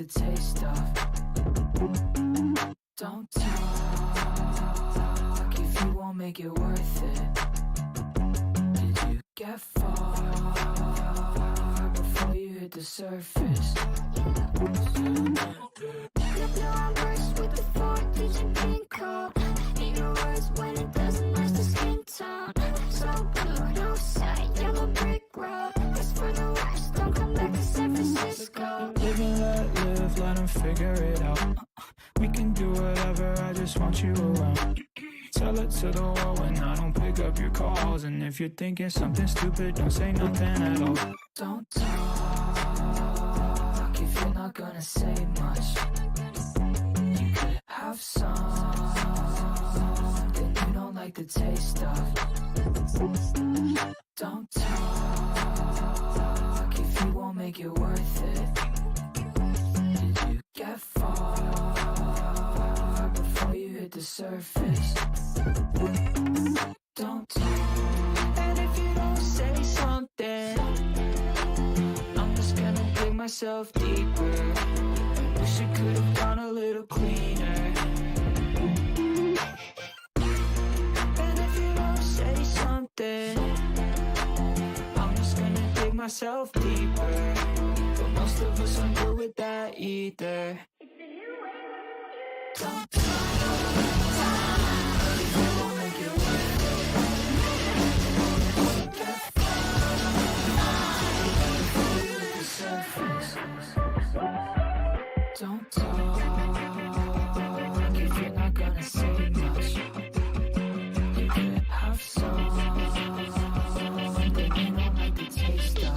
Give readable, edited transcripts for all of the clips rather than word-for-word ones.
the taste of. Don't talk if you won't make it worth it. Did you get far before you hit the surface? I'm burst with the 4-digit pin code. Ain't no words when it doesn't match the skin tone. So blue, no sight, yellow brick road. It's for the rest, don't come back to San Francisco. Live and let live, let them figure it out. We can do whatever, I just want you around. Tell it to the world when I don't pick up your calls. And if you're thinking something stupid, don't say nothing at all. Don't talk if you're not gonna say much. You could have something you don't like the taste of. Don't talk if you won't make it worth it. Did you get far before you hit the surface? Don't talk. And if you don't say something, I'm just gonna dig myself deeper. Wish it could have gone a little cleaner. And if you don't say something, I'm just gonna dig myself deeper. But most of us aren't good with that either. Don't talk. If you won't make it work. Get far before you hit the surface. Don't talk if you're not gonna say much. You could have something you don't like the taste of.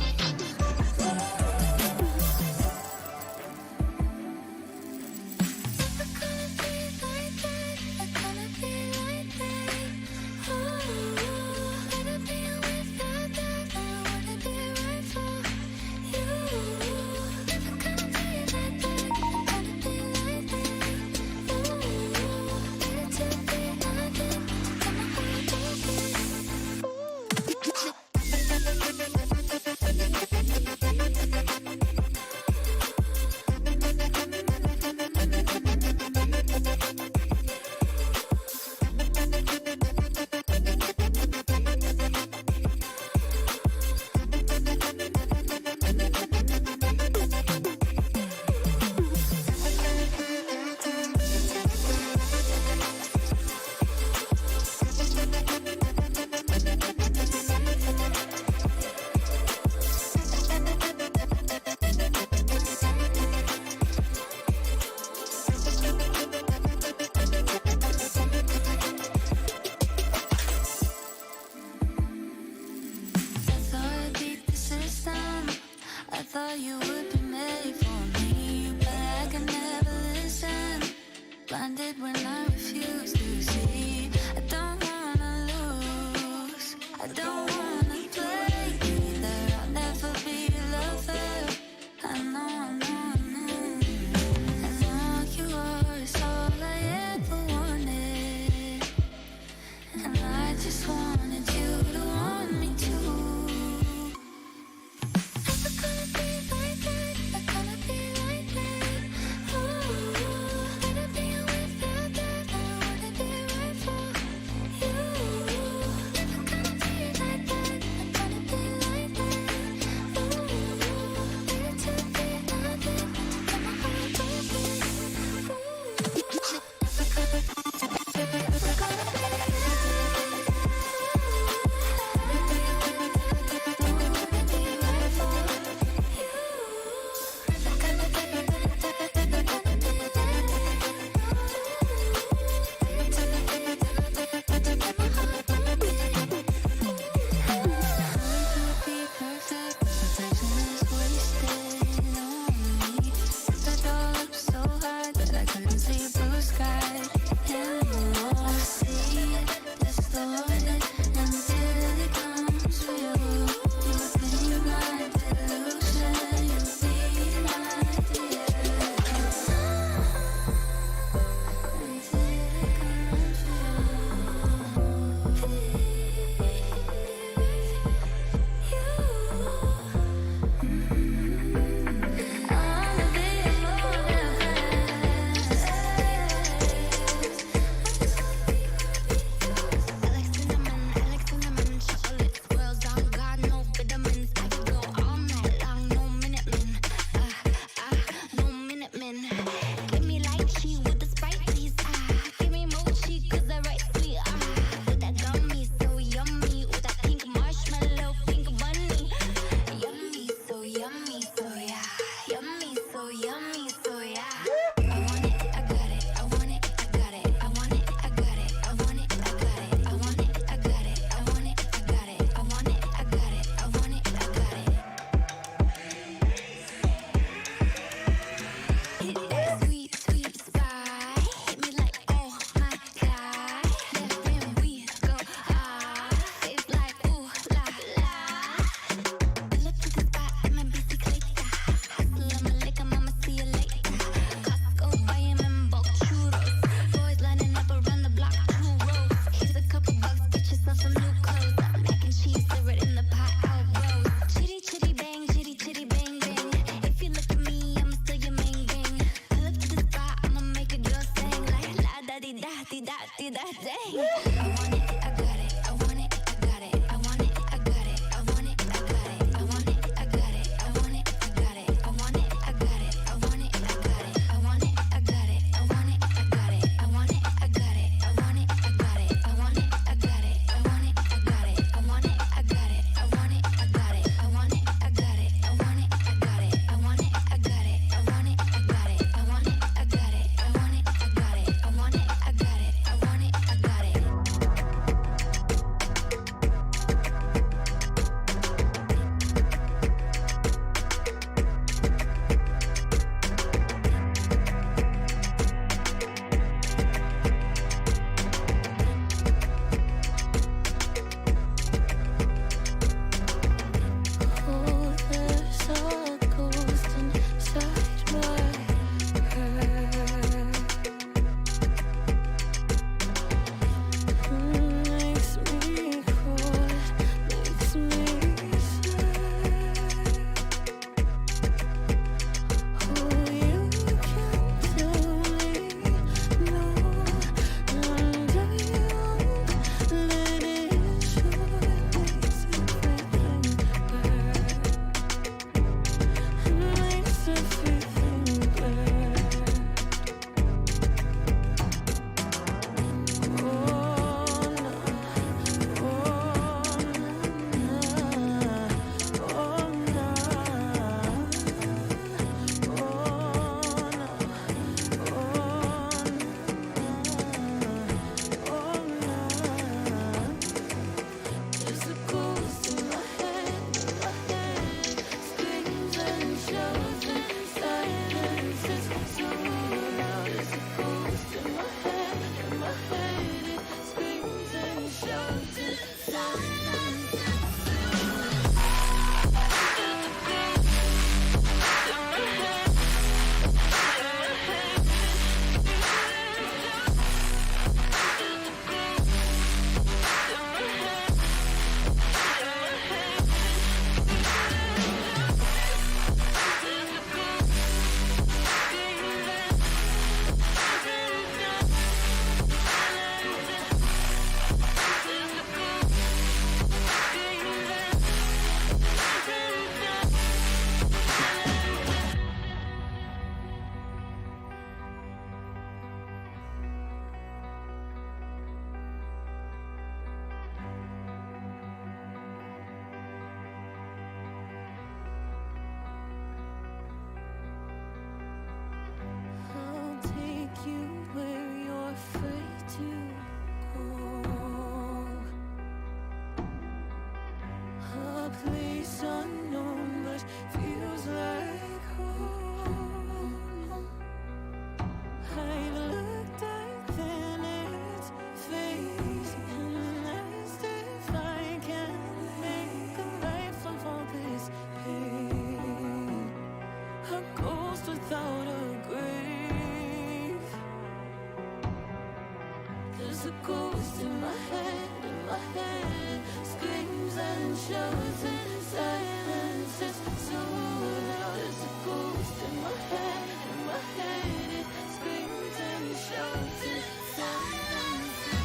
place unknown, but feels like home. I've looked at then its face and asked if I can make a life of this pain. A ghost without a grave. There's a ghost in my head, screams and shouts and silences so loud. There's a ghost in my head, it screams and shouts and silences.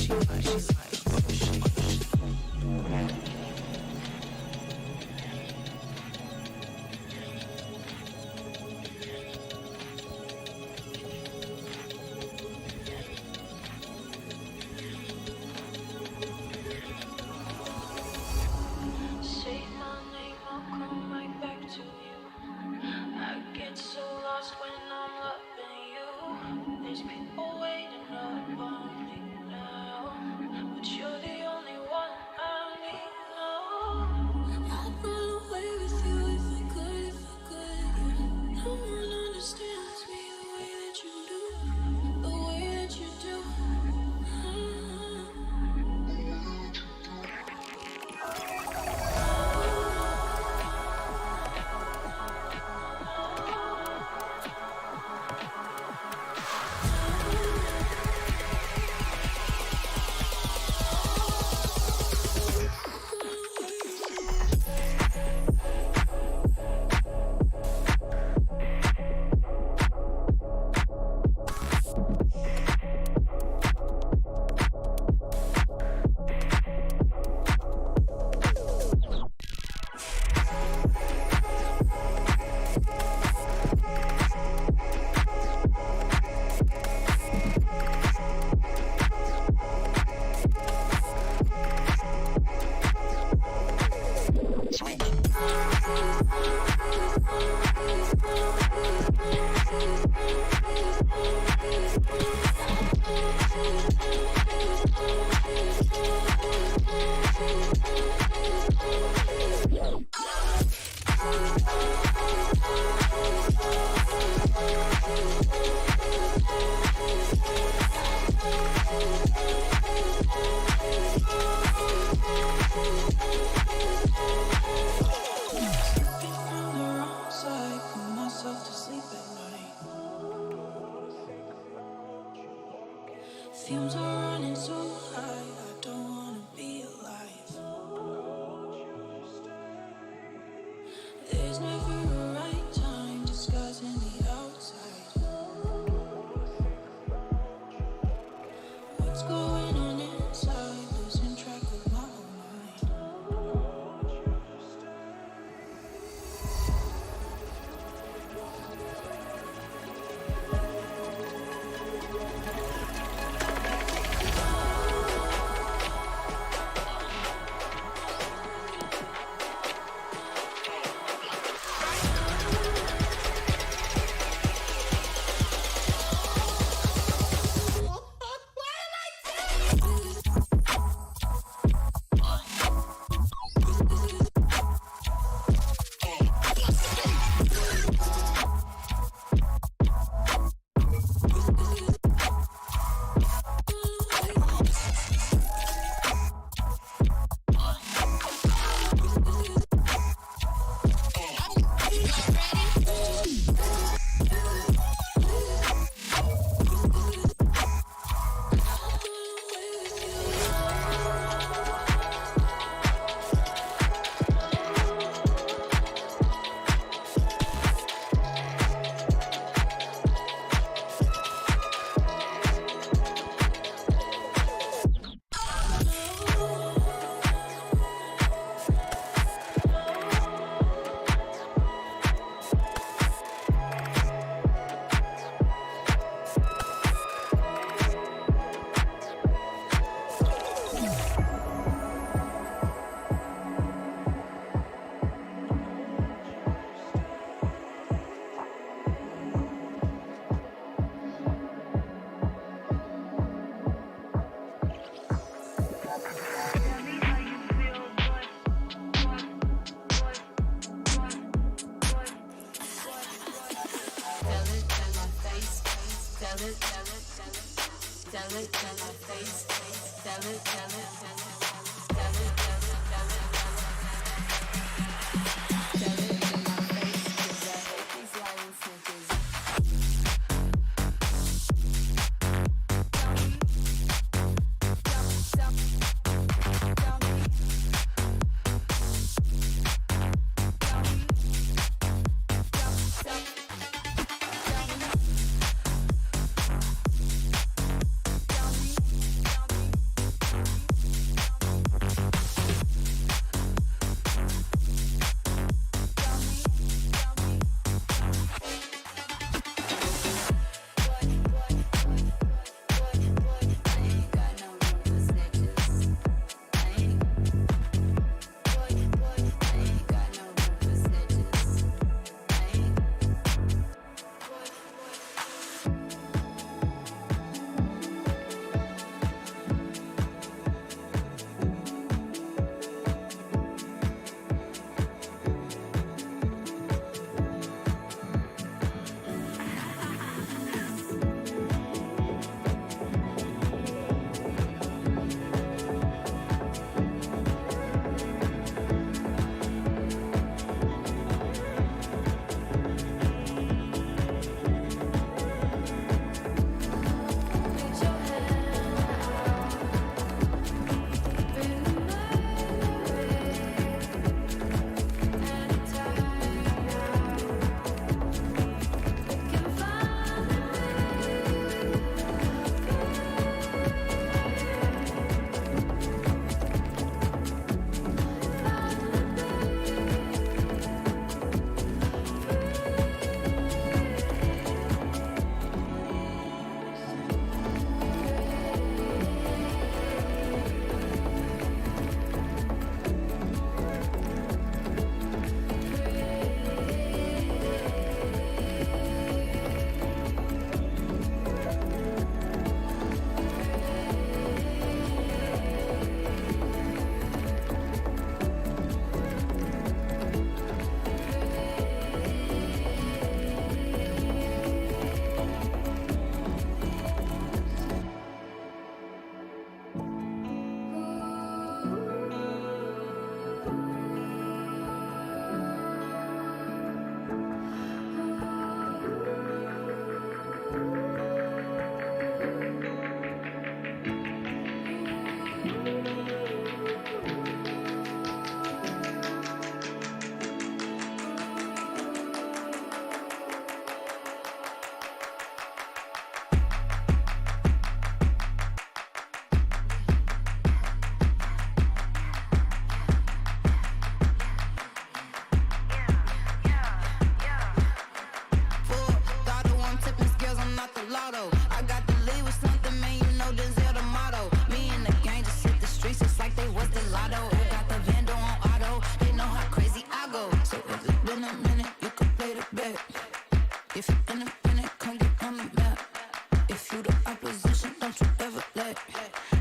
Say my name, I'll come right back to you. I get so lost when I'm loving you. There's people waiting up on me now, but you're the only one I need now. I'd run away with you if I could, yeah. No one understands me the way that you do, the way that you do. Fumes are running so high, I don't wanna be alive. There's never a right time, disguising the outside. What's going on inside, losing track of my own mind.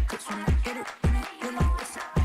'Cause when I get it, you know it's a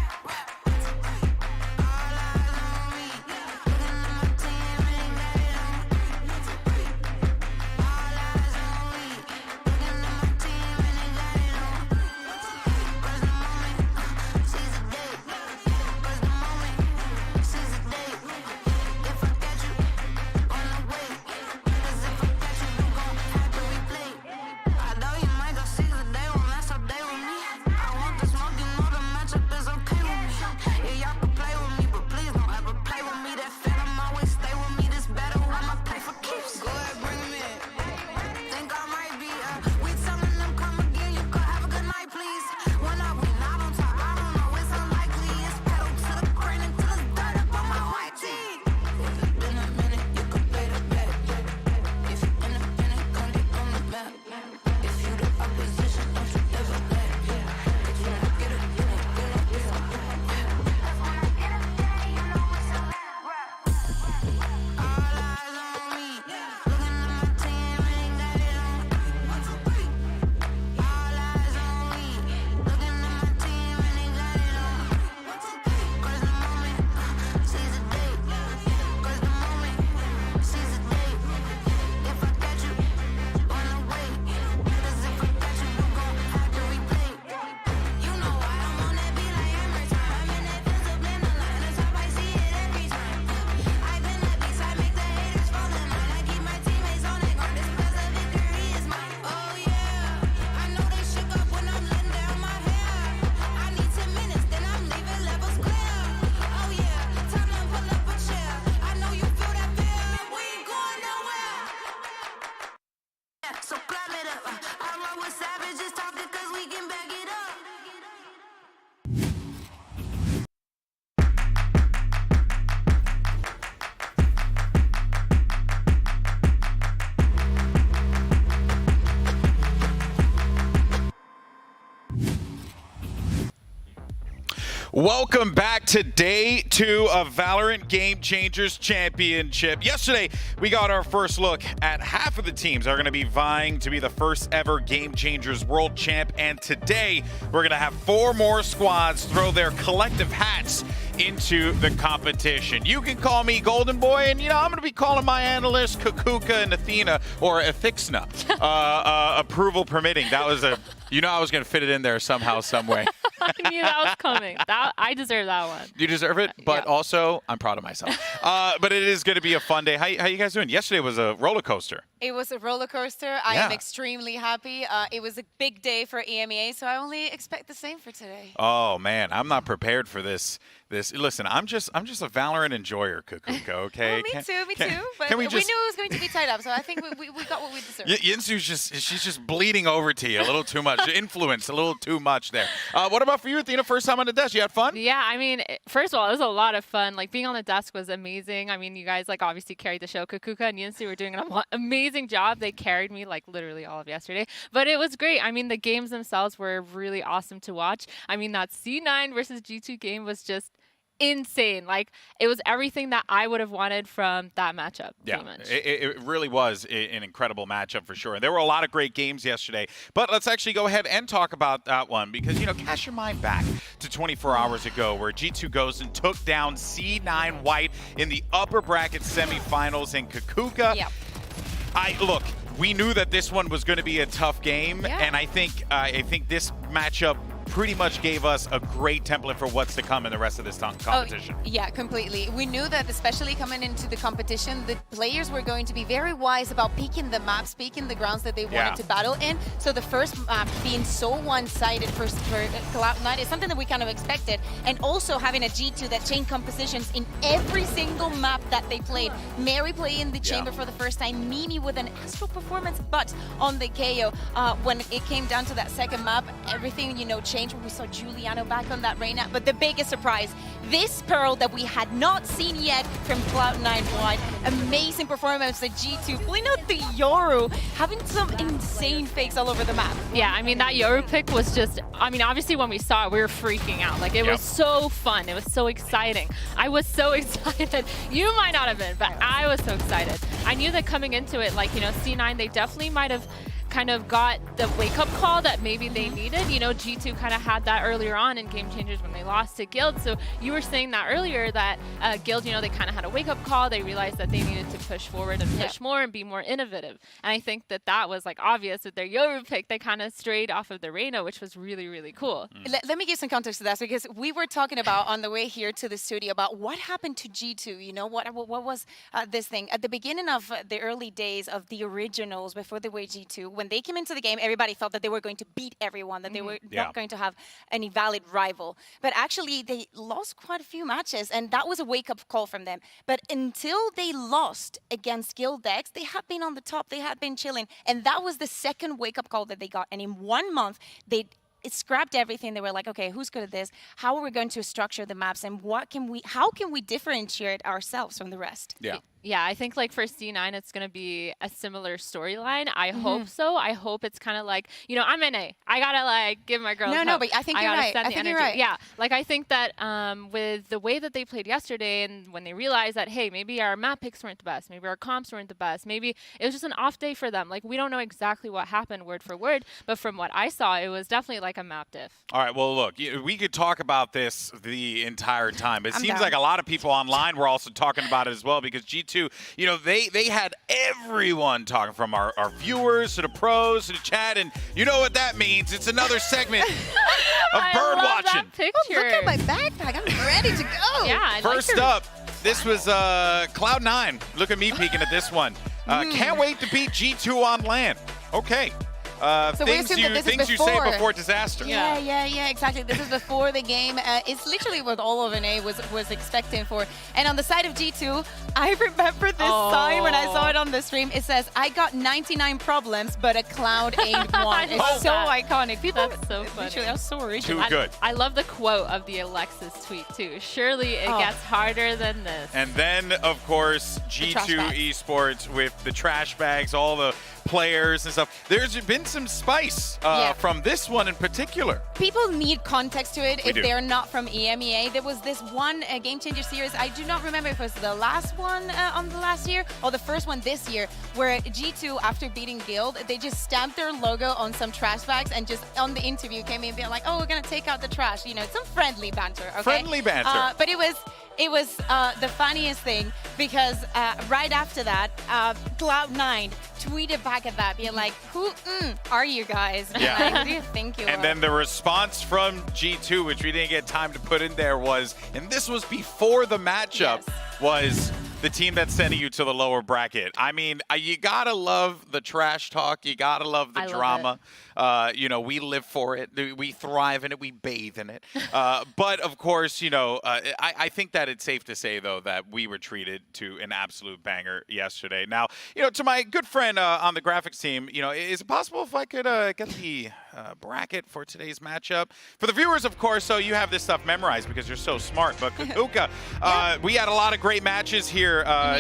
Welcome back to day 2 of VALORANT Game Changers Championship. Yesterday, we got our first look at half of the teams that are going to be vying to be the first ever Game Changers World Champ. And today, we're going to have 4 more squads throw their collective hats into the competition. You can call me Golden Boy, and I'm going to be calling my analyst Kakuka and Athena, or Athixna, approval permitting. That was a, I was going to fit it in there somehow, some way. I knew that was coming. I deserve that one. You deserve it, but also I'm proud of myself. But it is going to be a fun day. How you guys doing? Yesterday was a roller coaster. It was a roller coaster. I am extremely happy. It was a big day for EMEA, so I only expect the same for today. Oh man, I'm not prepared for this. Listen, I'm just a Valorant enjoyer, Kakuka. Okay. Well, me too. But we knew it was going to be tied up, so I think we got what we deserved. Yinsu's she's just bleeding over to you a little too much. Influence a little too much there. What about for you, Athena? First time on the desk, you had fun? Yeah, I mean, first of all, it was a lot of fun. Like being on the desk was amazing. I mean, you guys obviously carried the show. Kakuka and Yinsu were doing an amazing job. They carried me literally all of yesterday. But it was great. I mean, the games themselves were really awesome to watch. I mean, that C9 versus G2 game was just insane. It was everything that I would have wanted from that matchup. Yeah, it really was an incredible matchup for sure. And there were a lot of great games yesterday. But let's actually go ahead and talk about that one because, cast your mind back to 24 hours ago where G2 goes and took down C9 White in the upper bracket semifinals in Kakuka. Yep. Look, we knew that this one was going to be a tough game, yeah. and I think this matchup pretty much gave us a great template for what's to come in the rest of this competition. Oh, yeah, completely. We knew that, especially coming into the competition, the players were going to be very wise about picking the maps, picking the grounds that they wanted to battle in. So the first map being so one-sided for Cloud9 is something that we kind of expected. And also having a G2 that changed compositions in every single map that they played. Mary playing the chamber for the first time, Mimi with an astral performance, but on the KO, when it came down to that second map, everything, changed when we saw Juliano back on that Reyna. But the biggest surprise, this Pearl that we had not seen yet from Cloud9 White. Amazing performance at G2, pulling out the Yoru, having some insane fakes all over the map. Yeah, I mean, that Yoru pick was just, obviously when we saw it, we were freaking out. It was so fun. It was so exciting. I was so excited. You might not have been, but I was so excited. I knew that coming into it, C9, they definitely might have kind of got the wake-up call that maybe they needed. You know, G2 kind of had that earlier on in Game Changers when they lost to Guild. So you were saying that earlier that Guild, you know, they kind of had a wake-up call. They realized that they needed to push forward and push more and be more innovative. And I think that that was like obvious with their Yoru pick. They kind of strayed off of the Reyna, which was really, really cool. Let me give some context to that, because we were talking about on the way here to the studio about what happened to G2. You know, what was this thing at the beginning of the early days of the originals before they were G2. When they came into the game, everybody thought that they were going to beat everyone, that they were not going to have any valid rival. But actually, they lost quite a few matches, and that was a wake-up call from them. But until they lost against Gildex, they had been on the top. They had been chilling, and that was the second wake-up call that they got. And in 1 month, it scrapped everything. They were like, okay, who's good at this? How are we going to structure the maps, and how can we differentiate ourselves from the rest? Yeah, I think like for C9, it's going to be a similar storyline. I hope so. I hope it's kind of like, you know, I'm NA. I got to like give my girls No, but I think you're right. I think you're right. Yeah, like I think that with the way that they played yesterday, and when they realized that, hey, maybe our map picks weren't the best, maybe our comps weren't the best, maybe it was just an off day for them. Like, we don't know exactly what happened word for word, but from what I saw, it was definitely like a map diff. All right, well, look, we could talk about this the entire time. It seems like a lot of people online were also talking about it as well, because G2, you know, they had everyone talking, from our viewers to the pros to the chat, and you know what that means. It's another segment of bird watching. Picture. Oh, look at my backpack. I'm ready to go. Yeah. First up, this was Cloud9. Look at me peeking at this one. Can't wait to beat G2 on LAN. Okay. So things you say before disaster. Yeah, exactly. This is before the game. It's literally what all of NA was expecting for. And on the side of G2, I remember this sign when I saw it on the stream. It says, "I got 99 problems, but a cloud ain't one." It's so iconic. People, that's so funny. Literally, that's so original. Too good. I love the quote of the Alexis tweet too. Surely it gets harder than this. And then, of course, G2 Esports with the trash bags, all the players and stuff. There's been some spice from this one in particular. People need context to it if they're not from EMEA. There was this one Game Changer series, I do not remember if it was the last one on the last year or the first one this year, where G2, after beating Guild, they just stamped their logo on some trash bags and just on the interview came in being like, oh, we're going to take out the trash. You know, some friendly banter. Okay? Friendly banter. But it was the funniest thing, because right after that, Cloud9 tweeted back at that, being like, who are you guys? Yeah. Like, who do you think you are? And then the response from G2, which we didn't get time to put in there, was, and this was before the matchup, was the team that's sending you to the lower bracket. I mean, you gotta love the trash talk. You gotta love the drama. You know, we live for it. We thrive in it. We bathe in it. But of course, you know, I think that it's safe to say, though, that we were treated to an absolute banger yesterday. Now, you know, to my good friend on the graphics team, you know, is it possible if I could get the bracket for today's matchup? For the viewers, of course, so you have this stuff memorized because you're so smart. But Kukuka, we had a lot of great matches here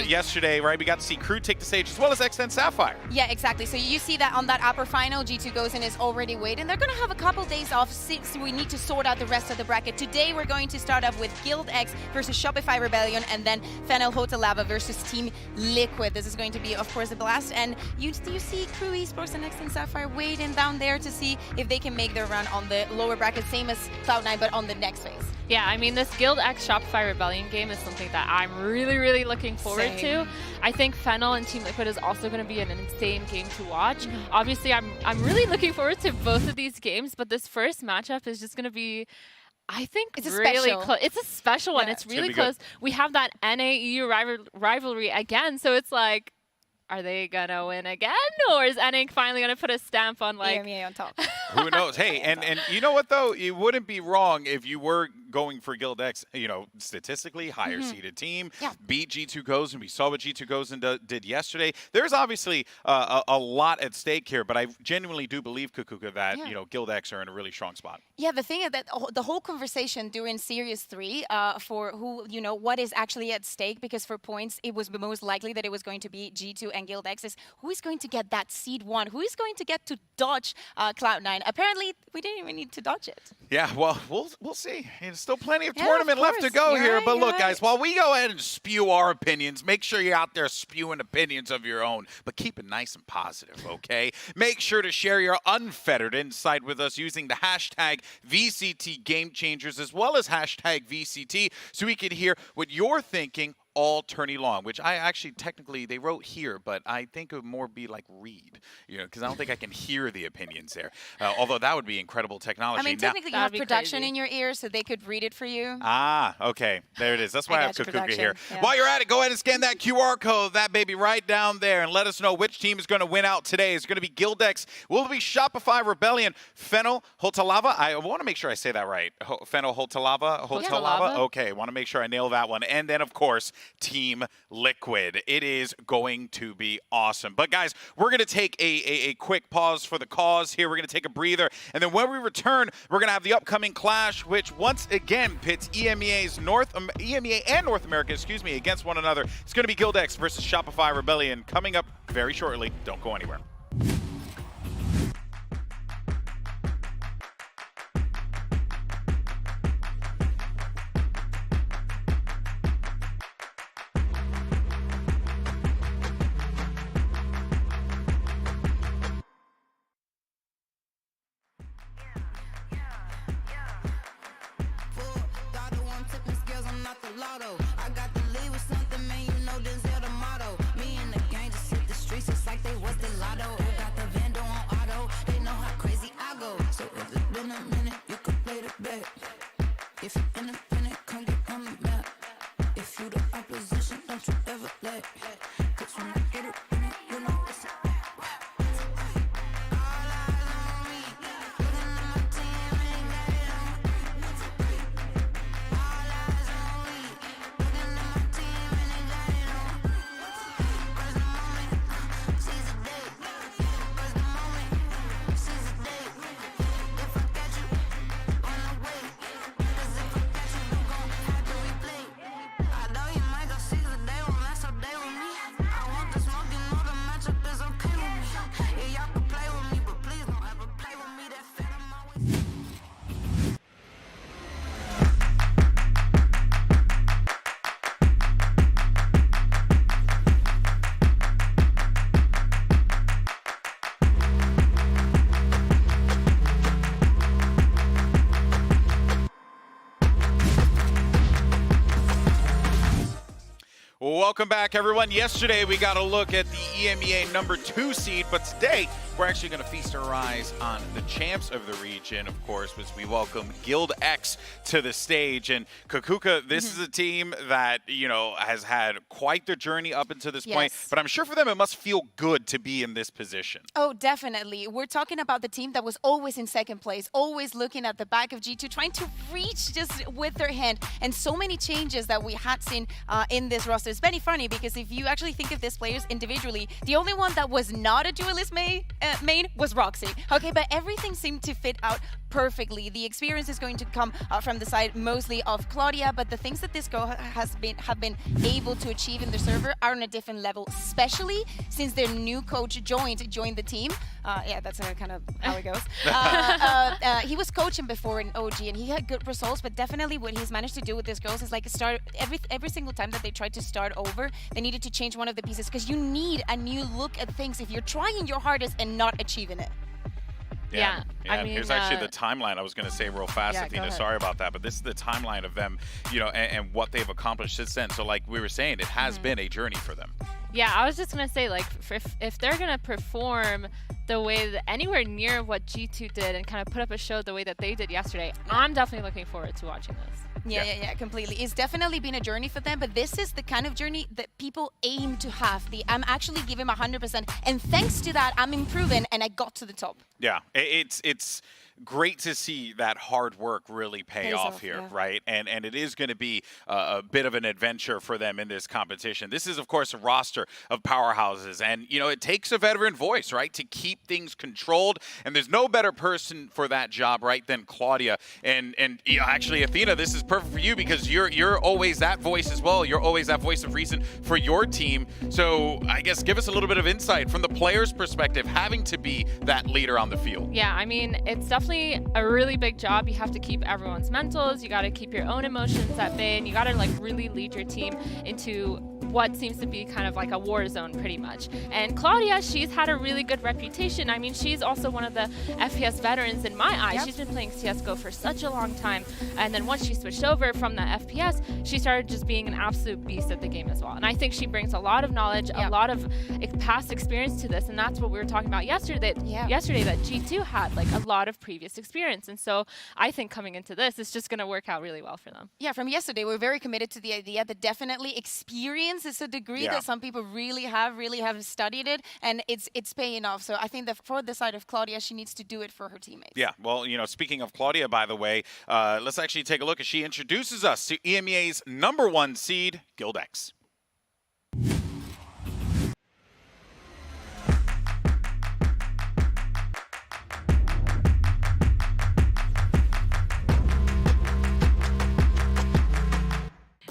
yesterday, right? We got to see Crew take the stage as well as X10 Sapphire. Yeah, exactly. So you see that on that upper final, G2 goes in is already waiting. They're going to have a couple days off since we need to sort out the rest of the bracket. Today, we're going to start off with Guild X versus Shopify Rebellion, and then Fennel Hotel Lava versus Team Liquid. This is going to be, of course, a blast. And you see Crew Esports and X10 Sapphire waiting down there to see if they can make their run on the lower bracket, same as Cloud9, but on the next phase. Yeah, I mean, this Guild X Shopify Rebellion game is something that I'm really, really looking forward to. I think Fennel and Team Liquid is also going to be an insane game to watch. Obviously, I'm really looking forward to both of these games, but this first matchup is just going to be, I think, it's really close. It's a special one. It's really close. Good. We have that NA-EU rivalry again, so it's like, are they going to win again? Or is NA finally going to put a stamp on, like... EMEA on top. Who knows? Hey, and you know what, though? You wouldn't be wrong if you were going for Guild X, you know, statistically, higher seeded team, beat G2 Goes, and we saw what G2 Goes and did yesterday. There's obviously a lot at stake here, but I genuinely do believe, Kukuka, that, you know, Guild X are in a really strong spot. Yeah, the thing is that the whole conversation during Series 3 for who, you know, what is actually at stake, because for points, it was most likely that it was going to be G2 and Guild X, is who is going to get that seed 1? Who is going to get to dodge Cloud9? and apparently we didn't even need to dodge it. Yeah, well, we'll see. There's still plenty of Yeah, tournament of left to course. go You're here. right, But you're look, guys, right. while we go ahead and spew our opinions, make sure you're out there spewing opinions of your own, but keep it nice and positive, okay? Make sure to share your unfettered insight with us using the hashtag VCT Game Changers as well as hashtag VCT so we can hear what you're thinking all tourney long, which I actually technically they wrote here, but I think it would more be like read, because I don't think I can hear the opinions there. Although that would be incredible technology. I mean, Now- technically you have That'd be production crazy. in your ear, so they could read it for you. Ah, okay. There it is. That's why I have got you, Kukuka here. production. Yeah. While you're at it, go ahead and scan that QR code, that baby right down there, and let us know which team is going to win out today. Is it going to be Gildex? Will it be Shopify Rebellion? Fennel Hotalava? I want to make sure I say that right. Fennel Hotalava? Hotalava. Okay, want to make sure I nail that one. And then, of course, Team Liquid. It is going to be awesome. But, guys, we're going to take a quick pause for the cause here. We're going to take a breather. And then when we return, we're going to have the upcoming clash, which once again pits EMEA and North America, against one another. It's going to be Gildex versus Shopify Rebellion coming up very shortly. Don't go anywhere. I got to lead with something, man, you know this is the motto. Me and the gang just hit the streets just like they was the lotto. Got the Vando on auto, they know how crazy I go. So if it's been a minute, you can play the bet. If you're independent, come get on the map. If you the opposition, don't you ever let. Cause when I get it, you know it's a Welcome back, everyone. Yesterday, we got a look at the EMEA #2 seed, but today, we're actually going to feast our eyes on the champs of the region, of course, as we welcome Guild X to the stage. And Kukuka, this is a team that, has had quite the journey up until this point, Yes. but I'm sure for them, it must feel good to be in this position. Oh, definitely. We're talking about the team that was always in second place, always looking at the back of G2, trying to reach just with their hand. And so many changes that we had seen in this roster. It's very funny because if you actually think of these players individually, the only one that was not a duelist main was Roxy. Okay, but everything seemed to fit out perfectly. The experience is going to come from the side mostly of Claudia, but the things that this girl have been able to achieve in the server are on a different level, especially since their new coach joined the team. Yeah, that's kind of how it goes. He was coaching before in OG and he had good results, but definitely what he's managed to do with these girls is like start every single time that they tried to start over, they needed to change one of the pieces because you need a new look at things if you're trying your hardest and not achieving it. Yeah, I mean, here's actually the timeline I was going to say real fast, yeah, go Athena. ahead. Sorry about that, but this is the timeline of them, and what they've accomplished since then. So like we were saying, it has been a journey for them. Yeah, I was just going to say, like, if they're going to perform the way that anywhere near what G2 did and kind of put up a show the way that they did yesterday, I'm definitely looking forward to watching this. Yeah, completely. It's definitely been a journey for them, but this is the kind of journey that people aim to have. I'm actually giving 100%, and thanks to that, I'm improving, and I got to the top. Yeah, it's great to see that hard work really pay off here, yeah. right? And it is going to be a bit of an adventure for them in this competition. This is, of course, a roster of powerhouses, and you know it takes a veteran voice, right, to keep things controlled. And there's no better person for that job, right, than Claudia. And you know, actually, Athena, this is perfect for you because you're always that voice as well. You're always that voice of reason for your team. So I guess give us a little bit of insight from the player's perspective, having to be that leader on the field. Yeah, I mean, it's definitely a really big job. You have to keep everyone's mentals. You got to keep your own emotions at bay, and you got to like really lead your team into what seems to be kind of like a war zone pretty much. And Claudia, she's had a really good reputation. I mean, she's also one of the FPS veterans in my eyes. Yep. She's been playing CSGO for such a long time. And then once she switched over from the FPS, she started just being an absolute beast at the game as well. And I think she brings a lot of knowledge, a lot of past experience to this. And that's what we were talking about yesterday, that G2 had like a lot of previous experience. And so I think coming into this, it's just going to work out really well for them. Yeah, from yesterday, we're very committed to the idea that definitely experience is a degree that some people really have studied it, and it's paying off. So I think that for the side of Claudia, she needs to do it for her teammates. Yeah, well, you know, speaking of Claudia, by the way, let's actually take a look as she introduces us to EMEA's #1 seed, Gildex.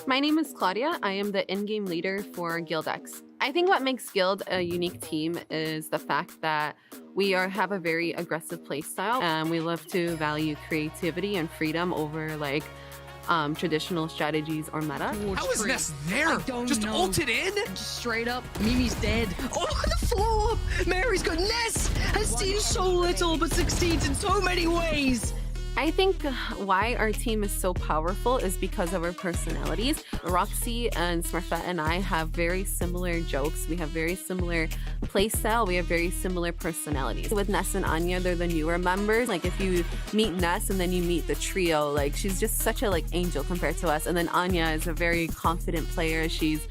My name is Claudia. I am the in-game leader for Gildex. I think what makes Guild a unique team is the fact that we have a very aggressive play style, and we love to value creativity and freedom over like traditional strategies or meta. How is Ness there? Just ulted in? Just straight up, Mimi's dead. Oh, the follow-up! Mary's got Ness has seen so little but succeeds in so many ways. I think why our team is so powerful is because of our personalities. Roxy and Smurfette and I have very similar jokes. We have very similar play style. We have very similar personalities. With Ness and Anya, they're the newer members. Like if you meet Ness and then you meet the trio, like she's just such a like angel compared to us. And then Anya is a very confident player. She's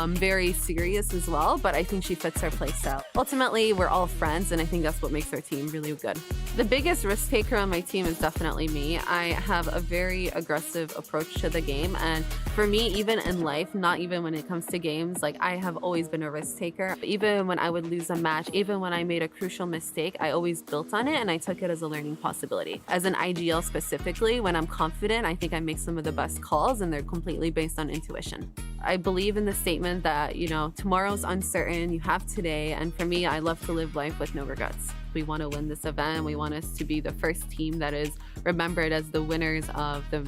very serious as well, but I think she fits our play style. Ultimately, we're all friends, and I think that's what makes our team really good. The biggest risk taker on my team is definitely me. I have a very aggressive approach to the game, and for me, even in life, not even when it comes to games, like I have always been a risk taker. Even when I would lose a match, even when I made a crucial mistake, I always built on it, and I took it as a learning possibility. As an IGL specifically, when I'm confident, I think I make some of the best calls, and they're completely based on intuition. I believe in the statement that, you know, tomorrow's uncertain, you have today, and for me, I love to live life with no regrets. We want to win this event. We want us to be the first team that is remembered as the winners of the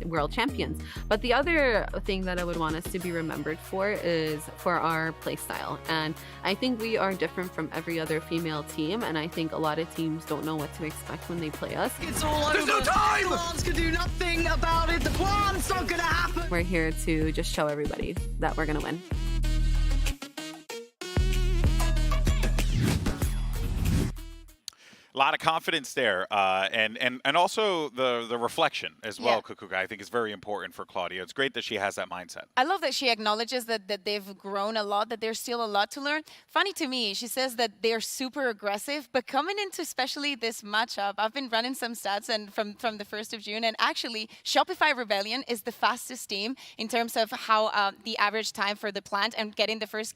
world champions. But the other thing that I would want us to be remembered for is for our play style. And I think we are different from every other female team, and I think a lot of teams don't know what to expect when they play us. It's all over. There's no time! Plans can do nothing about it. The plan's not gonna happen. We're here to just show everybody that we're gonna win. A lot of confidence there, and also the reflection as well, Kukuka, I think is very important for Claudia. It's great that she has that mindset. I love that she acknowledges that they've grown a lot, that there's still a lot to learn. Funny to me, she says that they're super aggressive, but coming into especially this matchup, I've been running some stats and from the 1st of June, and actually Shopify Rebellion is the fastest team in terms of how the average time for the plant and getting the first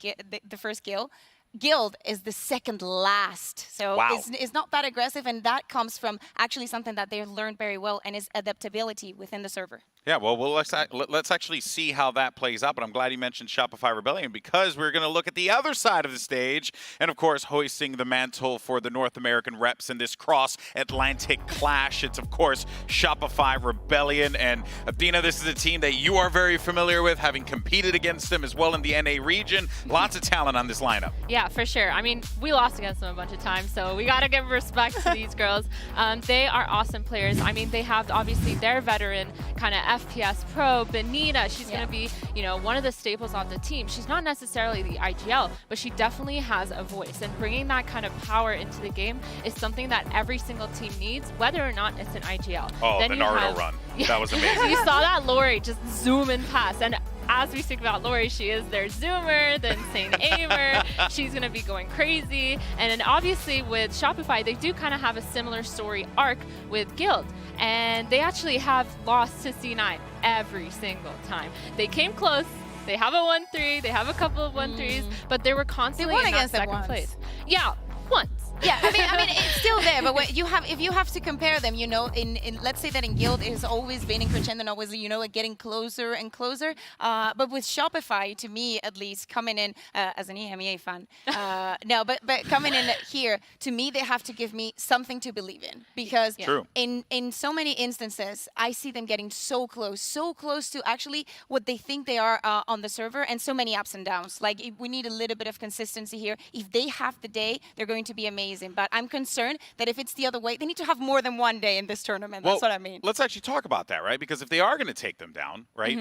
kill. Guild is the second last, so it's not that aggressive, and that comes from actually something that they've learned very well, and is adaptability within the server. Yeah, well, let's actually see how that plays out. But I'm glad you mentioned Shopify Rebellion, because we're going to look at the other side of the stage, and of course, hoisting the mantle for the North American reps in this cross-Atlantic clash. It's of course Shopify Rebellion, and Athena, this is a team that you are very familiar with, having competed against them as well in the NA region. Lots of talent on this lineup. Yeah, for sure. I mean, we lost against them a bunch of times, so we got to give respect to these girls. They are awesome players. I mean, they have obviously their veteran kind of FPS pro, Benita. She's going to be, you know, one of the staples on the team. She's not necessarily the IGL, but she definitely has a voice. And bringing that kind of power into the game is something that every single team needs, whether or not it's an IGL. Oh, then the Naruto run. That was amazing. You saw that Lori just zoom in past. And as we speak about Lori, she is their zoomer, the insane aimer. She's going to be going crazy. And then obviously with Shopify, they do kind of have a similar story arc with Guild. And they actually have lost to C9 every single time. They came close. They have a 1-3. They have a couple of 1-3s, but they were constantly in that second place. Yeah, once. Yeah, I mean, it's still there, but when you have, if you have to compare them, you know, in let's say that in Guild it has always been in crescendo, and always, you know, like getting closer and closer. But with Shopify, to me at least, coming in as an EMEA fan, no, but coming in here, to me they have to give me something to believe in, because in so many instances I see them getting so close to actually what they think they are on the server, and so many ups and downs. Like we need a little bit of consistency here. If they have the day, they're going to be amazing. But I'm concerned that if it's the other way, they need to have more than one day in this tournament. That's what I mean. Let's actually talk about that, right? Because if they are going to take them down, right,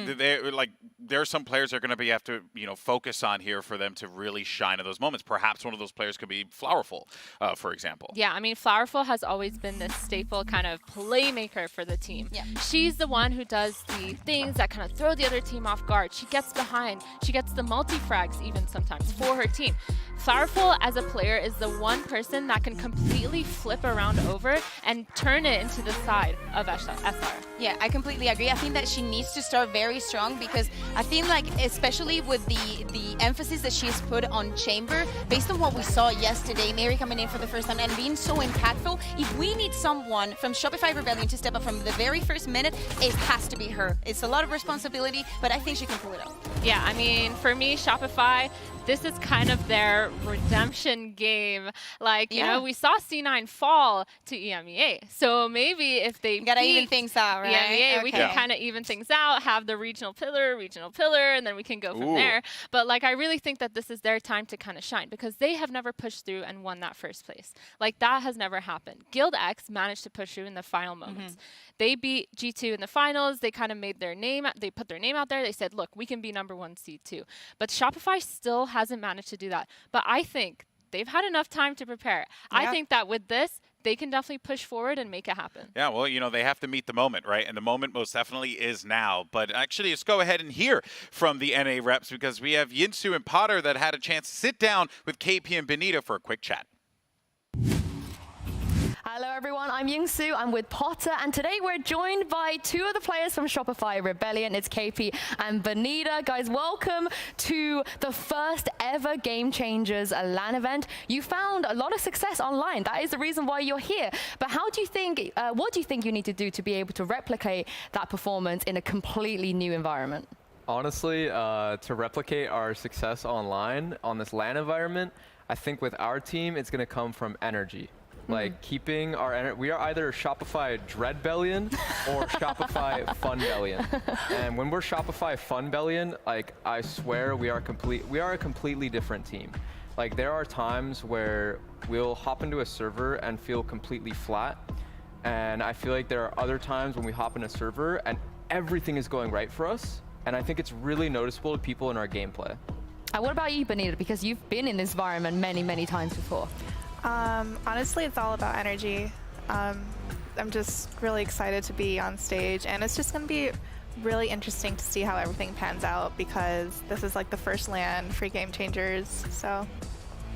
there are some players that are going to be have to, you know, focus on here for them to really shine at those moments. Perhaps one of those players could be Flowerful, for example. Yeah, I mean, Flowerful has always been this staple kind of playmaker for the team. Yeah. She's the one who does the things that kind of throw the other team off guard. She gets behind. She gets the multi-frags even sometimes for her team. Flowerful as a player is the one person that can completely flip around over and turn it into the side of SR. Yeah, I completely agree. I think that she needs to start very strong, because I feel like, especially with the emphasis that she's put on Chamber, based on what we saw yesterday, Mary coming in for the first time and being so impactful, if we need someone from Shopify Rebellion to step up from the very first minute, it has to be her. It's a lot of responsibility, but I think she can pull it off. Yeah, I mean, for me, Shopify, this is kind of their redemption game. Like, you know, we saw C9 fall to EMEA. So maybe if they gotta even things out, right? EMEA, we can kind of even things out, have the regional pillar, and then we can go from there. But like, I really think that this is their time to kind of shine, because they have never pushed through and won that first place. Like, that has never happened. Guild X managed to push through in the final moments. They beat G2 in the finals. They kind of made their name, they put their name out there. They said, look, we can be #1 seed too. But Shopify still hasn't managed to do that. But I think they've had enough time to prepare. I think that with this, they can definitely push forward and make it happen. Yeah, well, you know, they have to meet the moment, right? And the moment most definitely is now. But actually, let's go ahead and hear from the NA reps, because we have Yinsu and Potter that had a chance to sit down with KP and Benita for a quick chat. Hello everyone, I'm Yingsu, I'm with Potter, and today we're joined by two of the players from Shopify Rebellion. It's KP and Benita. Guys, welcome to the first ever Game Changers LAN event. You found a lot of success online. That is the reason why you're here. But how do you think, what do you think you need to do to be able to replicate that performance in a completely new environment? Honestly, to replicate our success online on this LAN environment, I think with our team, it's going to come from energy. Like keeping our energy. We are either Shopify Dreadbellion or Shopify Funbellion. And when we're Shopify Funbellion, like I swear we are a completely different team. Like there are times where we'll hop into a server and feel completely flat. And I feel like there are other times when we hop in a server and everything is going right for us. And I think it's really noticeable to people in our gameplay. What about you, Benita? Because you've been in this environment many, many times before. Honestly, it's all about energy. I'm just really excited to be on stage, and it's just going to be really interesting to see how everything pans out, because this is like the first LAN for Game Changers. So,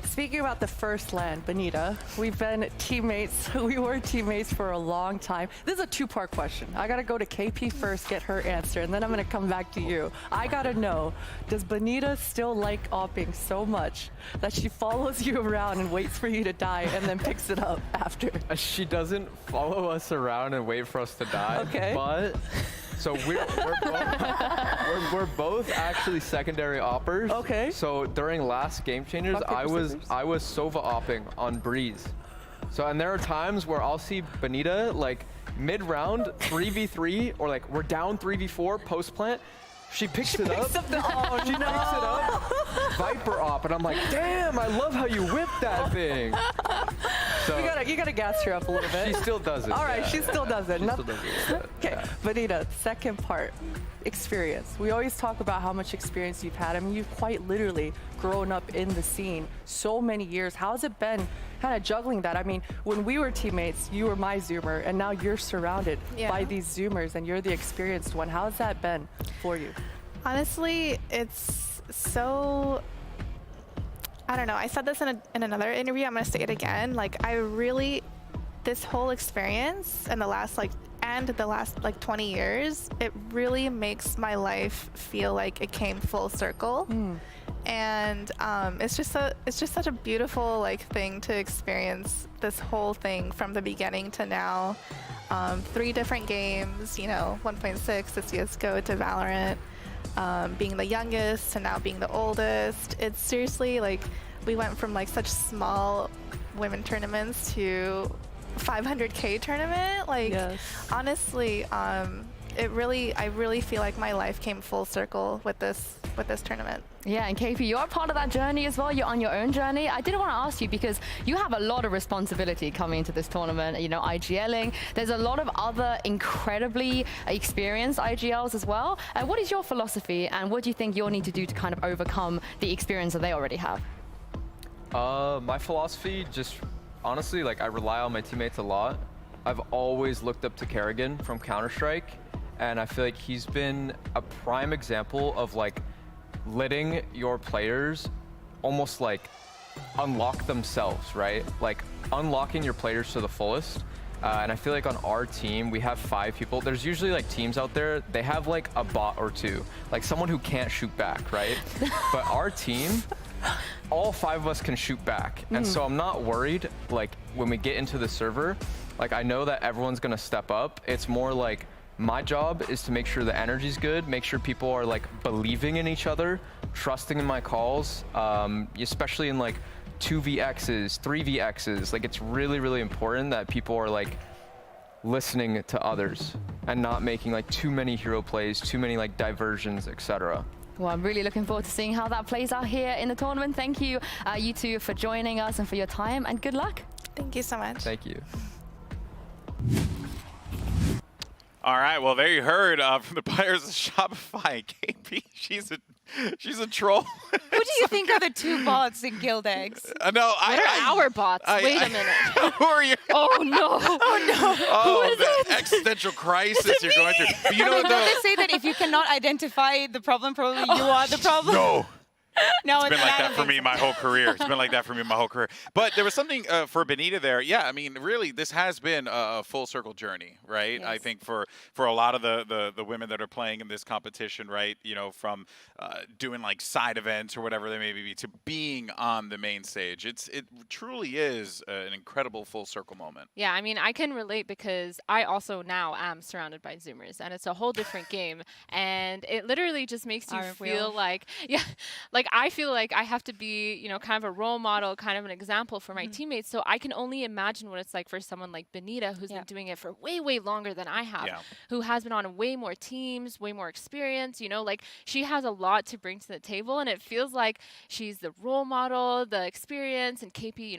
speaking about the first LAN, Benita, we've been teammates. We were teammates for a long time. This is a two-part question. I gotta go to KP first, get her answer, and then I'm gonna come back to you. I gotta know, does Benita still like opping so much that she follows you around and waits for you to die and then picks it up after? She doesn't follow us around and wait for us to die. Okay. But so we're both actually secondary oppers. Okay. So during last Game Changers, I was Sova opping on Breeze. So, and there are times where I'll see Benita like mid-round 3v3, or like we're down 3v4 post-plant. She picks it up. She picks it up. Viper op, and I'm like, damn, I love how you whipped that thing. So you gotta gas her up a little bit. She still does it. All right, she still does it. Okay, yeah. Benita, second part, experience. We always talk about how much experience you've had. I mean, you've quite literally grown up in the scene so many years. How's it been kind of juggling that? I mean, when we were teammates, you were my Zoomer, and now you're surrounded by these Zoomers, and you're the experienced one. How's that been for you? Honestly, it's so, I don't know. I said this in another interview. I'm going to say it again. Like, this whole experience and the last 20 years, it really makes my life feel like it came full circle. And it's just such a beautiful thing to experience this whole thing from the beginning to now. 3 different games, 1.6 to CSGO to Valorant, being the youngest to now being the oldest. It's seriously we went from such small women tournaments to 500K tournament. Yes. Honestly, I really feel like my life came full circle with this tournament. Yeah, and KP, you're a part of that journey as well. You're on your own journey. I did want to ask you, because you have a lot of responsibility coming into this tournament, IGLing. There's a lot of other incredibly experienced IGLs as well. What is your philosophy, and what do you think you'll need to do to kind of overcome the experience that they already have? My philosophy, just honestly, I rely on my teammates a lot. I've always looked up to Kerrigan from Counter-Strike, and I feel like he's been a prime example of letting your players almost unlock themselves, right? Unlocking your players to the fullest. And I feel like on our team, we have 5 people. There's usually teams out there, they have a bot or 2, someone who can't shoot back, right? But our team, all 5 of us can shoot back. And so I'm not worried, when we get into the server, I know that everyone's gonna step up. It's more my job is to make sure the energy's good, make sure people are believing in each other, trusting in my calls, especially in 2vx's, 3vx's. It's really, really important that people are listening to others and not making too many hero plays, too many diversions, etc. Well, I'm really looking forward to seeing how that plays out here in the tournament. Thank you, you two, for joining us and for your time, and good luck. Thank you so much. Thank you. All right, well, there you heard from the players of Shopify. KP, she's a troll. Who do you think are the 2 bots in Guild X? No, What are our bots? Wait a minute. Who are you? Oh no! Oh, the existential crisis you're going through. But you know what, though? They say that if you cannot identify the problem, probably you are the problem. No. No, It's been like that for me my whole career. It's been like that for me my whole career. But there was something for Benita there. Yeah, I mean, really, this has been a full circle journey, right? Yes. I think for a lot of the women that are playing in this competition, right? From doing side events or whatever they may be to being on the main stage. It truly is an incredible full circle moment. Yeah, I mean, I can relate because I also now am surrounded by Zoomers, and it's a whole different game, and it literally just makes you feel I feel like I have to be, kind of a role model, kind of an example for my teammates. So I can only imagine what it's like for someone like Benita, who's been doing it for way, way longer than I have, who has been on way more teams, way more experience. She has a lot to bring to the table, and it feels like she's the role model, the experience, and KP,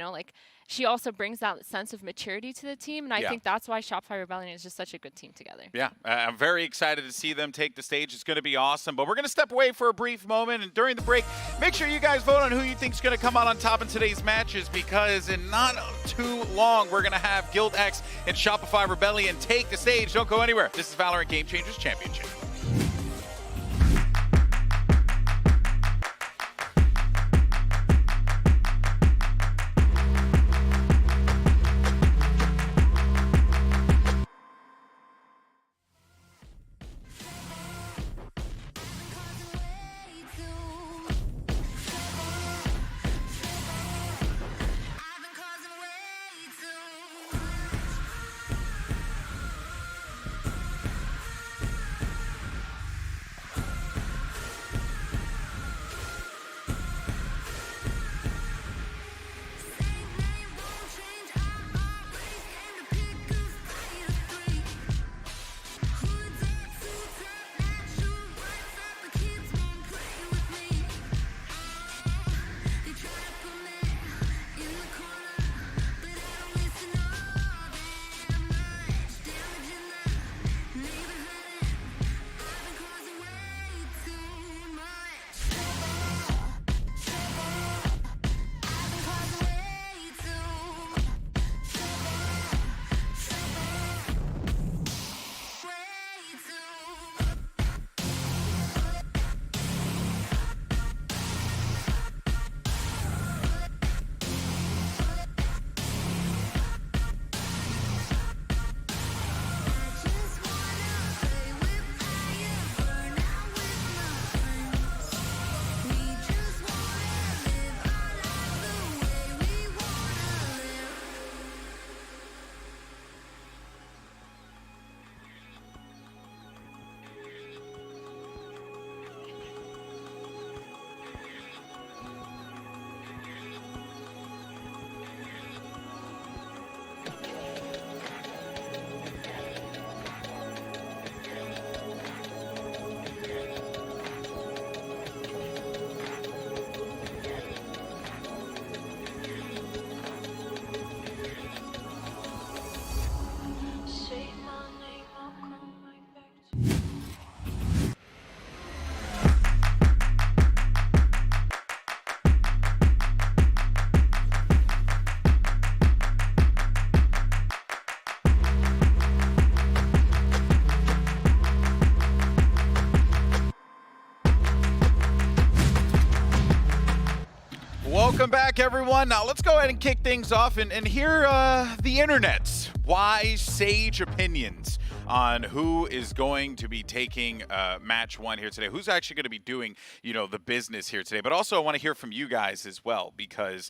she also brings that sense of maturity to the team, and I think that's why Shopify Rebellion is just such a good team together. Yeah, I'm very excited to see them take the stage. It's going to be awesome, but we're going to step away for a brief moment, and during the break, make sure you guys vote on who you think is going to come out on top in today's matches, because in not too long, we're going to have Guild X and Shopify Rebellion take the stage. Don't go anywhere. This is VALORANT Game Changers Championship. Welcome back, everyone. Now let's go ahead and kick things off and hear the internet's wise, sage opinions on who is going to be taking match one here today. Who's actually going to be doing, the business here today. But also I want to hear from you guys as well, because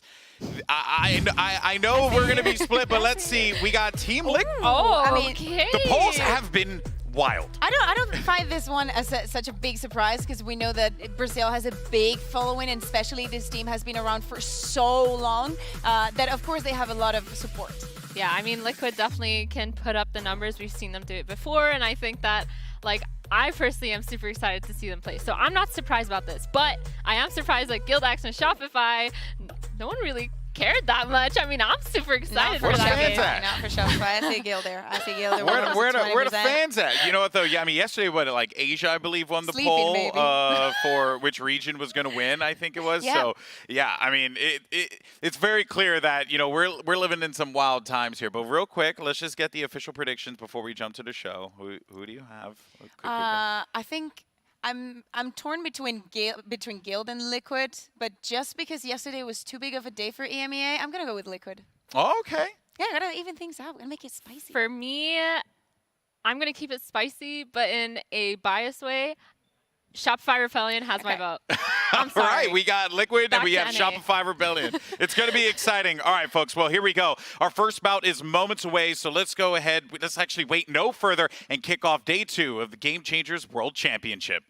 I know we're going to be split, but let's see. We got Team Liquid. Oh, I mean, okay. The polls have been wild. I don't find this one as such a big surprise, because we know that Brazil has a big following, and especially this team has been around for so long that of course they have a lot of support. Yeah, I mean, Liquid definitely can put up the numbers. We've seen them do it before, and I think that, I personally am super excited to see them play. So I'm not surprised about this, but I am surprised that Guildax and Shopify, no one really cared that much. I mean, I'm super excited for that game. Not for Shopify. I see Gil there. Where the fans at? You know what, though? Yeah, I mean, yesterday, Asia, I believe, won the poll for which region was going to win, I think it was. Yeah. So, yeah, I mean, it's very clear that, we're living in some wild times here. But real quick, let's just get the official predictions before we jump to the show. Who do you have? I think I'm torn between Guild and Liquid, but just because yesterday was too big of a day for EMEA, I'm gonna go with Liquid. Oh, okay. Yeah, I gotta even things out. Gotta make it spicy. For me, I'm gonna keep it spicy, but in a biased way. Shopify Rebellion has my vote. I'm sorry. All right, we got Liquid and we have NA. Shopify Rebellion. It's going to be exciting. All right, folks, well, here we go. Our first bout is moments away, so let's go ahead. Let's actually wait no further and kick off day 2 of the Game Changers World Championship.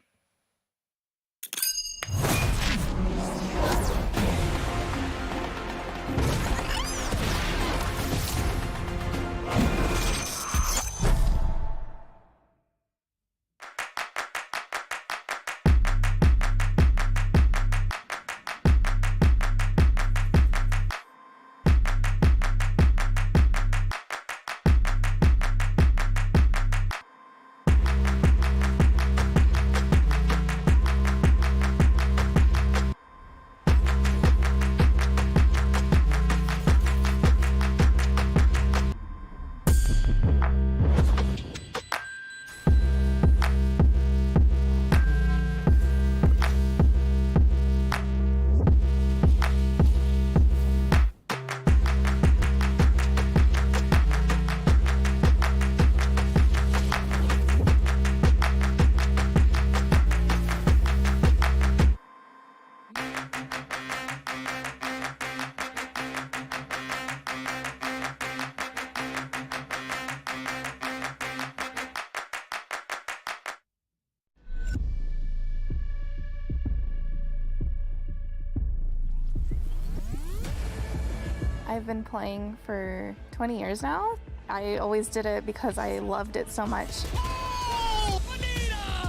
I've been playing for 20 years now. I always did it because I loved it so much.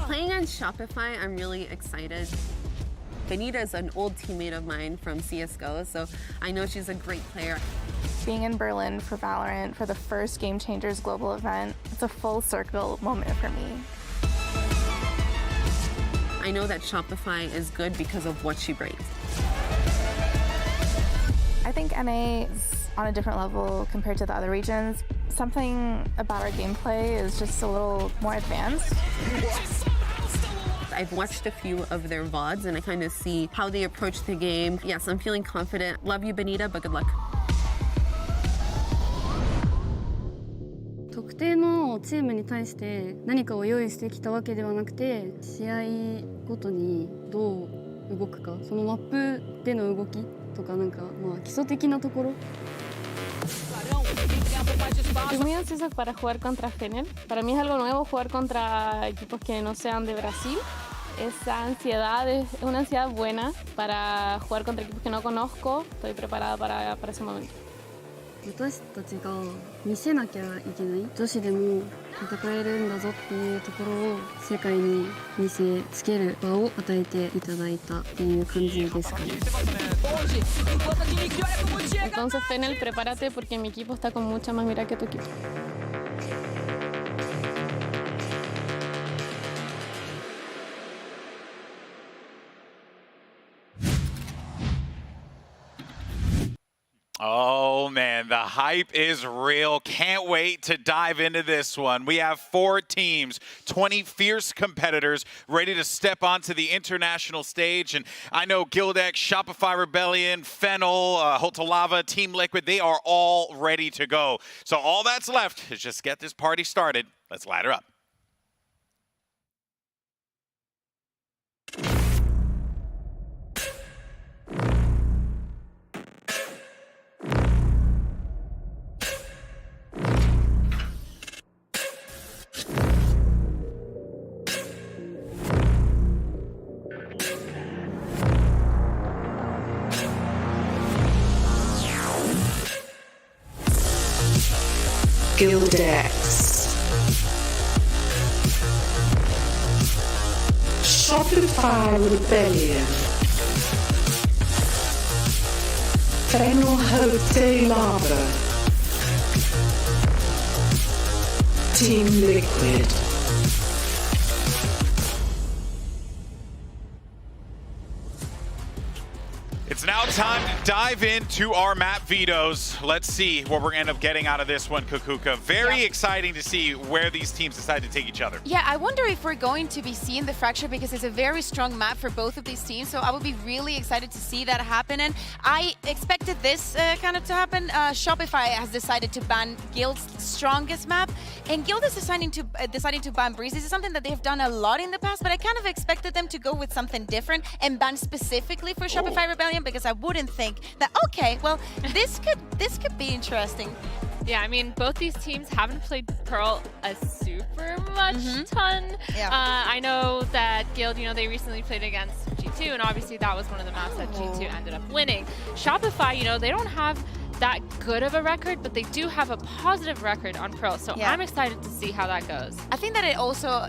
Playing on Shopify, I'm really excited. Benita is an old teammate of mine from CSGO, so I know she's a great player. Being in Berlin for Valorant for the first Game Changers global event, it's a full circle moment for me. I know that Shopify is good because of what she brings. I think NA is on a different level compared to the other regions. Something about our gameplay is just a little more advanced. I've watched a few of their VODs and I kind of see how they approach the game. Yes, I'm feeling confident. Love you, Benita, but good luck. 特定のチームに対して何かを用意してきたわけではなくて、試合ごとにどう動くか、そのマップでの動きとか基礎的なところ。 Estoy muy ansiosa para jugar contra Fennel. Para mí es algo nuevo jugar contra equipos que no sean de Brasil. Esa ansiedad es una ansiedad buena para jugar contra equipos que no conozco. Estoy preparada para ese momento. 私たちが見せなきゃいけない。女子でも戦えるんだぞっていうところを世界に見せつける場を与えていただいたっていう感じですかね。 Entonces, Fennel, prepárate porque mi equipo está con mucha más mira que tu equipo. Oh, man, the hype is real. Can't wait to dive into this one. We have 4 teams, 20 fierce competitors ready to step onto the international stage. And I know Gildex, Shopify Rebellion, Fennel, Hotalava, Team Liquid, they are all ready to go. So all that's left is just get this party started. Let's ladder up. Gildex, Shopify Rebellion, Fennel Hotalava, Team Liquid. It's now time to dive into our map vetoes. Let's see what we're going to end up getting out of this one, Kukuka. Very exciting to see where these teams decide to take each other. Yeah, I wonder if we're going to be seeing the Fracture because it's a very strong map for both of these teams. So I would be really excited to see that happen. And I expected this kind of to happen. Shopify has decided to ban Guild's strongest map. And Guild is deciding to ban Breeze. This is something that they've done a lot in the past, but I kind of expected them to go with something different and ban specifically for Shopify Rebellion, because I wouldn't think that, okay, well, this could be interesting. Yeah, I mean, both these teams haven't played Pearl a super much ton. Yeah. I know that Guild, you know, they recently played against G2, and obviously that was one of the maps that G2 ended up winning. Shopify, you know, they don't have that good of a record, but they do have a positive record on Pearl, so I'm excited to see how that goes. I think that it also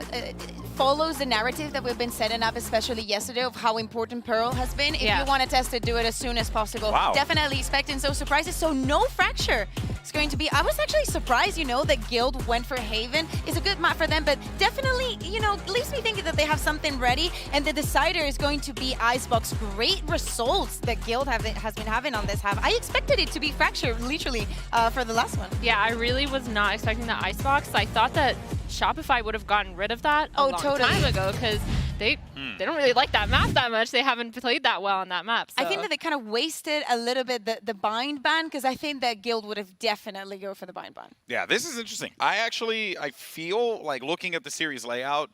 follows the narrative that we've been setting up, especially yesterday, of how important Pearl has been. If you want to test it, do it as soon as possible. Wow. Definitely expecting some surprises, so no Fracture. It's going to be, I was actually surprised, you know, that Guild went for Haven. It's a good map for them, but definitely, you know, leaves me thinking that they have something ready, and the decider is going to be Icebox. Great results that Guild has been having on this half. I expected it to be Fracture, literally, for the last one. Yeah, I really was not expecting the Icebox. I thought that Shopify would have gotten rid of that a long time ago, because they don't really like that map that much. They haven't played that well on that map. So. I think that they kind of wasted a little bit the bind ban, because I think that Guild would have definitely go for the bind ban. Yeah, this is interesting. I feel like looking at the series layout,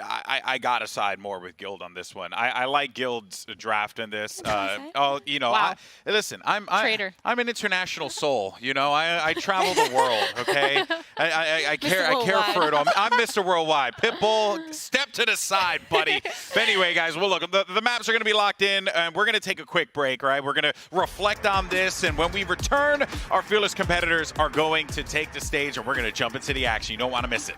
I got to side more with Guild on this one. I like Guild's draft in this. You know, wow. Listen, I'm an international soul. You know, I travel the world. Okay, I care for it all. I'm Mr. Worldwide. Pitbull, step to the side, buddy. But anyway, guys, well, look, the maps are going to be locked in, and we're going to take a quick break, right? We're going to reflect on this, and when we return, our fearless competitors are going to take the stage, and we're going to jump into the action. You don't want to miss it.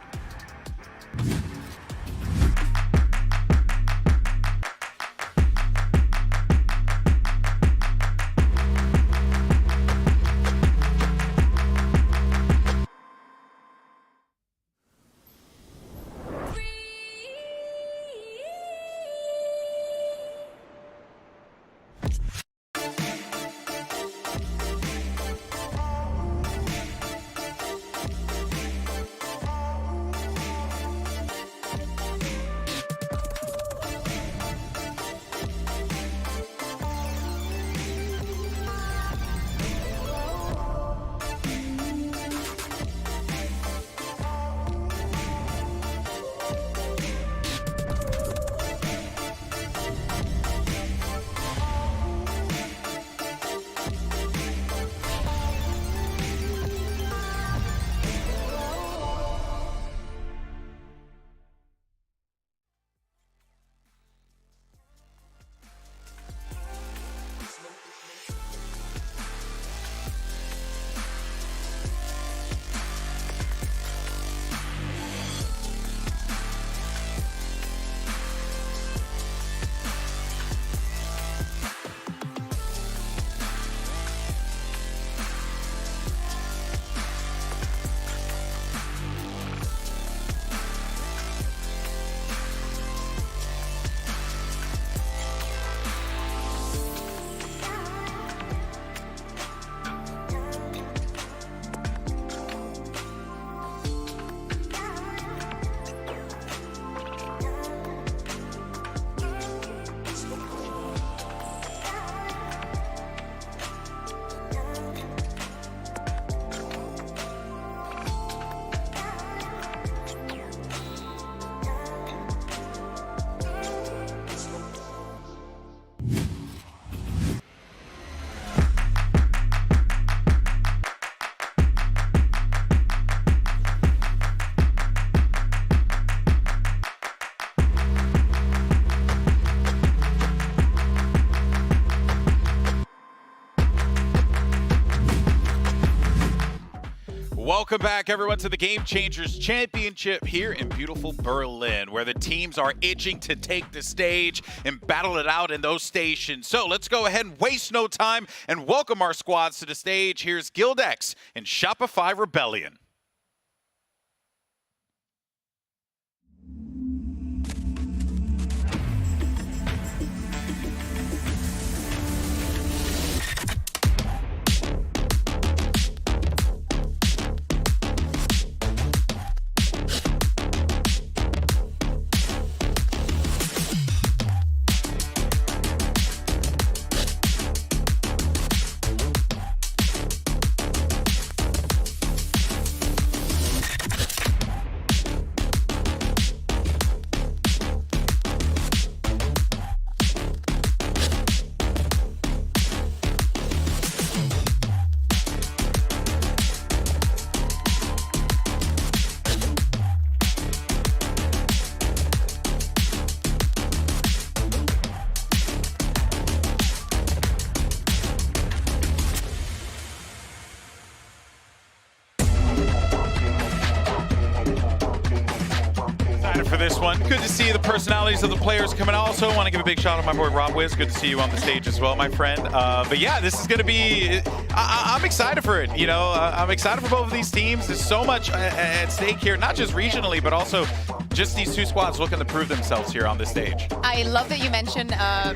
Welcome back, everyone, to the Game Changers Championship here in beautiful Berlin, where the teams are itching to take the stage and battle it out in those stations. So let's go ahead and waste no time and welcome our squads to the stage. Here's Gildex and Shopify Rebellion. For this one. Good to see the personalities of the players coming out. Also, want to give a big shout out to my boy Rob Wiz. Good to see you on the stage as well, my friend. But yeah, this is going to be, I'm excited for it. You know, I'm excited for both of these teams. There's so much at stake here, not just regionally, but also just these two squads looking to prove themselves here on this stage. I love that you mentioned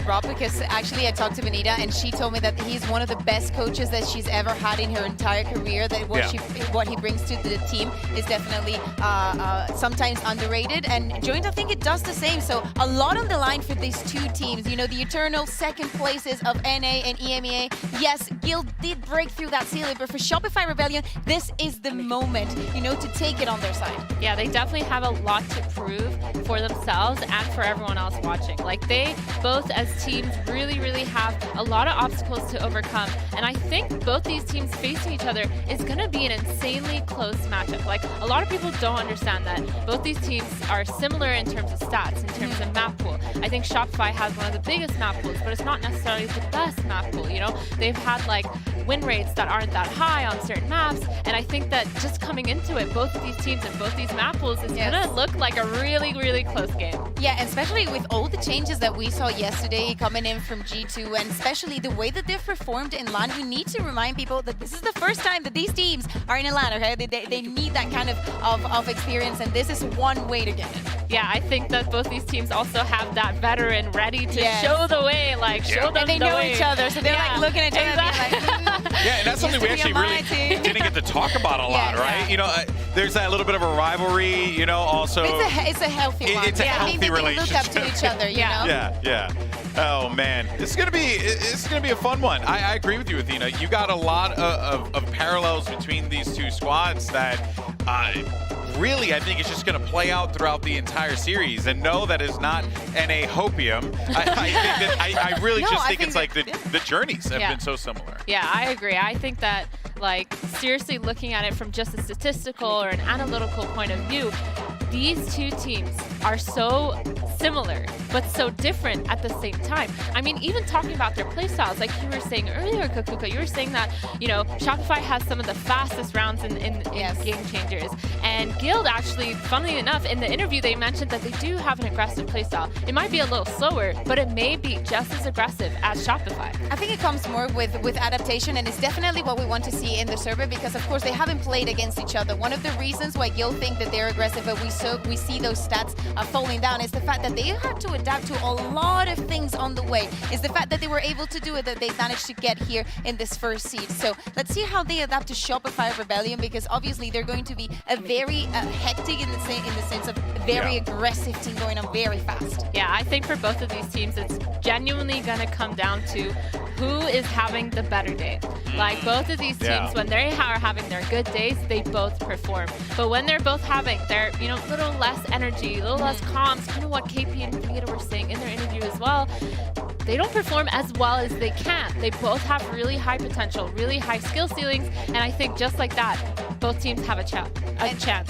Rob, because actually I talked to Benita and she told me that he's one of the best coaches that she's ever had in her entire career, that what he brings to the team is definitely sometimes underrated, and Joint, I think it does the same. So a lot on the line for these two teams. You know, the eternal second places of NA and EMEA. Yes, Guild did break through that ceiling, but for Shopify Rebellion, this is the moment, you know, to take it on their side. Yeah, they definitely have a lot to prove for themselves and for everyone else watching. Like, they both as teams really, really have a lot of obstacles to overcome. And I think both these teams facing each other is going to be an insanely close matchup. Like, a lot of people don't understand that both these teams are similar in terms of stats, in terms of map pool. I think Shopify has one of the biggest map pools, but it's not necessarily the best map pool, you know? They've had like win rates that aren't that high on certain maps, and I think that just coming into it, both of these teams and both these map pools is gonna look like a really, really close game. Yeah, and especially with all the changes that we saw yesterday coming in from G2, and especially the way that they've performed in LAN, we need to remind people that this is the first time that these teams are in a LAN, okay? They need that kind of experience, and this is one way to get it. Yeah, I think that both these teams also have that veteran ready to show the way, like show them the way. And they know each other, so they're like looking at each other and being like, yeah, and that's something we actually really didn't get to talk about a lot, right? You know, there's that little bit of a rivalry, you know, also. It's a healthy one. It's a healthy relationship. They look up to each other, you know? Yeah. Oh man, it's gonna be a fun one. I agree with you, Athena. You got a lot of parallels between these two squads that really, I think it's just going to play out throughout the entire series. And no, that is not NA hopium. I really just think it's like the journeys have been so similar. Yeah, I agree. I think that, like, seriously looking at it from just a statistical or an analytical point of view, these two teams are so similar, but so different at the same time. I mean, even talking about their playstyles, like you were saying earlier, Kakuka, you were saying that, you know, Shopify has some of the fastest rounds in Game Changers. And Guild actually, funnily enough, in the interview, they mentioned that they do have an aggressive playstyle. It might be a little slower, but it may be just as aggressive as Shopify. I think it comes more with adaptation, and it's definitely what we want to see in the server, because of course they haven't played against each other. One of the reasons why Guild think that they're aggressive, but we see those stats falling down, is the fact that they had to adapt to a lot of things on the way. Is the fact that they were able to do it, that they managed to get here in this first seed. So let's see how they adapt to Shopify Rebellion, because obviously they're going to be a very hectic in the sense of very aggressive team going on very fast. Yeah, I think for both of these teams, it's genuinely going to come down to who is having the better day. Like, both of these teams, when they are having their good days, they both perform. But when they're both having their, you know, little less energy, a little less comms, kind of what KP and Benita were saying in their interview as well, they don't perform as well as they can. They both have really high potential, really high skill ceilings, and I think just like that, both teams have a chance.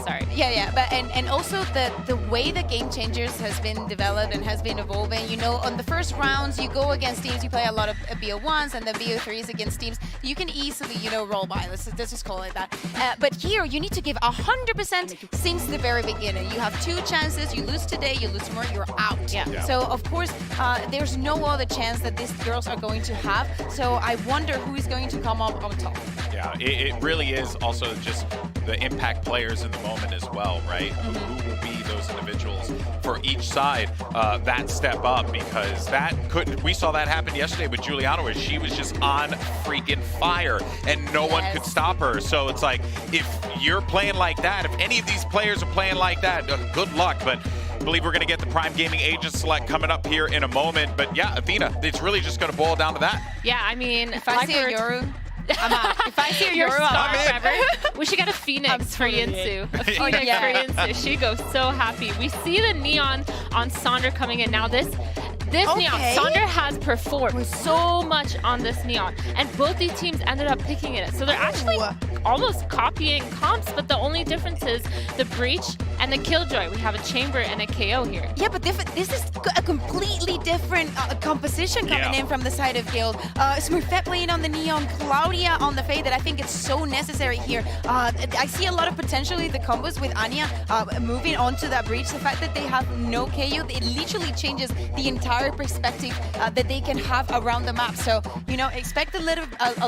Sorry. Yeah. But and also the way the Game Changers has been developed and has been evolving. You know, on the first rounds, you go against teams. You play a lot of BO1s and then BO3s against teams. You can easily, roll by. Let's just call it that. But here, you need to give 100% since the very beginning. You have 2 chances. You lose today, you lose tomorrow, you're out. Yeah. So of course, there's no other chance that these girls are going to have. So I wonder who is going to come up on top. Yeah, it really is also just the impact players in the moment as well, right? Who will be those individuals for each side that step up, because we saw that happen yesterday with Juliana, where she was just on freaking fire and no one could stop her. So it's like, if you're playing like that, if any of these players are playing like that, good luck. But I believe we're going to get the Prime Gaming Agent Select coming up here in a moment. But yeah, Athena, it's really just going to boil down to that. Yeah, I mean, if I see a Yoru, I'm out. If I see a Yoru, I'm in. We should get a Phoenix for Yinsu. A Phoenix for Yinsu. She goes so happy. We see the neon on Sandra coming in. Now this neon, Sandra has performed so much on this neon, and both these teams ended up picking it. So they're actually almost copying comps, but the only difference is the breach and the killjoy. We have a chamber and a KO here. Yeah, but this is a completely different composition coming in from the side of Guild. Smurfette playing on the neon, Claudia on the fade, that I think it's so necessary here. I see a lot of potential in the combos with Anya moving on to that breach. The fact that they have no KO, it literally changes the entire perspective that they can have around the map. So, expect a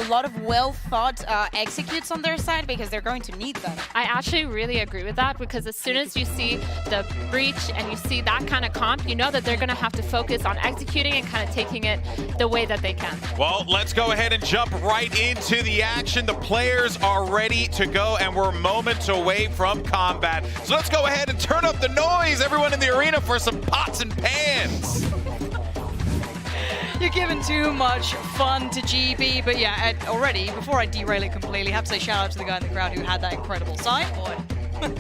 lot of well thought executes on their side, because they're going to need them. I actually really agree with that, because as soon as you see the breach and you see that kind of comp, you know that they're going to have to focus on executing and kind of taking it the way that they can. Well, let's go ahead and jump right into the action. The players are ready to go, and we're moments away from combat. So let's go ahead and turn up the noise, everyone in the arena, for some pots and pans. You're giving too much fun to GB, but yeah, already, before I derail it completely, I have to say shout out to the guy in the crowd who had that incredible sign. Boy,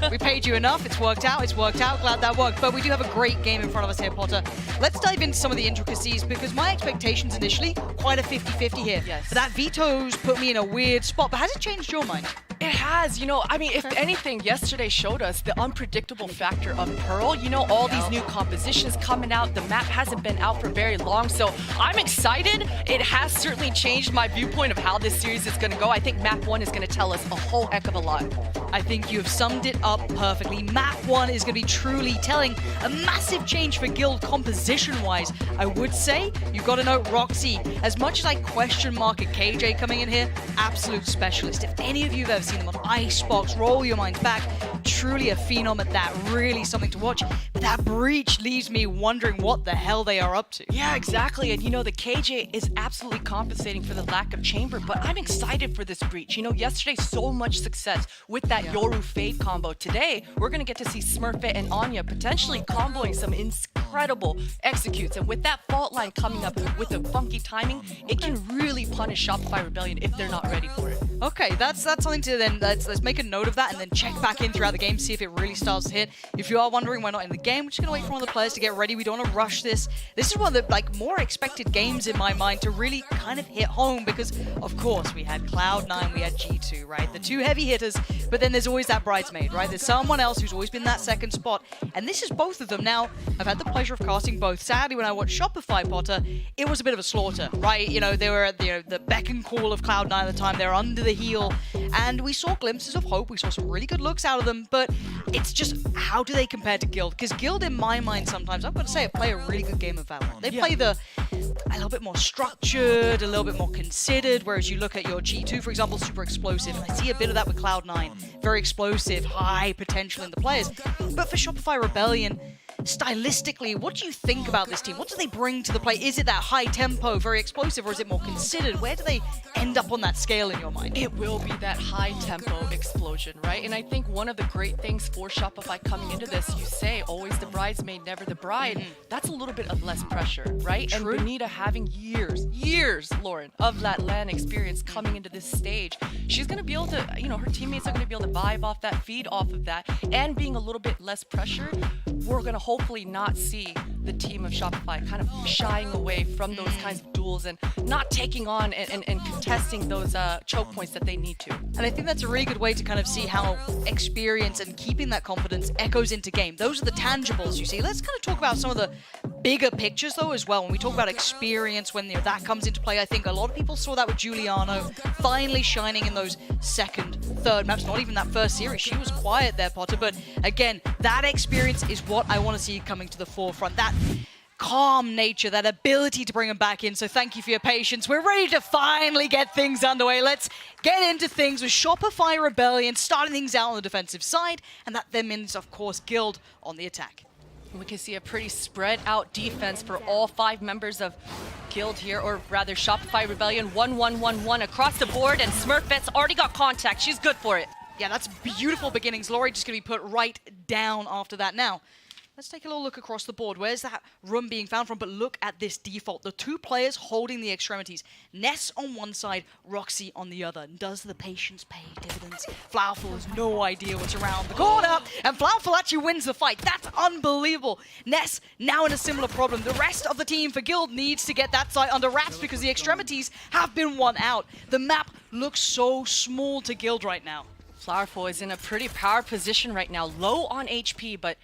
we paid you enough, it's worked out, glad that worked. But we do have a great game in front of us here, Potter. Let's dive into some of the intricacies, because my expectations initially, quite a 50-50 here. Yes. But that veto's put me in a weird spot, but has it changed your mind? It has, I mean, if anything, yesterday showed us the unpredictable factor of Pearl. All these new compositions coming out. The map hasn't been out for very long, so I'm excited. It has certainly changed my viewpoint of how this series is going to go. I think map 1 is going to tell us a whole heck of a lot. I think you have summed it up perfectly. Map 1 is going to be truly telling a massive change for Guild composition-wise. I would say, you've got to note Roxy. As much as I question mark at KJ coming in here, absolute specialist. If any of you have ever seen them on Icebox, roll your minds back. Truly a phenom at that, really something to watch. But that breach leaves me wondering what the hell they are up to. Yeah, exactly. And the KJ is absolutely compensating for the lack of chamber, but I'm excited for this breach. Yesterday, so much success with that Yoru Fade combo. Today, we're going to get to see Smurfette and Anya potentially comboing some incredible executes. And with that fault line coming up with the funky timing, it can really punish Shopify Rebellion if they're not ready for it. Okay, that's something to then, let's make a note of that and then check back in throughout the game, see if it really starts to hit. If you are wondering why not in the game, we're just going to wait for one of the players to get ready. We don't want to rush this. This is one of the more expected games in my mind to really kind of hit home, because of course we had Cloud9, we had G2, right? The 2 heavy hitters, but then there's always that bridesmaid, right? There's someone else who's always been that second spot, and this is both of them. Now, I've had the pleasure of casting both. Sadly, when I watched Shopify, Potter, it was a bit of a slaughter, right? They were at the beck and call of Cloud9 at the time. They were under the heel, and we saw glimpses of hope. We saw some really good looks out of them, but it's just, how do they compare to Guild? Because Guild, in my mind, sometimes, I've got to say, play a really good game of Valorant. They play a little bit more structured, a little bit more considered, whereas you look at your G2, for example, super explosive, and I see a bit of that with Cloud9. Very explosive, high potential in the players. But for Shopify Rebellion, stylistically, what do you think about this team? What do they bring to the play? Is it that high tempo, very explosive, or is it more considered? Where do they end up on that scale in your mind? It will be that high tempo explosion, right? And I think one of the great things for Shopify coming into this, you say always the bridesmaid, never the bride. That's a little bit of less pressure, right? True. And Benita having years, Lauren, of that LAN experience coming into this stage, she's going to be able to, her teammates are going to be able to vibe off that, feed off of that, and being a little bit less pressure, we're going to hopefully not see the team of Shopify kind of shying away from those kinds of duels and not taking on and contesting those choke points that they need to. And I think that's a really good way to kind of see how experience and keeping that confidence echoes into game. Those are the tangibles you see. Let's kind of talk about some of the bigger pictures though as well. When we talk about experience, when that comes into play, I think a lot of people saw that with Giuliano finally shining in those second, third maps. Not even that first series. She was quiet there, Potter. But again, that experience is what I want to see coming to the forefront. That calm nature, that ability to bring them back in. So thank you for your patience. We're ready to finally get things underway. Let's get into things with Shopify Rebellion starting things out on the defensive side, and that then means, of course, Guild on the attack. We can see a pretty spread out defense for all 5 members of Guild here, or rather Shopify Rebellion. 1-1-1-1 across the board, and Smurfette's already got contact. She's good for it. Yeah, that's beautiful beginnings. Laurie just going to be put right down after that. Now, let's take a little look across the board. Where's that room being found from? But look at this default. The 2 players holding the extremities. Ness on one side, Roxy on the other. Does the patience pay dividends? Flowerful has no idea what's around the corner. And Flowerful actually wins the fight. That's unbelievable. Ness now in a similar problem. The rest of the team for Guild needs to get that side under wraps because the extremities have been won out. The map looks so small to Guild right now. Flowerful is in a pretty power position right now. Low on HP, but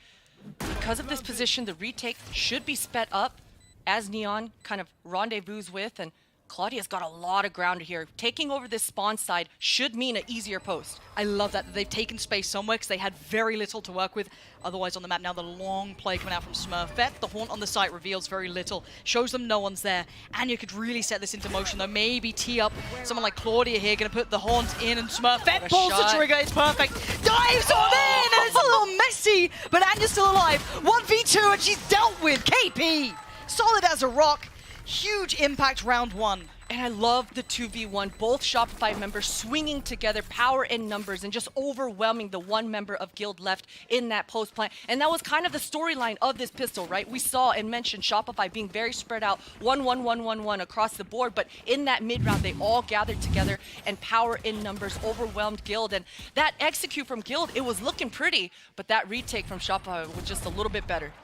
because of this position, the retake should be sped up as Neon kind of rendezvous with, and Claudia's got a lot of ground here. Taking over this spawn side should mean an easier post. I love that they've taken space somewhere because they had very little to work with otherwise on the map. Now the long play coming out from Smurfette. The haunt on the site reveals very little, shows them no one's there, and you could really set this into motion though. Maybe tee up someone like Claudia here, gonna put the haunt in, and Smurfette pulls the trigger. It's perfect. Dives on in, and it's a little messy, but Anya's still alive. 1v2, and she's dealt with. KP, solid as a rock. Huge impact round 1. And I love the 2v1, both Shopify members swinging together, power in numbers, and just overwhelming the 1 member of Guild left in that post plant. And that was kind of the storyline of this pistol, right? We saw and mentioned Shopify being very spread out, 1-1-1-1-1 across the board, but in that mid round, they all gathered together and power in numbers overwhelmed Guild. And that execute from Guild, it was looking pretty, but that retake from Shopify was just a little bit better.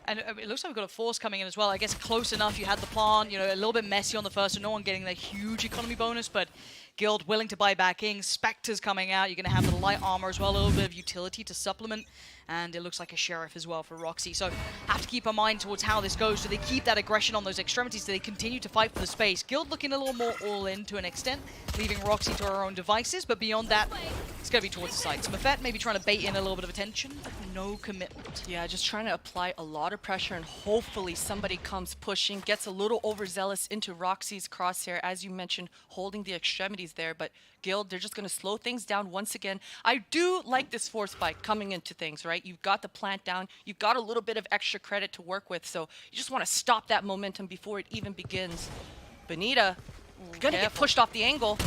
And it looks like we've got a force coming in as well. I guess close enough. You had the plant, a little bit messy on the first, so no one getting the huge economy bonus, but Guild willing to buy back in. Spectres coming out. You're going to have the light armor as well, a little bit of utility to supplement. And it looks like a Sheriff as well for Roxy. So have to keep our mind towards how this goes. Do they keep that aggression on those extremities? Do they continue to fight for the space? Guild looking a little more all-in to an extent, leaving Roxy to her own devices. But beyond that, it's going to be towards the side. Smurfette maybe trying to bait in a little bit of attention, but no commitment. Yeah, just trying to apply a lot of pressure, and hopefully somebody comes pushing, gets a little overzealous into Roxy's crosshair, as you mentioned, holding the extremities there. But Guild, they're just going to slow things down once again. I do like this force spike coming into things, right? You've got the plant down. You've got a little bit of extra credit to work with. So you just want to stop that momentum before it even begins. Bonita, going to get pushed off the angle.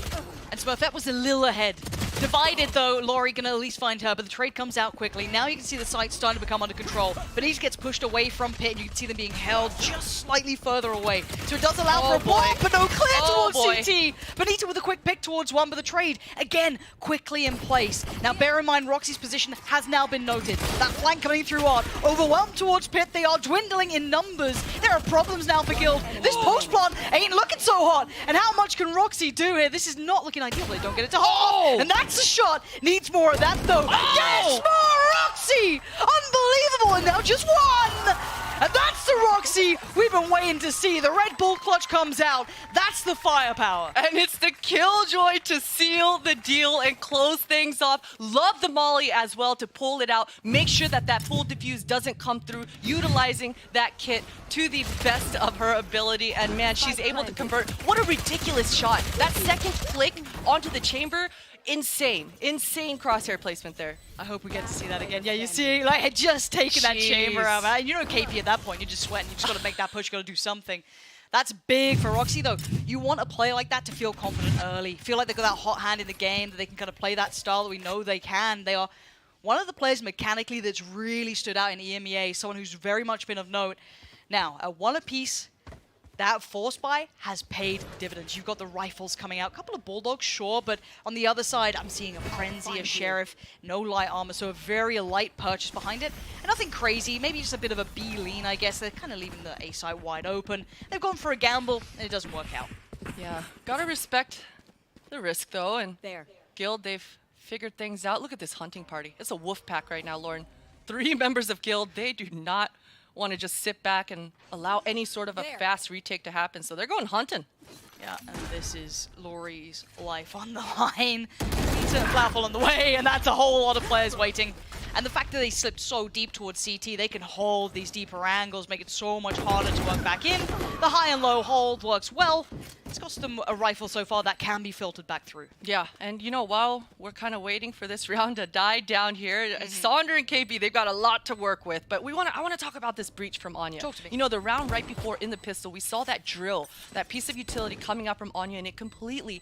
And Smurfette was a little ahead. Divided though, Laurie gonna at least find her, but the trade comes out quickly. Now you can see the site starting to become under control. Benita gets pushed away from pit, and you can see them being held just slightly further away. So it does allow for a block, but no clear towards CT. Benita with a quick pick towards 1, but the trade, again, quickly in place. Now bear in mind, Roxy's position has now been noted. That flank coming through Art, overwhelmed towards pit. They are dwindling in numbers. There are problems now for Guild. This post plant ain't looking so hot. And how much can Roxy do here? This is not looking ideal. They don't get it to hold. And that's a shot. Needs more of that though. Yes, more Roxy! Unbelievable, and now just 1! And that's the Roxy we've been waiting to see. The Red Bull clutch comes out. That's the firepower. And it's the Killjoy to seal the deal and close things off. Love the Molly as well to pull it out. Make sure that that full diffuse doesn't come through. Utilizing that kit to the best of her ability. And man, she's able to convert. What a ridiculous shot. That second flick onto the chamber. Insane crosshair placement there. I hope we get to see that again. Yeah, you see, like, had just taken that chamber out. Man. You know KP at that point, you're just sweating. You just got to make that push, got to do something. That's big for Roxy, though. You want a player like that to feel confident early. Feel like they've got that hot hand in the game, that they can kind of play that style that we know they can. They are one of the players mechanically that's really stood out in EMEA, someone who's very much been of note. Now, at 1 apiece, that force buy has paid dividends. You've got the rifles coming out, a couple of bulldogs, sure, but on the other side, I'm seeing a frenzy, a sheriff, no light armor, so a very light purchase behind it. And nothing crazy, maybe just a bit of a B lean, I guess. They're kind of leaving the A side wide open. They've gone for a gamble, and it doesn't work out. Yeah, gotta respect the risk though, and Guild, they've figured things out. Look at this hunting party. It's a wolf pack right now, Lauren. 3 members of Guild, they do not want to just sit back and allow any sort of a fast retake to happen, so they're going hunting. Yeah, and this is Laurie's life on the line. He's a Flowerful on the way, and that's a whole lot of players waiting. And the fact that they slipped so deep towards CT, they can hold these deeper angles, make it so much harder to work back in. The high and low hold works well. It's cost them a rifle so far that can be filtered back through. Yeah, and you know, while we're kind of waiting for this round to die down here, Sonder and KB, they've got a lot to work with. But I want to talk about this breach from Anya. Talk to me. You know, the round right before in the pistol, we saw that drill, that piece of utility coming up from Anya, and it completely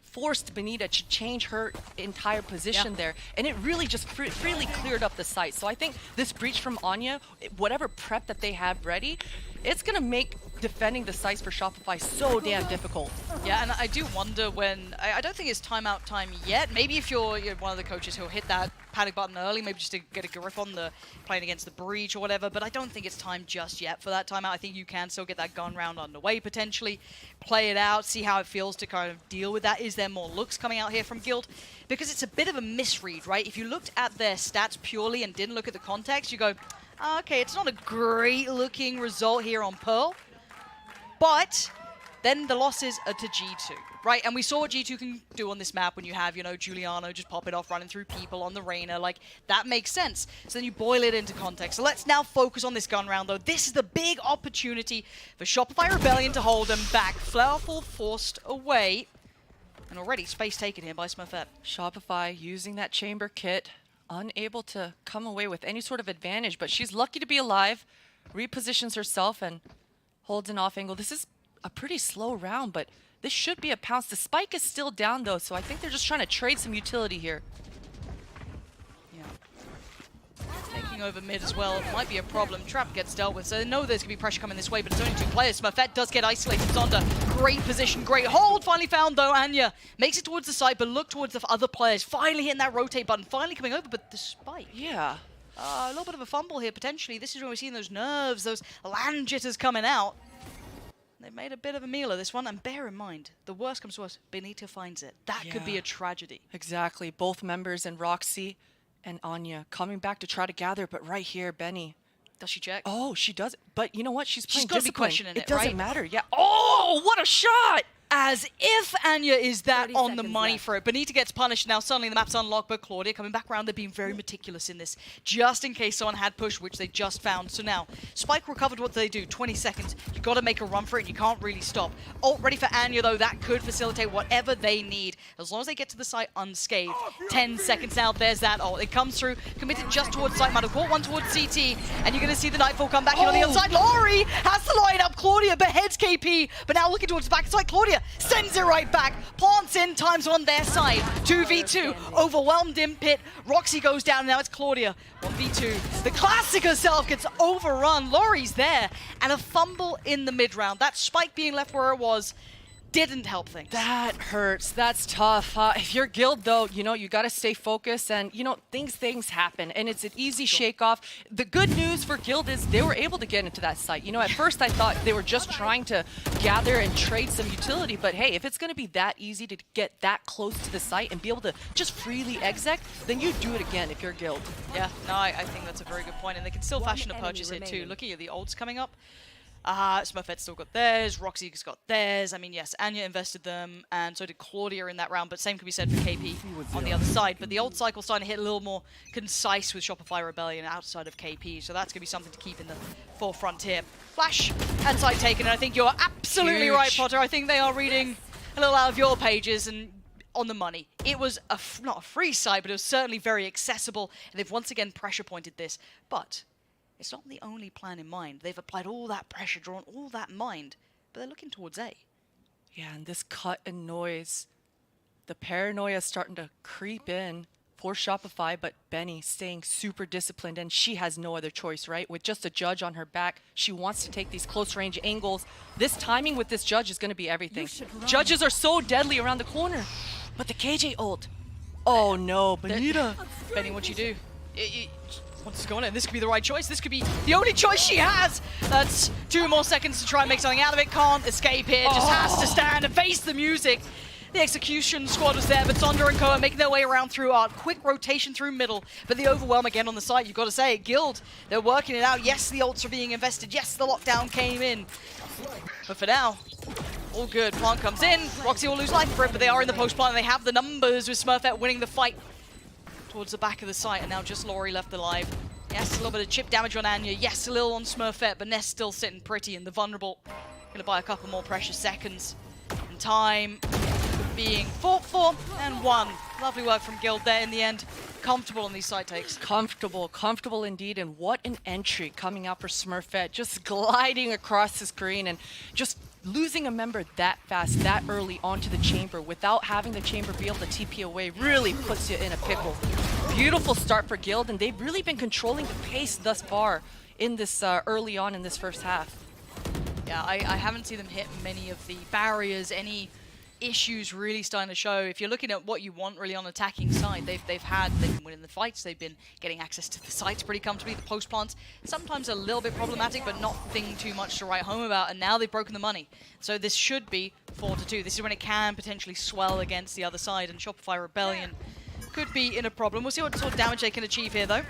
forced Benita to change her entire position there, and it really just freely cleared up the site. So I think this breach from Anya, whatever prep that they have ready, it's gonna make defending the sites for Shopify so damn difficult. Yeah, and I do wonder when, I don't think it's timeout time yet. Maybe if you're one of the coaches who'll hit that panic button early, maybe just to get a grip on the playing against the breach or whatever, but I don't think it's time just yet for that timeout. I think you can still get that gun round underway potentially, play it out, see how it feels to kind of deal with that. Is there more looks coming out here from Guild? Because it's a bit of a misread, right? If you looked at their stats purely and didn't look at the context, you go, okay, it's not a great looking result here on Pearl, but then the losses are to G2, right? And we saw what G2 can do on this map when you have, you know, Giuliano just pop it off running through people on the Reyna. Like, that makes sense. So then you boil it into context. So let's now focus on this gun round, though. This is the big opportunity for Shopify Rebellion to hold them back. Flowerful forced away. And already space taken here by Smurfette. Shopify using that chamber kit, unable to come away with any sort of advantage, but she's lucky to be alive, repositions herself and holds an off angle. This is a pretty slow round, but this should be a pounce. The spike is still down though, so I think they're just trying to trade some utility here. Yeah. Taking over mid as well might be a problem. Trap gets dealt with, so they know there's going to be pressure coming this way, but it's only 2 players. Smurfette does get isolated. Zonda, great position, great hold. Finally found though. Anya makes it towards the side, but look towards the other players. Finally hitting that rotate button, finally coming over, but the spike. Yeah. A little bit of a fumble here, potentially. This is when we're seeing those nerves, those land jitters coming out. They've made a bit of a meal of this one, and bear in mind, the worst comes to us, Benita finds it. That could be a tragedy. Exactly. Both members and Roxy and Anya coming back to try to gather, but right here, Benny. Does she check? Oh, she does. But you know what? She's playing got to be discipline. questioning it, doesn't right? matter. Yeah. Oh, what a shot! As if Anya is that on the money for it. Benita gets punished now. Suddenly the map's unlocked, but Claudia coming back around. They're being very meticulous in this, just in case someone had push, which they just found. So now, Spike recovered. What do they do? 20 seconds. You got to make a run for it. You can't really stop. Ult ready for Anya, though. That could facilitate whatever they need, as long as they get to the site unscathed. 10 seconds now. There's that ult. It comes through, committed just towards site. Might have caught one towards CT, and you're going to see the Nightfall come back in on the other side. Laurie has to line up. Claudia beheads KP, but now looking towards the back side. Claudia sends it right back, plants in, times on their side. 2v2, overwhelmed in pit. Roxy goes down, now it's Claudia. 1v2. The classic herself gets overrun. Laurie's there, and a fumble in the mid round. That spike being left where it was didn't help things. That hurts. That's tough. If you're Guild, though, you know, you got to stay focused, and, you know, things happen, and it's an easy shake-off. The good news for Guild is they were able to get into that site. You know, at first I thought they were just trying to gather and trade some utility, but hey, if it's going to be that easy to get that close to the site and be able to just freely exec, then you do it again if you're Guild. Yeah, no, I think that's a very good point, and they can still fashion a purchase here too. Looking at the ults coming up, Smurfette's still got theirs, Roxy's got theirs. I mean, yes, Anya invested them, and so did Claudia in that round, but same can be said for KP on the other side. But the ult cycle's starting to hit a little more concise with Shopify Rebellion outside of KP, so that's going to be something to keep in the forefront here. Flash and side taken, and I think you're absolutely right, Potter. I think they are reading a little out of your pages, and on the money. It was not a free side, but it was certainly very accessible, and they've once again pressure pointed this. But it's not the only plan in mind. They've applied all that pressure, drawn all that mind, but they're looking towards A. Yeah, and this cut and noise, the paranoia is starting to creep in for Shopify, but Benny staying super disciplined, and she has no other choice, right? With just a judge on her back, she wants to take these close range angles. This timing with this judge is going to be everything. Judges are so deadly around the corner, but the KJ ult. Oh no, Benita. Benny, what you do? What's going on? This could be the right choice. This could be the only choice she has. That's 2 more seconds to try and make something out of it. Can't escape here. Just has to stand and face the music. The execution squad was there, but Sonda and Koa making their way around through Art. Quick rotation through middle, but the overwhelm again on the side. You've got to say, Guild, they're working it out. Yes, the ults are being invested. Yes, the lockdown came in. But for now, all good. Plant comes in. Roxy will lose life for it, but they are in the post plant, and they have the numbers with Smurfette winning the fight towards the back of the site, and now just Laurie left alive. Yes, a little bit of chip damage on Anya. Yes, a little on Smurfette, but Ness still sitting pretty, and the vulnerable gonna buy a couple more precious seconds. And time being fought for and won. Lovely work from Guild there in the end. Comfortable on these side takes. Comfortable indeed, and what an entry coming out for Smurfette. Just gliding across the screen and just losing a member that fast, that early onto the chamber without having the chamber be able to TP away really puts you in a pickle. Beautiful start for Guild, and they've really been controlling the pace thus far in this early on in this first half. Yeah, I haven't seen them hit many of the barriers, any issues really starting to show. If you're looking at what you want really on attacking side, they've been winning the fights, they've been getting access to the sites pretty comfortably. The post plants sometimes a little bit problematic, but nothing too much to write home about, and now they've broken the money. So this should be 4-2. This is when it can potentially swell against the other side, and Shopify Rebellion could be in a problem. We'll see what sort of damage they can achieve here though.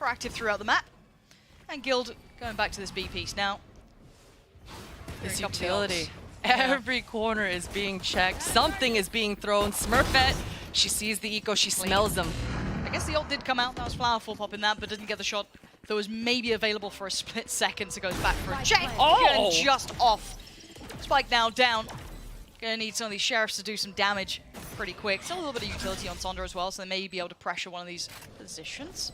Proactive throughout the map. And Guild going back to this B piece now. This utility. Every corner is being checked. Something is being thrown. Smurfette, she sees the eco, she smells them. I guess the ult did come out. That was Flowerful popping that, but didn't get the shot that was maybe available for a split second. So goes back for a check. And just off. Spike now down. Gonna need some of these sheriffs to do some damage pretty quick. Still a little bit of utility on Sondra as well, so they may be able to pressure one of these positions.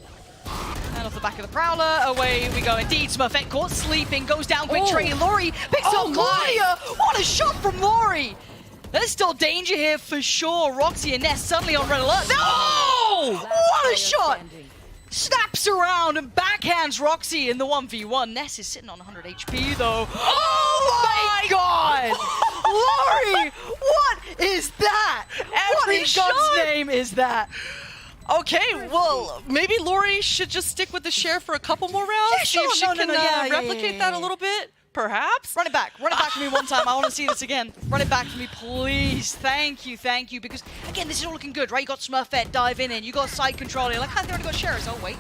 And off the back of the Prowler, away we go indeed. Smurfette caught sleeping, goes down quick trade. Laurie picks up Claudia! What a shot from Laurie! There's still danger here for sure. Roxy and Ness suddenly on red alert. No! What a shot! Snaps around and backhands Roxy in the 1v1. Ness is sitting on 100 HP though. Oh my god! Laurie! What is that? What in God's name is that? Okay, well, maybe Laurie should just stick with the sheriff for a couple more rounds. Yeah, sure. See if she can replicate that a little bit, perhaps. Run it back for me one time. I want to see this again. Run it back for me, please. Thank you. Because again, this is all looking good, right? You got Smurfette diving in. You got side control. You're like, I already got sheriffs. Oh wait,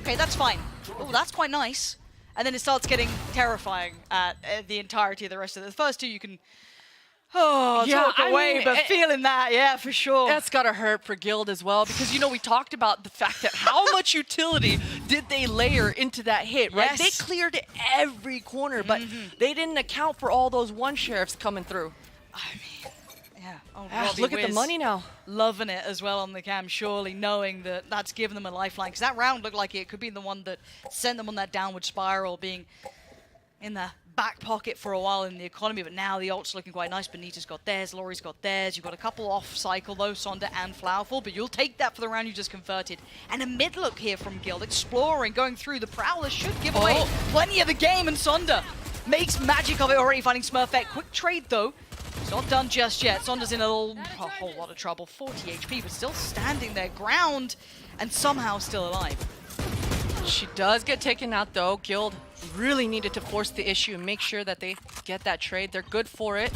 okay, that's fine. Oh, that's quite nice. And then it starts getting terrifying at the entirety of the rest of the first two. You can. Talk away, but feeling that, yeah, for sure. That's gotta hurt for Guild as well, because, you know, we talked about the fact that how much utility did they layer into that hit, right? Yes. They cleared every corner, but they didn't account for all those one sheriffs coming through. I mean, yeah. Oh, look at the money now. Loving it as well on the cam, surely knowing that that's given them a lifeline. Because that round looked like it could be the one that sent them on that downward spiral, being in the back pocket for a while in the economy, but now the ult's looking quite nice. Benita's got theirs, Laurie's got theirs. You've got a couple off cycle though, Sonda and Flowerful, but you'll take that for the round you just converted. And a mid look here from Guild, exploring, going through. The Prowler should give away plenty of the game, and Sonda makes magic of it already, finding Smurfette. Quick trade though. It's not done just yet. Sonda's in a whole lot of trouble. 40 HP, but still standing their ground and somehow still alive. She does get taken out though. Guild really needed to force the issue and make sure that they get that trade. They're good for it.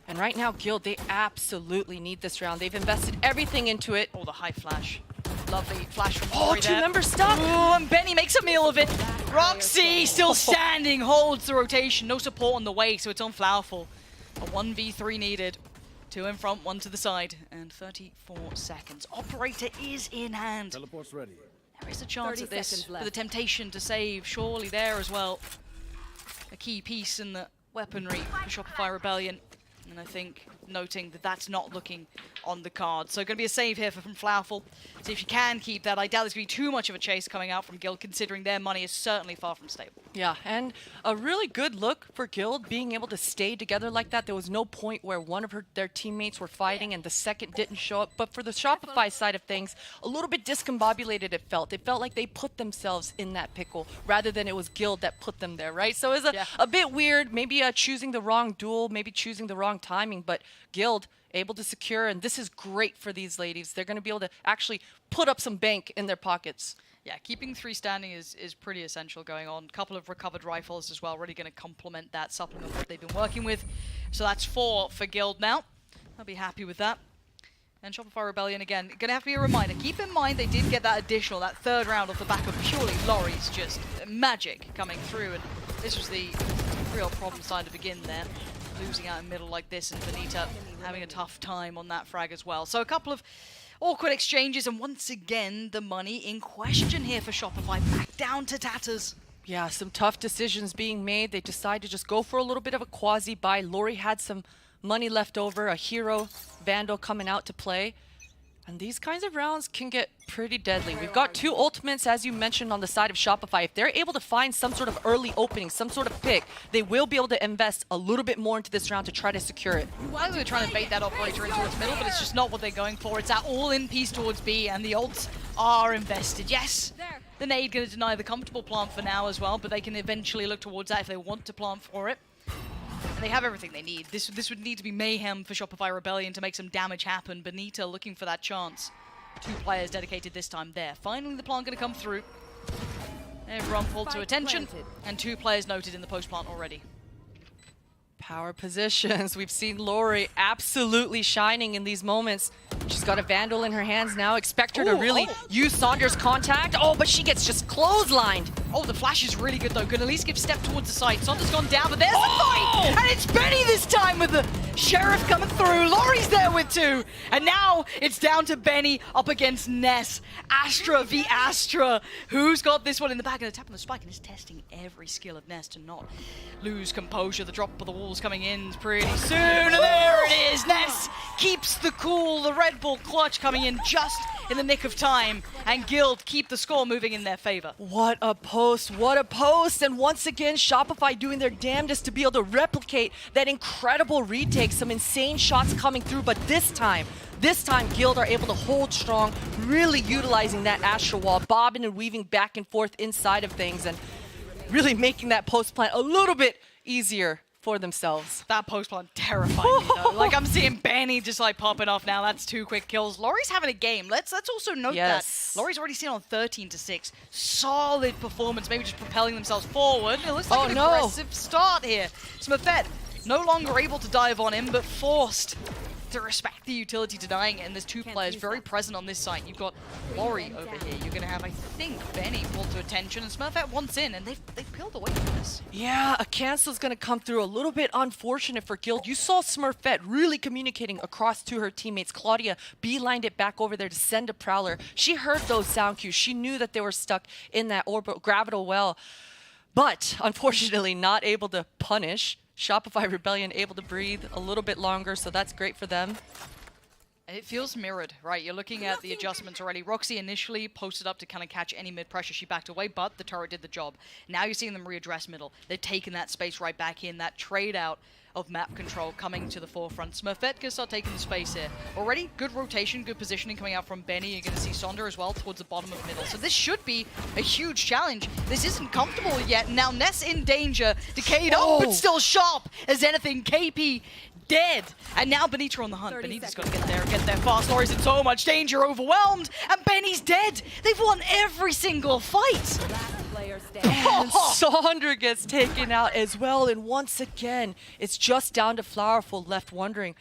And right now, Guild, they absolutely need this round. They've invested everything into it. Oh, the high flash. Lovely flash from Laurie there. 2 members stuck. Ooh, and Benny makes a meal of it. Roxy still standing, holds the rotation. No support on the way, so it's on Flowerful. A 1v3 needed. 2 in front, 1 to the side. And 34 seconds. Operator is in hand. Teleport's ready. There is a chance at this, with the temptation to save surely there as well. A key piece in the weaponry for Shopify Rebellion. And I think noting that that's not looking on the card. So going to be a save here from Flowerful. See if you can keep that. I doubt there's going to be too much of a chase coming out from Guild, considering their money is certainly far from stable. Yeah, and a really good look for Guild being able to stay together like that. There was no point where one of their teammates were fighting and the second didn't show up. But for the Shopify side of things, a little bit discombobulated it felt. It felt like they put themselves in that pickle rather than it was Guild that put them there, right? So it was a bit weird, maybe choosing the wrong duel, maybe choosing the wrong timing, but Guild able to secure, and this is great for these ladies. They're going to be able to actually put up some bank in their pockets. Yeah, keeping 3 standing is pretty essential going on. A couple of recovered rifles as well, really going to complement that supplement that they've been working with. So that's 4 for Guild now. I'll be happy with that. And Shopify Rebellion, again, going to have to be a reminder. Keep in mind they did get that additional, that 3rd round off the back of purely Laurie's just magic coming through. And this was the real problem starting to begin there. Losing out in middle like this, and Benita having a tough time on that frag as well. So a couple of awkward exchanges, and once again, the money in question here for Shopify, back down to tatters. Yeah, some tough decisions being made. They decided to just go for a little bit of a quasi-buy. Laurie had some money left over, a hero Vandal coming out to play. And these kinds of rounds can get pretty deadly. We've got 2 ultimates, as you mentioned, on the side of Shopify. If they're able to find some sort of early opening, some sort of pick, they will be able to invest a little bit more into this round to try to secure it. Well, they're trying to bait that operator in towards middle, but it's just not what they're going for. It's that all-in piece towards B, and the ults are invested. Yes, the nade going to deny the comfortable plant for now as well, but they can eventually look towards that if they want to plant for it. And they have everything they need. This would need to be mayhem for Shopify Rebellion to make some damage happen. Benita looking for that chance. 2 players dedicated this time there. Finally, the plant going to come through. Everyone pulled to attention, and 2 players noted in the post plant already. Power positions. We've seen Laurie absolutely shining in these moments. She's got a Vandal in her hands now. Expect her to really use Saunders' contact. Oh, but she gets just clotheslined. Oh, the flash is really good, though. Can at least give step towards the side. Saunders gone down, but there's the fight! And it's Benny this time with the Sheriff coming through. Laurie's there with 2. And now it's down to Benny up against Ness. Astra v Astra. Who's got this one in the back? And the tap on the spike and is testing every skill of Ness to not lose composure. The drop of the walls coming in pretty soon. And there it is. Ness keeps the cool. The Red Bull clutch coming in just in the nick of time. And Guild keep the score moving in their favor. What a post. What a post. And once again, Shopify doing their damnedest to be able to replicate that incredible retake. Some insane shots coming through. But this time, Guild are able to hold strong, really utilizing that Astral Wall, bobbing and weaving back and forth inside of things, and really making that post plant a little bit easier for themselves. That post plant terrified me, though. Like, I'm seeing Benny just like popping off now. That's 2 quick kills. Laurie's having a game. Let's also note that. Laurie's already seen on 13-6. Solid performance, maybe just propelling themselves forward. It looks like an aggressive start here. Smurfette no longer able to dive on him, but forced to respect the utility denying it, and there's 2 players very present on this side. You've got Laurie over here. You're going to have, I think, Benny pulled to attention, and Smurfette wants in, and they've peeled away from this. Yeah, a cancel's going to come through. A little bit unfortunate for Guild. You saw Smurfette really communicating across to her teammates. Claudia beelined it back over there to send a Prowler. She heard those sound cues. She knew that they were stuck in that gravital well, but unfortunately not able to punish. Shopify Rebellion able to breathe a little bit longer, so that's great for them. It feels mirrored, right? You're looking at the adjustments already. Roxy initially posted up to kind of catch any mid-pressure. She backed away, but the turret did the job. Now you're seeing them readdress middle. They've taken that space right back in. That trade-out of map control coming to the forefront. Smurfette can start taking the space here. Already good rotation, good positioning coming out from Benny. You're going to see Sonder as well towards the bottom of middle. So this should be a huge challenge. This isn't comfortable yet. Now Ness in danger. Decayed up, but still sharp as anything. KP dead. And now Benita on the hunt. Benita's got to get there fast. Laurie's in so much danger, overwhelmed. And Benny's dead. They've won every single fight. And Sonder gets taken out as well. And once again, it's just down to Flowerful left wondering,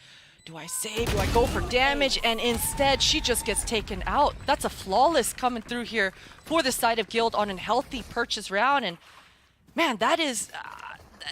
do I save? Do I go for damage? And instead, she just gets taken out. That's a flawless coming through here for the side of Guild on a healthy purchase round. And man, that is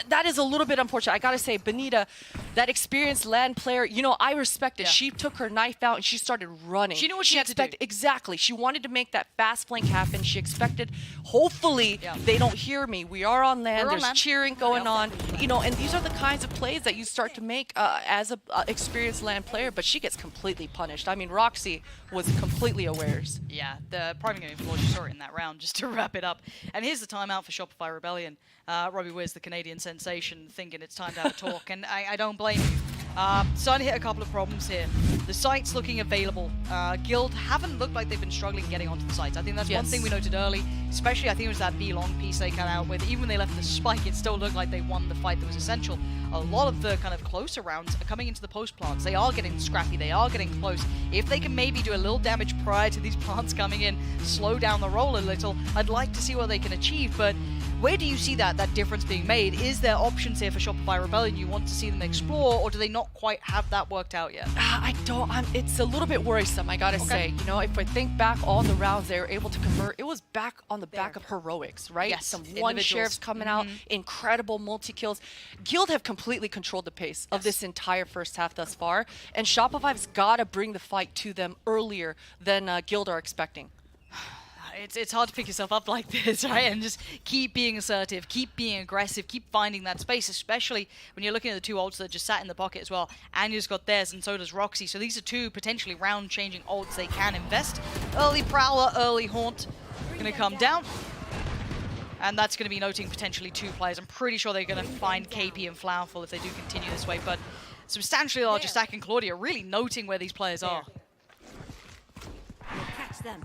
that is a little bit unfortunate. I gotta say, Benita, that experienced LAN player, you know, I respect it. She took her knife out and she started running. She knew what she had to do. Exactly. She wanted to make that fast flank happen. She expected, hopefully, they don't hear me. We are on land. There's cheering going on. You know, and these are the kinds of plays that you start to make as a experienced LAN player, but she gets completely punished. I mean, Roxy was completely awares. Yeah, the priming game floor, you saw it in that round, just to wrap it up. And here's the timeout for Shopify Rebellion. Robbie Wiz, the Canadian sensation, thinking it's time to have a talk, and I don't blame you. Starting to hit a couple of problems here. The site's looking available. Guild haven't looked like they've been struggling getting onto the sites. I think that's one thing we noted early, especially I think it was that B-long piece they came out with. Even when they left the spike, it still looked like they won the fight that was essential. A lot of the kind of closer rounds are coming into the post plants. They are getting scrappy, they are getting close. If they can maybe do a little damage prior to these plants coming in, slow down the roll a little, I'd like to see what they can achieve, but where do you see that difference being made? Is there options here for Shopify Rebellion you want to see them explore, or do they not quite have that worked out yet? I don't. It's a little bit worrisome, I gotta say. You know, if I think back all the rounds they were able to convert, it was back on the back of heroics, right? Yes, some one sheriffs coming out, incredible multi-kills. Guild have completely controlled the pace of this entire first half thus far, and Shopify's gotta bring the fight to them earlier than Guild are expecting. It's hard to pick yourself up like this, right? And just keep being assertive, keep being aggressive, keep finding that space, especially when you're looking at the two ults that just sat in the pocket as well. Anya's got theirs, and so does Roxy. So these are two potentially round-changing ults they can invest. Early Prowler, early Haunt, going to come down. And that's going to be noting potentially two players. I'm pretty sure they're going to find KP and Flowerful if they do continue this way. But substantially larger stack in Claudia, really noting where these players are. Catch them.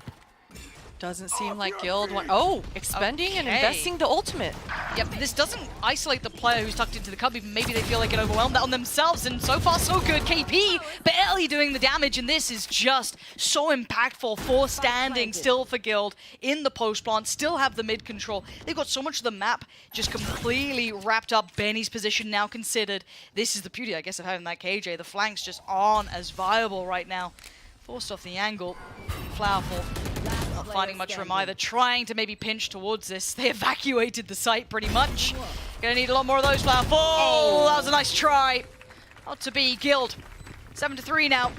Doesn't seem like Guild want. Oh, expending and investing the ultimate. Yep, this doesn't isolate the player who's tucked into the cub. Even maybe they feel they can overwhelm that on themselves. And so far, so good. KP barely doing the damage. And this is just so impactful for standing still for Guild in the post plant. Still have the mid control. They've got so much of the map just completely wrapped up. Benny's position now considered. This is the beauty, I guess, of having that KJ. The flanks just aren't as viable right now. Forced off the angle. Flowerful. Not finding much room either. Trying to maybe pinch towards this. They evacuated the site pretty much. Gonna need a lot more of those, Flowerful. Oh, that was a nice try. Not to be. Guild. 7-3 now.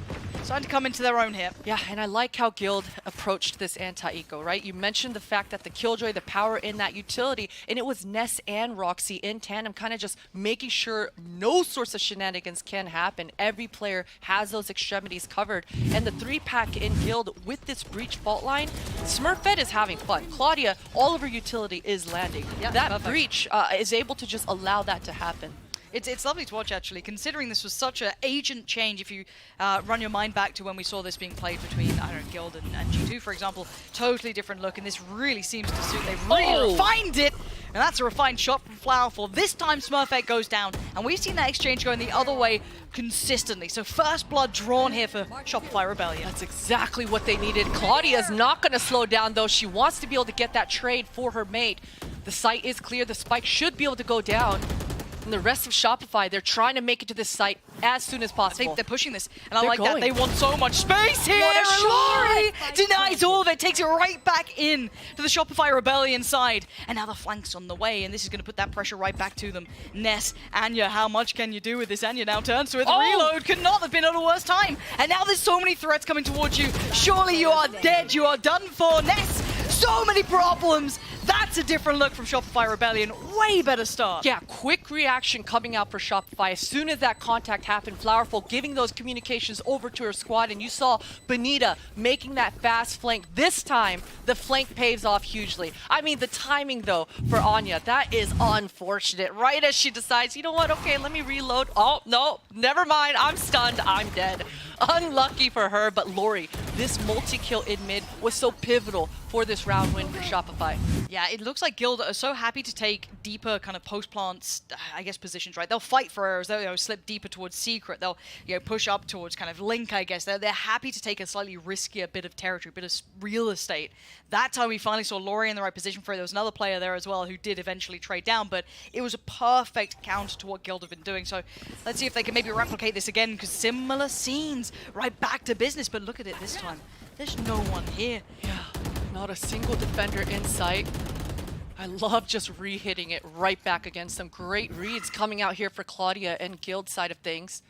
Starting to come into their own here. Yeah, and I like how Guild approached this anti-eco, right? You mentioned the fact that the Killjoy, the power in that utility, and it was Ness and Roxy in tandem, kind of just making sure no sorts of shenanigans can happen. Every player has those extremities covered. And the 3-pack in Guild with this breach fault line, Smurfette is having fun. Claudia, all of her utility is landing. Yeah, that perfect. breach is able to just allow that to happen. It's lovely to watch, actually, considering this was such an agent change. If you run your mind back to when we saw this being played between, I don't know, Guild and G2, for example, totally different look, and this really seems to suit. They've really refined it, and that's a refined shot from Flowerful. This time, Smurfette goes down, and we've seen that exchange going the other way consistently. So first blood drawn here for Shopify Rebellion. That's exactly what they needed. Claudia's not going to slow down, though. She wants to be able to get that trade for her mate. The site is clear. The spike should be able to go down. And the rest of Shopify, they're trying to make it to this site as soon as possible. They're pushing this, and I like that. They want so much space here. Lori denies all of it, takes it right back in to the Shopify Rebellion side. And now the flank's on the way, and this is going to put that pressure right back to them. Ness, Anya, how much can you do with this? Anya now turns to it. The reload could not have been at a worse time. And now there's so many threats coming towards you. Surely you are dead. You are done for. Ness, so many problems. That's a different look from Shopify Rebellion. Way better start. Yeah, quick reaction coming out for Shopify. As soon as that contact happened, Flowerful giving those communications over to her squad, and you saw Benita making that fast flank. This time, the flank pays off hugely. I mean, the timing, though, for Anya, that is unfortunate. Right as she decides, you know what, okay, let me reload. Oh, no, never mind. I'm stunned. I'm dead. Unlucky for her, but Lori, this multi-kill in mid was so pivotal for this round win for Shopify. Yeah, it looks like Guild are so happy to take deeper kind of post-plants, I guess, positions, right? They'll fight for errors, they'll slip deeper towards Secret, they'll push up towards kind of Link, I guess. They're happy to take a slightly riskier bit of territory, bit of real estate. That time we finally saw Lori in the right position for it. There was another player there as well who did eventually trade down, but it was a perfect counter to what Guild have been doing. So let's see if they can maybe replicate this again, because similar scenes, right back to business. But look at it this time. There's no one here. Yeah, not a single defender in sight. I love just re-hitting it right back against some great reads coming out here for Claudia and Guild side of things.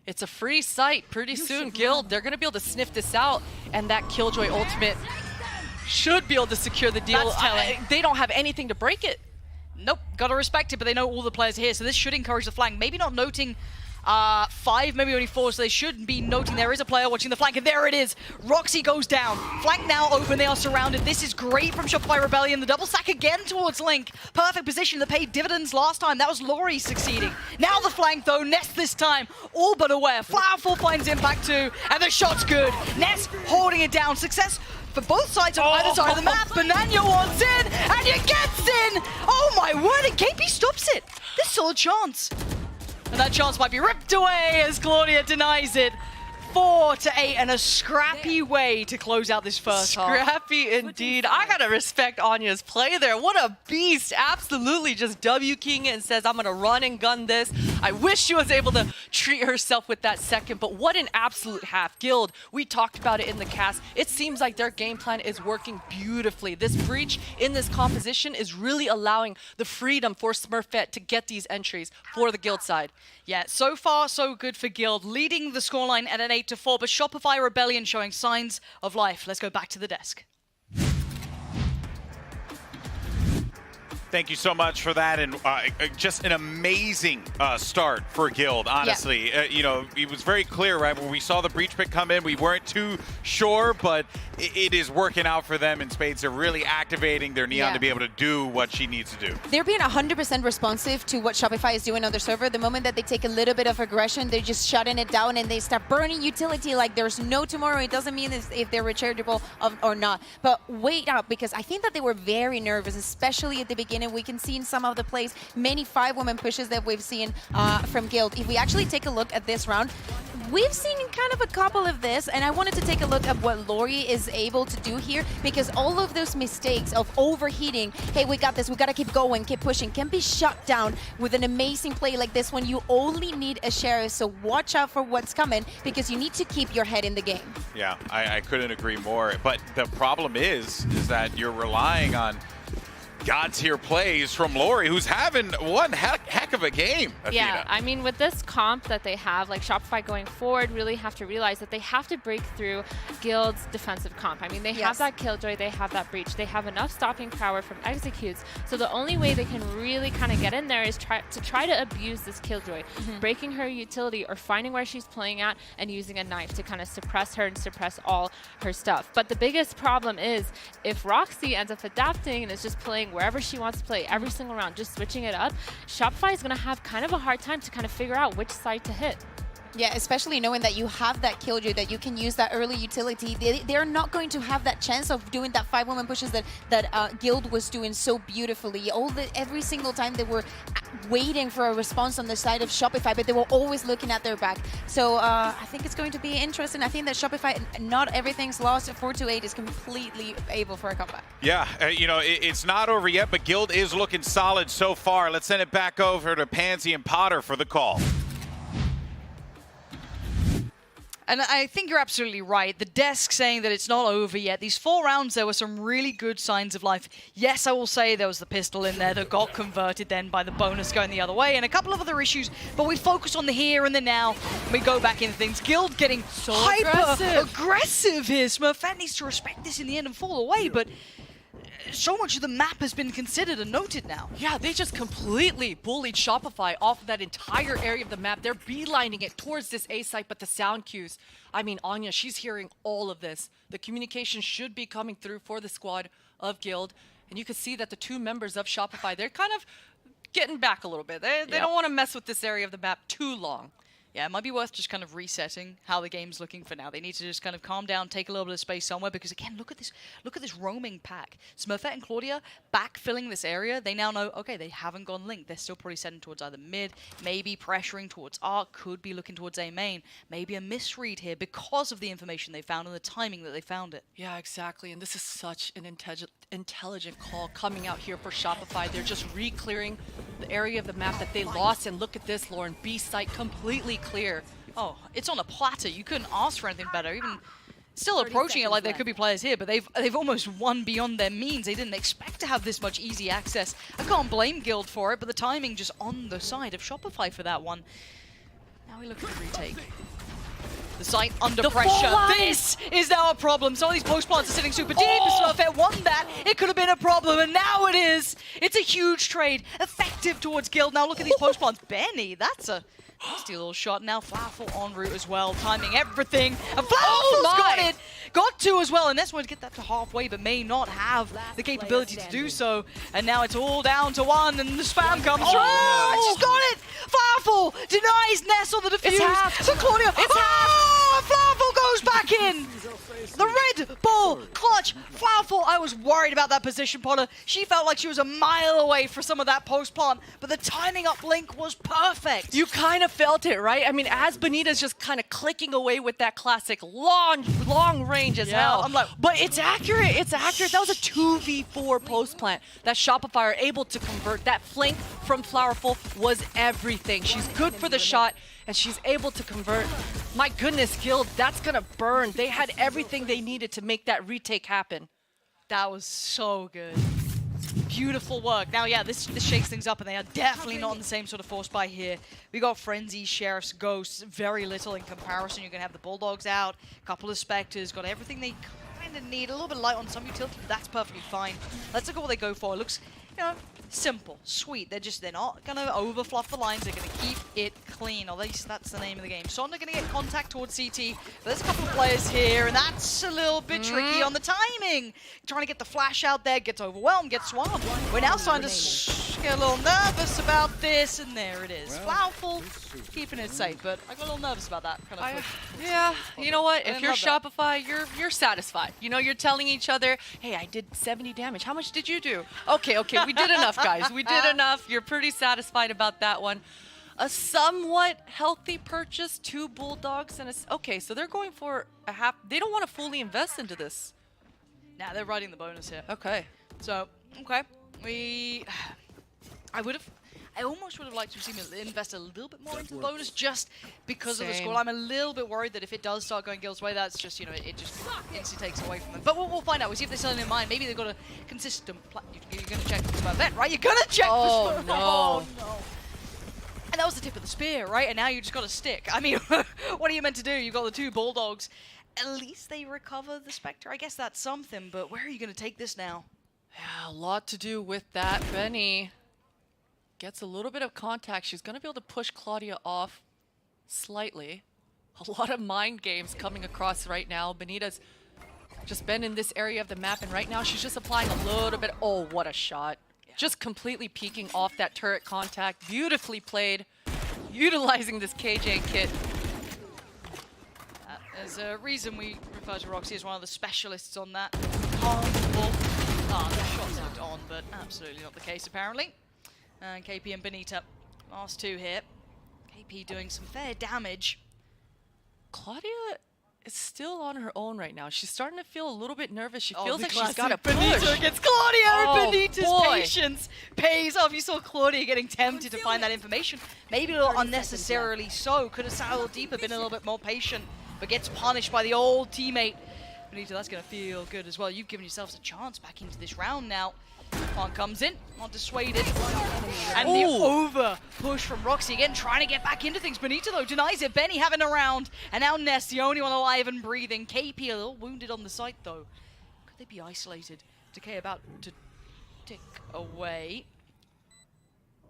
It's a free site pretty soon, Guild. They're going to be able to sniff this out, and that Killjoy ultimate should be able to secure the deal. That's telling. They don't have anything to break it. Nope, gotta respect it, but they know all the players are here, so this should encourage the flank. Maybe not noting 5, maybe only 4, so they should be noting there is a player watching the flank, and there it is. Roxy goes down. Flank now open, they are surrounded. This is great from Shopify Rebellion. The double stack again towards Link. Perfect position that paid dividends last time. That was Laurie succeeding. Now the flank though, Ness this time, all but aware. Flowerful finds impact too, and the shot's good. Ness holding it down. Success for both sides on either side of the map. Banana wants in, and it gets in! Oh my word, and KP stops it. There's still a chance. And that chance might be ripped away as Claudia denies it. 4-8 and a scrappy way to close out this first half. Scrappy indeed. I gotta respect Anya's play there. What a beast. Absolutely just W-king it and says, I'm gonna run and gun this. I wish she was able to treat herself with that second, but what an absolute half. Guild, we talked about it in the cast. It seems like their game plan is working beautifully. This breach in this composition is really allowing the freedom for Smurfette to get these entries for the Guild side. Yeah, so far so good for Guild, leading the scoreline at an 8-4, but Shopify Rebellion showing signs of life. Let's go back to the desk. Thank you so much for that, and just an amazing start for Guild, honestly. Yeah. You know, it was very clear, right, when we saw the breach pick come in, we weren't too sure, but it is working out for them in spades. They're really activating their Neon to be able to do what she needs to do. They're being 100% responsive to what Shopify is doing on their server. The moment that they take a little bit of aggression, they're just shutting it down and they start burning utility like there's no tomorrow. It doesn't mean if they're rechargeable or not. But wait up, because I think that they were very nervous, especially at the beginning. We can see in some of the plays many 5-woman pushes that we've seen from Guild. If we actually take a look at this round, we've seen kind of a couple of this, and I wanted to take a look at what Laurie is able to do here, because all of those mistakes of overheating, hey, we got this, we got to keep going, keep pushing, can be shut down with an amazing play like this when you only need a sheriff. So watch out for what's coming, because you need to keep your head in the game. Yeah, I couldn't agree more. But the problem is that you're relying on God-tier plays from Laurie, who's having one heck of a game, Athena. Yeah, I mean, with this comp that they have, like Shopify going forward, really have to realize that they have to break through Guild's defensive comp. I mean, they have that Killjoy, they have that breach, they have enough stopping power from executes, so the only way they can really kind of get in there is try to abuse this Killjoy, breaking her utility or finding where she's playing at and using a knife to kind of suppress her and suppress all her stuff. But the biggest problem is if Roxy ends up adapting and is just playing wherever she wants to play every single round, just switching it up, Shopify is going to have kind of a hard time to kind of figure out which side to hit. Yeah, especially knowing that you have that Killjoy, that you can use that early utility. They're not going to have that chance of doing that 5-woman pushes that Guild was doing so beautifully. Every single time they were waiting for a response on the side of Shopify, but they were always looking at their back. So I think it's going to be interesting. I think that Shopify, not everything's lost. 4-8 is completely able for a comeback. Yeah, you know, it's not over yet, but Guild is looking solid so far. Let's send it back over to Pansy and Potter for the call. And I think you're absolutely right. The desk saying that it's not over yet. These 4 rounds, there were some really good signs of life. Yes, I will say there was the pistol in there that got converted then by the bonus going the other way, and a couple of other issues, but we focus on the here and the now. We go back into things. Guild getting so hyper-aggressive here. Smurfette needs to respect this in the end and fall away, but so much of the map has been considered and noted now. Yeah, they just completely bullied Shopify off of that entire area of the map. They're beelining it towards this A site, but the sound cues. I mean, Anya, she's hearing all of this. The communication should be coming through for the squad of Guild. And you can see that the 2 members of Shopify, they're kind of getting back a little bit. They don't want to mess with this area of the map too long. Yeah, it might be worth just kind of resetting how the game's looking for now. They need to just kind of calm down, take a little bit of space somewhere, because again, look at this roaming pack. Smurfette and Claudia backfilling this area. They now know, okay, they haven't gone link. They're still probably setting towards either mid, maybe pressuring towards Arc, could be looking towards A main. Maybe a misread here because of the information they found and the timing that they found it. Yeah, exactly. And this is such an intelligent call coming out here for Shopify. They're just re-clearing the area of the map that they lost. And look at this, Lauren. B site completely clear. Oh, it's on a platter. You couldn't ask for anything better. Even still approaching it like there could be players here, but they've almost won beyond their means. They didn't expect to have this much easy access. I can't blame Guild for it, but the timing just on the side of Shopify for that one. Now we look at the retake. The site under pressure. This is now a problem. Some of these post plants are sitting super deep. If Smurfette won that, it could have been a problem, and now it is. It's a huge trade. Effective towards Guild. Now look at these post plants. Benny, that's a nasty little shot. Now Flowerful en route as well, timing everything. And Flowerful's got it! Got to as well, and Ness wanted to get that to halfway, but may not have the capability to do so. And now it's all down to one, and the spam comes through. And she's got it! Flowerful denies Ness on the defuse. But Claudia, Flowerful goes back in! The Red Bull clutch. Flowerful, I was worried about that position, Potter. She felt like she was a mile away for some of that post plant, but the timing up blink was perfect. You kind of felt it, right? I mean, as Benita's just kind of clicking away with that classic long range as hell. I'm like, but it's accurate. It's accurate. That was a 2v4 post plant that Shopify are able to convert. That flank from Flowerful was everything. She's good for the shot, and she's able to convert. My goodness, Guild, that's gonna burn. They had everything they needed to make that retake happen. That was so good. Beautiful work. Now, yeah, this shakes things up, and they are definitely not on the same sort of force buy here. We got Frenzy, Sheriffs, Ghosts, very little in comparison. You're going to have the Bulldogs out, a couple of Spectres, got everything they kind of need. A little bit light on some utility, but that's perfectly fine. Let's look at what they go for. It looks, you know, simple, sweet. They're not going to overfluff the lines. They're going to keep it clean. At least that's the name of the game. So they're going to get contact towards CT. But there's a couple of players here, and that's a little bit tricky on the timing. Trying to get the flash out there, gets overwhelmed, gets swamped. We're now starting to get a little nervous about this, and there it is. Flowerful, keeping it safe, but I got a little nervous about that kind of Yeah, you know what? If you're Shopify, you're satisfied. You know, you're telling each other, hey, I did 70 damage. How much did you do? Okay, we did enough, guys. We did enough. You're pretty satisfied about that one. A somewhat healthy purchase, 2 Bulldogs, and okay, so they're going for a half. They don't want to fully invest into this. Nah, they're riding the bonus here. Okay. So, okay. I almost would have liked to see me invest a little bit more into the bonus just because of the score. I'm a little bit worried that if it does start going Guild's way, that's just, you know, it just instantly takes away from them. But we'll find out. We'll see if they're still in mind. Maybe they've got a consistent plan. You're going to check for Smurfette, right? You're going to check for Smurfette. No. And that was the tip of the spear, right? And now you just got to stick. I mean, what are you meant to do? You've got the 2 Bulldogs. At least they recover the Spectre. I guess that's something, but where are you going to take this now? Yeah, a lot to do with that. Benny gets a little bit of contact. She's going to be able to push Claudia off slightly. A lot of mind games coming across right now. Benita's just been in this area of the map, and right now she's just applying a little bit. Oh, what a shot. Yeah. Just completely peeking off that turret contact. Beautifully played, utilizing this KJ kit. There's a reason we refer to Roxy as one of the specialists on that. Harmful. The shots looked on, but absolutely not the case, apparently. And KP and Benita, last 2 here. KP doing some fair damage. Claudia is still on her own right now. She's starting to feel a little bit nervous. She feels like she's got to push. Benita against Claudia, Benita's patience pays off. You saw Claudia getting tempted to find that information. Maybe a little unnecessarily so. Could have sat a little deeper, been a little bit more patient, but gets punished by the old teammate. Benita, that's going to feel good as well. You've given yourselves a chance back into this round now. One comes in, not dissuaded. And the over push from Roxy again, trying to get back into things. Benita, though, denies it. Benny having a round. And now Ness, the only one alive and breathing. KP a little wounded on the site, though. Could they be isolated? Decay about to tick away.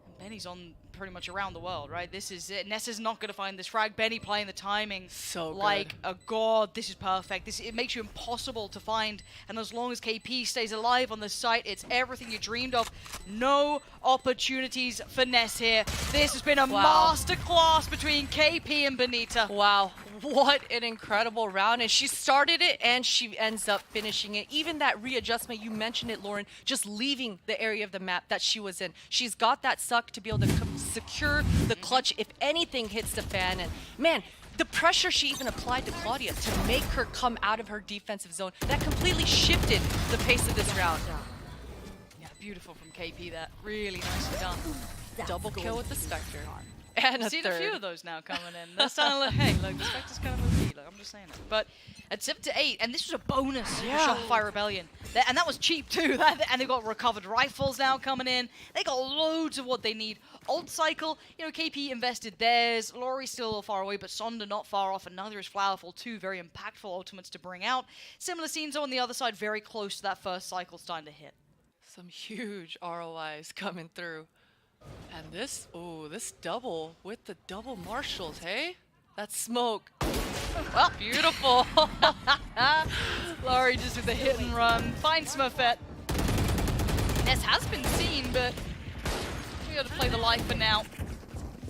And Benny's on pretty much around the world, right? This is it. Ness is not going to find this frag. Benny playing the timing so like a god. This is perfect. It makes you impossible to find. And as long as KP stays alive on the site, it's everything you dreamed of. No opportunities for Ness here. This has been a masterclass between KP and Benita. Wow. What an incredible round. And she started it and she ends up finishing it. Even that readjustment, you mentioned it, Lauren, just leaving the area of the map that she was in. She's got that suck to be able to secure the clutch if anything hits the fan. And man, the pressure she even applied to Claudia to make her come out of her defensive zone, that completely shifted the pace of this round. Yeah, beautiful from KP, that. Really nicely done. Double kill with the Spectre. And a I've seen a few third. of those now coming in. They're starting to look, hey, look, the Spectre's kind of OP. Look, I'm just saying it. But at 7-8, and this was a bonus for Shopify Rebellion. And that was cheap too. And they've got recovered rifles now coming in. They got loads of what they need. Old Cycle, you know, KP invested theirs. Laurie's still a little far away, but Sonda not far off, and neither is Flowerful. Two very impactful ultimates to bring out. Similar scenes on the other side, very close to that first cycle starting to hit. Some huge ROIs coming through. And this double with the double marshals, hey? That smoke. Well, beautiful. Laurie just with the hit and run. Finds Smurfette. Ness has been seen, but we got to play the life for now.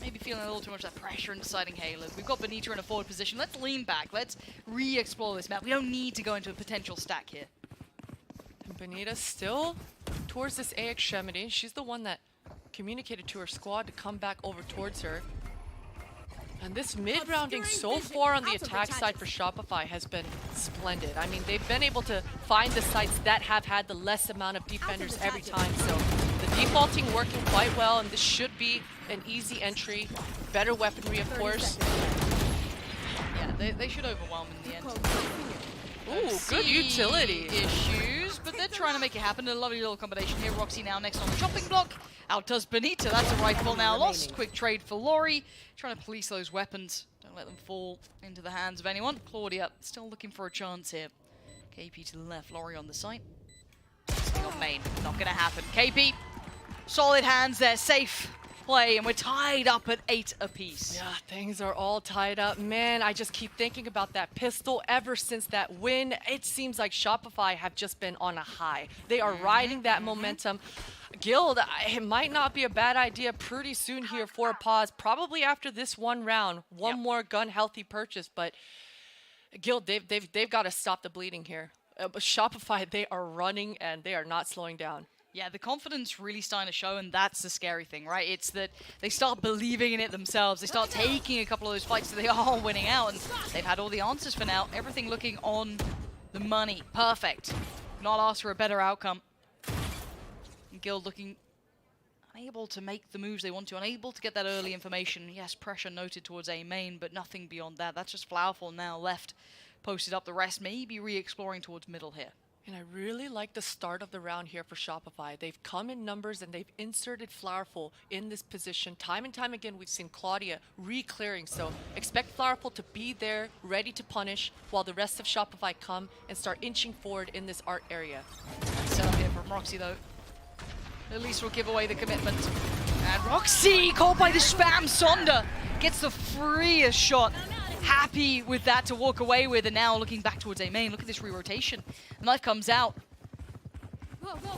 Maybe feeling a little too much of that pressure and deciding, hey, look, we've got Benita in a forward position. Let's lean back. Let's re-explore this map. We don't need to go into a potential stack here. And Benita still towards this A extremity. She's the one that communicated to her squad to come back over towards her. And this mid-rounding so far on the attack side for Shopify has been splendid. I mean, they've been able to find the sites that have had the less amount of defenders every time. So the defaulting working quite well, and this should be an easy entry. Better weaponry, of course. Yeah, they should overwhelm in the end. Ooh, good utility. Issues, but they're trying to make it happen. A lovely little combination here. Roxy now next on the chopping block. Out does Benita. That's a rifle now lost. Quick trade for Laurie. Trying to police those weapons. Don't let them fall into the hands of anyone. Claudia still looking for a chance here. KP to the left. Laurie on the site. Still main. Not going to happen. KP. Solid hands there. Safe play. And we're tied up at 8 apiece. Yeah, things are all tied up. Man, I just keep thinking about that pistol ever since that win. It seems like Shopify have just been on a high. They are riding that momentum. Guild, it might not be a bad idea pretty soon here for a pause. Probably after this one round. One more gun healthy purchase. But Guild, they've got to stop the bleeding here. But Shopify, they are running and they are not slowing down. Yeah, the confidence really starting to show, and that's the scary thing, right? It's that they start believing in it themselves. They start taking a couple of those fights so they are winning out, and they've had all the answers for now. Everything looking on the money. Perfect. Not asked for a better outcome. And Guild looking unable to make the moves they want to, unable to get that early information. Yes, pressure noted towards A main, but nothing beyond that. That's just Flowerful now left, posted up the rest, maybe re-exploring towards middle here. And I really like the start of the round here for Shopify. They've come in numbers and they've inserted Flowerful in this position. Time and time again, we've seen Claudia re-clearing. So expect Flowerful to be there, ready to punish, while the rest of Shopify come and start inching forward in this art area. Set up here from Roxy though. At least we'll give away the commitment. And Roxy, caught by the spam. Sonda gets the freest shot. Happy with that to walk away with, and now looking back towards A main. Look at this re-rotation. Knife comes out.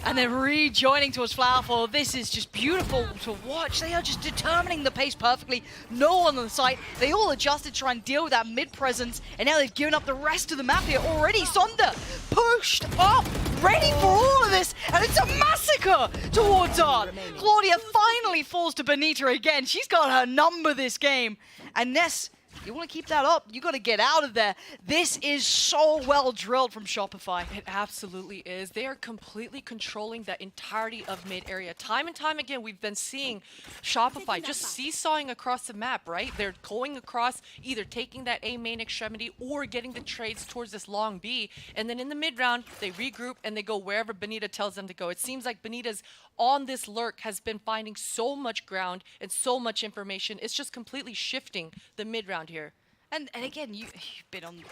And then rejoining towards Flowerful. This is just beautiful to watch. They are just determining the pace perfectly. No one on the site. They all adjusted to try and deal with that mid-presence, and now they've given up the rest of the map here already. Sonda pushed up, ready for all of this, and it's a massacre towards Art. Claudia finally falls to Benita again. She's got her number this game. And Ness, you want to keep that up, you got to get out of there. This is so well drilled from Shopify. It absolutely is. They are completely controlling the entirety of mid area. Time and time again, we've been seeing Shopify just seesawing across the map, right? They're going across, either taking that A main extremity or getting the trades towards this long B. And then in the mid round, they regroup and they go wherever Benita tells them to go. It seems like Benita's on this lurk has been finding so much ground and so much information. It's just completely shifting the mid round here. And again, you've been on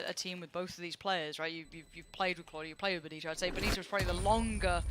a team with both of these players, right? You've played with Claudia, you played with Benita. I'd say Benita was probably the longer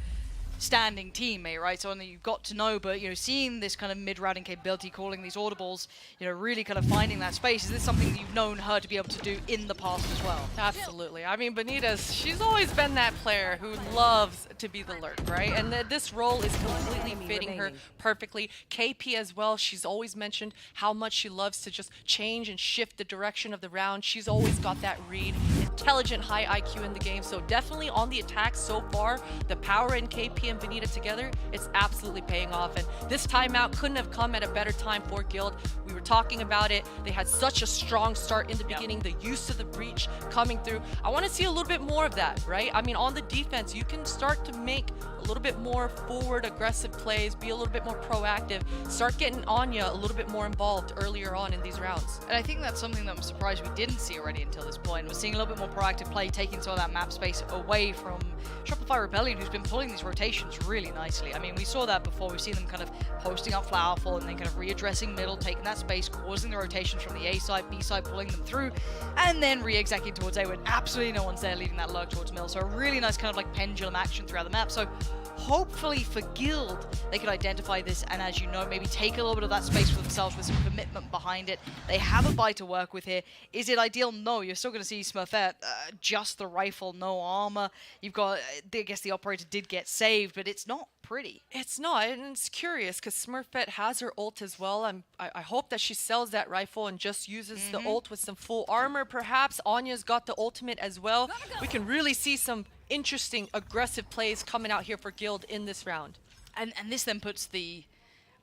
standing teammate, right? So only you've got to know, but seeing this kind of mid-routing capability, calling these audibles, really kind of finding that space. Is this something you've known her to be able to do in the past as well? Absolutely. I mean, she's always been that player who loves to be the lurk, right? And this role is completely fitting her perfectly. KP as well, she's always mentioned how much she loves to just change and shift the direction of the round. She's always got that read, intelligent, high IQ in the game. So definitely on the attack so far, the power in KP and Benita together, it's absolutely paying off. And this timeout couldn't have come at a better time for Guild. We were talking about it. They had such a strong start in the beginning, the use of the breach coming through. I want to see a little bit more of that, right? I mean, on the defense, you can start to make a little bit more forward aggressive plays, be a little bit more proactive, start getting Anya a little bit more involved earlier on in these rounds. And I think that's something that I'm surprised we didn't see already until this point. We're seeing a little bit more proactive play, taking some of that map space away from Shopify Rebellion, who's been pulling these rotations really nicely. I mean, we saw that before. We've seen them kind of posting up Flowerful and then kind of readdressing middle, taking that space, causing the rotations from the A side, B side, pulling them through, and then re-executing towards A when absolutely no one's there, leading that lurk towards middle. So a really nice kind of like pendulum action throughout the map. So hopefully for Guild, they could identify this and, as you know, maybe take a little bit of that space for themselves with some commitment behind it. They have a buy to work with here. Is it ideal? No. You're still going to see Smurfette, just the rifle, no armor. You've got, I guess the operator did get saved, but it's not pretty. It's not, and it's curious because Smurfette has her ult as well. I hope that she sells that rifle and just uses the ult with some full armor. Perhaps Anya's got the ultimate as well. We can really see some interesting, aggressive plays coming out here for Guild in this round. And this then puts the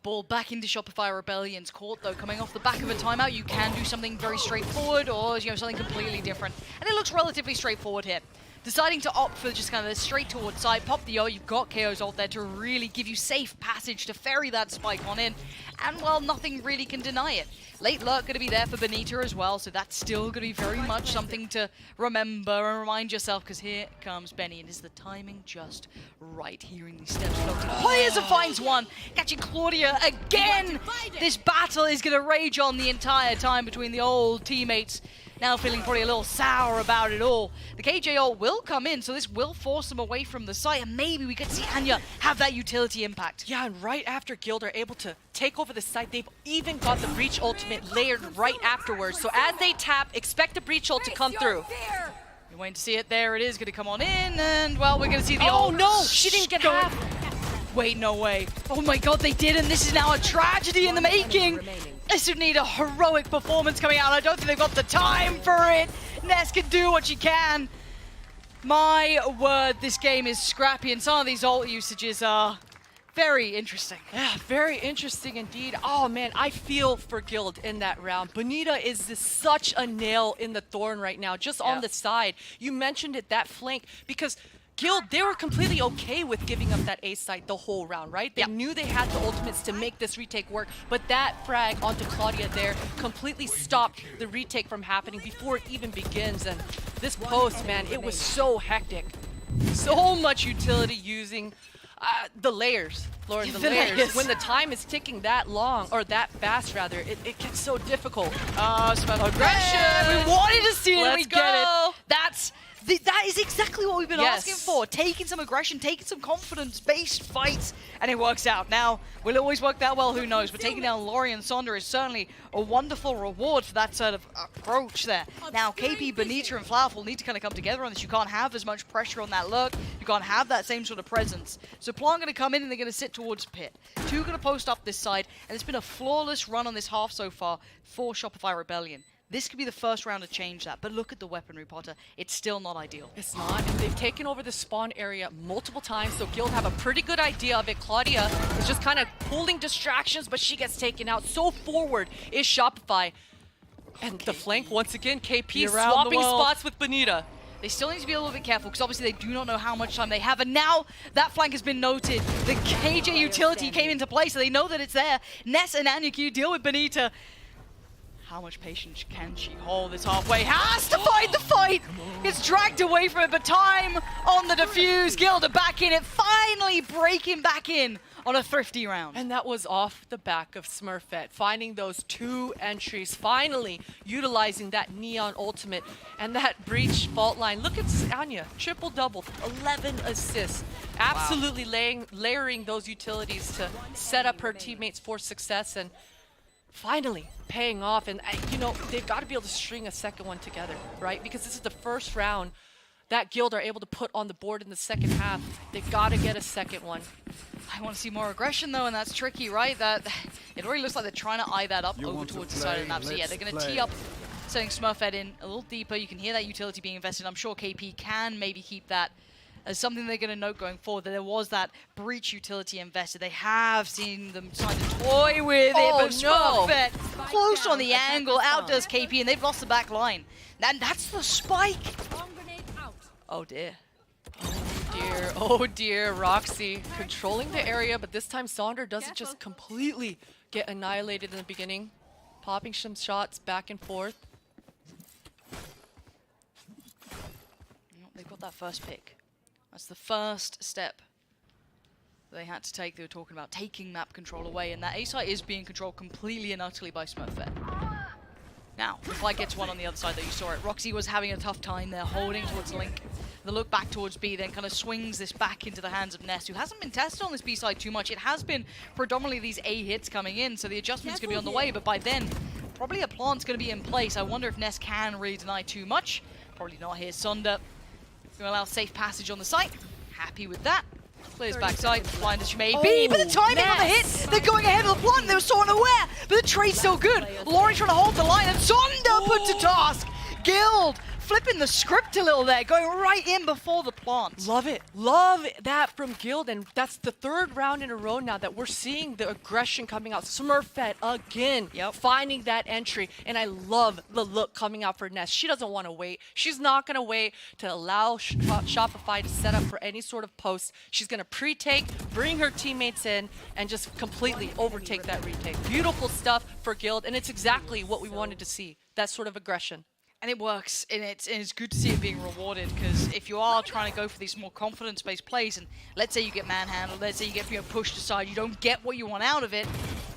ball back into Shopify Rebellion's court, though. Coming off the back of a timeout, you can do something very straightforward or, you know, something completely different. And it looks relatively straightforward here. Deciding to opt for just kind of the straight towards side, pop the O, you've got KO's ult there to really give you safe passage to ferry that spike on in. And, well, nothing really can deny it. Late lurk going to be there for Benita as well, so that's still going to be very much something to remember and remind yourself, because here comes Benny, and is the timing just right? Hearing these steps floating. Hoyas and finds one, catching Claudia again! This battle is going to rage on the entire time between the old teammates. Now feeling probably a little sour about it all. The KJ ult will come in, so this will force them away from the site, and maybe we could see Anya have that utility impact. Yeah, and right after Guild are able to take over the site, they've even got the Breach ultimate layered right afterwards. So as they tap, expect the Breach ult to come through. You're waiting to see it. There it is, going to come on in, and, well, we're going to see the ult. Oh, no! She didn't get half. Wait, no way. Oh, my God, they did, and this is now a tragedy in the making. This would need a heroic performance coming out. I don't think they've got the time for it. Ness can do what she can. My word, this game is scrappy, and some of these ult usages are very interesting. Yeah, very interesting indeed. Oh man, I feel for Guild in that round. Bonita is such a nail in the thorn right now, just on the side. You mentioned it, that flank, because Guild, they were completely okay with giving up that A site the whole round, right? They knew they had the ultimates to make this retake work, but that frag onto Claudia there completely stopped the retake from happening before it even begins. And this post, man, it was so hectic. So much utility using the layers, Lauren, the layers. When the time is ticking that long, or that fast rather, it gets so difficult. Aggression! We wanted to see it, Let's we go. get it. That is exactly what we've been asking for. Taking some aggression, taking some confidence-based fights, and it works out. Now, will it always work that well? Who knows? But taking down Laurie and Sonder is certainly a wonderful reward for that sort of approach there. Now, KP, Benita, and Flowerful need to kind of come together on this. You can't have as much pressure on that lurk. You can't have that same sort of presence. So Plan going to come in, and they're going to sit towards Pit. Two going to post up this side, and it's been a flawless run on this half so far for Shopify Rebellion. This could be the first round to change that, but look at the weaponry, Potter. It's still not ideal. It's not, and they've taken over the spawn area multiple times, so Guild have a pretty good idea of it. Claudia is just kind of pulling distractions, but she gets taken out. So forward is Shopify. And the flank, once again, KP swapping spots with Bonita. They still need to be a little bit careful, because obviously they do not know how much time they have, and now that flank has been noted. The KJ utility came into play, so they know that it's there. Ness and Anya, can you deal with Bonita? How much patience can she hold this halfway? Has to fight the fight! Gets dragged away from it, but time on the defuse. Gilda back in it, finally breaking back in on a thrifty round. And that was off the back of Smurfette, finding those two entries, finally utilizing that Neon ultimate and that Breach fault line. Look at Anya, triple-double, 11 assists. Absolutely layering those utilities to set up her teammates for success, and finally paying off. And you know, they've got to be able to string a second one together, right? Because this is the first round that Guild are able to put on the board in the second half. They've got to get a second one. I want to see more aggression though, and that's tricky, right? That it already looks like they're trying to eye that up over towards the side of the map. So yeah, they're going to tee up, setting Smurfette in a little deeper. You can hear that utility being invested. I'm sure KP can maybe keep that as something they're going to note going forward, that there was that Breach utility invested. They have seen them trying to toy with it, but Smurfette close on the angle, outdoes KP, and they've lost the back line. And that's the spike. Oh dear. dear, oh dear. Roxy controlling the area, but this time Sonder doesn't just completely get annihilated in the beginning. Popping some shots back and forth. They've got that first pick. That's the first step they had to take. They were talking about taking map control away, and that A site is being controlled completely and utterly by Smurfette. Now, the fight gets one on the other side that you saw it. Roxy was having a tough time there, holding towards Link. The look back towards B then kind of swings this back into the hands of Ness, who hasn't been tested on this B side too much. It has been predominantly these A hits coming in, so the adjustment's going to be on the way, but by then, probably a plant's going to be in place. I wonder if Ness can really deny too much. Probably not here. Sonder going to allow safe passage on the site. Happy with that. Clears backside, blind as she may be, but the timing on the hit, they're going ahead of the plant, they were so unaware, but the trade's still good. Laurie trying to hold the line, and Sonder put to task. Guild flipping the script a little there, going right in before the plant. Love it. Love that from Guild, and that's the third round in a row now that we're seeing the aggression coming out. Smurfette again, finding that entry, and I love the look coming out for Ness. She doesn't want to wait. She's not going to wait to allow Shopify to set up for any sort of post. She's going to pre-take, bring her teammates in, and just completely overtake that retake. Beautiful stuff for Guild, and it's exactly what we wanted to see, that sort of aggression. And it works, and it's good to see it being rewarded, because if you are trying to go for these more confidence-based plays, and let's say you get manhandled, let's say you get pushed aside, you don't get what you want out of it,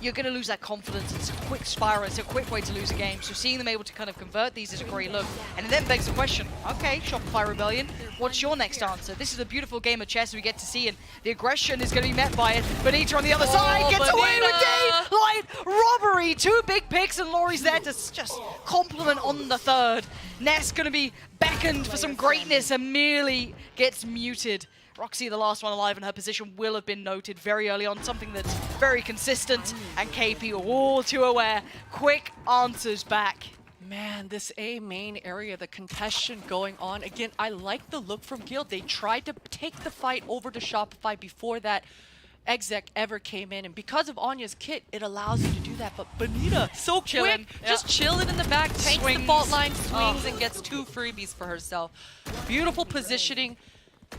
you're going to lose that confidence. It's a quick spiral, it's a quick way to lose a game. So seeing them able to kind of convert these is a great look. And it then begs the question, okay, Shopify Rebellion, what's your next answer? This is a beautiful game of chess we get to see, and the aggression is going to be met by it. Bonita on the other side gets away with daylight robbery. 2 big picks, and Laurie's there to just compliment on the third. Ness going to be beckoned for some greatness and merely gets muted. Roxy, the last one alive in her position, will have been noted very early on, something that's very consistent, and KP all too aware. Quick answers back. Man, this A main area, the contestation going on. Again, I like the look from Guild. They tried to take the fight over to Shopify before that exec ever came in, and because of Anya's kit, it allows you to do that. But Bonita, so quick, just chilling in the back, takes the fault line, swings, and gets 2 freebies for herself. Beautiful positioning,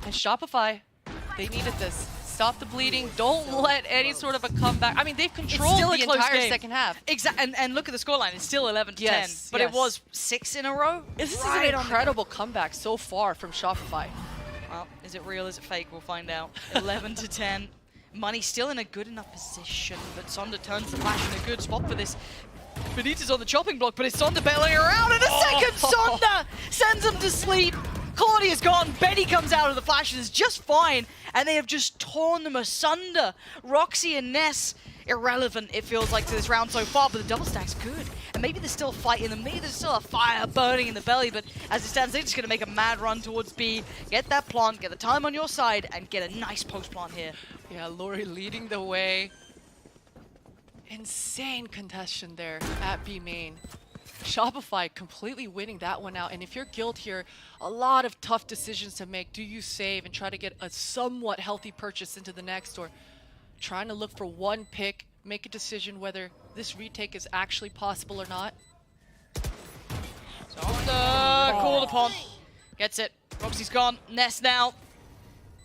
and Shopify, they needed this. Stop the bleeding. Don't let any sort of a comeback. I mean, they've controlled the entire second half. Exactly, and look at the scoreline. It's still 11 to 10, but it was 6 in a row. This is an incredible comeback so far from Shopify. Well, is it real? Is it fake? We'll find out. 11 to 10. Money still in a good enough position, but Sonder turns the flash in a good spot for this. Benita's on the chopping block, but it's Sonder bailing around, and a second Sonder sends him to sleep. Claudia's gone, Betty comes out of the flashes just fine, and they have just torn them asunder. Roxy and Ness, irrelevant it feels like to this round so far, but the double stack's good. And maybe there's still a fight in them, maybe there's still a fire burning in the belly, but as it stands, they're just going to make a mad run towards B, get that plant, get the time on your side, and get a nice post plant here. Yeah, Laurie leading the way. Insane contestation there at B main. Shopify completely winning that one out. And if you're Guild here, a lot of tough decisions to make. Do you save and try to get a somewhat healthy purchase into the next, or trying to look for one pick, make a decision whether this retake is actually possible or not? Sonder called upon. Gets it. Roxy's gone. Ness now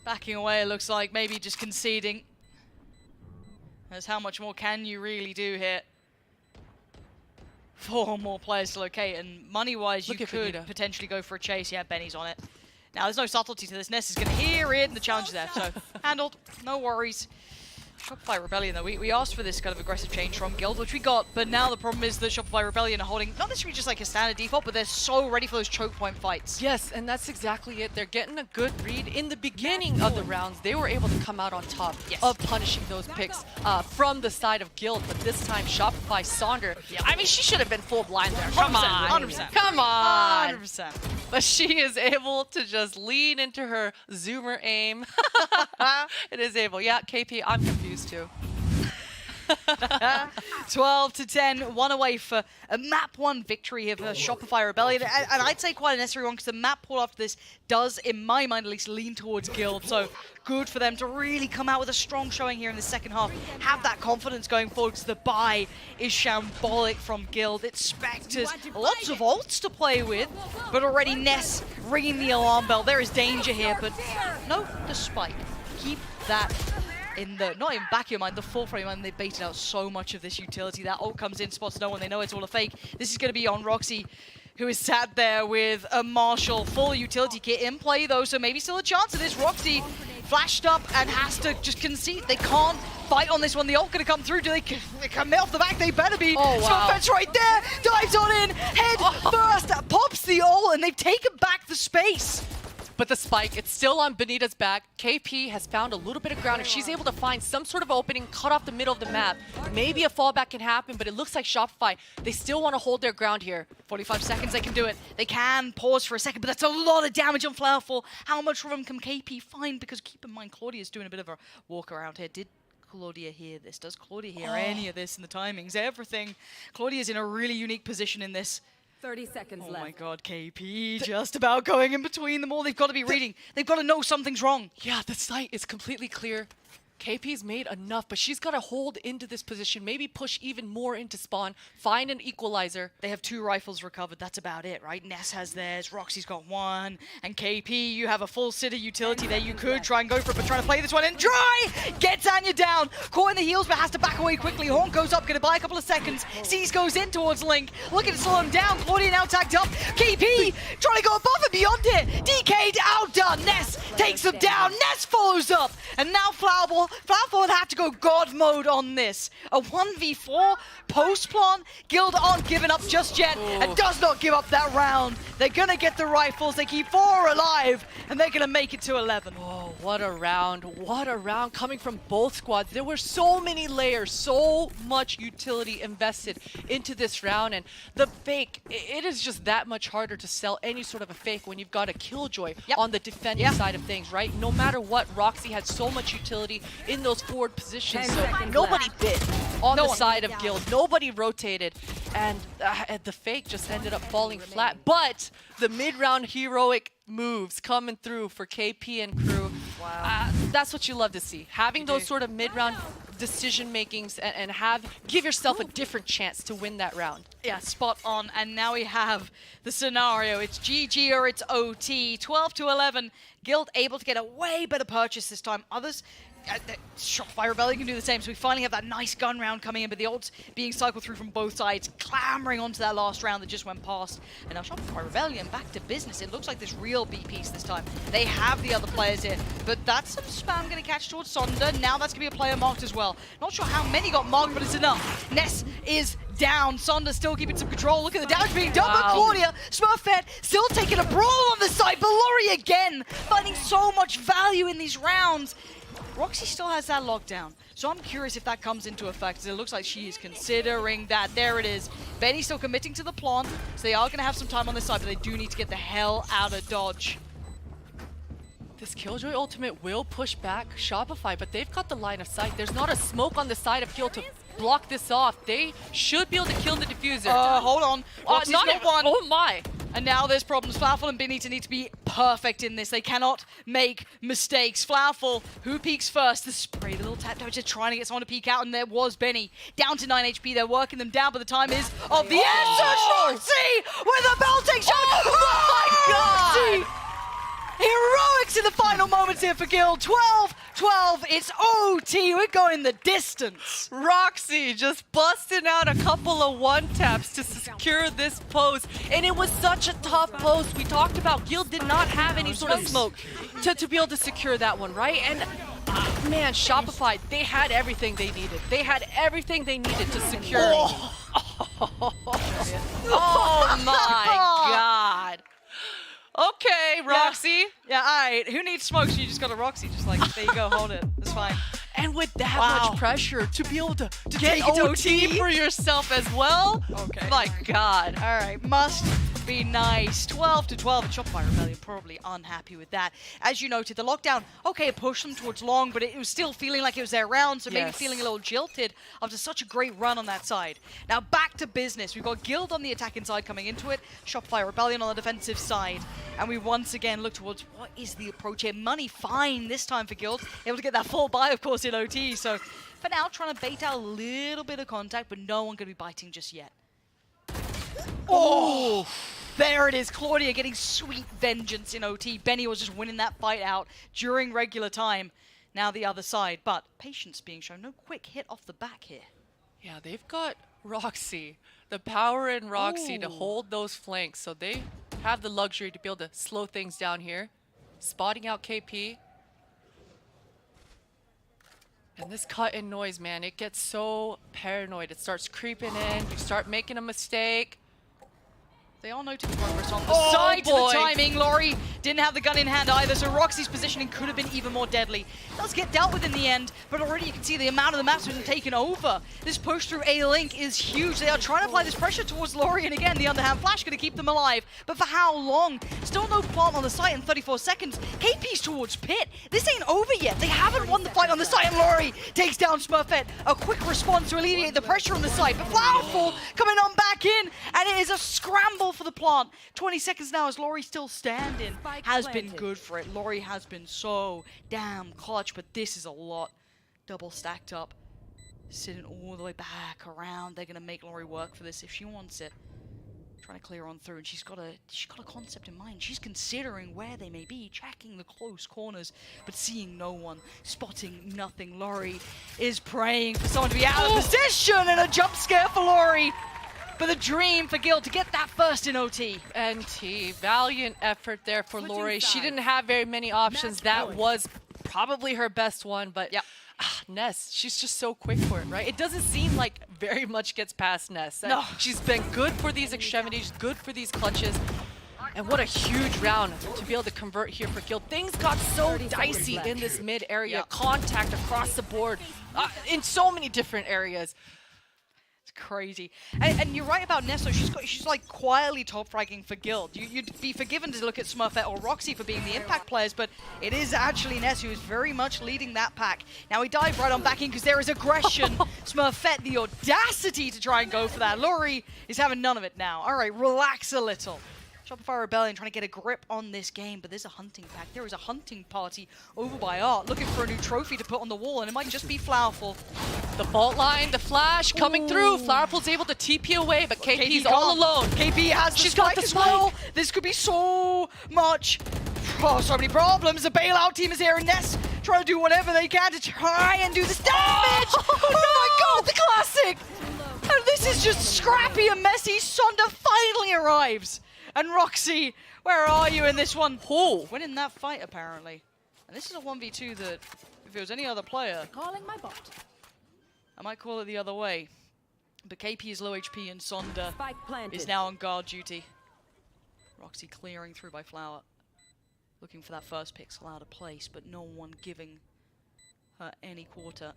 backing away, it looks like, maybe just conceding. As how much more can you really do here? 4 more players to locate, and money-wise, you could potentially go for a chase. Yeah, Benny's on it. Now, there's no subtlety to this. Ness is going to hear it, and the challenge is there. So, handled. No worries. Shopify Rebellion, though, we asked for this kind of aggressive change from Guild, which we got, but now the problem is that Shopify Rebellion are holding, not necessarily just like a standard default, but they're so ready for those choke point fights. Yes, and that's exactly it. They're getting a good read. In the beginning of the rounds, they were able to come out on top of punishing those picks from the side of Guild, but this time Shopify Sonder, I mean, she should have been full blind there. Come on. 100%. Come on. 100%. But she is able to just lean into her zoomer aim. It is able. Yeah, KP, I'm confused too. 12-10, one away for a map 1 victory here for Shopify Rebellion. And I'd say quite a necessary one because the map pool after this does, in my mind at least, lean towards Guild. So good for them to really come out with a strong showing here in the second half. Have that confidence going forward because the buy is shambolic from Guild. It's Spectres, lots of ults to play with, but already Ness ringing the alarm bell. There is danger here, but no, the spike. Keep that in the, not even back of your mind, the forefront of your mind. They baited out so much of this utility. That ult comes in, spots no one, they know it's all a fake. This is going to be on Roxy, who is sat there with a Marshall full utility kit in play though, so maybe still a chance of this. Roxy flashed up and has to just concede. They can't fight on this one. The ult gonna come through. Do they commit off the back? They better be. Oh, wow. Smurfette's right there, dives on in, head first, pops the ult, and they've taken back the space. But the spike, it's still on Benita's back. KP has found a little bit of ground. If she's able to find some sort of opening, cut off the middle of the map, maybe a fallback can happen, but it looks like Shopify, they still want to hold their ground here. 45 seconds, they can do it. They can pause for a second, but that's a lot of damage on Flowerful. How much room can KP find? Because keep in mind, Claudia's doing a bit of a walk around here. Did Claudia hear this? Does Claudia hear any of this in the timings? Everything. Claudia's in a really unique position in this. 30 seconds left. Oh my god, KP just about going in between them all. They've got to be reading. They've got to know something's wrong. Yeah, the site is completely clear. KP's made enough, but she's got to hold into this position, maybe push even more into spawn, find an equalizer. They have 2 rifles recovered, that's about it, right? Ness has theirs, Roxy's got 1, and KP, you have a full city utility there. You could try and go for it, but trying to play this one in dry! Gets Anya down, caught in the heels, but has to back away quickly. Horn goes up, gonna buy a couple of seconds. Seas goes in towards Link, looking to slow him down. Claudia now tagged up. KP trying to go above and beyond it. DK'd, outdone. Ness takes him down. Ness follows up, and now Flowerball would have to go God mode on this. A 1v4 post-plan. Guild aren't giving up just yet and does not give up that round. They're going to get the rifles. They keep 4 alive and they're going to make it to 11. Oh, what a round. What a round coming from both squads. There were so many layers, so much utility invested into this round. And the fake, it is just that much harder to sell any sort of a fake when you've got a Killjoy on the defending side of things, right? No matter what, Roxy had so much utility in those forward positions, so nobody bit on the side of Guild. Nobody rotated, and the fake just ended up falling flat. But the mid-round heroic moves coming through for KP and crew. Wow. That's what you love to see. Having those sort of mid-round decision makings and give yourself a different chance to win that round. Yeah, spot on. And now we have the scenario. It's GG or it's OT. 12-11. Guild able to get a way better purchase this time. Others, Shopify Rebellion can do the same, so we finally have that nice gun round coming in, but the ults being cycled through from both sides, clamoring onto that last round that just went past. And now Shopify Rebellion back to business. It looks like this real B piece this time. They have the other players here, but that's some spam going to catch towards Sonder. Now that's going to be a player marked as well. Not sure how many got marked, but it's enough. Ness is down. Sonder still keeping some control. Look at the damage being done by Claudia. Smurfette still taking a brawl on the side. Valori again, finding so much value in these rounds. Roxy still has that lockdown, so I'm curious if that comes into effect. It looks like she is considering that. There it is. Benny still committing to the plant, so they are going to have some time on this side, but they do need to get the hell out of dodge. This Killjoy ultimate will push back Shopify, but they've got the line of sight. There's not a smoke on the side of Guild to block this off. They should be able to kill the diffuser. Hold on. Roxy's got one. Oh my. And now there's problems. Flowerful and Benita need to be perfect in this. They cannot make mistakes. Flowerful, who peeks first? The spray, the little tap damage, just trying to get someone to peek out, and there was Benny. Down to 9 HP, they're working them down, but the time is of the answer. Roxy with a belting shot. Oh my God! Heroics in the final moments here for Guild. 12-12, it's OT, we're going the distance. Roxy just busting out a couple of one-taps to secure this post. And it was such a tough post. We talked about Guild did not have any sort of smoke to be able to secure that one, right? And man, Shopify, they had everything they needed. They had everything they needed to secure. Oh my God. Okay, Roxy. Yeah, all right. Who needs smoke? So you just got a Roxy. Just like, there you go, hold it. It's fine. And with that much pressure, to be able to get OT for yourself as well. Okay. My God. All right, must be nice. 12-12, and Shopify Rebellion probably unhappy with that. As you noted, the lockdown, okay, it pushed them towards long, but it was still feeling like it was their round, so maybe feeling a little jilted after such a great run on that side. Now back to business. We've got Guild on the attacking side coming into it, Shopify Rebellion on the defensive side, and we once again look towards what is the approach here. Money fine this time for Guild, able to get that full buy, of course, in OT, so for now, trying to bait out a little bit of contact, but no one going to be biting just yet. Oh, there it is. Claudia getting sweet vengeance in OT. Benny was just winning that fight out during regular time. Now the other side, but patience being shown. No quick hit off the back here. Yeah, they've got Roxy, the power in Roxy to hold those flanks, so they have the luxury to be able to slow things down here. Spotting out KP. And this cut in noise, man, it gets so paranoid. It starts creeping in. You start making a mistake. They all noted the progress on the side to the timing. Laurie didn't have the gun in hand either, so Roxy's positioning could have been even more deadly. Does get dealt with in the end, but already you can see the amount of the maps have been taken over. This push through A-Link is huge. They are trying to apply this pressure towards Laurie, and again, the underhand flash going to keep them alive. But for how long? Still no plant on the site in 34 seconds. KP's towards pit. This ain't over yet. They haven't won the fight on the site, and Laurie takes down Smurfette. A quick response to alleviate the pressure on the site, but Flowerful coming on back in, and it is a scramble for the plant. 20 seconds now as Laurie still standing. Has been good for it. Laurie has been so damn clutch, but this is a lot. Double stacked up. Sitting all the way back around. They're going to make Laurie work for this if she wants it. Trying to clear on through, and she's got a concept in mind. She's considering where they may be, checking the close corners, but seeing no one, spotting nothing. Laurie is praying for someone to be out of position, and a jump scare for Laurie. But the dream for Guild to get that first in OT. NT, valiant effort there for Laurie. She didn't have very many options. That was probably her best one, but Ness, she's just so quick for it, right? It doesn't seem like very much gets past Ness. No. She's been good for these extremities, good for these clutches. And what a huge round to be able to convert here for Guild. Things got so dicey in this mid area. Contact across the board in so many different areas. Crazy. And you're right about Nesso. She's like quietly top fragging for Guild. You'd be forgiven to look at Smurfette or Roxy for being the impact players, but it is actually Ness who is very much leading that pack. Now he dive right on back in because there is aggression. Smurfette, the audacity to try and go for that. Laurie is having none of it now. All right, relax a little. Shopify Rebellion trying to get a grip on this game, but there's a hunting pack. There is a hunting party over by Art, looking for a new trophy to put on the wall, and it might just be Flowerful. The fault line, the flash coming through. Flowerful's able to TP away, but KP's all alone. KP has the spike as well. This could be so much. Oh, so many problems. The bailout team is here, and Ness trying to do whatever they can to try and do this damage. Oh my god, the classic! And this is just scrappy and messy. Sonda finally arrives. And Roxy, where are you in this one? Winning that fight, apparently. And this is a 1v2 that, if it was any other player, calling my bot, I might call it the other way. But KP is low HP, and Sonda is now on guard duty. Roxy clearing through by Flower. Looking for that first pixel out of place, but no one giving her any quarter.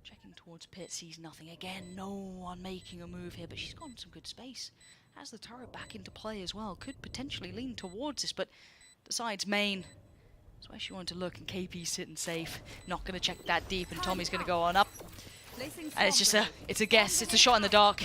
Checking towards pit, sees nothing. Again, no one making a move here, but she's got some good space. Has the turret back into play as well. Could potentially lean towards this, but decides main. That's where she wanted to look, and KP's sitting safe. Not going to check that deep, and Tommy's going to go on up. And it's just it's a guess. It's a shot in the dark.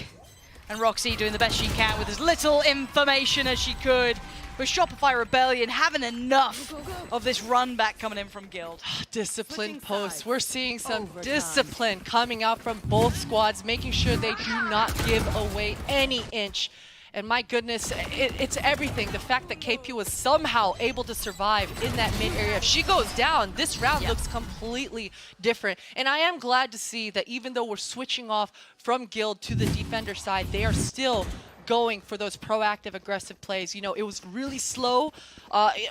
And Roxy doing the best she can with as little information as she could. But Shopify Rebellion having enough of this run back coming in from Guild. Disciplined posts. We're seeing some discipline coming out from both squads, making sure they do not give away any inch. And my goodness, it's everything. The fact that KP was somehow able to survive in that mid area. If she goes down, this round looks completely different. And I am glad to see that even though we're switching off from Guild to the defender side, they are still going for those proactive, aggressive plays. You know, it was really slow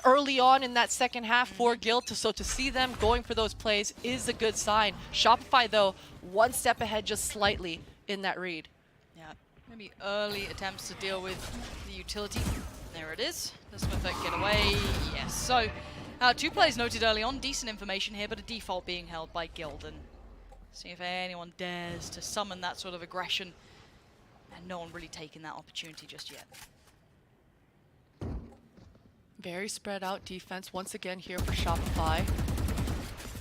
early on in that second half for Guild, so to see them going for those plays is a good sign. Shopify, though, one step ahead just slightly in that read. Yeah, maybe early attempts to deal with the utility. There it is. Does Smurfette get away? Yes. So, two plays noted early on. Decent information here, but a default being held by Guild. And see if anyone dares to summon that sort of aggression And no one really taking that opportunity just yet. Very spread out defense once again here for Shopify.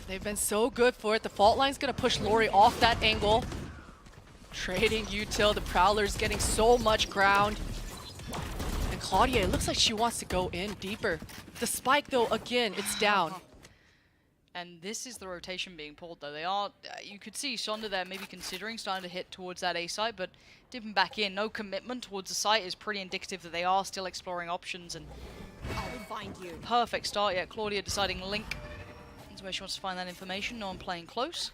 They've been so good for it. The fault line's gonna push Lori off that angle. Trading util, the Prowler's getting so much ground. And Claudia, it looks like she wants to go in deeper. The spike though, again, it's down. And this is the rotation being pulled though. They are, you could see Sonda there maybe considering starting to hit towards that A site, but dipping back in. No commitment towards the site is pretty indicative that they are still exploring options. And I'll find you. Perfect start yet. Claudia deciding Link is where she wants to find that information. No one playing close.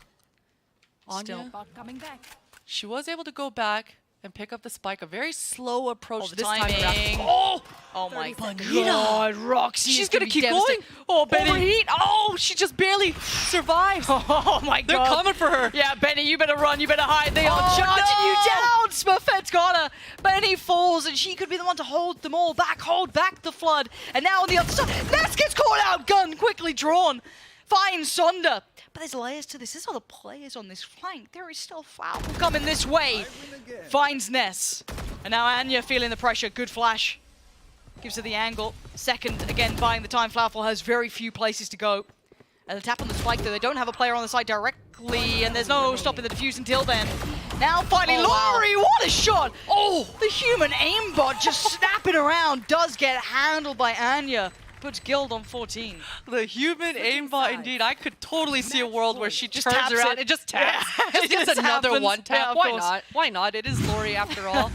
Still Anya, coming back. she was able to go back and pick up the spike. A very slow approach the this time timing. around. Oh my Bonita. god, Roxy She's is gonna be keep devastating. going. Oh, Benny. Overheat. Oh, she just barely survives. Oh my god. They're coming for her. Yeah, Benny, you better run, you better hide. They are Oh, charging you no. down. Smurfette's got her. Benny falls, and she could be the one to hold them all back, hold back the flood. And now on the other side, Ness gets caught out. Gun quickly drawn. Finds Sonda. But there's layers to this. There's other players on this flank. There is still Foul coming this way. Finds Ness. And now Anya feeling the pressure. Good flash. Gives her the angle. Second, again, buying the time. Flowerful has very few places to go. And the tap on the spike, though. They don't have a player on the side directly. And there's no stopping the defuse until then. Now finally, Lori, what a shot! Oh, the human aimbot just snapping around. Does get handled by Anya. Puts Guild on 14. The human aimbot, indeed. I could totally see a world where she just Taps turns around it. and just taps. Yeah, Just it gets just another happens. one tap. Yeah, of Why course. not? Why not? It is Lori after all.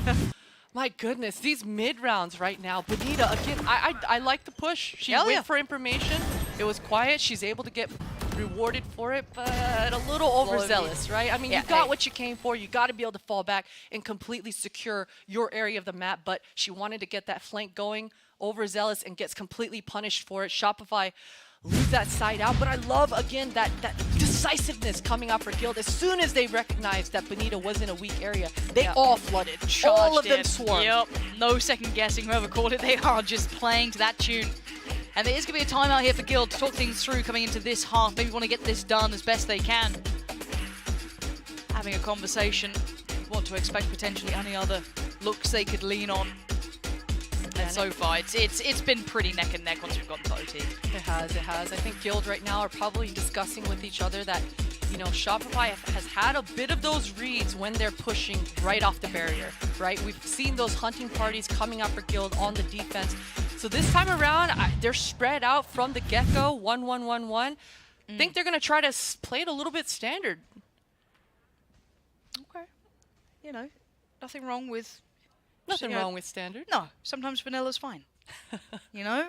My goodness, these mid rounds right now. Bonita, again, I like the push. She Hell wait yeah. for information. It was quiet. She's able to get rewarded for it, but a little overzealous, right? I mean, Yeah, you got hey. what you came for. You got to be able to fall back and completely secure your area of the map, but she wanted to get that flank going, overzealous, and gets completely punished for it. Shopify lose that side out, but I love, again, that decisiveness coming out for Guild. As soon as they recognized that Bonita was in a weak area, they all flooded, all of them in. swarmed. Yep, no second guessing whoever called it. They are just playing to that tune. And there is going to be a timeout here for Guild to talk things through coming into this half. Maybe want to get this done as best they can. Having a conversation. What to expect potentially any other looks they could lean on. And so far, it's been pretty neck and neck once we've gotten to OT. It has. I think Guild right now are probably discussing with each other that, you know, Shopify has had a bit of those reads when they're pushing right off the barrier, right? We've seen those hunting parties coming up for Guild on the defense. So this time around, they're spread out from the get-go, 1-1-1-1. I think they're going to try to play it a little bit standard. Okay. You know, nothing wrong with... Nothing wrong with standard. No, sometimes vanilla's fine. You know?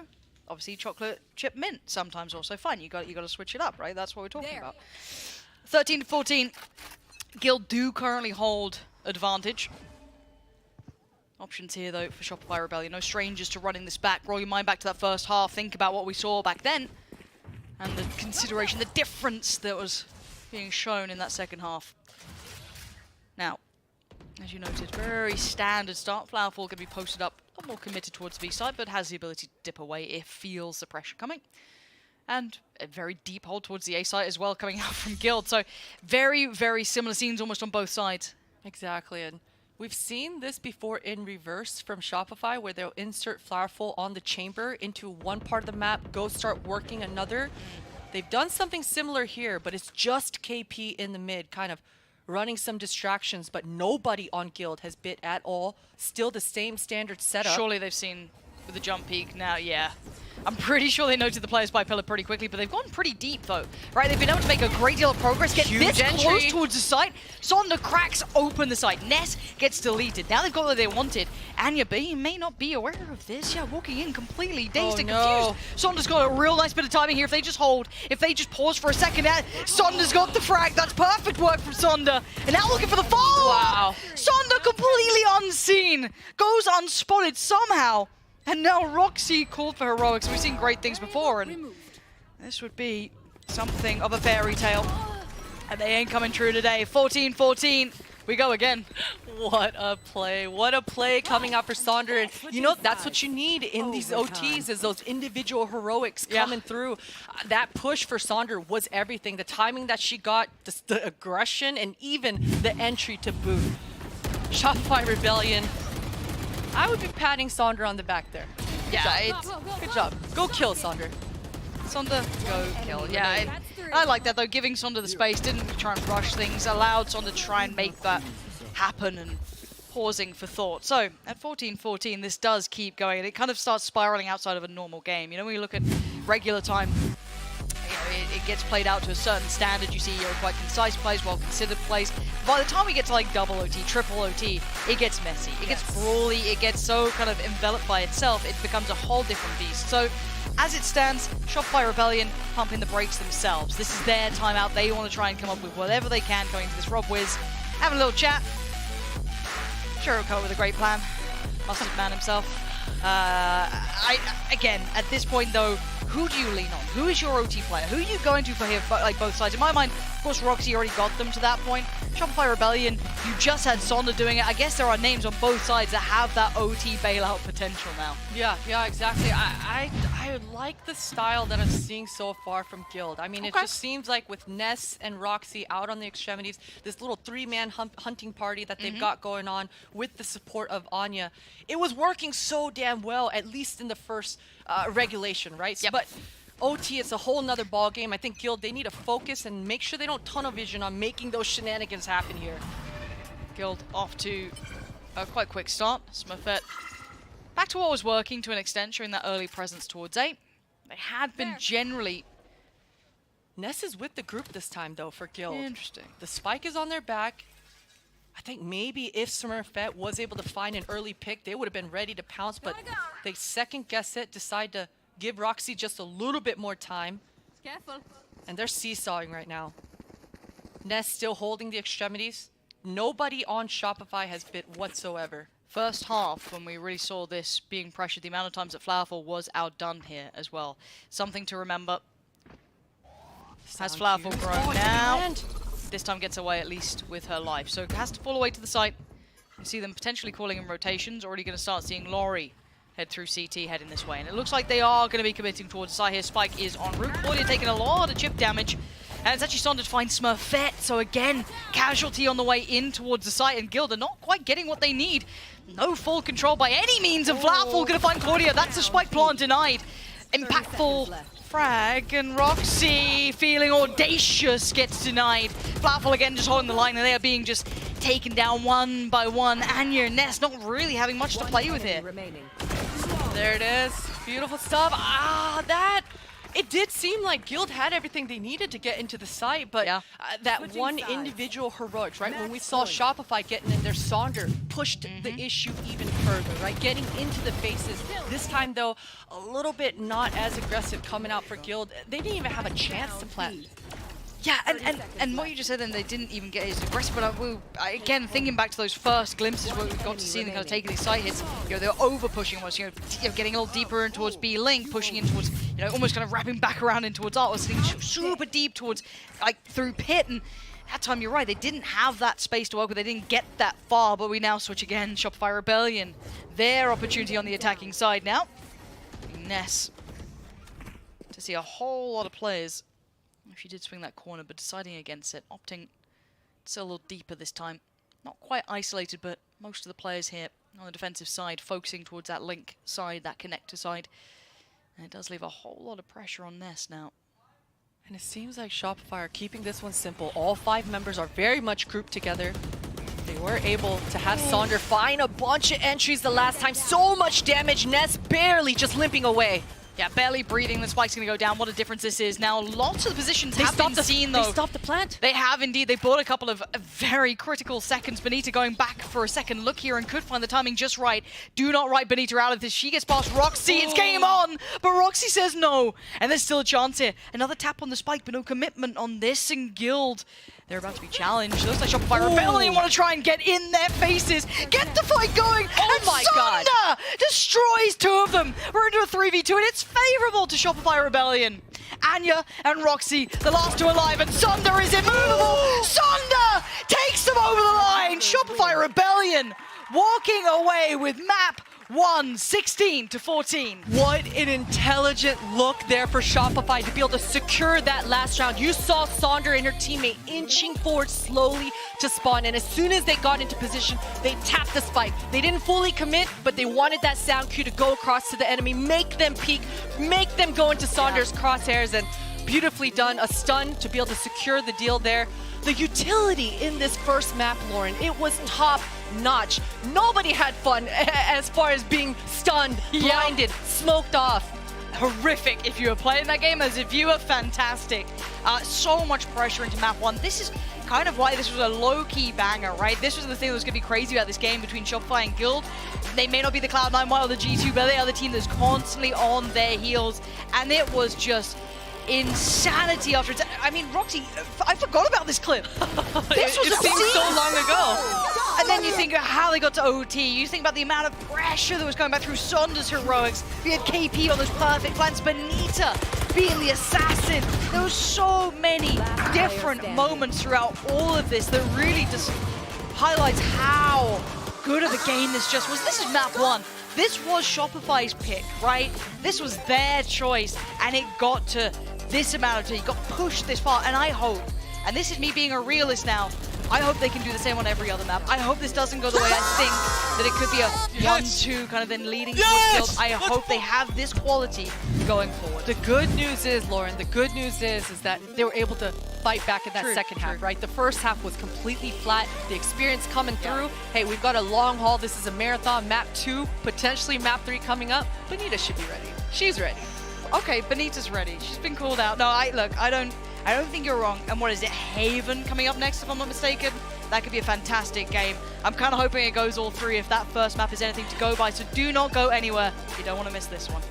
Obviously, chocolate chip mint sometimes also fine. You got to switch it up, right? That's what we're talking about. 13-14. Guild do currently hold advantage. Options here, though, for Shopify Rebellion. No strangers to running this back. Roll your mind back to that first half. Think about what we saw back then. And the consideration, the difference that was being shown in that second half. Now, as you noted, very standard start. Flowerfall going to be posted up, a lot more committed towards B side, but has the ability to dip away if feels the pressure coming. And a very deep hold towards the A side as well, coming out from Guild. So very, very similar scenes almost on both sides. Exactly, and we've seen this before in reverse from Shopify, where they'll insert Flowerful on the chamber into one part of the map, go start working another. They've done something similar here, but it's just KP in the mid, kind of running some distractions, but nobody on Guild has bit at all. Still the same standard setup. Surely they've seen with the jump peak now, yeah. I'm pretty sure they noted the players by pillar pretty quickly, but they've gone pretty deep though. Right, they've been able to make a great deal of progress, get Huge this entry. close towards the site. Sonda cracks open the site. Ness gets deleted. Now they've got what they wanted. Anya B may not be aware of this. Yeah, walking in completely dazed and confused. Sonda's got a real nice bit of timing here. If they just hold, if they just pause for a second, Sonda's got the frag. That's perfect work from Sonda. And now looking for the follow. Wow. Sonda completely unseen. Goes unspotted somehow. And now Roxy called for heroics. We've seen great things before, and this would be something of a fairy tale. And they ain't coming true today. 14-14. We go again. What a play. What a play coming out for Sonder. And you know, that's what you need in these OTs, is those individual heroics coming through. That push for Sonder was everything. The timing that she got, the aggression, and even the entry to boot. Shopify Rebellion. I would be patting Sondra on the back there. Yeah, Good job. Go kill, Sondra. Sonda, go kill. Yeah, I like that though. Giving Sonda the space, didn't try and rush things, allowed Sonda to try and make that happen and pausing for thought. So at 14-14, this does keep going, and it kind of starts spiraling outside of a normal game. You know, when you look at regular time, it gets played out to a certain standard. You see quite concise plays, well-considered plays. By the time we get to like double OT, triple OT, it gets messy. It gets brawly. It gets so kind of enveloped by itself, it becomes a whole different beast. So as it stands, Shopify Rebellion pumping the brakes themselves. This is their timeout. They want to try and come up with whatever they can going into this Rob Wiz. Having a little chat. Churoko with a great plan. Mustard man himself. Again, at this point though, who do you lean on? Who is your OT player? Who are you going to for here, like both sides? In my mind, of course, Roxy already got them to that point. Shopify Rebellion, you just had Sonda doing it. I guess there are names on both sides that have that OT bailout potential now. Yeah, exactly. I like the style that I'm seeing so far from Guild. I mean, it just seems like with Ness and Roxy out on the extremities, this little three-man hunting party that they've got going on with the support of Anya, it was working so damn well, at least in the first regulation, right? Yep. But OT, it's a whole nother ball game. I think Guild, they need to focus and make sure they don't tunnel vision on making those shenanigans happen here. Guild off to a quite quick start. Smurfette back to what was working to an extent, showing that early presence towards A. They had been generally... Ness is with the group this time, though, for Guild. Interesting. The spike is on their back. I think maybe if Smurfette was able to find an early pick, they would have been ready to pounce, but they second guess it, decide to give Roxy just a little bit more time. Careful. And they're seesawing right now. Ness still holding the extremities. Nobody on Shopify has bit whatsoever. First half, when we really saw this being pressured, the amount of times that Flowerful was outdone here as well. Something to remember. Has Flowerful grown now? This time gets away at least with her life. So has to fall away to the side. You see them potentially calling in rotations. Already going to start seeing Laurie head through CT, heading this way. And it looks like they are going to be committing towards the side here. Spike is en route. Claudia taking a lot of chip damage. And it's actually starting to find Smurfette. So again, casualty on the way in towards the site. And Guild are not quite getting what they need. No full control by any means. And Flowerful going to find Claudia. That's the spike plant denied. Impactful frag, and Roxy, feeling audacious, gets denied. Flowerful again just holding the line, and they are being just taken down one by one. Anya and Ness not really having much to play with here. There it is. Beautiful stuff. It did seem like Guild had everything they needed to get into the site, but that one individual heroics, right? When we saw Shopify getting in there, Sonder pushed the issue even further, right? Getting into the faces. This time, though, a little bit not as aggressive coming out for Guild. They didn't even have a chance to plant. Yeah, and what you just said then, they didn't even get as aggressive, but again, thinking back to those first glimpses where we got to see them kind of taking these side hits, they were over-pushing once, getting a little deeper in towards B-Link, pushing in towards, almost kind of wrapping back around in towards Art, sitting super deep towards, through Pit, and that time you're right, they didn't have that space to work with, they didn't get that far, but we now switch again, Shopify Rebellion, their opportunity on the attacking side now. Ness, to see a whole lot of players. She did swing that corner, but deciding against it, opting to sit a little deeper this time. Not quite isolated, but most of the players here on the defensive side focusing towards that link side, that connector side. And it does leave a whole lot of pressure on Ness now. And it seems like Shopify are keeping this one simple. All 5 members are very much grouped together. They were able to have Sonder find a bunch of entries the last time. So much damage, Ness barely just limping away. Yeah, barely breathing. The spike's going to go down. What a difference this is. Now, lots of the positions have been seen, though. They stopped the plant. They have indeed. They bought a couple of very critical seconds. Benita going back for a second look here and could find the timing just right. Do not write Benita out of this. She gets past Roxy. It's game on, but Roxy says no. And there's still a chance here. Another tap on the spike, but no commitment on this, and Guild, they're about to be challenged. Looks like Shopify Rebellion want to try and get in their faces. Get the fight going. Oh my God. Sonda destroys 2 of them. We're into a 3v2, and it's favorable to Shopify Rebellion. Anya and Roxy, the last 2 alive, and Sonda is immovable. Sonda takes them over the line. Shopify Rebellion walking away with map won 16-14. What an intelligent look there for Shopify to be able to secure that last round. You saw Sonder and her teammate inching forward slowly to spawn, and as soon as they got into position, they tapped the spike. They didn't fully commit, but they wanted that sound cue to go across to the enemy, make them peek, make them go into Sonder's crosshairs, and beautifully done. A stun to be able to secure the deal there. The utility in this first map, Lauren, it was top notch. Nobody had fun as far as being stunned, blinded, smoked off. Horrific if you were playing that game. As a viewer, fantastic. So much pressure into map 1. This is kind of why this was a low-key banger, right? This was the thing that was going to be crazy about this game between Shopify and Guild. They may not be the Cloud9 or the G2, but they are the team that's constantly on their heels. And it was just insanity after I mean, Roxy, I forgot about this clip. This was it seems so long ago. And then you think of how they got to OT. You think about the amount of pressure that was going back through Sonder's heroics. We had KP on those perfect plans, Benita being the assassin. There were so many different moments throughout all of this that really just highlights how good of a game this just was. This is map 1. This was Shopify's pick, right? This was their choice, and it got to this amount of time. It got pushed this far, and I hope, and this is me being a realist now, I hope they can do the same on every other map. I hope this doesn't go the way I think that it could be a 1-2 kind of then leading towards Guild. I hope they have this quality going forward. The good news is, Lauren, the good news is that they were able to fight back in that second half, right? The first half was completely flat. The experience coming through. Hey, we've got a long haul. This is a marathon. Map 2, potentially map 3 coming up. Benita should be ready. She's ready. Okay, Benita's ready. She's been called out. No, look, I don't think you're wrong. And what is it, Haven coming up next, if I'm not mistaken? That could be a fantastic game. I'm kind of hoping it goes all 3 if that first map is anything to go by. So do not go anywhere. You don't want to miss this one.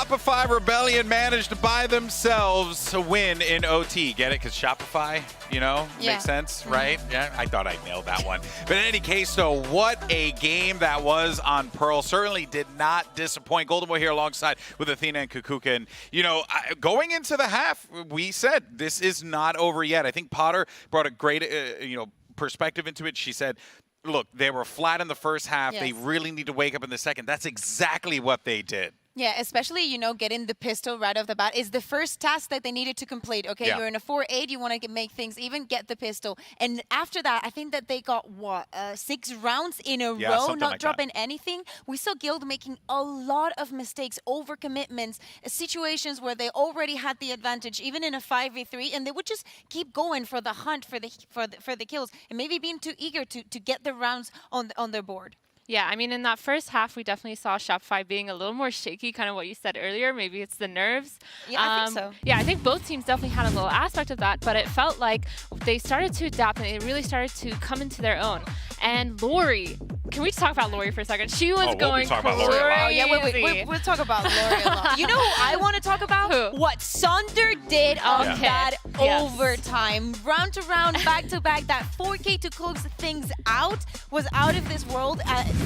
Shopify Rebellion managed to buy themselves a win in OT. Get it? Because Shopify, you know, makes sense, right? Yeah, I thought I nailed that one. But in any case, though, what a game that was on Pearl. Certainly did not disappoint. Golden Boy here alongside with Athena and Kukuka. And, you know, going into the half, we said this is not over yet. I think Potter brought a great, perspective into it. She said, look, they were flat in the first half. Yes. They really need to wake up in the second. That's exactly what they did. Yeah, especially, you know, getting the pistol right off the bat is the first task that they needed to complete. Okay, you're in a 4-8, you want to make things even, get the pistol. And after that, I think that they got, 6 rounds in a row, not like dropping anything. We saw Guild making a lot of mistakes, overcommitments, situations where they already had the advantage, even in a 5v3, and they would just keep going for the hunt, for the kills, and maybe being too eager to get the rounds on their board. Yeah, I mean, in that first half, we definitely saw Shopify being a little more shaky, kind of what you said earlier. Maybe it's the nerves. Yeah, I think so. Yeah, I think both teams definitely had a little aspect of that, but it felt like they started to adapt and they really started to come into their own. And Lori, can we just talk about Lori for a second? She was going crazy. Oh, yeah, wait. We'll talk about Lori a lot. You know who I want to talk about? Who? What Sonder did on that overtime. Round to round, back to back, that 4K to close things out was out of this world.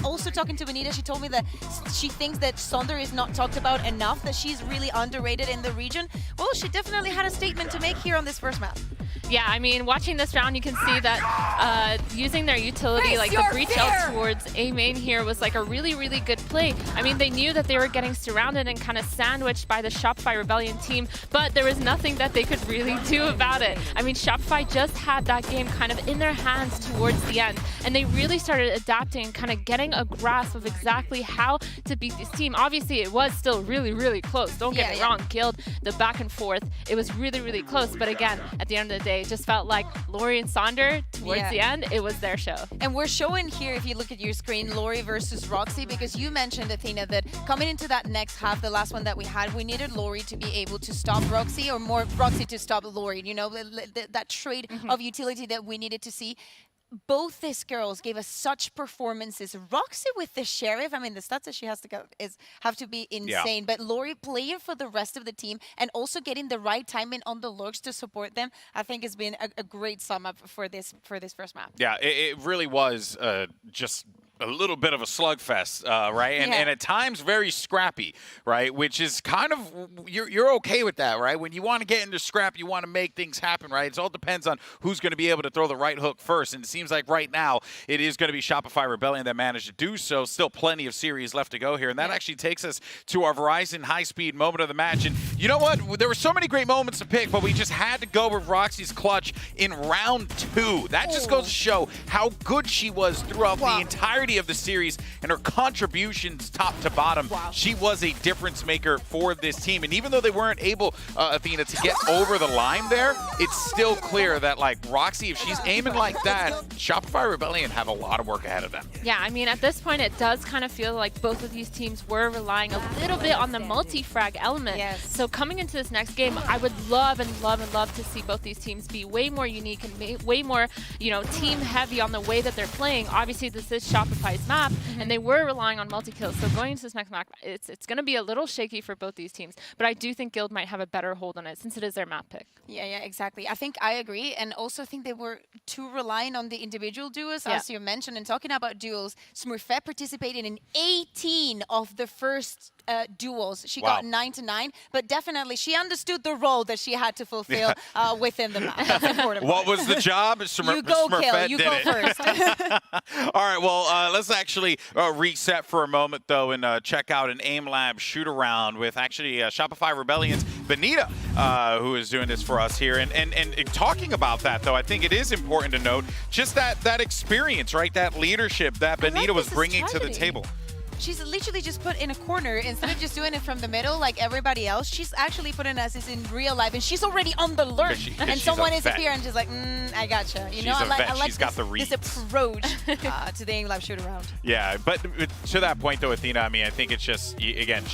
Also talking to Benita, she told me that she thinks that Sonder is not talked about enough, that she's really underrated in the region. Well, she definitely had a statement to make here on this first map. Yeah, I mean, watching this round, you can see that using their utility, like the breach out towards A main here was like a really, really good play. I mean, they knew that they were getting surrounded and kind of sandwiched by the Shopify Rebellion team, but there was nothing that they could really do about it. I mean, Shopify just had that game kind of in their hands towards the end, and they really started adapting and kind of getting a grasp of exactly how to beat this team. Obviously, it was still really, really close. Don't get me wrong, Guild, the back and forth, it was really, really close. But again, at the end of the day, it just felt like Lori and Sonder, towards the end, it was their show. And we're showing here, if you look at your screen, Lori versus Roxy, because you mentioned, Athena, that coming into that next half, the last one that we had, we needed Lori to be able to stop Roxy, or more Roxy to stop Lori, you know, that trade of utility that we needed to see. Both these girls gave us such performances. Roxy with the Sheriff, I mean, the stats that she has to go have to be insane. But Lori playing for the rest of the team and also getting the right timing on the lurks to support them, I think has been a great sum up for this first map. Yeah, it really was just a little bit of a slugfest, right? And at times very scrappy, right? Which is kind of, you're okay with that, right? When you want to get into scrap, you want to make things happen, right? It all depends on who's going to be able to throw the right hook first. And it seems like right now it is going to be Shopify Rebellion that managed to do so. Still plenty of series left to go here. And that actually takes us to our Verizon high-speed moment of the match. And you know what? There were so many great moments to pick, but we just had to go with Roxy's clutch in round 2. That just goes to show how good she was throughout the entirety of the series and her contributions top to bottom. She was a difference maker for this team. And even though they weren't able, Athena, to get over the line there, it's still clear that, like, Roxy, if she's aiming like that, Shopify Rebellion have a lot of work ahead of them. Yeah, I mean, at this point, it does kind of feel like both of these teams were relying a little bit on the multi-frag element. Yes. So coming into this next game, I would love to see both these teams be way more unique and way more, you know, team heavy on the way that they're playing. Obviously, this is Shopify's map, and they were relying on multi-kills. So going into this next map, it's going to be a little shaky for both these teams. But I do think Guild might have a better hold on it since it is their map pick. Yeah, exactly. I think I agree. And also think they were too relying on the individual duos, as you mentioned. And talking about duels, Smurfette participated in 18 of the first duels. She got 9 to 9, but definitely she understood the role that she had to fulfill within the map. That's important. What was the job? You go kill. You go first. All right, well, let's actually reset for a moment, though, and check out an Aim Lab shoot-around with actually Shopify Rebellion's Benita, who is doing this for us here. And talking about that, though, I think it is important to note just that experience, right, that leadership that Benita was bringing to the table. She's literally just put in a corner instead of just doing it from the middle like everybody else. She's actually putting us in real life, and she's already on the lurk. And someone is here and just like, I gotcha. You know, I like she's got the reads. This approach to the Aim Lab shoot around. Yeah, but to that point though, Athena, I mean, I think it's just, again,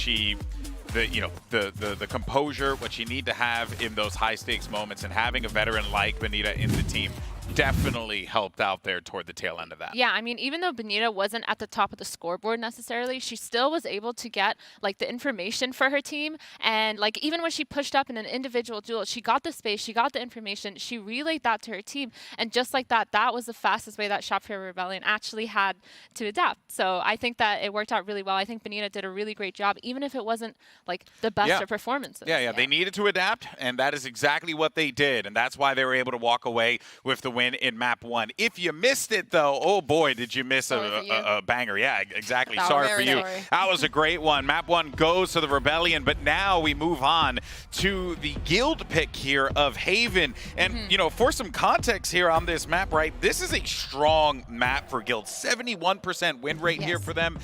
the composure, what you need to have in those high stakes moments, and having a veteran like Benita in the team definitely helped out there toward the tail end of that. Yeah, I mean, even though Benita wasn't at the top of the scoreboard necessarily, she still was able to get like the information for her team. And like even when she pushed up in an individual duel, she got the space, she got the information, she relayed that to her team. And just like that, that was the fastest way that Shopify Rebellion actually had to adapt. So I think that it worked out really well. I think Benita did a really great job, even if it wasn't like the best of performances. Yeah, they needed to adapt, and that is exactly what they did. And that's why they were able to walk away with the win in map 1. If you missed it, though, oh boy, did you miss a banger. Yeah, exactly. Sorry for you. That was a great one. Map 1 goes to the Rebellion, but now we move on to the guild pick here of Haven. And, you know, for some context here on this map, right, this is a strong map for guild. 71% win rate here for them.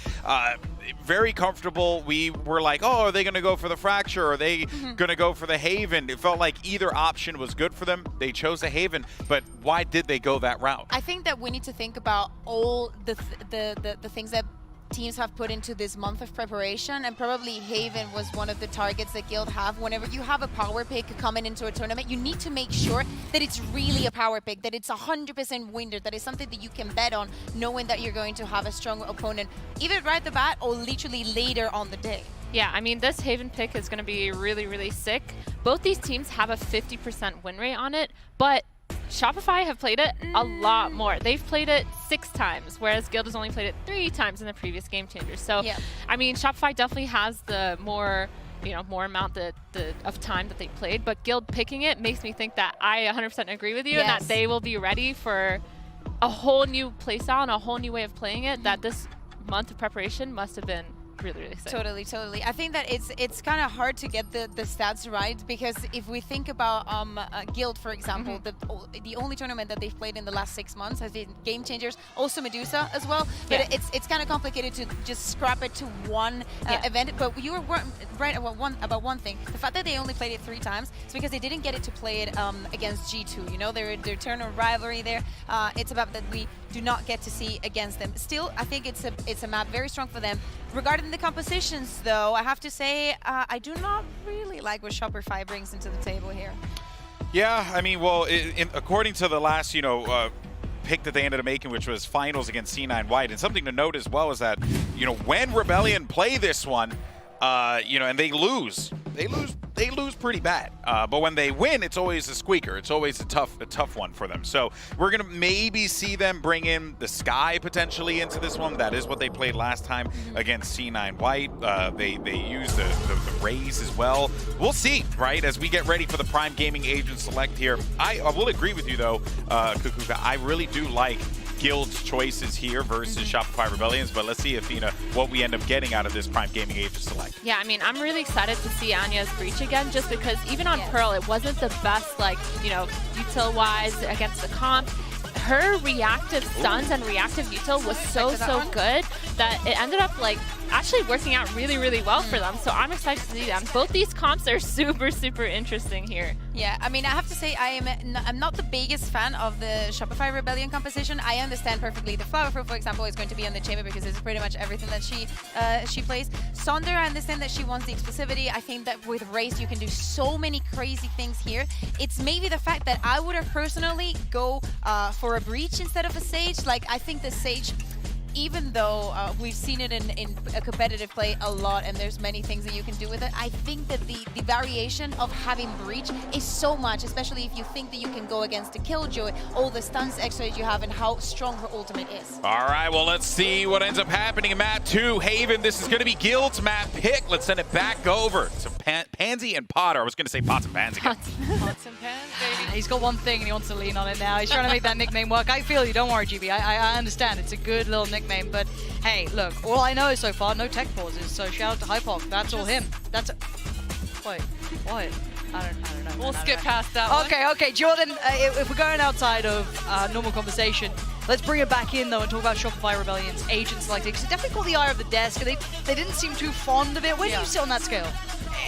Very comfortable. We were like, oh, are they going to go for the Fracture? Or are they going to go for the Haven? It felt like either option was good for them. They chose the Haven, but why did they go that route? I think that we need to think about all the things that teams have put into this month of preparation, and probably Haven was one of the targets that Guild have. Whenever you have a power pick coming into a tournament, you need to make sure that it's really a power pick, that it's 100% winner, that it's something that you can bet on, knowing that you're going to have a strong opponent, either right at the bat or literally later on the day. Yeah, I mean, this Haven pick is going to be really, really sick. Both these teams have a 50% win rate on it, but Shopify have played it a lot more. They've played it 6 times, whereas Guild has only played it 3 times in the previous Game Changers. So, I mean, Shopify definitely has the more, you know, more amount of time that they played, but Guild picking it makes me think that I 100% agree with you and that they will be ready for a whole new playstyle and a whole new way of playing it, that this month of preparation must have been really, really sick. Totally. I think that it's kind of hard to get the stats right, because if we think about Guild, for example, the only tournament that they've played in the last 6 months has been Game Changers, also Medusa as well. But it's kind of complicated to just scrap it to one event. But you were right about one thing. The fact that they only played it 3 times is because they didn't get it to play it against G2. You know, their eternal rivalry there. It's about that we do not get to see against them. Still, I think it's a map very strong for them. Regarding the compositions, though, I have to say I do not really like what Shopify brings into the table here. Yeah, I mean, well, according to the last, you know, pick that they ended up making, which was finals against C9 White, and something to note as well is that, you know, when Rebellion play this one, you know, and they lose pretty bad. But when they win, it's always a squeaker. It's always a tough one for them. So we're gonna maybe see them bring in the Sky potentially into this one. That is what they played last time against C9 White. They used the Rays as well. We'll see, right, as we get ready for the Prime Gaming Agent Select here. I will agree with you though, Kukuka. I really do like Guild's choices here versus Shopify Rebellions, but let's see, Athena, what we end up getting out of this Prime Gaming Agent Select. Yeah, I mean, I'm really excited to see Anya's Breach again, just because even on Pearl, it wasn't the best, like, you know, util-wise against the comp. Her reactive stuns and reactive util was so good that it ended up, like, actually working out really, really well for them. So I'm excited to see them. Both these comps are super, super interesting here. Yeah, I mean, I have to say I'm not the biggest fan of the Shopify Rebellion composition. I understand perfectly the Flower Fruit, for example, is going to be on the chamber because it's pretty much everything that she plays. Sonder, I understand that she wants the exclusivity. I think that with Race, you can do so many crazy things here. It's maybe the fact that I would have personally go for a Breach instead of a Sage. Like, I think the Sage, even though we've seen it in a competitive play a lot and there's many things that you can do with it, I think that the variation of having Breach is so much, especially if you think that you can go against the Killjoy, all the stuns extra that you have and how strong her ultimate is. All right, well, let's see what ends up happening in map 2. Haven, this is going to be Guild's map pick. Let's send it back over to Pansy and Potter. I was going to say Pots and Pans again. Pots and Pans, baby. He's got one thing and he wants to lean on it now. He's trying to make that nickname work. I feel you. Don't worry, GB. I understand. It's a good little nickname, but hey, look, all I know so far, no tech pauses, so shout out to Hypok. That's all him. That's wait, what? I don't know. We'll skip past that one. Okay, Jordan, if we're going outside of normal conversation, let's bring it back in though and talk about Shopify Rebellion's agent selecting, because it definitely caught the eye of the desk. They didn't seem too fond of it. Where do you sit on that scale?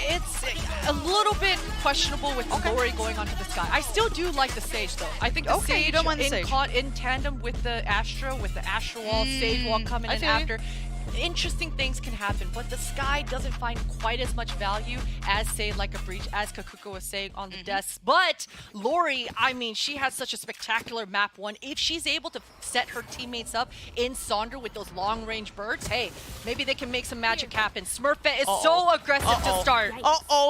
It's a little bit questionable with Lori going onto the Sky. I still do like the Sage though. I think the Sage you don't mind the Sage. caught in tandem with the Astra Wall, Sage Wall coming in after. interesting things can happen, but the Sky doesn't find quite as much value as, say, like a Breach, as Kakuka was saying on the desks. But Lori, I mean, she has such a spectacular map 1. If she's able to set her teammates up in Sonder with those long-range birds, hey, maybe they can make some magic happen. Smurfette is so aggressive to start.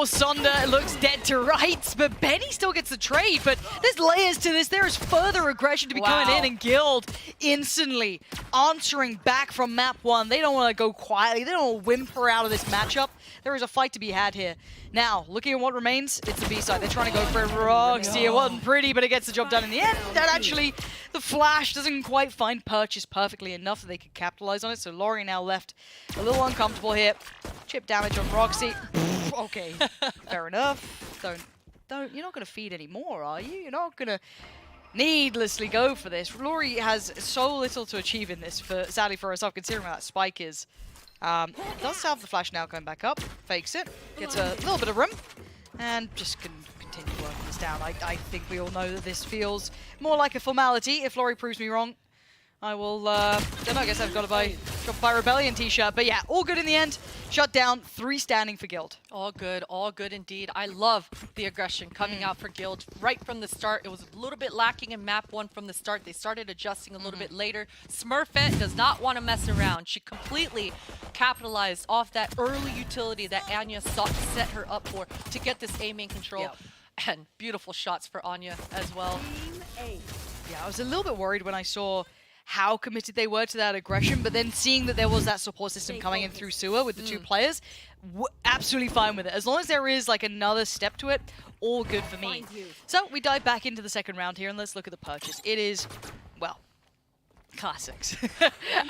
Sonder looks dead to rights, but Benny still gets the trade. But there's layers to this. There is further aggression to be coming in, and Guild instantly answering back from map 1. They don't want to go quietly. They don't want to whimper out of this matchup. There is a fight to be had here. Now, looking at what remains, it's the B side. They're trying to go for it. Roxy, it wasn't pretty, but it gets the job done in the end. And actually, the flash doesn't quite find Purchase perfectly enough that they could capitalize on it. So Laurie now left a little uncomfortable here. Chip damage on Roxy. Okay, fair enough. You're not going to feed anymore, are you? You're not going to needlessly go for this. Laurie has so little to achieve in this, sadly for herself, considering where that spike is. Does have the flash now going back up, fakes it, gets a little bit of room, and just can continue working this down. I think we all know that this feels more like a formality. If Laurie proves me wrong, I will, I guess I've got to buy Shopify Rebellion t-shirt. But yeah, all good in the end. Shut down, 3 standing for Guild. All good indeed. I love the aggression coming out for Guild right from the start. It was a little bit lacking in map 1 from the start. They started adjusting a little bit later. Smurfette does not want to mess around. She completely capitalized off that early utility that Anya set her up for to get this A main control. Yep. And beautiful shots for Anya as well. Yeah, I was a little bit worried when I saw how committed they were to that aggression, but then seeing that there was that support system coming in through sewer with the 2 players, absolutely fine with it. As long as there is like another step to it, all good for me. So we dive back into the second round here, and let's look at the purchase. It is, well, classics.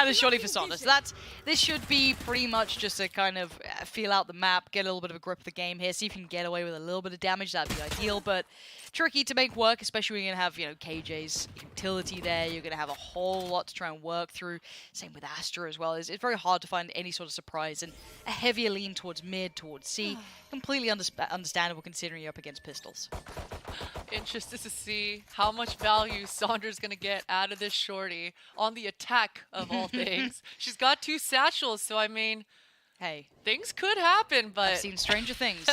And a shorty for Sonder. So this should be pretty much just a kind of feel out the map, get a little bit of a grip of the game here, see if you can get away with a little bit of damage. That'd be ideal, but tricky to make work, especially when you're going to have, KJ's utility there. You're going to have a whole lot to try and work through. Same with Astra as well. It's very hard to find any sort of surprise, and a heavier lean towards mid, towards C. Completely understandable considering you're up against pistols. Interested to see how much value Sonder's going to get out of this shorty on the attack of all things. She's got 2 satchels, so I mean, hey, things could happen, but I've seen stranger things.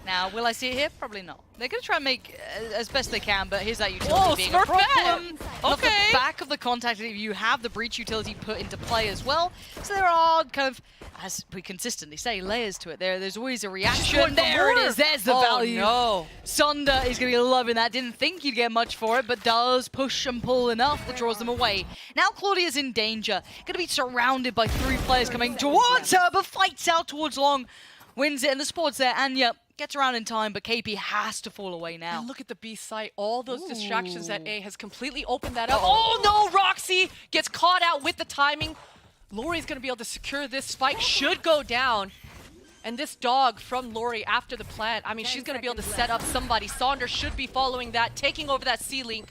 Now, will I see it here? Probably not. They're going to try and make as best they can, but here's that utility being a problem. Off the back of the contact, you have the breach utility put into play as well. So there are kind of, as we consistently say, layers to it. There's always a reaction. There it is. There's the value. No. Sonder is going to be loving that. Didn't think he'd get much for it, but does push and pull enough that draws them away. Now Claudia's in danger. Going to be surrounded by 3 players coming towards her, but fights out towards long. Wins it, and the support's there. Anya gets around in time, but KP has to fall away now. And look at the B site. All those distractions at A has completely opened that up. Oh no, Roxy gets caught out with the timing. Laurie's going to be able to secure this. Spike should go down. And this dog from Laurie after the plant, I mean, she's going to be able to set up somebody. Saunders should be following that, taking over that C-Link.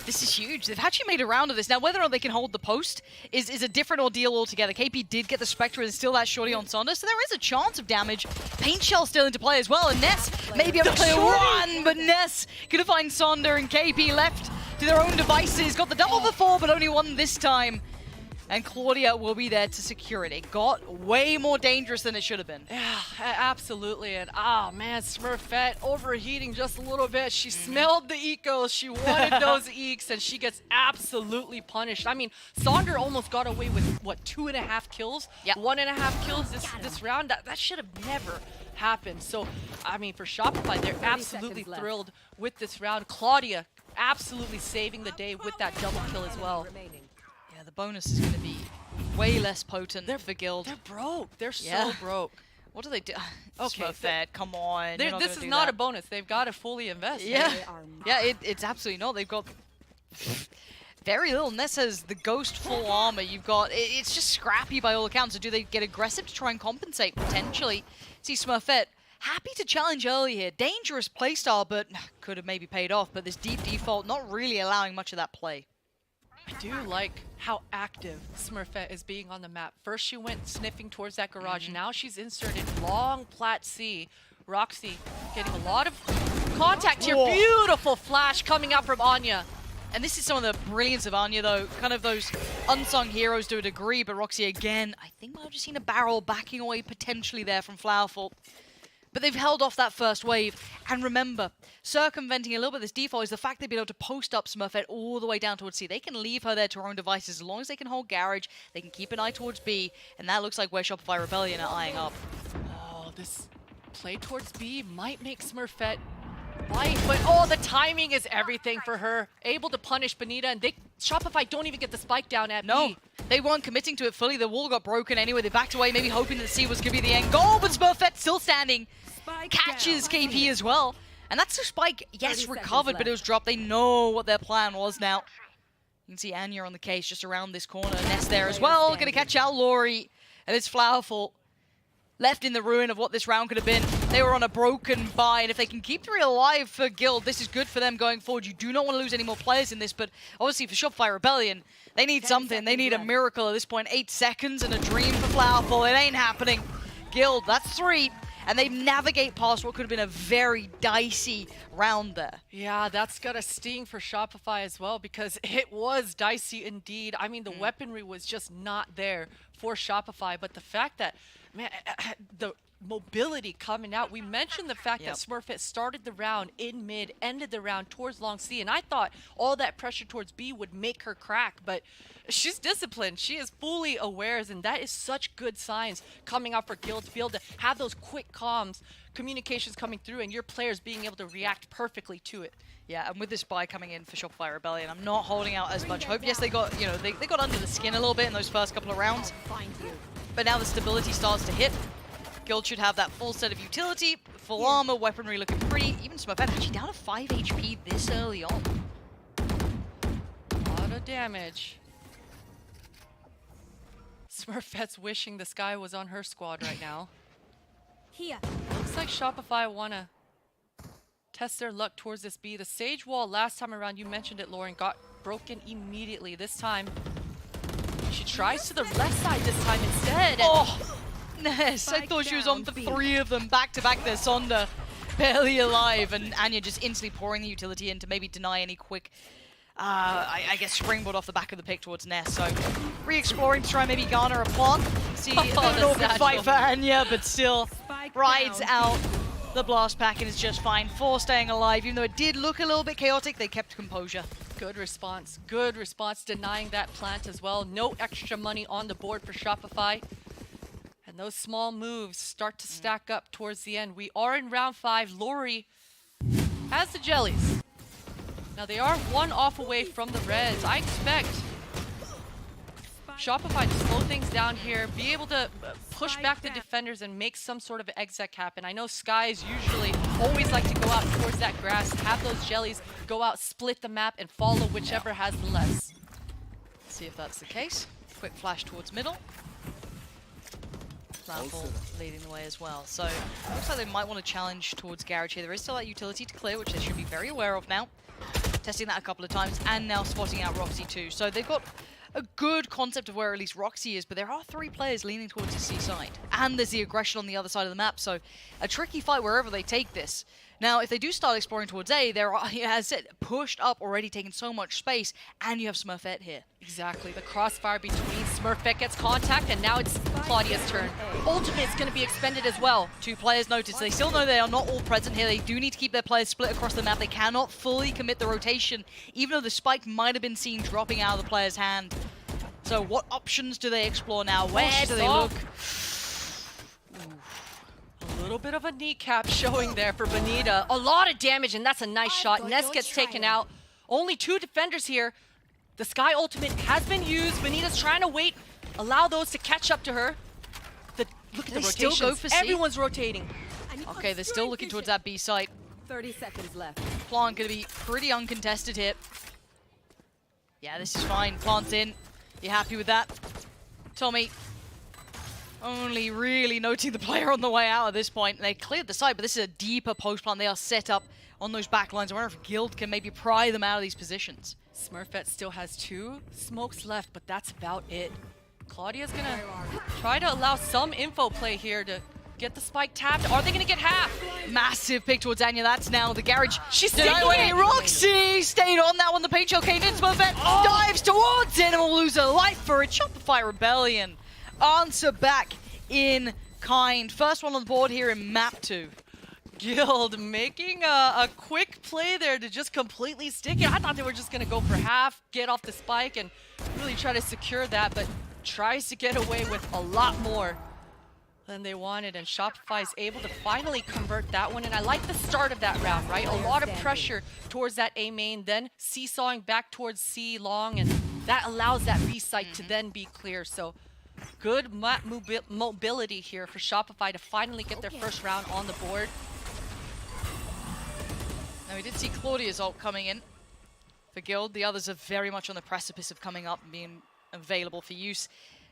This is huge. They've actually made a round of this. Now, whether or not they can hold the post is a different ordeal altogether. KP did get the Spectre and still that shorty on Sonder, so there is a chance of damage. Paint Shell still into play as well, and Ness may be able to clear one, but Ness gonna find Sonder and KP left to their own devices. Got the double before, but only one this time. And Claudia will be there to secure it. It got way more dangerous than it should have been. Yeah, absolutely. And oh man, Smurfette overheating just a little bit. She smelled the ecos. She wanted those eeks, and she gets absolutely punished. I mean, Sonder almost got away with, what, 2.5 kills? Yep. 1.5 kills this round? That should have never happened. So, I mean, for Shopify, they're absolutely thrilled with this round. Claudia absolutely saving the day with that double kill as well. Yeah, the bonus is going to be way less potent for Guild. They're broke. They're so broke. What do they do? Okay, Smurfette, come on. This is not a bonus. They've got to fully invest. Yeah, it's absolutely not. They've got very little. Ness has the ghost full armor. You've got, it's just scrappy by all accounts. So do they get aggressive to try and compensate? Potentially. See Smurfette happy to challenge early here. Dangerous playstyle, but could have maybe paid off. But this deep default not really allowing much of that play. I do like how active Smurfette is being on the map. First she went sniffing towards that garage. Now she's inserted long plat C. Roxy getting a lot of contact here. Beautiful flash coming out from Anya. And this is some of the brilliance of Anya, though. Kind of those unsung heroes to a degree, but Roxy, again, I think might have just seen a barrel backing away potentially there from Flowerful. But they've held off that first wave. And remember, circumventing a little bit of this default is the fact they've been able to post up Smurfette all the way down towards C. They can leave her there to her own devices as long as they can hold Garage. They can keep an eye towards B. And that looks like where Shopify Rebellion are eyeing up. Oh, this play towards B might make Smurfette bite, but oh, the timing is everything for her. Able to punish Bonita, and Shopify don't even get the spike down at No, B. they weren't committing to it fully. The wall got broken anyway. They backed away, maybe hoping that C was going to be the end goal, but Smurfette still standing. Catches KP as well. And that's a spike, yes, recovered, but it was dropped. They know what their plan was now. You can see Anya on the case just around this corner. Ness there as well. Going to catch out Laurie. And it's Flowerful. Left in the ruin of what this round could have been. They were on a broken buy, and if they can keep 3 alive for Guild, this is good for them going forward. You do not want to lose any more players in this, but obviously for Shopify Rebellion, they need something. They need a miracle at this point. 8 seconds and a dream for Flowerful. It ain't happening. Guild, that's 3. And they navigate past what could have been a very dicey round there. Yeah, that's got a sting for Shopify as well, because it was dicey indeed. I mean, the weaponry was just not there for Shopify, but the fact that, man, the mobility coming out. We mentioned the fact that Smurfette started the round in mid, ended the round towards long C, and I thought all that pressure towards B would make her crack, but she's disciplined. She is fully aware, and that is such good signs coming out for Guild to be able to have those quick comms, communications coming through, and your players being able to react perfectly to it. Yeah, and with this buy coming in for Shopify Rebellion, I'm not holding out as much hope. Yes, they got, they got under the skin a little bit in those first couple of rounds, but now the stability starts to hit. Guild should have that full set of utility, full armor, weaponry looking pretty. Even Smurfette actually down to 5 HP this early on. A lot of damage. Smurfette's wishing this guy was on her squad right now. Here. Looks like Shopify want to test their luck towards this B. The Sage Wall last time around, you mentioned it, Lauren, got broken immediately. This time, she tries to the left side this time instead. Oh! Ness, I thought she was on for 3 of them back to back there. Sonda barely alive, and Anya just instantly pouring the utility in to maybe deny any quick, I guess, springboard off the back of the pick towards Ness. So re-exploring to try and maybe garner a plant. See an awkward fight for Anya, but still rides out the blast pack and is just fine for staying alive. Even though it did look a little bit chaotic, they kept composure. Good response, denying that plant as well. No extra money on the board for Shopify. And those small moves start to stack up towards the end. We are in round 5. Laurie has the jellies. Now they are 1 off away from the reds. I expect Shopify to slow things down here, be able to push back the defenders and make some sort of exec happen. I know Skies usually always like to go out towards that grass, have those jellies, go out, split the map, and follow whichever has the less. Let's see if that's the case. Quick flash towards middle. Flowerful leading the way as well. So looks like they might want to challenge towards Garage here. There is still that utility to clear, which they should be very aware of now. Testing that a couple of times and now spotting out Roxy too. So they've got a good concept of where at least Roxy is, but there are 3 players leaning towards the C side. And there's the aggression on the other side of the map, so a tricky fight wherever they take this. Now, if they do start exploring towards A, they're, as I said, pushed up, already taking so much space, and you have Smurfette here. Exactly, the crossfire between Smurfette gets contact, and now it's Claudia's turn. Ultimate's going to be expended as well. 2 players notice. They still know they are not all present here. They do need to keep their players split across the map. They cannot fully commit the rotation, even though the spike might have been seen dropping out of the player's hand. So what options do they explore now? Where do they look? A little bit of a kneecap showing there for Bonita. A lot of damage, and that's a nice shot. Ness gets taken out. Only 2 defenders here. The Sky ultimate has been used. Bonita's trying to wait, allow those to catch up to her. Look at the rotations. Still go for C? Everyone's rotating. Okay, they're still looking towards that B site. 30 seconds left. Plant going to be pretty uncontested here. Yeah, this is fine. Plant's in. You happy with that? Tommy only really noting the player on the way out at this point. They cleared the site, but this is a deeper post plant. They are set up on those back lines. I wonder if Guild can maybe pry them out of these positions. Smurfette still has 2 smokes left, but that's about it. Claudia's gonna try to allow some info play here to Get the spike tapped. Are they going to get half? Massive pick towards Anya. That's now the garage. She's Denied taking away. it. Roxy stayed on that one. The page came in. Smurfette dives towards it and will lose a life for it. Shopify Rebellion. Answer back in kind. First one on the board here in map 2. Guild making a quick play there to just completely stick it. I thought they were just going to go for half, get off the spike, and really try to secure that, but tries to get away with a lot more than they wanted, and Shopify is able to finally convert that one. And I like the start of that round, right? A lot of pressure towards that A main, then seesawing back towards C long, and that allows that B site to then be clear. So good mobility here for Shopify to finally get their first round on the board. Now we did see Claudia's ult coming in for Guild. The others are very much on the precipice of coming up and being available for use.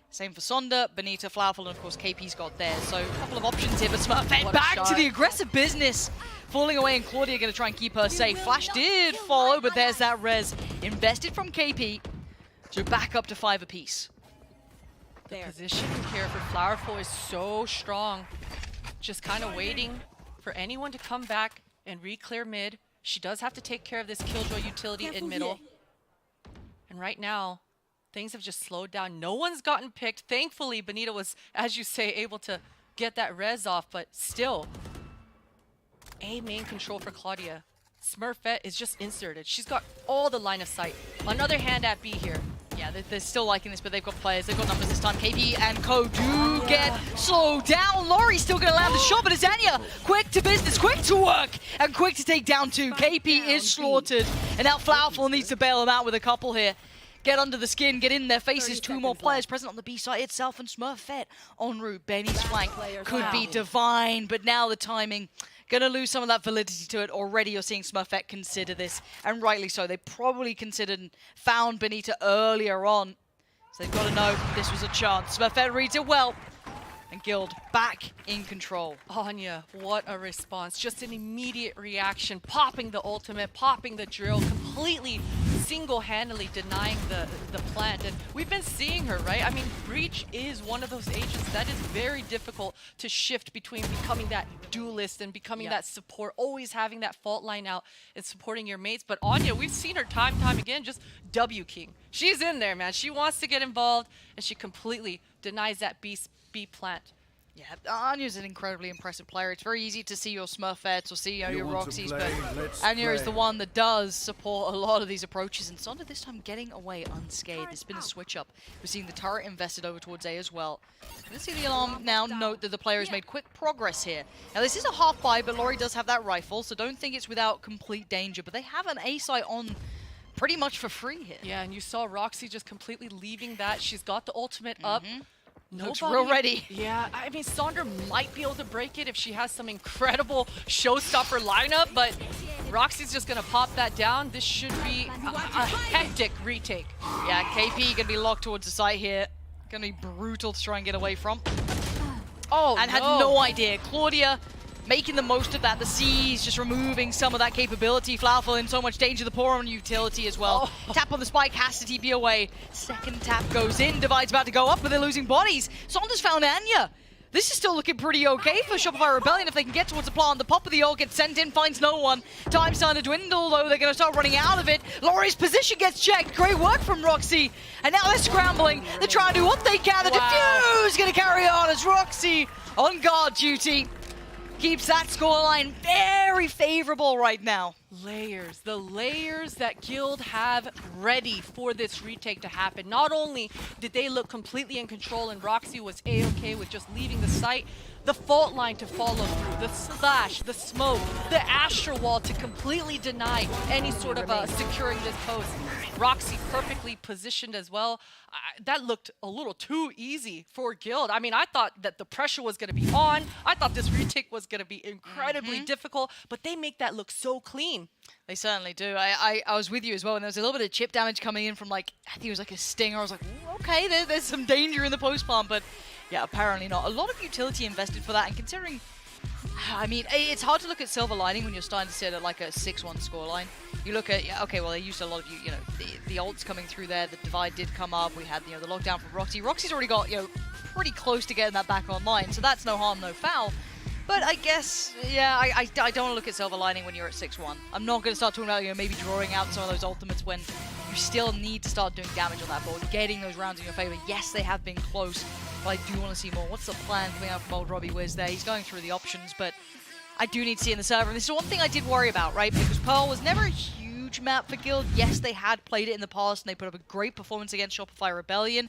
Same for Sonda, Benita, Flowerful, and of course KP's got theirs. So a couple of options here, but Smurfette back to the aggressive business. Falling away, and Claudia going to try and keep her safe. Flash did follow, but there's that res. Invested from KP. So back up to 5 apiece. The position here for Flowerful is so strong. Just kind of waiting for anyone to come back and re-clear mid. She does have to take care of this Killjoy utility in middle. And right now, things have just slowed down. No one's gotten picked. Thankfully, Benita was, as you say, able to get that res off, but still, A main control for Claudia. Smurfette is just inserted. She's got all the line of sight. Another hand at B here. Yeah, they're still liking this, but they've got players. They've got numbers this time. KP and Co do get slowed down. Laurie's still going to land the shot, but it's Anya. Quick to business, quick to work, and quick to take down 2. KP is slaughtered, and now Flowerful needs to bail him out with a couple here. Get under the skin, get in their faces. 2 more players present on the B side itself, and Smurfette en route. Benny's flank could be divine, but now the timing. Gonna lose some of that validity to it. Already you're seeing Smurfette consider this, and rightly so. They probably considered and found Benita earlier on. So they've got to know this was a chance. Smurfette reads it well, and Guild back in control. Anya, what a response. Just an immediate reaction, popping the ultimate, popping the drill, completely single-handedly denying the plant. And we've been seeing her, right? I mean, Breach is one of those agents that is very difficult to shift between becoming that duelist and becoming that support, always having that fault line out and supporting your mates. But Anya, we've seen her time and time again, just W-king. She's in there, man. She wants to get involved, and she completely denies that B plant. Yeah, Anya's an incredibly impressive player. It's very easy to see your Smurfettes or see your Roxys, but Anya is the one that does support a lot of these approaches. And Sonda this time getting away unscathed. It's been a switch up. We're seeing the turret invested over towards A as well. Let's see the alarm now note that the player has made quick progress here. Now this is a half buy, but Laurie does have that rifle, so don't think it's without complete danger. But they have an A site on pretty much for free here. Yeah, and you saw Roxy just completely leaving that. She's got the ultimate up. Looks real ready. Yeah, I mean, Sondra might be able to break it if she has some incredible showstopper lineup, but Roxy's just going to pop that down. This should be a hectic retake. Yeah, KP going to be locked towards the site here. Going to be brutal to try and get away from. Oh, and had no idea. Claudia making the most of that. The C's just removing some of that capability. Flowerful in so much danger. The poor on utility as well. Tap on the spike, has to TP away. Second tap goes in. Divide's about to go up, but they're losing bodies. Sonda's found Anya. This is still looking pretty okay for Shopify Rebellion if they can get towards the plant. The pop of the ult gets sent in, finds no one. Time's starting to dwindle, though. They're going to start running out of it. Laurie's position gets checked. Great work from Roxy. And now they're scrambling. They're trying to do what they can. The Diffuse going to carry on as Roxy on guard duty. Keeps that scoreline very favorable right now. Layers, the layers that Guild have ready for this retake to happen. Not only did they look completely in control and Roxy was A-okay with just leaving the site, the fault line to follow through, the slash, the smoke, the Astral Wall to completely deny any sort of securing this post. Roxy perfectly positioned as well. That looked a little too easy for Guild. I mean, I thought that the pressure was going to be on. I thought this retake was going to be incredibly difficult, but they make that look so clean. They certainly do. I was with you as well, and there was a little bit of chip damage coming in from, like, I think it was like a stinger. I was like, okay, there's some danger in the post plant, but yeah, apparently not. A lot of utility invested for that, and considering, I mean, it's hard to look at silver lining when you're starting to sit at like a 6-1 scoreline. You look at, okay, well, they used a lot of, the ults coming through there. The divide did come up. We had, the lockdown from Roxy. Roxy's already got, pretty close to getting that back online, so that's no harm, no foul. But I guess, yeah, I don't want to look at silver lining when you're at 6-1. I'm not going to start talking about, you know, maybe drawing out some of those ultimates when you still need to start doing damage on that board, getting those rounds in your favor. Yes, they have been close, but I do want to see more. What's the plan coming out from old Robbie Wiz there? He's going through the options, but I do need to see in the server. And this is one thing I did worry about, right? Because Pearl was never a huge map for Guild. Yes, they had played it in the past, and they put up a great performance against Shopify Rebellion.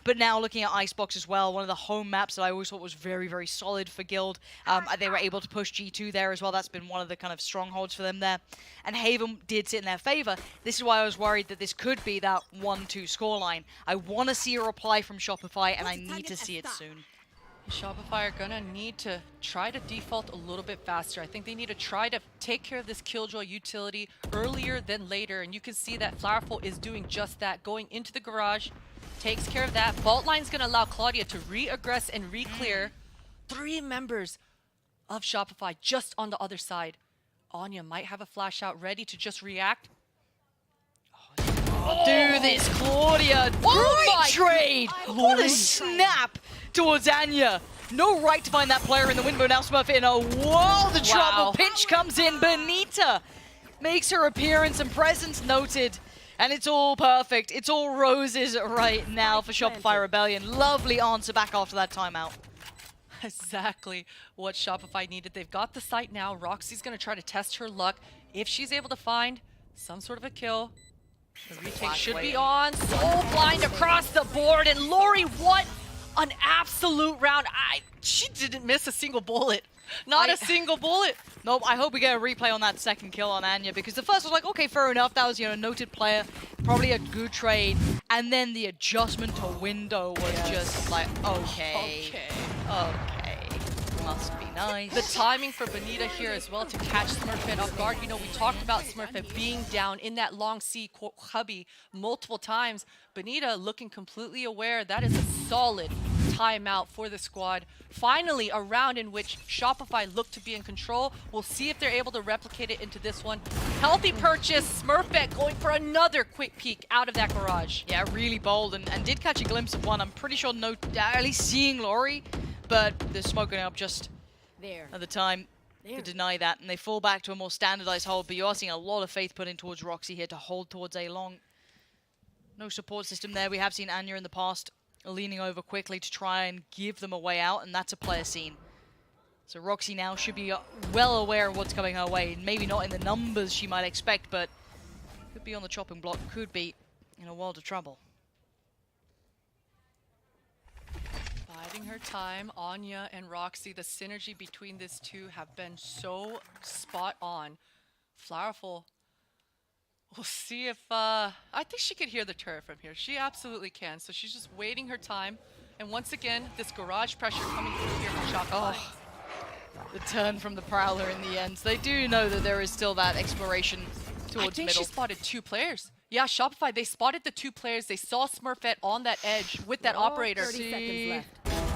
But now looking at Icebox as well, one of the home maps that I always thought was very, very solid for Guild. They were able to push G2 there as well. That's been one of the kind of strongholds for them there. And Haven did sit in their favor. This is why I was worried that this could be that 1-2 scoreline. I want to see a reply from Shopify, and I need to see it soon. Shopify are gonna need to try to default a little bit faster. I think they need to try to take care of this Killjoy utility earlier than later, and you can see that Flowerful is doing just that, going into the garage, takes care of that. Vault Line's gonna allow Claudia to re-aggress and re-clear. 3 members of Shopify just on the other side. Anya might have a flash out ready to just react. Do this, Claudia. Great trade. What a snap towards Anya. No right to find that player in the window. Now Smurf in a world of trouble. Pinch comes in. Benita makes her appearance and presence noted. And it's all perfect. It's all roses right now for Shopify Rebellion. Lovely answer back after that timeout. Exactly what Shopify needed. They've got the site now. Roxy's going to try to test her luck. If she's able to find some sort of a kill, the retake should be on. So blind across the board. And Lori, what an absolute round. She didn't miss a single bullet. Not a single bullet. Nope, I hope we get a replay on that second kill on Anya, because the first was like, okay, fair enough. That was, you know, a noted player. Probably a good trade. And then the adjustment to window was just like, okay. Must be nice. The timing for Benita here as well to catch Smurfette off guard. You know, we talked about Smurfette being down in that long C hubby multiple times. Benita looking completely aware. That is a solid timeout for the squad. Finally, a round in which Shopify looked to be in control. We'll see if they're able to replicate it into this one. Healthy purchase. Smurfette going for another quick peek out of that garage. Yeah, really bold and did catch a glimpse of one. I'm pretty sure at least seeing Lori, but they're smoking up just at the time to deny that. And they fall back to a more standardized hold, but you are seeing a lot of faith put in towards Roxy here to hold towards A long. No support system there. We have seen Anya in the past leaning over quickly to try and give them a way out, and that's a player scene. So Roxy now should be well aware of what's coming her way. Maybe not in the numbers she might expect, but could be on the chopping block, could be in a world of trouble. Biding her time, Anya and Roxy, the synergy between these two have been so spot on. Flowerful. We'll see if, I think she could hear the turret from here. She absolutely can. So she's just waiting her time. And once again, this garage pressure coming through here from Shopify. Oh, the turn from the Prowler in the end. So they do know that there is still that exploration towards I think middle. she spotted 2 players. Yeah, Shopify, they spotted the 2 players. They saw Smurfette on that edge with that operator. 30 seconds left.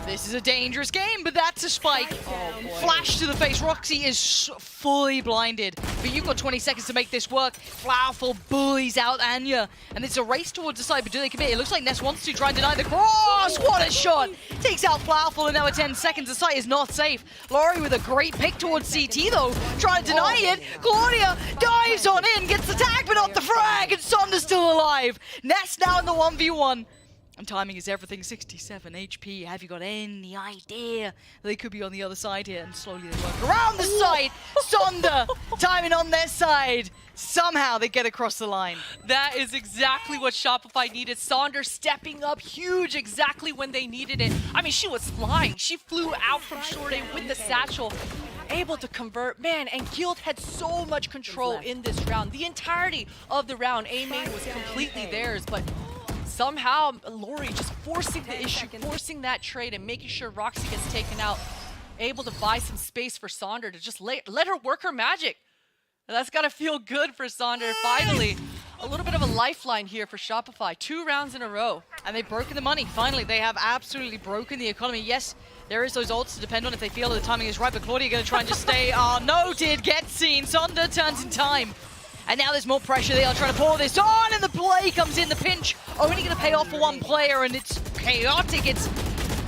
This is a dangerous game, but that's a spike. Flash to the face. Roxy is fully blinded, but you've got 20 seconds to make this work. Flowerful bullies out Anya, and it's a race towards the side, but do they commit? It looks like Ness wants to try and deny the cross. What a shot! Takes out Flowerful, and now at 10 seconds, the site is not safe. Laurie with a great pick towards CT, though, trying to deny it. Claudia dives on in, gets the tag, but not the frag, and Sonda's still alive. Ness now in the 1v1. And timing is everything, 67 HP. Have you got any idea they could be on the other side here? And slowly they work around the side. Sonda timing on their side. Somehow they get across the line. That is exactly what Shopify needed. Saunders stepping up huge exactly when they needed it. I mean, she was flying. She flew out from short A with the satchel. Able to convert, man, and Guild had so much control in this round. The entirety of the round, A main was completely theirs, but somehow Lori just forcing the issue, forcing that trade, and making sure Roxy gets taken out. Able to buy some space for Sonder to just let her work her magic. That's gotta feel good for Sonder. Finally, a little bit of a lifeline here for Shopify. 2 rounds in a row. And they've broken the money. Finally, they have absolutely broken the economy. Yes, there is those ults to depend on if they feel that the timing is right, but Claudia gonna try and just stay. Oh, no, did get seen. Sonder turns in time. And now there's more pressure. They are trying to pour this on, and the play comes in. The pinch only going to pay off for one player, and it's chaotic. It's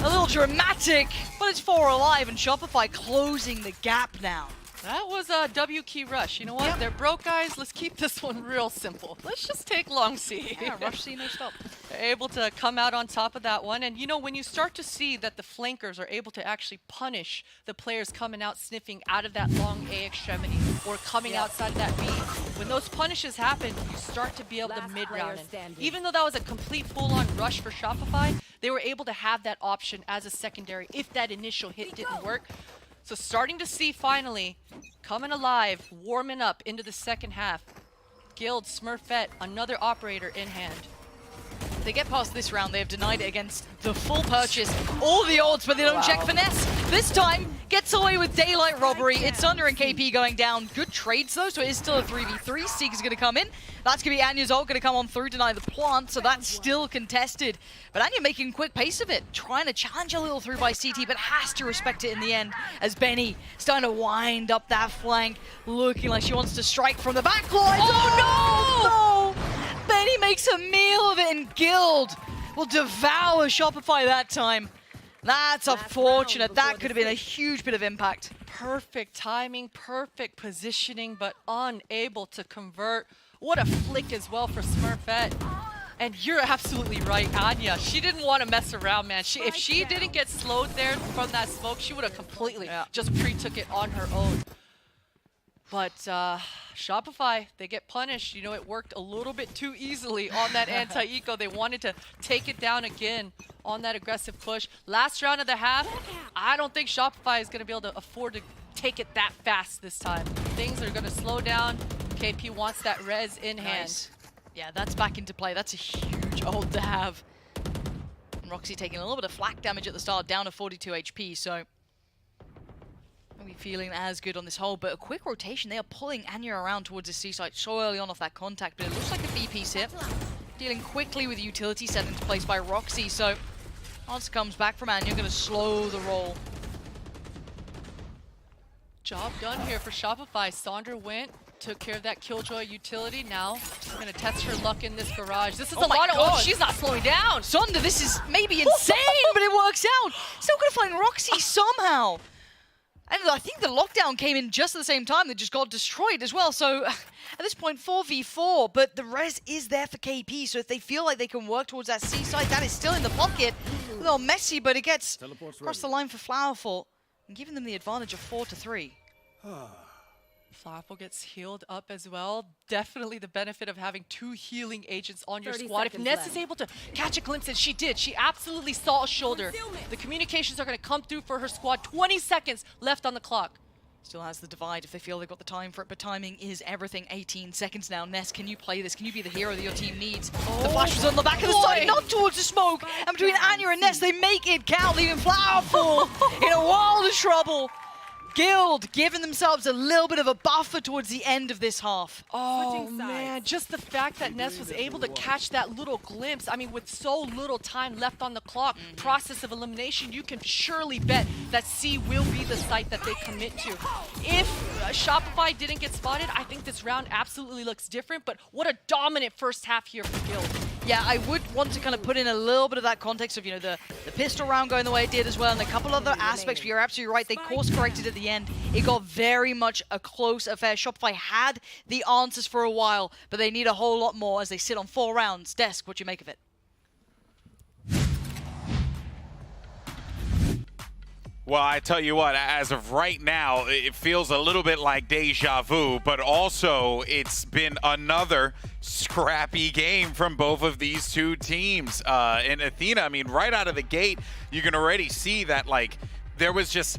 A little dramatic, but it's 4 alive, and Shopify closing the gap now. That was a W key rush. You know what? They're broke, guys. Let's keep this one real simple. Let's just take long C. Yeah, rush C, no stop. They're able to come out on top of that one. And you know, when you start to see that the flankers are able to actually punish the players coming out sniffing out of that long A extremity or coming outside of that B, when those punishes happen, you start to be able to mid-round. Even though that was a complete full-on rush for Shopify, they were able to have that option as a secondary if that initial hit didn't work. So starting to see finally, coming alive, warming up into the second half. Guild, Smurfette, another operator in hand. If they get past this round, they have denied it against the full purchase. All the odds, but they don't check finesse. This time, gets away with daylight robbery. It's Thunder and KP going down. Good trades though, so it is still a 3v3. Seeker's gonna come in. That's gonna be Anya's ult, gonna come on through, deny the plant, so that's still contested. But Anya making quick pace of it, trying to challenge a little through by CT, but has to respect it in the end, as Benny starting to wind up that flank, looking like she wants to strike from the back line. Oh no! Benny makes a meal of it, and Guild will devour Shopify that time. That's unfortunate. That could have been a huge bit of impact. Perfect timing, perfect positioning, but unable to convert. What a flick as well for Smurfette. And you're absolutely right, Anya. She didn't want to mess around, man. If she didn't get slowed there from that smoke, she would have completely just pre-took it on her own. But Shopify, they get punished. You know, it worked a little bit too easily on that anti-eco. They wanted to take it down again on that aggressive push. Last round of the half, I don't think Shopify is going to be able to afford to take it that fast this time. Things are going to slow down. KP wants that res in hand. Yeah, that's back into play. That's a huge ult to have. And Roxy taking a little bit of flak damage at the start, down to 42 HP, so won't be feeling as good on this hole, but a quick rotation. They are pulling Anya around towards the C site so early on off that contact, but it looks like a B piece hit. Dealing quickly with utility set into place by Roxy, so answer comes back from Anya, gonna slow the roll. Job done here for Shopify. Sandra went, took care of that Killjoy utility. Now she's gonna test her luck in this garage. This is a lot of ult. She's not slowing down. Sandra, this is maybe insane, but it works out. Still gonna find Roxy somehow. And I think the lockdown came in just at the same time. They just got destroyed as well. So at this point, 4v4, but the res is there for KP. So if they feel like they can work towards that C side, that is still in the pocket. A little messy, but it gets across the line for Flowerful, and giving them the advantage of 4-3. Flowerful gets healed up as well. Definitely the benefit of having 2 healing agents on your squad. If Ness is able to catch a glimpse, and she did, she absolutely saw a shoulder. The communications are going to come through for her squad. 20 seconds left on the clock. Still has the divide if they feel they've got the time for it, but timing is everything. 18 seconds now. Ness, can you play this? Can you be the hero that your team needs? The flash was on the back of the side, not towards the smoke. And between Anya and Ness, they make it count, leaving Flowerful in a world of trouble. Guild giving themselves a little bit of a buffer towards the end of this half. Oh man, just the fact that Ness was able to catch that little glimpse. I mean, with so little time left on the clock, process of elimination, you can surely bet that C will be the site that they commit to. If Shopify didn't get spotted, I think this round absolutely looks different, but what a dominant first half here for Guild. Yeah, I would want to kind of put in a little bit of that context of, you know, the pistol round going the way it did as well, and a couple other aspects, but you're absolutely right. They course corrected at the end. It got very much a close affair. Shopify had the answers for a while, but they need a whole lot more as they sit on 4 rounds. Desk, what do you make of it? Well, I tell you what, as of right now, it feels a little bit like deja vu, but also it's been another scrappy game from both of these two teams. And Athena, I mean, right out of the gate, you can already see that, like, there was just...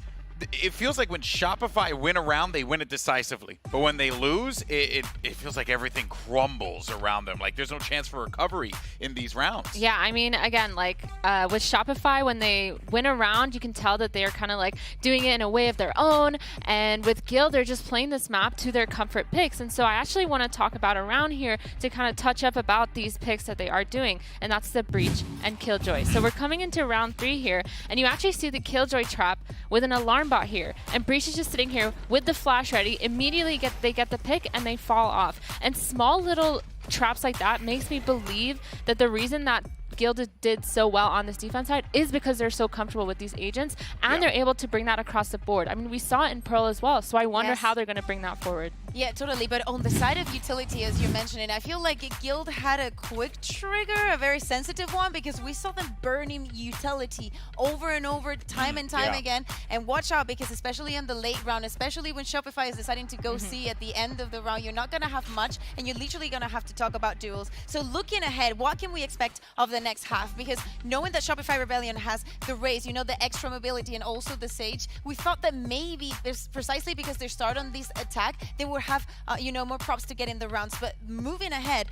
It feels like when Shopify win a round, they win it decisively. But when they lose, it feels like everything crumbles around them. Like, there's no chance for recovery in these rounds. Yeah, I mean, again, like, with Shopify, when they win a round, you can tell that they're kind of, like, doing it in a way of their own. And with Guild, they're just playing this map to their comfort picks. And so I actually want to talk about a round here to kind of touch up about these picks that they are doing. And that's the Breach and Killjoy. So we're coming into round 3 here. And you actually see the Killjoy trap with an alarm bot here, and Breach is just sitting here with the flash ready. Immediately they get the pick and they fall off. And small little traps like that makes me believe that the reason that Guild did so well on this defense side is because they're so comfortable with these agents, and they're able to bring that across the board. I mean, we saw it in Pearl as well, so I wonder how they're going to bring that forward. Yeah, totally. But on the side of utility, as you're mentioning, I feel like Guild had a quick trigger, a very sensitive one, because we saw them burning utility over and over, time and time again. And watch out, because especially in the late round, especially when Shopify is deciding to go C at the end of the round, you're not going to have much, and you're literally going to have to talk about duels. So looking ahead, what can we expect of the next half? Because knowing that Shopify Rebellion has the Raze, you know, the extra mobility, and also the Sage, we thought that maybe there's precisely because they start on this attack, they will have, you know, more props to get in the rounds. But moving ahead,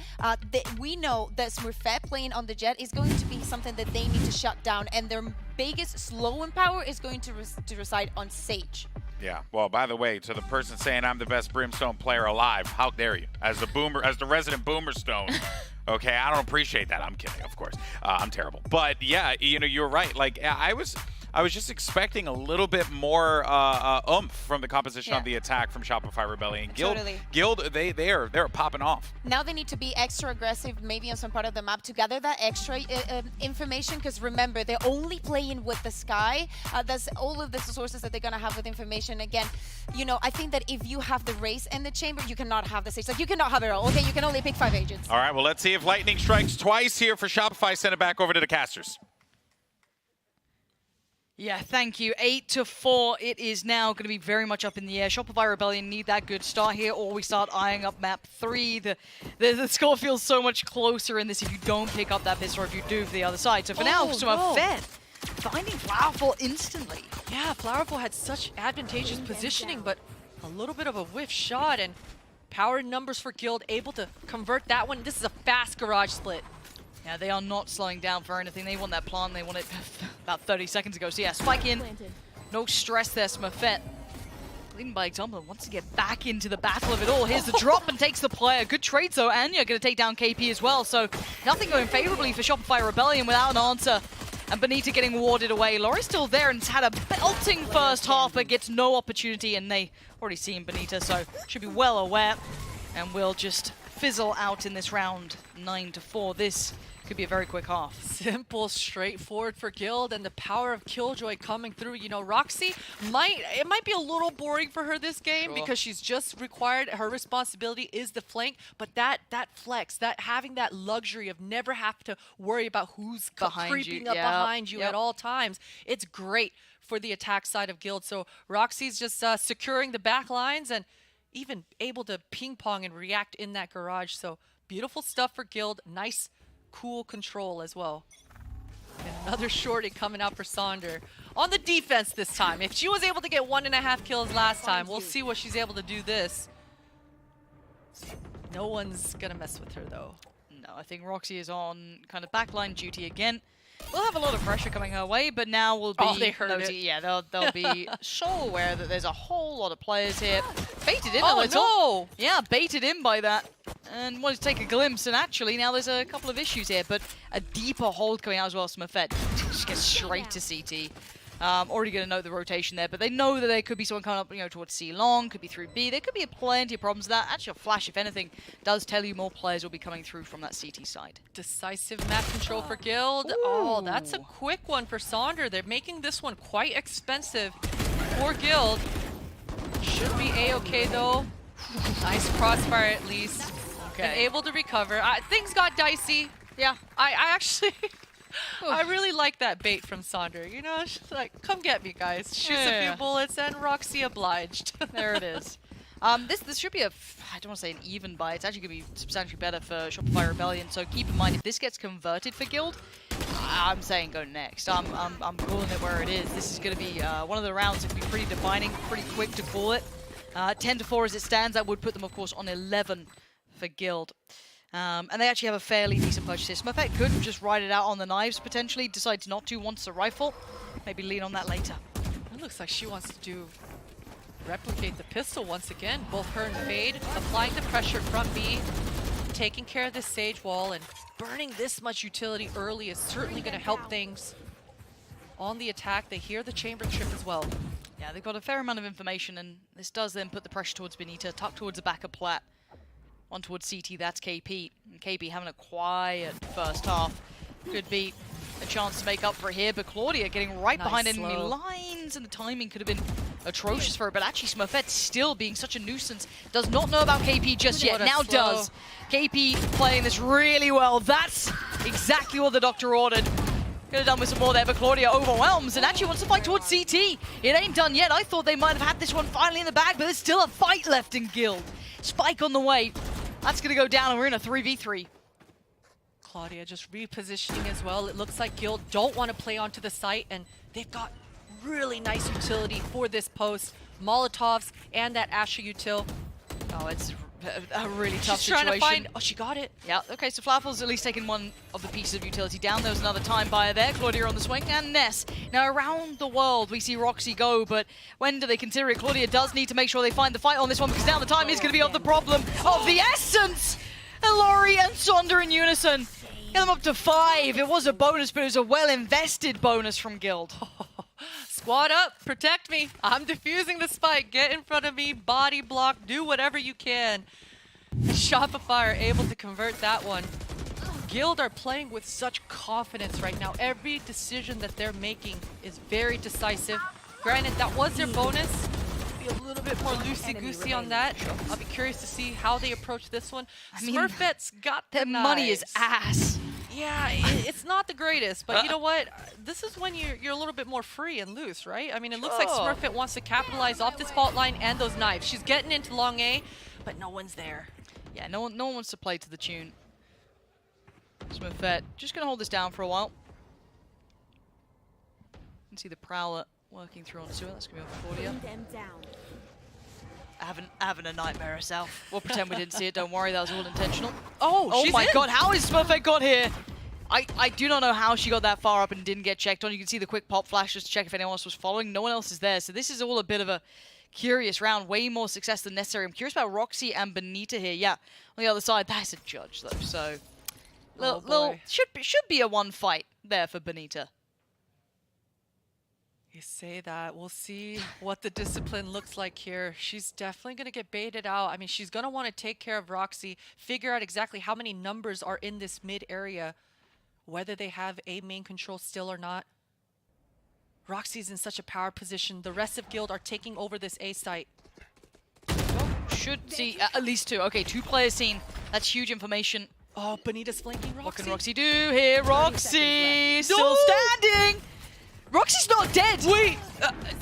we know that Smurfette playing on the Jet is going to be something that they need to shut down, and their biggest slow-in power is going to reside on Sage. Yeah. Well, by the way, to the person saying I'm the best Brimstone player alive, how dare you? As the resident Boomerstone. Okay, I don't appreciate that. I'm kidding, of course. I'm terrible. But yeah, you know, you're right. Like I was just expecting a little bit more oomph from the composition of the attack from Shopify Rebellion. Guild, they're popping off. Now they need to be extra aggressive, maybe on some part of the map, to gather that extra information. Because remember, they're only playing with the sky. That's all of the sources that they're gonna have with information. Again, you know, I think that if you have the Race and the Chamber, you cannot have the Sage. Like, you cannot have it all. Okay, you can only pick 5 agents. All right. Well, let's see if lightning strikes twice here for Shopify. Send it back over to the casters. Yeah, thank you. 8-4. It is now going to be very much up in the air. Shopify Rebellion need that good start here, or we start eyeing up map 3. The score feels so much closer in this if you don't pick up that pistol, or if you do for the other side. So for now, Smurfette finding Flowerful instantly. Yeah, Flowerful had such advantageous positioning, but a little bit of a whiff shot, and power numbers for Guild able to convert that one. This is a fast garage split. Yeah, they are not slowing down for anything. They want that plant. They want it about 30 seconds ago. So yeah, spike in. No stress there, Smurfette. Leading by example and wants to get back into the battle of it all. Here's the drop and takes the player. Good trade, though. Anya going to take down KP as well. So nothing going favorably for Shopify Rebellion without an answer. And Benita getting warded away. Laurie's still there and has had a belting first half, but gets no opportunity. And they already seen Benita, so should be well aware. And will just fizzle out in this round. 9-4. This could be a very quick half. Simple, straightforward for Guild, and the power of Killjoy coming through. You know, Roxy might be a little boring for her this game because she's just required, her responsibility is the flank, but that flex, that having that luxury of never have to worry about who's creeping up behind you at all times, it's great for the attack side of Guild. So Roxy's just securing the back lines and even able to ping pong and react in that garage. So beautiful stuff for Guild. Nice cool control as well. And another shorty coming out for Sonder. On the defense this time. If she was able to get 1.5 kills last time, we'll see what she's able to do this. No one's gonna mess with her though. No, I think Roxy is on kind of backline duty again. We'll have a lot of pressure coming her way, but now we'll be they heard it. Yeah, they'll be so aware that there's a whole lot of players here. Baited in a little. No! Yeah, baited in by that. And wanted to take a glimpse, and actually now there's a couple of issues here, but a deeper hold coming out as well. Smurfette just gets straight to CT. Already going to note the rotation there, but they know that there could be someone coming up, you know, towards C long, could be through B. There could be plenty of problems with that. Actually, a flash, if anything, does tell you more players will be coming through from that CT side. Decisive map control for Guild. Ooh. Oh, that's a quick one for Sonder. They're making this one quite expensive for Guild. Should be A-okay though. Nice crossfire at least. Okay. And able to recover. Things got dicey. Yeah, I actually... I really like that bait from Sonder. You know, she's like, come get me, guys. Shoots a few bullets, and Roxy obliged. There it is. This should be I don't want to say an even buy. It's actually going to be substantially better for Shopify Rebellion. So keep in mind, if this gets converted for Guild, I'm saying go next. I'm calling it where it is. This is going to be one of the rounds that can be pretty defining, pretty quick to call it. 10-4 as it stands. That would put them, of course, on 11 for Guild. And they actually have a fairly decent purchase here. Smurfette could just ride it out on the knives, potentially. Decides not to, wants a rifle. Maybe lean on that later. It looks like she wants to replicate the pistol once again. Both her and Fade applying the pressure from B, taking care of this Sage wall, and burning this much utility early is certainly going to help things on the attack. They hear the chamber trip as well. Yeah, they've got a fair amount of information, and this does then put the pressure towards Benita, tucked towards the back of Plat. On towards CT, that's KP. And KP having a quiet first half. could be a chance to make up for it here, but Claudia getting right behind enemy slow. lines, and the timing could have been atrocious for her, but actually Smurfette still being such a nuisance, does not know about KP just yet, now does. KP playing this really well, that's exactly what the doctor ordered. Could have done with some more there, but Claudia overwhelms and actually wants to fight towards CT. It ain't done yet. I thought they might have had this one finally in the bag, but there's still a fight left in Guild. Spike on the way. That's going to go down, and we're in a 3v3. Claudia just repositioning as well. It looks like Guild don't want to play onto the site, and they've got really nice utility for this post. Molotovs and that Asher util. Oh, it's a really tough She's situation. trying to find... Oh, she got it. Yeah, okay, so Flaffle's at least taken one of the pieces of utility down. There was another time buyer there. Claudia on the swing, and Ness. Now, around the world, we see Roxy go, but when do they consider it? Claudia does need to make sure they find the fight on this one, because now the time is going to be of the problem of the essence. And Laurie and Sonder in unison. Get them up to 5. It was a bonus, but it was a well-invested bonus from Guild. Squad up, protect me. I'm defusing the spike. Get in front of me, body block, do whatever you can. Shopify are able to convert that one. Guild are playing with such confidence right now. Every decision that they're making is very decisive. Granted, that was their bonus. Be a little bit more loosey-goosey on that. I'll be curious to see how they approach this one. Smurfette's got the money is knives. ass. Yeah, it's not the greatest, but you know what? This is when you're a little bit more free and loose, right? I mean, it looks like Smurfette wants to capitalize off this fault line and those knives. She's getting into long A, but no one's there. Yeah, no one wants to play to the tune. Smurfette just going to hold this down for a while. You can see the Prowler working through onto it. That's going to be off Claudia. Having a nightmare herself. We'll pretend we didn't see it. Don't worry, that was all intentional. Oh she's my in. god, how is Smurfette got here? I do not know how she got that far up and didn't get checked on. You can see the quick pop flash just to check if anyone else was following. No one else is there, so this is all a bit of a curious round. Way more success than necessary. I'm curious about Roxy and Benita here. Yeah, on the other side, that's a judge though, so little should be a one fight there for Benita. You say that. We'll see what the discipline looks like here. She's definitely going to get baited out. I mean, she's going to want to take care of Roxy, figure out exactly how many numbers are in this mid area, whether they have A main control still or not. Roxy's in such a power position. The rest of Guild are taking over this A site. Should see at least 2. Okay, 2 players seen. That's huge information. Oh, Benita's flanking Roxy. What can Roxy do here? Roxy still standing. Roxy's not dead. Wait,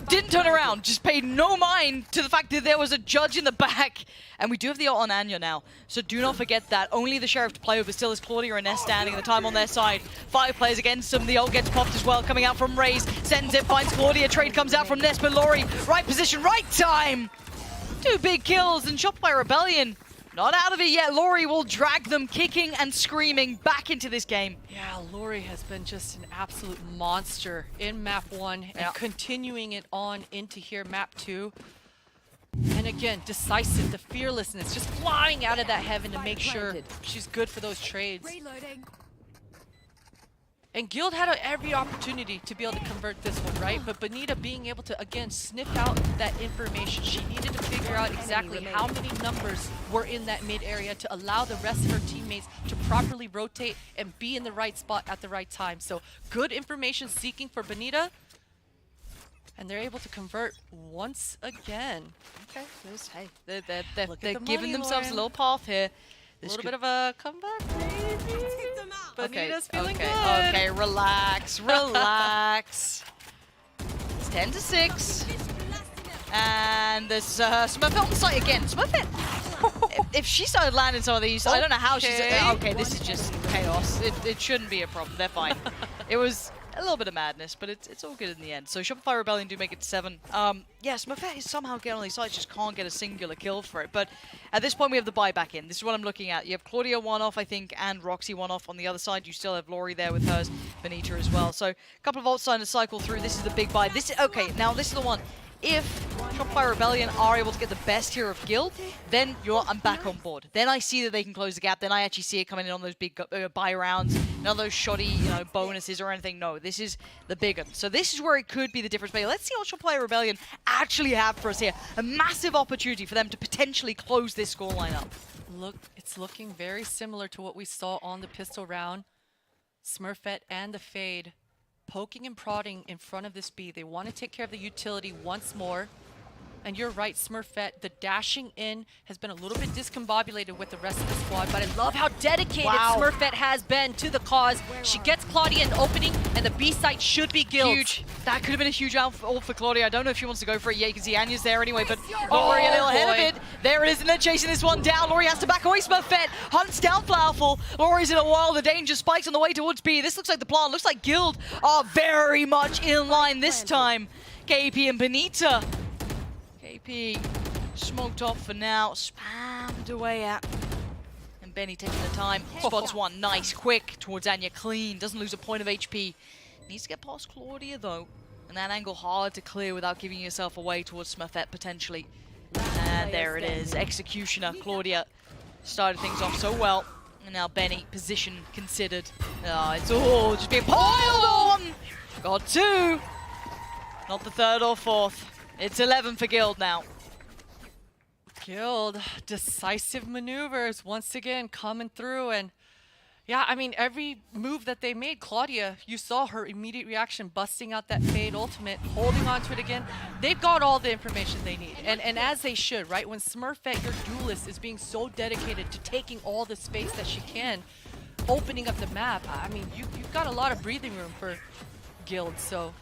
didn't turn around. Just paid no mind to the fact that there was a judge in the back. And we do have the ult on Anya now, so do not forget that. Only the Sheriff to play over. Still is Claudia and Ness standing, the time on their side. 5 players against them. The ult gets popped as well, coming out from Raze. Sends it, finds Claudia. Trade comes out from Ness, but Laurie, right position, right time. 2 big kills, and Shopify Rebellion not out of it yet. Laurie will drag them kicking and screaming back into this game. Yeah, Laurie has been just an absolute monster in map 1 and continuing it on into here, map 2. And again, decisive, the fearlessness, just flying out of that heaven to make sure she's good for those trades. And Guild had every opportunity to be able to convert this one, right? But Benita being able to, again, sniff out that information. She needed to figure out exactly how many numbers were in that mid area to allow the rest of her teammates to properly rotate and be in the right spot at the right time. So good information seeking for Benita. And they're able to convert once again. Okay, hey, they're giving themselves a little path here. A little bit of a comeback, maybe? Benita's feeling good. Okay, relax, relax. It's 10-6. And there's Smurfette on the site again. Smurfette, if she started landing some of these, I don't know how she's... Okay, this is just chaos. It shouldn't be a problem. They're fine. It was a little bit of madness, but it's all good in the end. So Shopify Rebellion do make it to 7. Yeah, Smurfette is somehow getting on these sides, just can't get a singular kill for it. But at this point, we have the buyback in. This is what I'm looking at. You have Claudia 1-off, I think, and Roxy 1-off on the other side. You still have Laurie there with hers, Benita as well. So a couple of ults starting to cycle through. This is the big buy. Okay, now this is the one. If Shopify Rebellion are able to get the best here of Guild, then I'm back on board. Then I see that they can close the gap. Then I actually see it coming in on those big buy rounds, none of those shoddy, bonuses or anything. No, this is the big one. So this is where it could be the difference maker. Let's see what Shopify Rebellion actually have for us here. A massive opportunity for them to potentially close this scoreline up. Look, it's looking very similar to what we saw on the pistol round. Smurfette and the Fade poking and prodding in front of this B. They want to take care of the utility once more. And you're right, Smurfette, the dashing in has been a little bit discombobulated with the rest of the squad, but I love how dedicated Smurfette has been to the cause. She gets Claudia in the opening, and the B site should be Guild. Huge. That could have been a huge out for Claudia. I don't know if she wants to go for it yet. You can see Anya's there anyway, but Laurie a little ahead of it. There it is, and they're chasing this one down. Laurie has to back away. Smurfette hunts down Flowerful. Laurie's in a while. The danger spikes on the way towards B. This looks like the plan. Looks like Guild are very much in line this time. KP and Benita. KP smoked off for now, spammed away at. And Benny taking the time, spots one, nice, quick towards Anya, clean, doesn't lose a point of HP. Needs to get past Claudia though, and that angle hard to clear without giving yourself away towards Smurfette potentially. And there it is, Executioner. Claudia started things off so well, and now Benny, position considered. It's all just being piled on! Got two, not the third or fourth. It's 11 for Guild now. Guild, decisive maneuvers once again coming through, and yeah, I mean, every move that they made, Claudia, you saw her immediate reaction, busting out that Fade ultimate, holding on to it again. They've got all the information they need, and as they should, right? When Smurfette, your duelist, is being so dedicated to taking all the space that she can, opening up the map, I mean, you've got a lot of breathing room for Guild, so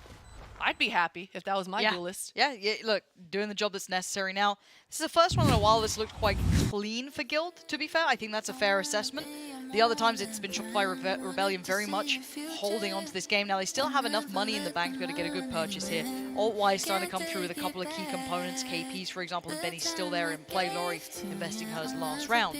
I'd be happy if that was my duelist. Yeah, look, doing the job that's necessary now. This is the first one in a while that's looked quite clean for Guild, to be fair. I think that's a fair assessment. The other times it's been Shopify Rebellion very much holding on to this game. Now they still have enough money in the bank to be able to get a good purchase here. Alt-wise starting to come through with a couple of key components. KP's, for example, and Benny's still there in play. Laurie investing hers last round.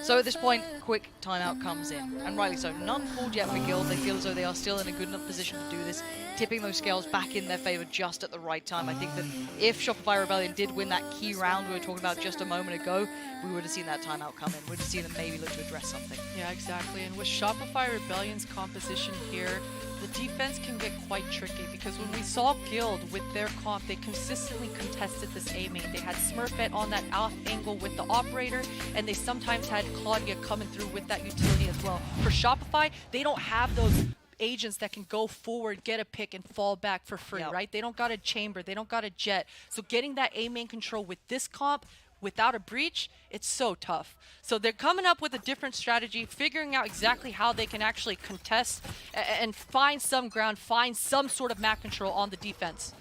So at this point, quick timeout comes in. And rightly so. None pulled yet for Guild. They feel as though they are still in a good enough position to do this. Tipping those scales back in their favor just at the right time. I think that if Shopify Rebellion did win that key round we were talking about just a moment ago, we would have seen that timeout come in. We would have seen them maybe look to address something. Yeah, exactly. And with Shopify Rebellion's composition here, the defense can get quite tricky because when we saw Guild with their comp, they consistently contested this A main. They had Smurfette on that off angle with the operator, and they sometimes had Claudia coming through with that utility as well. For Shopify, they don't have those agents that can go forward, get a pick, and fall back for free, right? They don't got a chamber, they don't got a jet. So getting that A main control with this comp, without a breach, it's so tough. So they're coming up with a different strategy, figuring out exactly how they can actually contest and find some ground, find some sort of map control on the defense.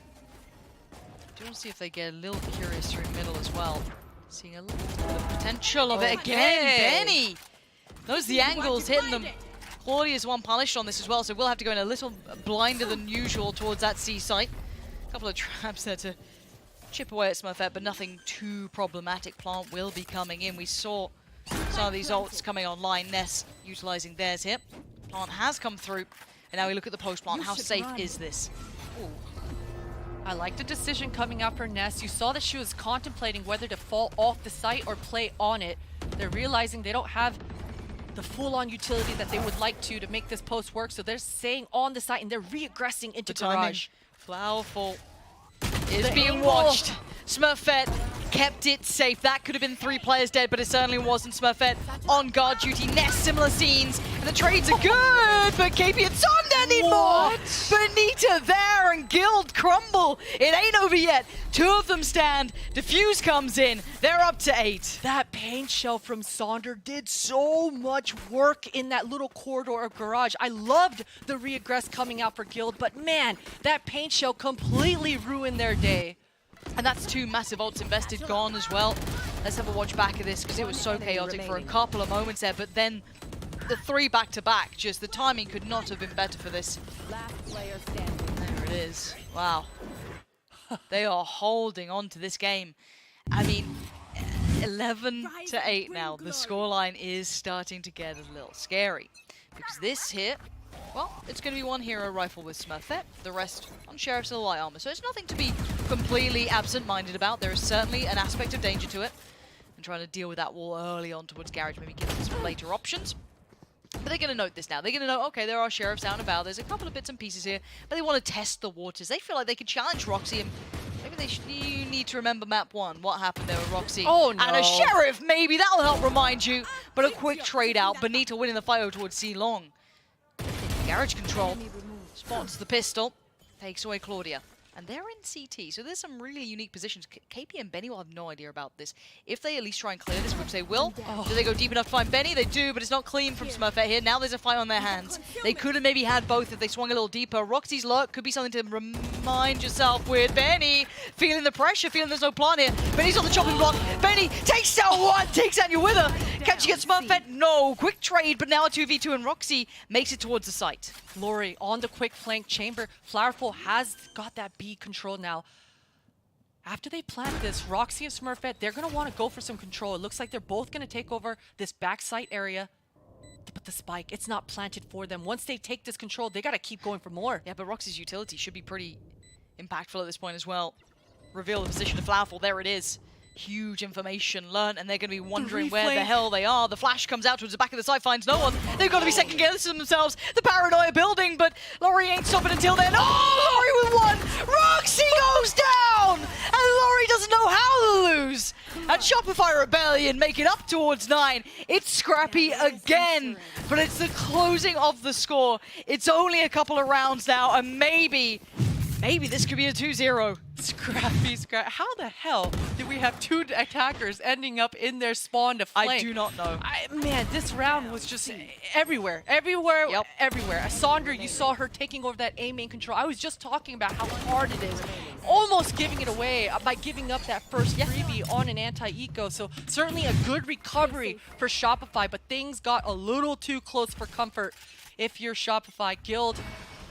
Do want to see if they get a little curious through middle as well. Seeing a little bit of potential of it again. Benny! Those are the angles hitting them. Claudia's one punished on this as well, so we'll have to go in a little blinder than usual towards that C site. A couple of traps there to chip away at Smurfette, but nothing too problematic. Plant will be coming in. We saw some of these ults coming online. Ness utilizing theirs here. Plant has come through, and now we look at the post plant. How safe is this? Ooh. I like the decision coming out for Ness. You saw that she was contemplating whether to fall off the site or play on it. They're realizing they don't have the full-on utility that they would like to make this post work, so they're staying on the site and they're re-aggressing into Garage. Flowerful is being watched. Smurfette kept it safe. That could have been 3 players dead, but it certainly wasn't. Smurfette on guard duty. Ness, similar scenes. And the trades are good, but KP and Sonda need more. Benita there and Guild crumble. It ain't over yet. 2 of them stand. Diffuse comes in. They're up to 8. That paint shell from Sonder did so much work in that little corridor of Garage. I loved the re-aggress coming out for Guild, but man, that paint shell completely ruined their day. And that's 2 massive ults invested gone as well. Let's have a watch back of this because it was so chaotic for a couple of moments there, but then the 3 back-to-back, just the timing could not have been better for this. There it is. Wow. They are holding on to this game. I mean, 11-8 now. The scoreline is starting to get a little scary. Because this here, well, it's going to be one hero rifle with Smurfette, the rest on Sheriff's of the Light Armor. So it's nothing to be completely absent-minded about. There is certainly an aspect of danger to it. And trying to deal with that wall early on towards Garage, maybe give them some later options. But they're going to note this now. They're going to know, okay, there are sheriffs out and about. There's a couple of bits and pieces here, but they want to test the waters. They feel like they could challenge Roxy, and maybe you need to remember map 1. What happened there with Roxy? Oh, no. And a sheriff, maybe that'll help remind you. But a quick trade out. Benita winning the fight over towards C Long. Garage control. Spots the pistol. Takes away Claudia. And they're in CT, so there's some really unique positions. KP and Benny will have no idea about this. If they at least try and clear this, which they will, do they go deep enough to find Benny? They do, but it's not clean from Smurfette here. Now there's a fight on their hands. They could have maybe had both if they swung a little deeper. Roxy's lurk could be something to remind yourself with. Benny feeling the pressure, feeling there's no plan here. Benny's on the chopping block. Benny takes down one, takes Anya with her. Can she get Smurfette? No. Quick trade, but now a 2v2 and Roxy makes it towards the site. Lori on the quick flank chamber. Flowerful has got that B control now. After they plant this, Roxy and Smurfette, they're going to want to go for some control. It looks like they're both going to take over this backside area. But the spike, it's not planted for them. Once they take this control, they got to keep going for more. Yeah, but Roxy's utility should be pretty impactful at this point as well. Reveal the position of Flowerful. There it is. Huge information learned, and they're going to be wondering where the hell they are. The flash comes out towards the back of the site, finds no one. They've got to be second guessing themselves. The paranoia building, but Laurie ain't stopping until then. Oh, Laurie with one! Roxy goes down! And Laurie doesn't know how to lose. And Shopify Rebellion make it up towards 9. It's scrappy again, but it's the closing of the score. It's only a couple of rounds now, and maybe this could be a 2-0. Scrappy. How the hell did we have two attackers ending up in their spawn to flank? I do not know. Man, this round was just everywhere. Everywhere. Sandra, you saw her taking over that A main control. I was just talking about how hard it is. Almost giving it away by giving up that first freebie on an anti-eco. So certainly a good recovery for Shopify, but things got a little too close for comfort if you're Shopify. Guild,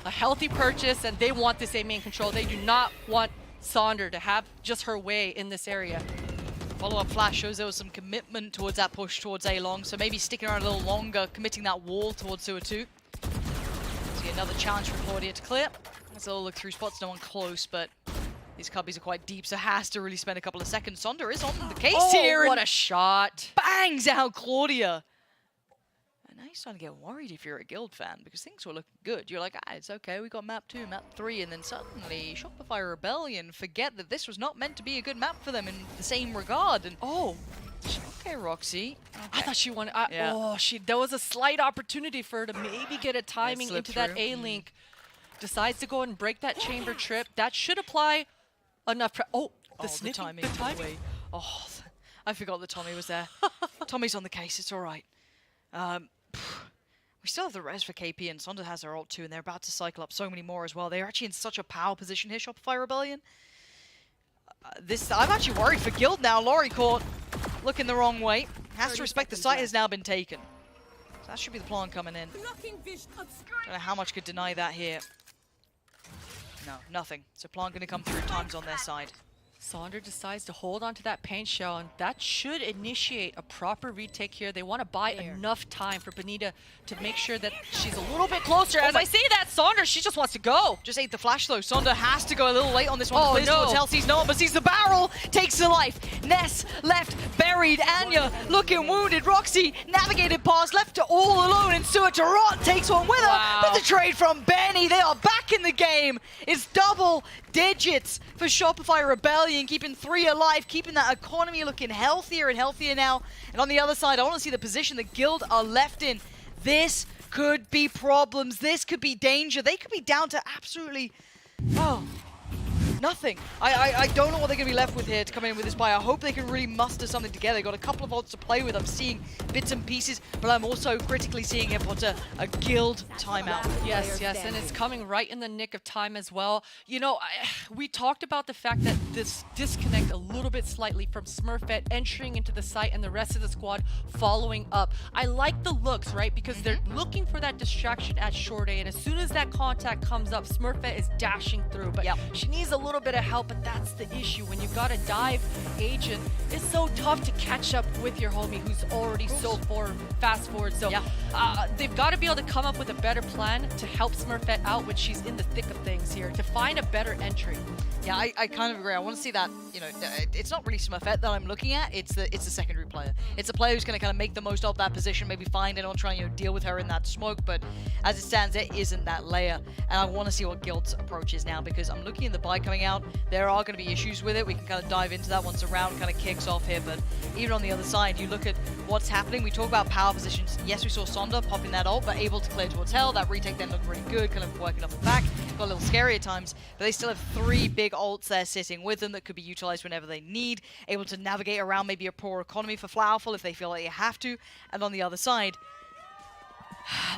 a healthy purchase, and they want this A main control. They do not want Sonder to have just her way in this area. Follow-up flash shows there was some commitment towards that push towards A-Long, so maybe sticking around a little longer, committing that wall towards Sewer 2. See another challenge for Claudia to clear. Let's a little look through spots, no one close, but these cubbies are quite deep, so has to really spend a couple of seconds. Sonder is on the case here. What a shot. Bangs out Claudia. Now you're starting to get worried if you're a Guild fan, because things were looking good. You're like, it's okay, we got map 2, map 3, and then suddenly Shopify Rebellion forget that this was not meant to be a good map for them in the same regard. And okay, Roxy. Okay. I thought she wanted. There was a slight opportunity for her to maybe get a timing into that A-Link. Decides to go and break that chamber trip. That should apply enough. The timing. Oh, I forgot that Tommy was there. Tommy's on the case, it's all right. We still have the res for KP, and Sonder has her ult too, and they're about to cycle up so many more as well. They're actually in such a power position here, Shopify Rebellion. I'm actually worried for Guild now. Laurie caught looking the wrong way. Has to respect the site has now been taken. So that should be the plan coming in. Don't know how much could deny that here. No, nothing. So plan going to come through. Time's on their side. Sonder decides to hold on to that paint shell, and that should initiate a proper retake here. They want to buy enough time for Benita to make sure that she's a little bit closer. As I say that, Sonder, she just wants to go. Just ate the flash though. Sonder has to go a little late on this one. Hell sees no one, but sees the barrel, takes the life. Ness left buried. Anya looking wounded. Roxy navigated past, left all alone, and Sewer to rot takes one with her. But the trade from Benny, they are back in the game. It's double digits for Shopify Rebellion, keeping 3 alive, keeping that economy looking healthier and healthier now. And on the other side, I want to see the position the Guild are left in. This could be problems. This could be danger. They could be down to absolutely, nothing. I don't know what they're going to be left with here to come in with this buy. I hope they can really muster something together. Got a couple of odds to play with. I'm seeing bits and pieces, but I'm also critically seeing here a Guild timeout. Yes, and it's coming right in the nick of time as well. You know, we talked about the fact that this disconnect a little bit slightly from Smurfette entering into the site and the rest of the squad following up. I like the looks, right? Because they're looking for that distraction at short A, and as soon as that contact comes up, Smurfette is dashing through, but she needs a little bit of help, but that's the issue. When you've got a dive agent, it's so tough to catch up with your homie who's already so fast forward. So they've got to be able to come up with a better plan to help Smurfette out when she's in the thick of things here, to find a better entry. Yeah, I kind of agree. I want to see that, you know, it's not really Smurfette that I'm looking at. It's the secondary player. It's a player who's going to kind of make the most of that position, maybe find anyone trying to deal with her in that smoke. But as it stands, there isn't that layer. And I want to see what Guild's approach is now, because I'm looking at the buy coming coming out. There are going to be issues with it. We can kind of dive into that once the round kind of kicks off here. But even on the other side, you look at what's happening. We talk about power positions. Yes, we saw Sonder popping that ult, but able to clear towards hell. That retake then looked really good, kind of working up and back. Got a little scary at times, but they still have 3 big ults there sitting with them that could be utilized whenever they need. Able to navigate around maybe a poor economy for Flowerful if they feel like they have to. And on the other side,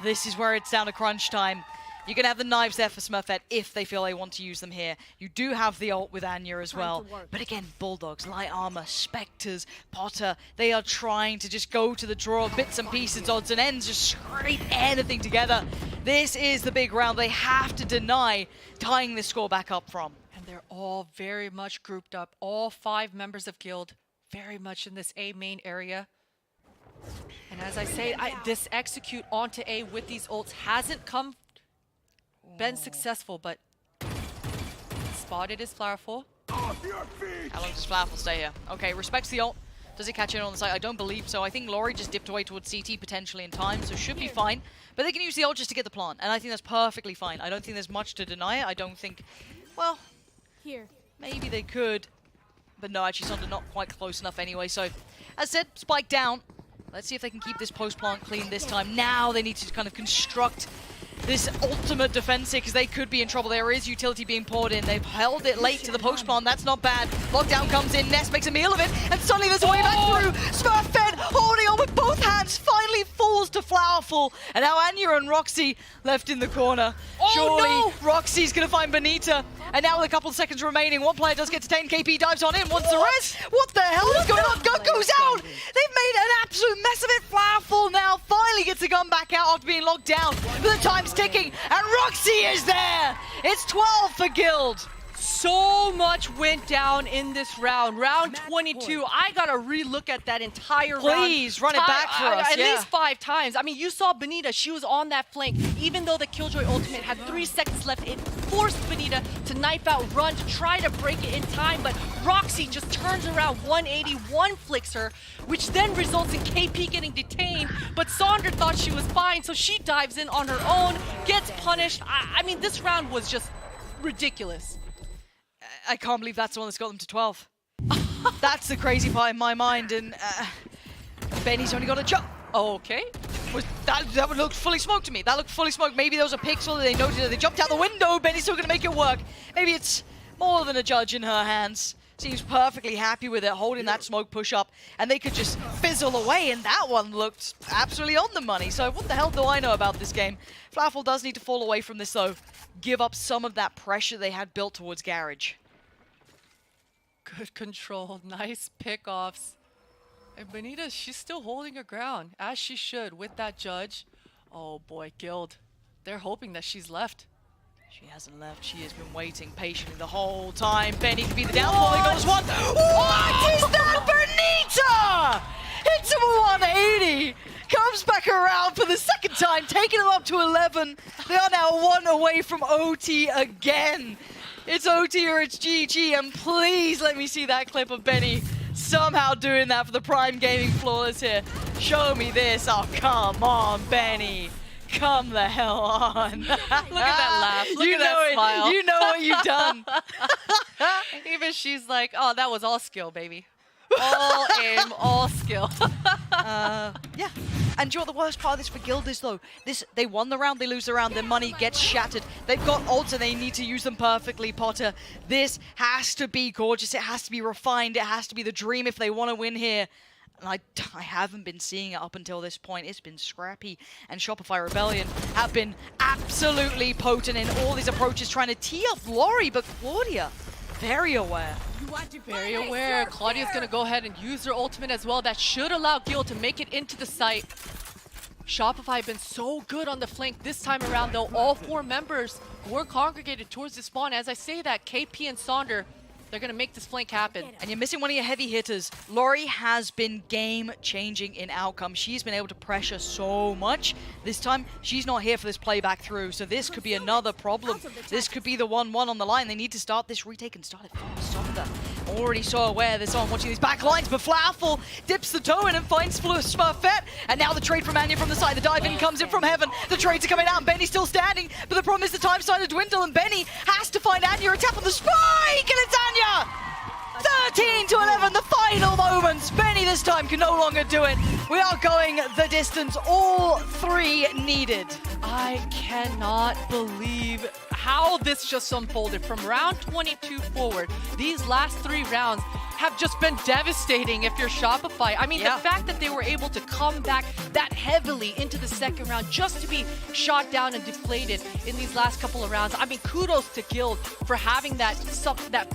this is where it's down to crunch time. You can have the knives there for Smurfette if they feel they want to use them here. You do have the ult with Anya as well. But again, Bulldogs, Light Armor, Spectres, Potter, they are trying to just go to the draw, bits and pieces, odds and ends, just scrape anything together. This is the big round they have to deny tying this score back up from. And they're all very much grouped up. All 5 members of Guild very much in this A main area. And as I say, this execute onto A with these ults hasn't been successful, but spotted is Flowerful. How long does Flowerful stay here? Okay, respects the ult. Does he catch in on the site? I don't believe so. I think Laurie just dipped away towards CT potentially in time, so should be fine. But they can use the ult just to get the plant, and I think that's perfectly fine. I don't think there's much to deny it. I don't think, well, maybe they could. But no, actually, Sonder not quite close enough anyway. So, as I said, spike down. Let's see if they can keep this post-plant clean this time. Now they need to kind of construct this ultimate defense here because they could be in trouble. There is utility being poured in. They've held it late to the post-plant. That's not bad. Lockdown comes in. Ness makes a meal of it. And suddenly there's a way back through. Smurfette holding on with both hands. Finally falls to Flowerful. And now Anya and Roxy left in the corner. Surely Roxy's going to find Benita. And now with a couple of seconds remaining, one player does get detained. KP dives on in. Wants the rest. What the hell is going on? Gun goes out. They've made an absolute mess of it. Flowerful now finally gets the gun back out after being locked down. But the time's ticking. And Roxy is there. It's 12 for Guild. So much went down in this round. Round 22. I gotta relook at that entire round. Please run it back for us. At least 5 times. I mean, you saw Benita. She was on that flank. Even though the Killjoy ultimate had 3 seconds left, it forced Benita to knife out run to try to break it in time. But Roxy just turns around 181 flicks her, which then results in KP getting detained. But Sonder thought she was fine, so she dives in on her own, gets punished. I mean, this round was just ridiculous. I can't believe that's the one that's got them to 12. That's the crazy part in my mind, and Benny's only got a jump. Okay. That looked fully smoked to me. That looked fully smoked. Maybe there was a pixel that they noted that they jumped out the window. Benny's still going to make it work. Maybe it's more than a judge in her hands. Seems perfectly happy with it, holding that smoke push up, and they could just fizzle away, and that one looked absolutely on the money. So what the hell do I know about this game? Flowerful does need to fall away from this, though. Give up some of that pressure they had built towards Garage. Good control, nice pickoffs. And Benita, she's still holding her ground, as she should, with that judge. Oh boy, Guild. They're hoping that she's left. She hasn't left. She has been waiting patiently the whole time. Benny can be the downfall. He goes one. What is that, Benita? Hits him a 180. Comes back around for the second time, taking them up to 11. They are now 1 away from OT again. It's OT or it's GG, and please let me see that clip of Benny somehow doing that for the Prime Gaming Flawless here. Show me this. Oh, come on, Benny. Come the hell on. Look at that laugh. Look at that smile. You know what you've done. Even she's like, oh, that was all skill, baby. All aim, all skill. Yeah. And do you know what the worst part of this for Guild is, though? They won the round, they lose the round, their money gets shattered. They've got ults and they need to use them perfectly, Potter. This has to be gorgeous. It has to be refined. It has to be the dream if they want to win here. And I haven't been seeing it up until this point. It's been scrappy. And Shopify Rebellion have been absolutely potent in all these approaches, trying to tee up Laurie, but Claudia, very aware. Very aware. Claudia's going to go ahead and use her ultimate as well. That should allow Guild to make it into the site. Shopify have been so good on the flank this time around, though. All 4 members were congregated towards the spawn. As I say that, KP and Sonder They're going to make this flank happen. And you're missing one of your heavy hitters. Lori has been game-changing in outcome. She's been able to pressure so much. This time, she's not here for this playback through, so this could be another problem. This could be the 1-1 on the line. They need to start this retake and start it fast. Sonder already so aware there's someone watching these back lines, but Flowerful dips the toe in and finds Smurfette. And now the trade from Anya from the side. The dive in comes in from heaven. The trades are coming out, and Benny's still standing. But the problem is the time's starting to dwindle, and Benny has to find Anya. A tap on the spike, and it's Anya! 13-11, the final moments. Benny this time can no longer do it. We are going the distance, all three needed. I cannot believe how this just unfolded. From round 22 forward, these last 3 rounds have just been devastating if you're Shopify. I mean, the fact that they were able to come back that heavily into the second round just to be shot down and deflated in these last couple of rounds. I mean, kudos to Guild for having that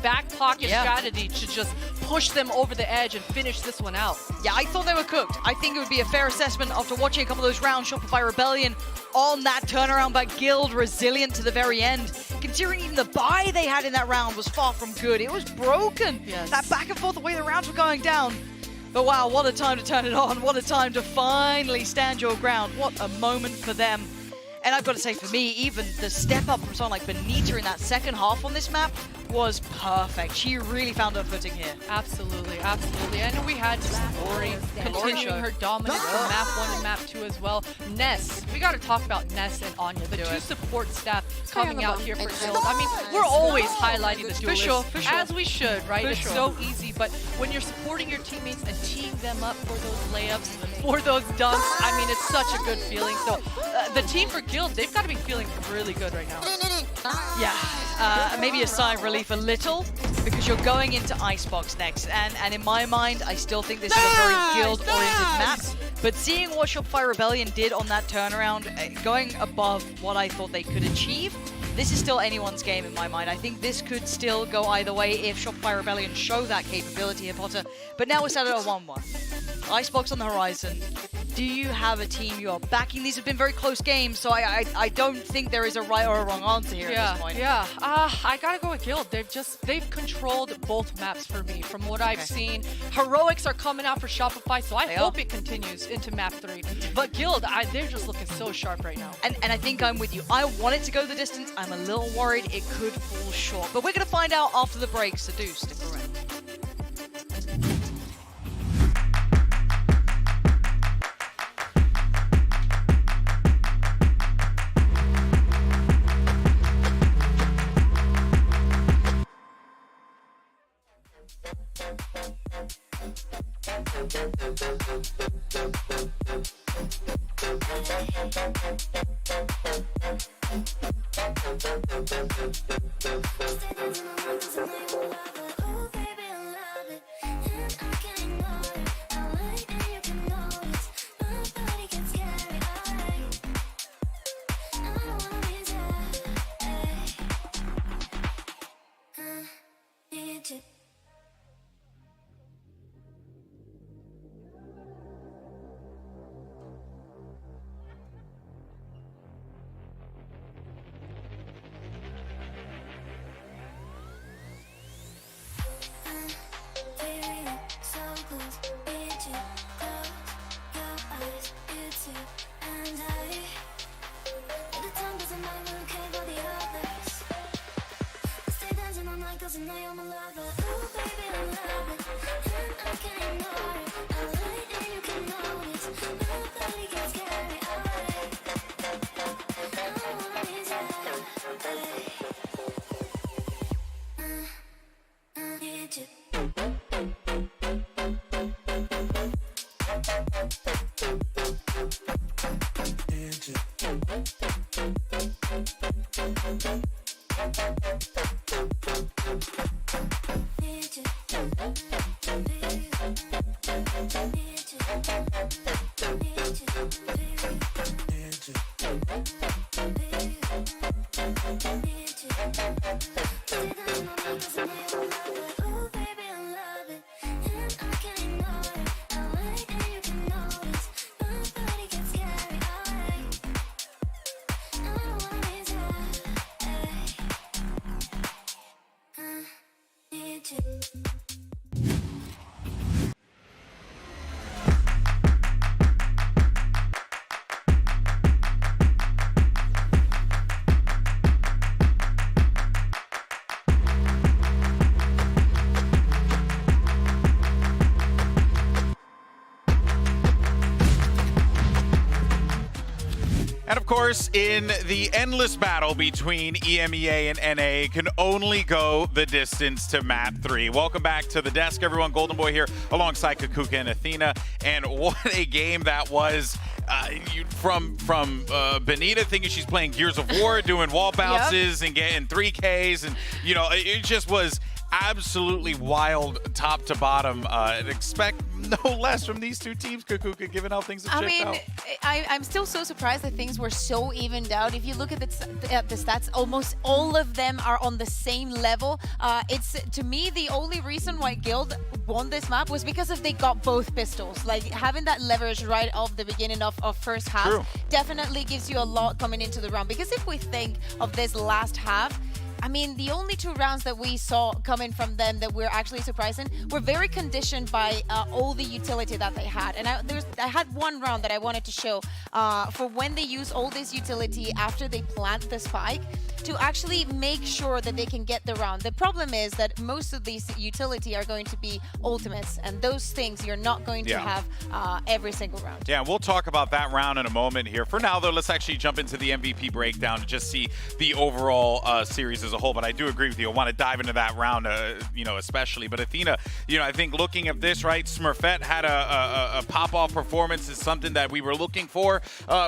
back pocket strategy to just push them over the edge and finish this one out. Yeah, I thought they were cooked. I think it would be a fair assessment after watching a couple of those rounds. Shopify Rebellion on that turnaround, but Guild resilient to the very end. Considering even the buy they had in that round was far from good. It was broken. Yes. That back and forth, the way the rounds were going down. But wow, what a time to turn it on. What a time to finally stand your ground. What a moment for them. And I've got to say, for me, even the step up from someone like Benita in that second half on this map was perfect. She really found her footing here. Absolutely, absolutely. I know we had Lori continuing her dominance from map 1 and map 2 as well. Ness, we got to talk about Ness and Anya, the two support staff coming out here for Guild. I mean, we're always highlighting the duelists, for sure. as we should, right? For It's sure. so easy, but when you're supporting your teammates and teeing them up for those layups, for those dunks, I mean, it's such a good feeling. So the team for Guild, they've got to be feeling really good right now. Yeah, maybe a sigh of relief a little, because you're going into Icebox next, and in my mind, I still think this is a very Guild-oriented map. But seeing what Shopify Rebellion did on that turnaround, going above what I thought they could achieve, this is still anyone's game in my mind. I think this could still go either way if Shopify Rebellion show that capability here, Potter. But now we're set at a 1-1. Icebox on the horizon. Do you have a team you are backing? These have been very close games, so I don't think there is a right or a wrong answer here at this point. Yeah, I gotta go with Guild. They've controlled both maps for me from what I've seen. Heroics are coming out for Shopify, so I hope it continues into map 3. But Guild, they're just looking so sharp right now. And I think I'm with you. I want it to go the distance. I'm a little worried it could fall short. But we're going to find out after the break, so do stick around. And of course, in the endless battle between EMEA and NA, can only go the distance to map 3. Welcome back to the desk, everyone. Golden Boy here alongside Kakuka and Athena. And what a game that was. From Benita thinking she's playing Gears of War, doing wall bounces and getting 3Ks. And, you know, it just was absolutely wild top to bottom. Expect no less from these two teams, Kakuka, given how things have shaped out. I'm still so surprised that things were so evened out. If you look at the stats, almost all of them are on the same level. It's, to me, the only reason why Guild won this map was because they got both pistols. Like, having that leverage right off the beginning of first half definitely gives you a lot coming into the round. Because if we think of this last half, I mean, the only 2 rounds that we saw coming from them that we're actually surprising were very conditioned by all the utility that they had. And I had one round that I wanted to show for when they use all this utility after they plant the spike to actually make sure that they can get the round. The problem is that most of these utility are going to be ultimates, and those things you're not going to have every single round. Yeah, we'll talk about that round in a moment here. For now, though, let's actually jump into the MVP breakdown and just see the overall series as a whole. But I do agree with you. I want to dive into that round, you know, especially. But Athena, you know, I think looking at this, right, Smurfette had a pop-off performance is something that we were looking for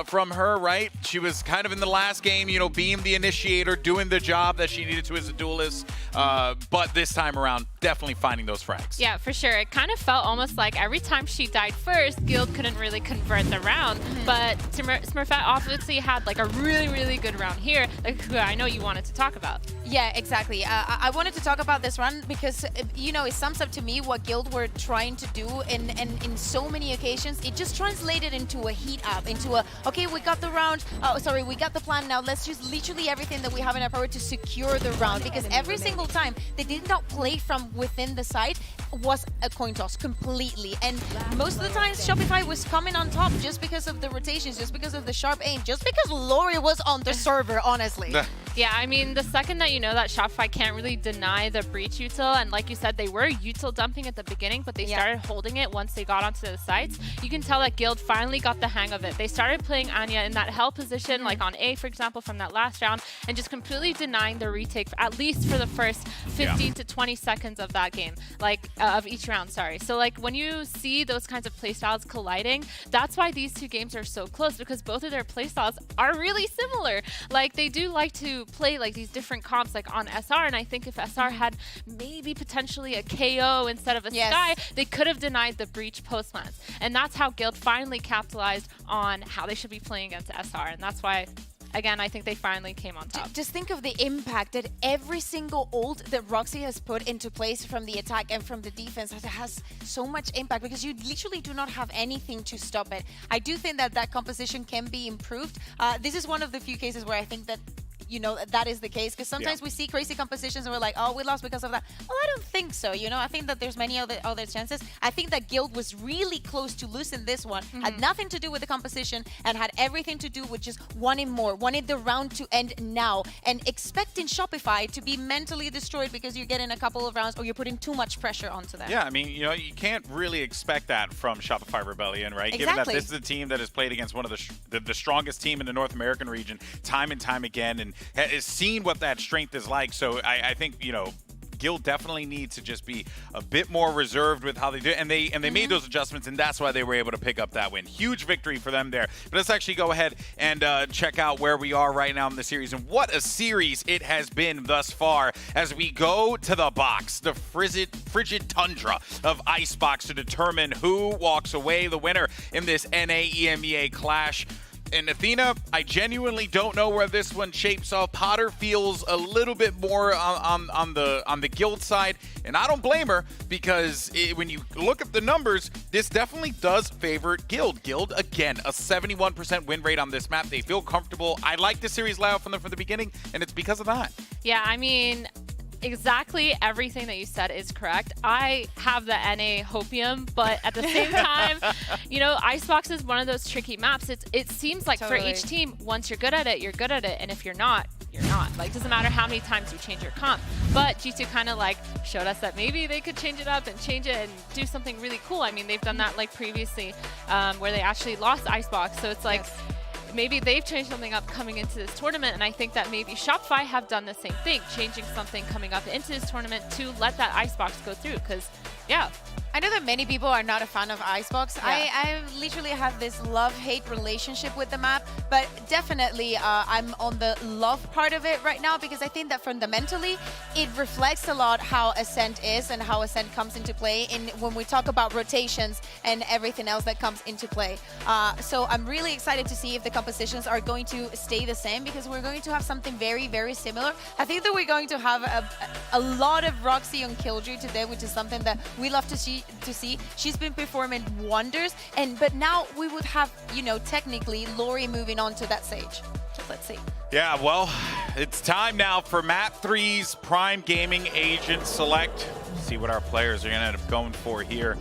from her, right? She was kind of in the last game, you know, being the initiator, doing the job that she needed to as a duelist. But this time around, definitely finding those frags. Yeah, for sure. It kind of felt almost like every time she died first, Guild couldn't really convert the round. But Smurfette obviously had like a really, really good round here, like I know you wanted to talk about. Yeah, exactly. I wanted to talk about this run because, you know, it sums up to me what Guild were trying to do in so many occasions. It just translated into a heat up, into a, okay, we got the round, we got the plan, now let's use literally everything that we have in our power to secure the round, because every single time they did not play from within the side was a coin toss completely. And most of the times Shopify was coming on top just because of the rotations, just because of the sharp aim, just because Lori was on the server, honestly. Yeah, I mean, the second that you know that Shopify can't really deny the breach util, and like you said, they were util dumping at the beginning, but they started holding it once they got onto the sites. You can tell that Guild finally got the hang of it. They started playing Anya in that hell position, like on A, for example, from that last round, and just completely denying the retake, at least for the first 15 to 20 seconds of that game, like of each round, sorry. So like when you see those kinds of playstyles colliding, that's why these two games are so close, because both of their playstyles are really similar. Like they do like to play like these different comps like on SR, and I think if SR had maybe potentially a KO instead of a Sky, they could have denied the breach post plants. And that's how Guild finally capitalized on how they should be playing against SR, and that's why, again, I think they finally came on top. Just think of the impact that every single ult that Roxy has put into place from the attack and from the defense has so much impact, because you literally do not have anything to stop it. I do think that that composition can be improved. This is one of the few cases where I think that, you know, that is the case, because sometimes we see crazy compositions and we're like, oh, we lost because of that. Well, I don't think so, you know. I think that there's many other chances. I think that Guild was really close to losing this one. Had nothing to do with the composition and had everything to do with just wanting more, wanted the round to end now, and expecting Shopify to be mentally destroyed because you're getting a couple of rounds or you're putting too much pressure onto them. Yeah, I mean, you know, you can't really expect that from Shopify Rebellion, right? Exactly. Given that this is a team that has played against one of the strongest team in the North American region time and time again, and has seen what that strength is like. So I think, you know, Guild definitely needs to just be a bit more reserved with how they do it. And they made those adjustments, and that's why they were able to pick up that win. Huge victory for them there. But let's actually go ahead and check out where we are right now in the series, and what a series it has been thus far as we go to the box, the frigid tundra of Icebox, to determine who walks away the winner in this NA EMEA clash. And Athena, I genuinely don't know where this one shapes up. Potter feels a little bit more on the Guild side, and I don't blame her, because when you look at the numbers, this definitely does favor Guild. Guild, again, a 71% win rate on this map. They feel comfortable. I like the series layout from the beginning, and it's because of that. Yeah, I mean, exactly everything that you said is correct. I have the NA hopium, but at the same time, you know, Icebox is one of those tricky maps. It seems like for each team, once you're good at it, you're good at it, and if you're not, you're not. Like, doesn't matter how many times you change your comp. But G2 kind of like showed us that maybe they could change it up and change it and do something really cool. I mean, they've done that like previously, where they actually lost Icebox. So it's like, maybe they've changed something up coming into this tournament, and I think that maybe Shopify have done the same thing, changing something coming up into this tournament to let that icebox go through, because, yeah. I know that many people are not a fan of Icebox. Yeah. I literally have this love-hate relationship with the map, but definitely I'm on the love part of it right now because I think that fundamentally it reflects a lot how Ascent is and how Ascent comes into play when we talk about rotations and everything else that comes into play. So I'm really excited to see if the compositions are going to stay the same because we're going to have something very, very similar. I think that we're going to have a lot of Roxy on Killjoy today, which is something that we love to see. She's been performing wonders, but now we would have, you know, technically Lori moving on to that stage. So let's see. Yeah, well, it's time now for Map 3's Prime Gaming Agent Select. See what our players are going to end up going for here.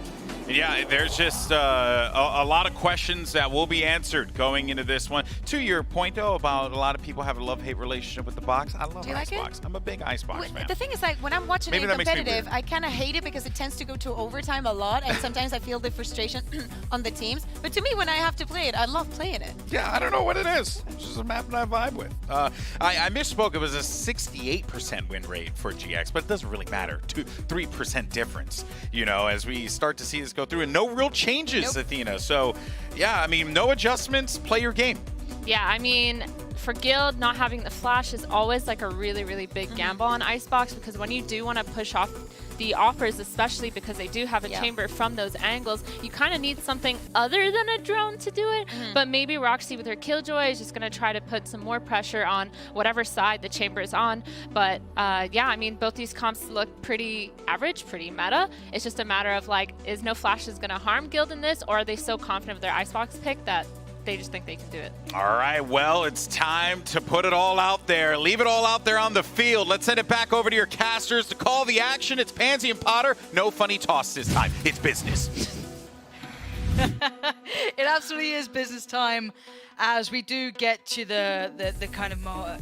And yeah, there's just a lot of questions that will be answered going into this one. To your point, though, about a lot of people have a love-hate relationship with the box. I love Icebox. I'm a big Icebox fan. The thing is, like, when I'm watching it competitive, I kind of hate it because it tends to go to overtime a lot, and sometimes I feel the frustration on the teams. But to me, when I have to play it, I love playing it. Yeah, I don't know what it is. It's just a map that I vibe with. I misspoke. It was a 68% win rate for GX, but it doesn't really matter. 3% difference, you know, as we start to see this go through, and no real changes, Athena. So, yeah, I mean, no adjustments. Play your game. Yeah, I mean, for Guild, not having the flash is always like a really, really big gamble on Icebox because when you do want to push off the offers, especially because they do have a chamber from those angles, you kind of need something other than a drone to do it. But maybe Roxy with her Killjoy is just going to try to put some more pressure on whatever side the chamber is on. But yeah, I mean, both these comps look pretty average, pretty meta. It's just a matter of like, is no flashes going to harm Guild in this, or are they so confident of their Icebox pick that they just think they can do it? All right, well, it's time to put it all out there. Leave it all out there on the field. Let's send it back over to your casters to call the action. It's Pansy and Potter. No funny toss this time. It's business. It absolutely is business time as we do get to the kind of more...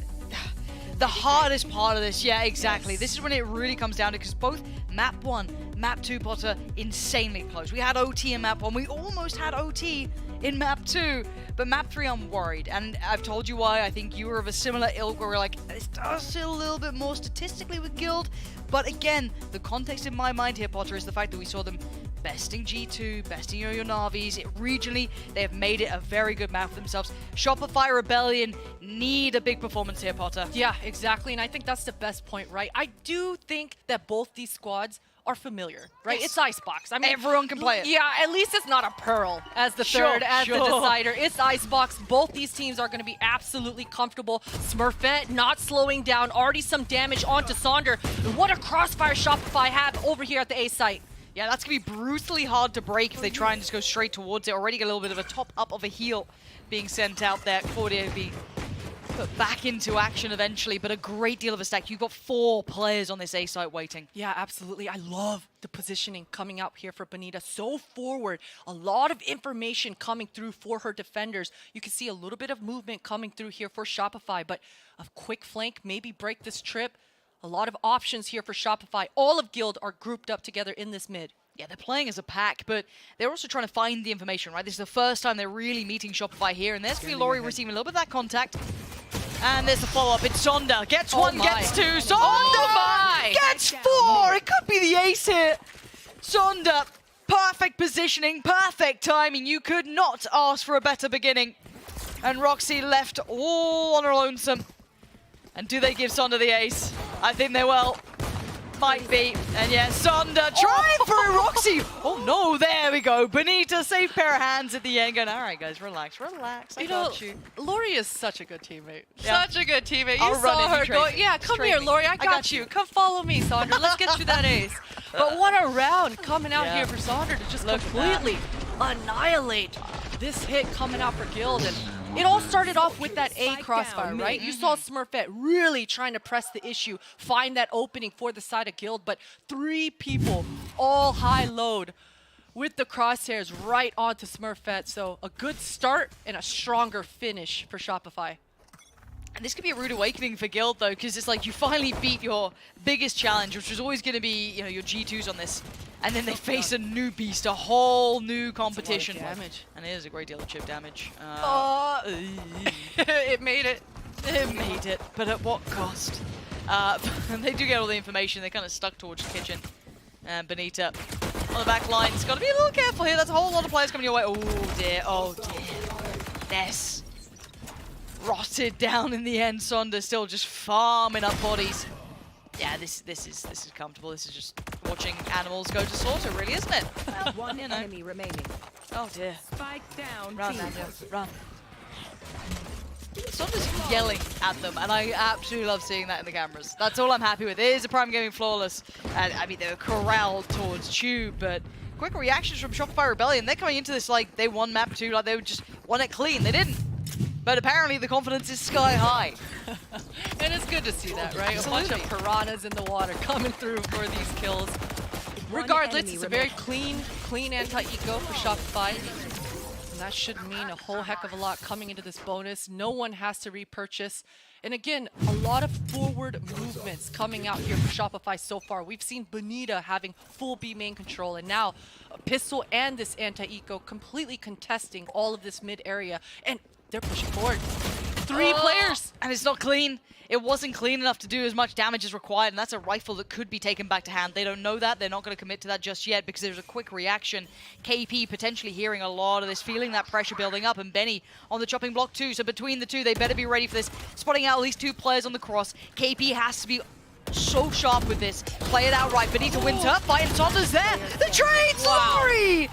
the hardest part of this. Yeah, exactly. This is when it really comes down to, because both Map 1, Map 2, Potter, insanely close. We had OT in Map 1. We almost had OT in Map 2, but Map 3 I'm worried, and I've told you why. I think you were of a similar ilk where we're like, this does feel a little bit more statistically with Guild, but again, the context in my mind here, Potter, is the fact that we saw them besting G2, besting Yo-Yo Navis. Regionally, they have made it a very good map for themselves. Shopify Rebellion need a big performance here, Potter. Yeah, exactly, and I think that's the best point, right? I do think that both these squads are familiar, right? Yes. It's Icebox. I mean, everyone can play it. Yeah, at least it's not a Pearl as the third, as the decider. It's Icebox. Both these teams are going to be absolutely comfortable. Smurfette not slowing down. Already some damage onto Sonder. And what a crossfire Shopify have over here at the A site. Yeah, that's going to be brutally hard to break if they try and just go straight towards it. Already get a little bit of a top up of a heal being sent out there. Claudia will be put back into action eventually, but a great deal of a stack. You've got 4 players on this A site waiting. Yeah, absolutely. I love the positioning coming out here for Bonita. So forward. A lot of information coming through for her defenders. You can see a little bit of movement coming through here for Shopify, but a quick flank, maybe break this trip. A lot of options here for Shopify. All of Guild are grouped up together in this mid. Yeah, they're playing as a pack, but they're also trying to find the information, right? This is the first time they're really meeting Shopify here, and there's Lori receiving a little bit of that contact. And there's the follow-up. It's Sonder. Gets one, gets two. Sonder gets 4. It could be the ace here. Sonder, perfect positioning, perfect timing. You could not ask for a better beginning. And Roxy left all on her lonesome. And do they give Sonder the ace? I think they will. Might be. And yeah, Sonder trying for Roxy. Oh no, there we go. Bonita, safe pair of hands at the end. Going, all right, guys, relax, relax. I got you. Lori is such a good teammate. Yeah. Such a good teammate. I'll You saw her go, yeah, come Straight here, me. Lori. I got you. Come follow me, Sonder. Let's get you that ace. But what a round coming out here for Sonder to just completely annihilate this hit coming out for Guild. And it all started off with that A crossfire, right? You saw Smurfette really trying to press the issue, find that opening for the side of Guild, but 3 people all high load with the crosshairs right onto Smurfette. So a good start and a stronger finish for Shopify. And this could be a rude awakening for Guild, though, because it's like you finally beat your biggest challenge, which was always going to be, you know, your G2s on this And then they face a new beast, a whole new competition. Damage. And it is a great deal of chip damage. It made it. It made it, but at what cost? They do get all the information. They're kind of stuck towards the kitchen. And Benita on the back line's got to be a little careful here. That's a whole lot of players coming your way. Oh dear, oh dear. Ness rotted down in the end. Sonder still just farming up bodies. Yeah, this is comfortable. This is just watching animals go to slaughter, really, isn't it? One enemy remaining. Oh dear. Spike down. Run, team. Daniel, run. Sonder's yelling at them, and I absolutely love seeing that in the cameras. That's all I'm happy with. It is a Prime Gaming Flawless. And I mean, they were corralled towards Tube, but quick reactions from Shopify Rebellion. They're coming into this like they won map 2, like they would just won it clean. They didn't. But apparently the confidence is sky high. And it's good to see that, right? Absolutely. A bunch of piranhas in the water coming through for these kills. Regardless, it's a very clean anti-eco for Shopify. And that should mean a whole heck of a lot coming into this bonus. No one has to repurchase. And again, a lot of forward movements coming out here for Shopify so far. We've seen Benita having full B main control, and now Pistol and this anti-eco completely contesting all of this mid area. And they're pushing forward. 3 players! And it's not clean. It wasn't clean enough to do as much damage as required, and that's a rifle that could be taken back to hand. They don't know that. They're not going to commit to that just yet because there's a quick reaction. KP potentially hearing a lot of this, feeling that pressure building up, and Benny on the chopping block too. So between the two, they better be ready for this. Spotting out at least 2 players on the cross. KP has to be so sharp with this. Play it out right. Benita wins her fight, and Sonder's there. The trade, Lori!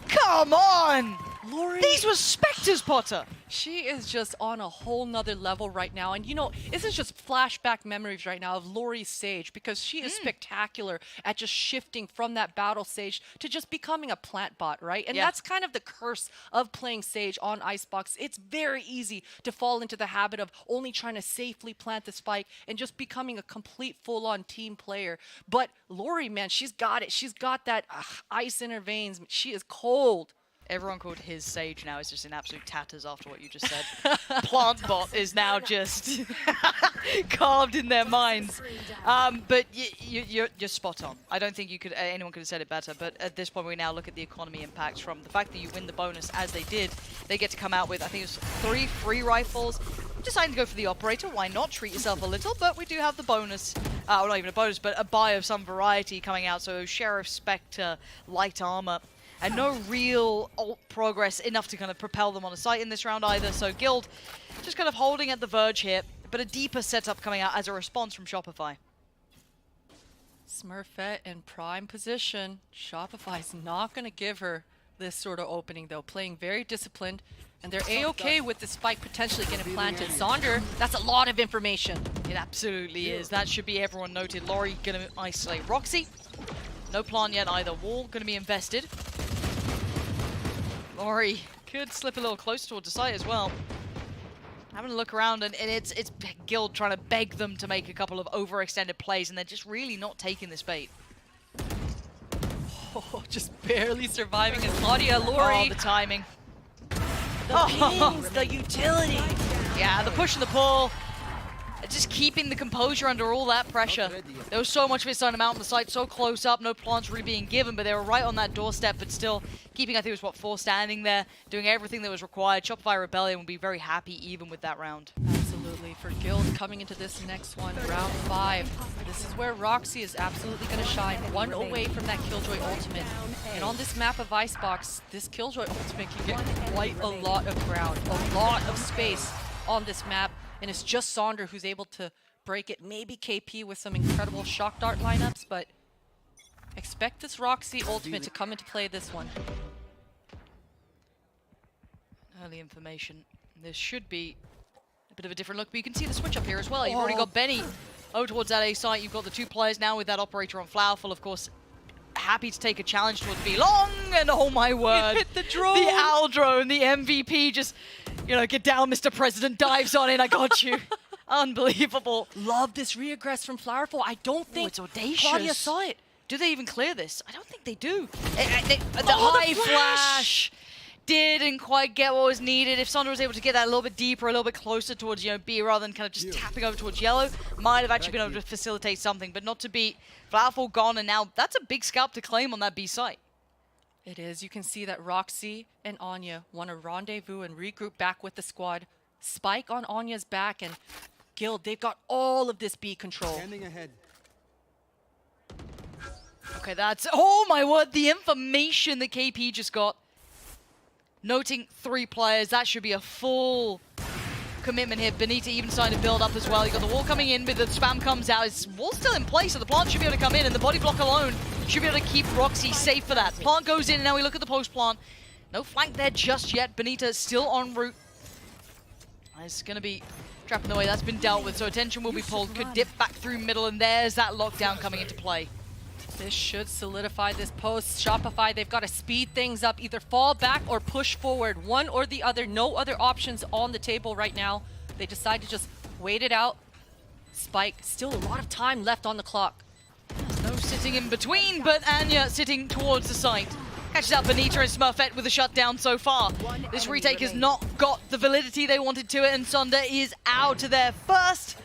Come on! Lori. These were Spectres, Potter. She is just on a whole nother level right now. And you know, this is just flashback memories right now of Lori's Sage, because she is spectacular at just shifting from that battle Sage to just becoming a plant bot, right? And that's kind of the curse of playing Sage on Icebox. It's very easy to fall into the habit of only trying to safely plant the spike and just becoming a complete full-on team player. But Lori, man, she's got it. She's got that ice in her veins. She is cold. Everyone called his Sage now is just in absolute tatters after what you just said. Plantbot is now just carved in their minds. But you're spot on. I don't think anyone could have said it better. But at this point, we now look at the economy impacts from the fact that you win the bonus as they did. They get to come out with, I think it was 3 free rifles. Deciding to go for the operator. Why not? Treat yourself a little. But we do have the bonus. Well, not even a bonus, but a buy of some variety coming out. So Sheriff, Spectre, light armor. And no real ult progress enough to kind of propel them on a site in this round either. So Guild just kind of holding at the verge here, but a deeper setup coming out as a response from Shopify. Smurfette in prime position. Shopify's not going to give her this sort of opening, though. Playing very disciplined, and they're A-okay with the spike potentially getting planted. Sonder, that's a lot of information. It absolutely is. That should be everyone noted. Laurie going to isolate Roxy. No plan yet either. Wall going to be invested. Laurie could slip a little close towards the site as well. Having a look around, and it's Guild trying to beg them to make a couple of overextended plays, and they're just really not taking this bait. Oh, just barely surviving as Claudia. Laurie. Oh, the timing. The pings, the utility. Yeah, the push and the pull. Just keeping the composure under all that pressure. There was so much of it starting out on the site, so close up, no plants really being given, but they were right on that doorstep, but still keeping, I think it was, 4 standing there, doing everything that was required. Shopify Rebellion will be very happy even with that round. Absolutely. For Guild coming into this next one, round 5. This is where Roxy is absolutely going to shine. 1 away from that Killjoy ultimate. And on this map of Icebox, this Killjoy ultimate can get quite a lot of ground, a lot of space on this map. And it's just Sonder who's able to break it. Maybe KP with some incredible shock dart lineups, but expect this Roxy ultimate to come into play this one. Early information. This should be a bit of a different look, but you can see the switch up here as well. You've already got Benny over towards that A site. You've got the 2 players now with that operator on Flowerful, of course. Happy to take a challenge towards B Long, and oh my word, hit the drone. The Owl drone, the MVP just, you know, get down, Mr. President, dives on in, I got you. Unbelievable. Love this reaggress from Flowerful. I don't think it's audacious. Claudia saw it. Do they even clear this? I don't think they do. The high flash didn't quite get what was needed. If Sonder was able to get that a little bit deeper, a little bit closer towards, B rather than kind of just tapping over towards yellow, might have actually been able to facilitate something, but not to beat. Flowerful gone, and now that's a big scalp to claim on that B site. It is. You can see that Roxy and Anya want to rendezvous and regroup back with the squad. Spike on Anya's back, and Guild, they've got all of this B control. Standing ahead. Okay, that's, oh my word, the information that KP just got. Noting 3 players, that should be a full commitment here. Benita even starting to build up as well. You got the wall coming in, but the spam comes out. It's wall's still in place, so the plant should be able to come in, and the body block alone should be able to keep Roxy safe for that. Plant goes in, and now we look at the post plant. No flank there just yet. Benita still en route. It's going to be trapped in the way. That's been dealt with, so attention will be pulled. Could dip back through middle, and there's that lockdown coming into play. This should solidify this post. Shopify, they've got to speed things up, either fall back or push forward. One or the other. No other options on the table right now. They decide to just wait it out. Spike, still a lot of time left on the clock. There's no sitting in between, but Anya sitting towards the site. Catches out Benita and Smurfette with a shutdown so far. This retake has not got the validity they wanted to it, and Sonder is out to their first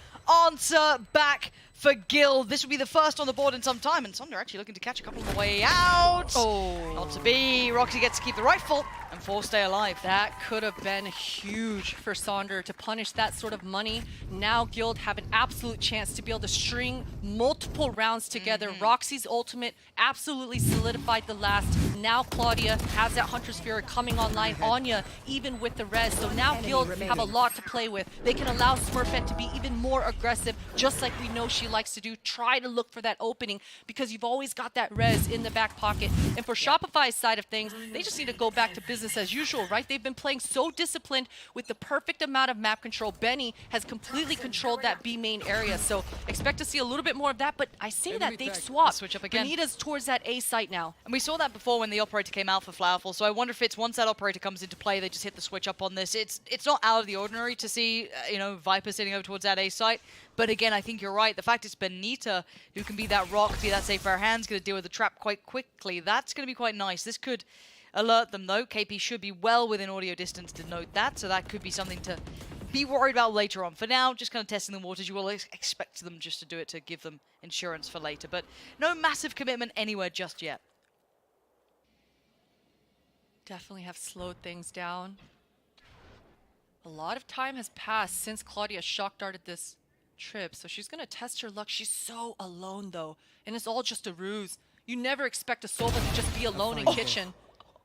answer back for Guild. This will be the first on the board in some time, and Sonder actually looking to catch a couple on the way out. Oh. Not to be. Roxy gets to keep the rifle, and 4 stay alive. That could have been huge for Sonder to punish that sort of money. Now Guild have an absolute chance to be able to string multiple rounds together. Roxy's ultimate absolutely solidified the last. Now Claudia has that Hunter's Fury coming online. Anya even with the res. So now Guild have a lot to play with. They can allow Smurfette to be even more aggressive, just like we know she likes to do. Try to look for that opening, because you've always got that res in the back pocket. And for Shopify's side of things, they just need to go back to business as usual, right? They've been playing so disciplined with the perfect amount of map control. Benny has completely controlled that B main area, so expect to see a little bit more of that, but I say that they've swapped. Switch up again. Benita's towards that A site now. And we saw that before when the operator came out for Flowerful, so I wonder if it's once that operator comes into play, they just hit the switch up on this. It's not out of the ordinary to see, Viper sitting over towards that A site. But again, I think you're right. The fact it's Benita who can be that rock, be that safe pair of hands, going to deal with the trap quite quickly. That's going to be quite nice. This could alert them, though. KP should be well within audio distance to note that, so that could be something to be worried about later on. For now, just kind of testing the waters. You will expect them just to do it to give them insurance for later, but no massive commitment anywhere just yet. Definitely have slowed things down. A lot of time has passed since Claudia shock darted this trip, so she's gonna test her luck. She's so alone though, and it's all just a ruse. You never expect a Sova to just be alone in kitchen.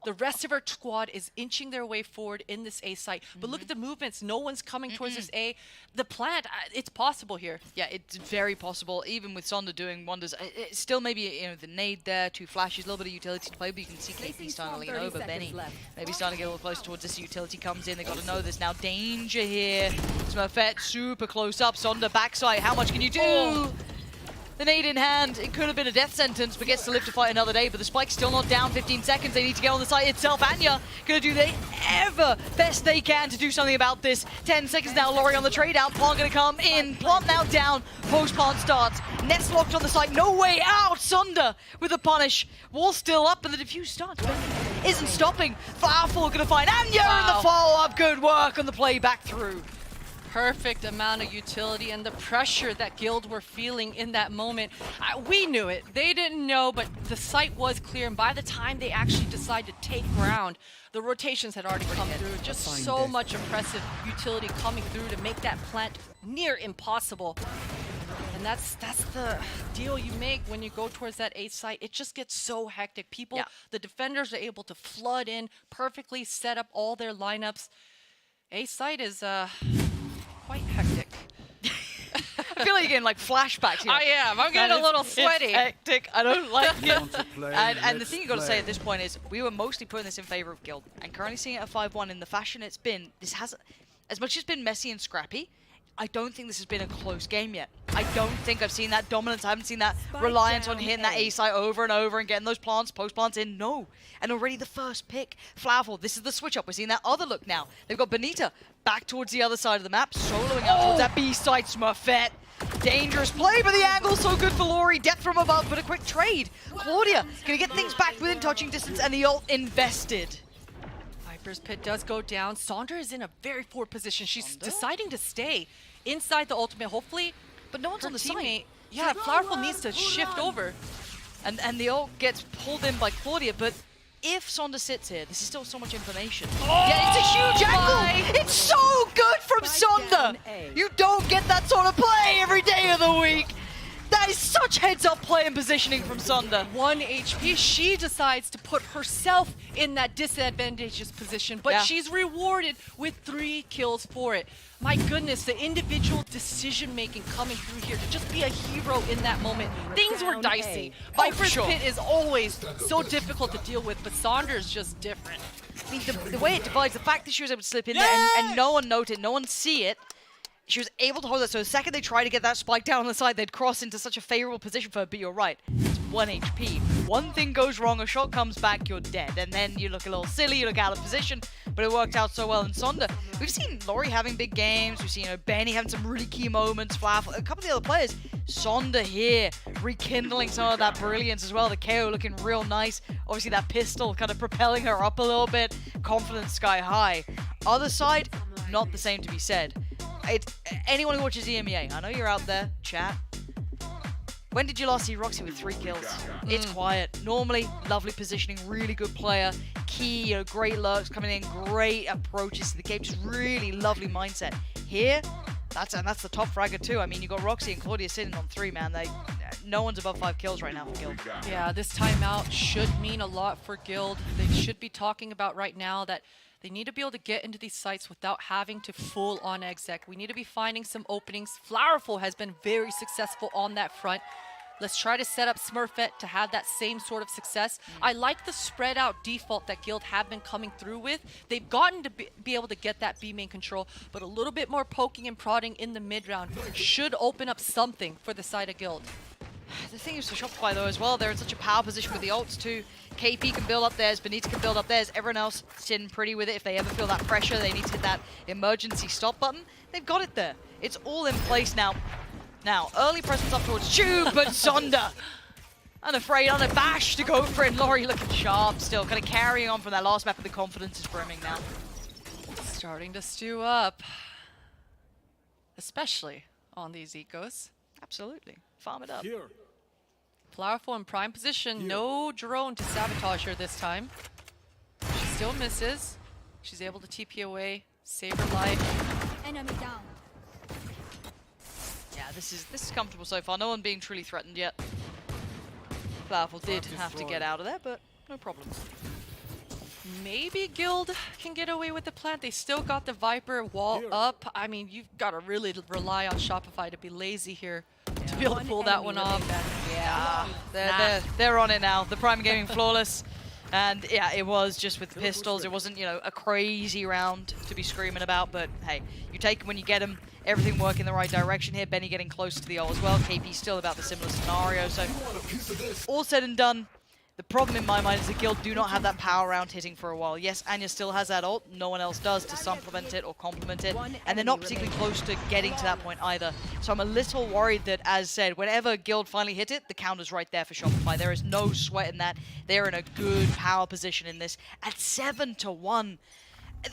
The rest of our squad is inching their way forward in this A site. But look at the movements. No one's coming towards this A. The plant, it's possible here. Yeah, it's very possible, even with Sonder doing wonders. It's still maybe, the nade there, 2 flashes, a little bit of utility to play, but you can see KP starting to lean over. Benny maybe starting to get a little closer towards this. Utility comes in. They got to know there's now danger here. Smurfette super close up. Sonder backside. How much can you do? The nade in hand, it could have been a death sentence, but gets to live to fight another day. But the spike's still not down. 15 seconds. They need to get on the site itself. Anya gonna do the best they can to do something about this. 10 seconds now. Laurie on the trade out. Plant gonna come in. Plant now down. Post plant starts. Net's locked on the site. No way out. Sonder with the punish. Wall still up, and the defuse starts. But isn't stopping. Firefall gonna find Anya in the follow up. Good work on the play back through. Perfect amount of utility, and the pressure that Guild were feeling in that moment. We knew it. They didn't know, but the site was clear, and by the time they actually decided to take ground, the rotations had already come through. Just so much impressive utility coming through to make that plant near impossible. And that's the deal you make when you go towards that A site. It just gets so hectic. The defenders are able to flood in, perfectly set up all their lineups. A site is quite hectic. I feel like you're getting flashbacks here. I am. I'm getting a little sweaty. It's hectic. I don't like it. And the thing you got to say at this point is we were mostly putting this in favor of Guild, and currently seeing it at 5-1 in the fashion it's been. This has, as much as it's been messy and scrappy, I don't think this has been a close game yet. I don't think I've seen that dominance. I haven't seen that reliance on hitting that A site over and over and getting those plants, post plants in. No. And already the first pick, Flowerful. This is the switch up. We're seeing that other look now. They've got Benita back towards the other side of the map, soloing out towards that B site. Smurfette. Dangerous play, but the angle so good for Laurie. Death from above, but a quick trade. Claudia gonna get things back within touching distance, and the ult invested. First pit does go down. Sonder is in a very forward position. She's deciding to stay inside the ultimate, hopefully. But no one's on the teammate, side. yeah, Flowerful needs to shift over. And the ult gets pulled in by Claudia, but if Sonder sits here, this is still so much information. Oh, yeah, it's a huge angle! It's so good from Sonder! You don't get that sort of play every day of the week! That is such heads-up play and positioning from Sonder. 1 HP, she decides to put herself in that disadvantageous position, but she's rewarded with 3 kills for it. My goodness, the individual decision-making coming through here to just be a hero in that moment. Things were dicey. Viper's pit is always so difficult to deal with, but Sonder's just different. I mean, the way it divides, the fact that she was able to slip in there and no one noted, no one see it, she was able to hold that. So the second they try to get that spike down on the side, they'd cross into such a favorable position for her. But you're right, it's 1 HP. One thing goes wrong, a shot comes back, you're dead. And then you look a little silly, you look out of position. But it worked out so well in Sonder. We've seen Laurie having big games. We've seen Benny having some really key moments. Flav, a couple of the other players. Sonder here, rekindling some of that brilliance as well. The KO looking real nice. Obviously that pistol kind of propelling her up a little bit. Confidence sky high. Other side, not the same to be said. Anyone who watches EMEA, I know you're out there, chat. When did you last see Roxy with 3 kills? It's quiet. Normally, lovely positioning, really good player. Key, great lurks coming in, great approaches to the game, just really lovely mindset. Here, that's the top fragger too. I mean, you got Roxy and Claudia sitting on 3, man. No one's above 5 kills right now for Guild. Yeah, this timeout should mean a lot for Guild. They should be talking about right now that they need to be able to get into these sites without having to full on exec. We need to be finding some openings. Flowerful has been very successful on that front. Let's try to set up Smurfette to have that same sort of success. I like the spread out default that Guild have been coming through with. They've gotten to be able to get that B main control, but a little bit more poking and prodding in the mid round should open up something for the side of Guild. The thing is for Shopify though as well, they're in such a power position with the ults too. KP can build up theirs, Benita can build up theirs, everyone else sitting pretty with it. If they ever feel that pressure, they need to hit that emergency stop button. They've got it there. It's all in place now. Now, early presence up towards Tube, but Sonder unafraid, unabashed to go for it. Laurie looking sharp still, kind of carrying on from that last map, but the confidence is brimming now. Starting to stew up, especially on these ecos. Absolutely, farm it up. Flowerful in prime position, no drone to sabotage her this time. She still misses. She's able to TP away, save her life. Enemy down. Yeah, this is comfortable so far. No one being truly threatened yet. Flowerful did have to get out of there, but no problem. Maybe Guild can get away with the plant. They still got the Viper wall up. I mean, you've got to really rely on Shopify to be lazy here to be able to pull that one off. Yeah, they're on it now. The Prime Gaming flawless. And yeah, it was just with pistols. It wasn't, a crazy round to be screaming about, but hey, you take them when you get them. Everything working in the right direction here. Benny getting close to the ult as well. KP still about the similar scenario. So all said and done, the problem in my mind is the Guild do not have that power round hitting for a while. Yes, Anya still has that ult. No one else does to supplement it or complement it. And they're not particularly close to getting to that point either. So I'm a little worried that, as said, whenever Guild finally hit it, the counter's right there for Shopify. There is no sweat in that. They're in a good power position in this. At 7-1.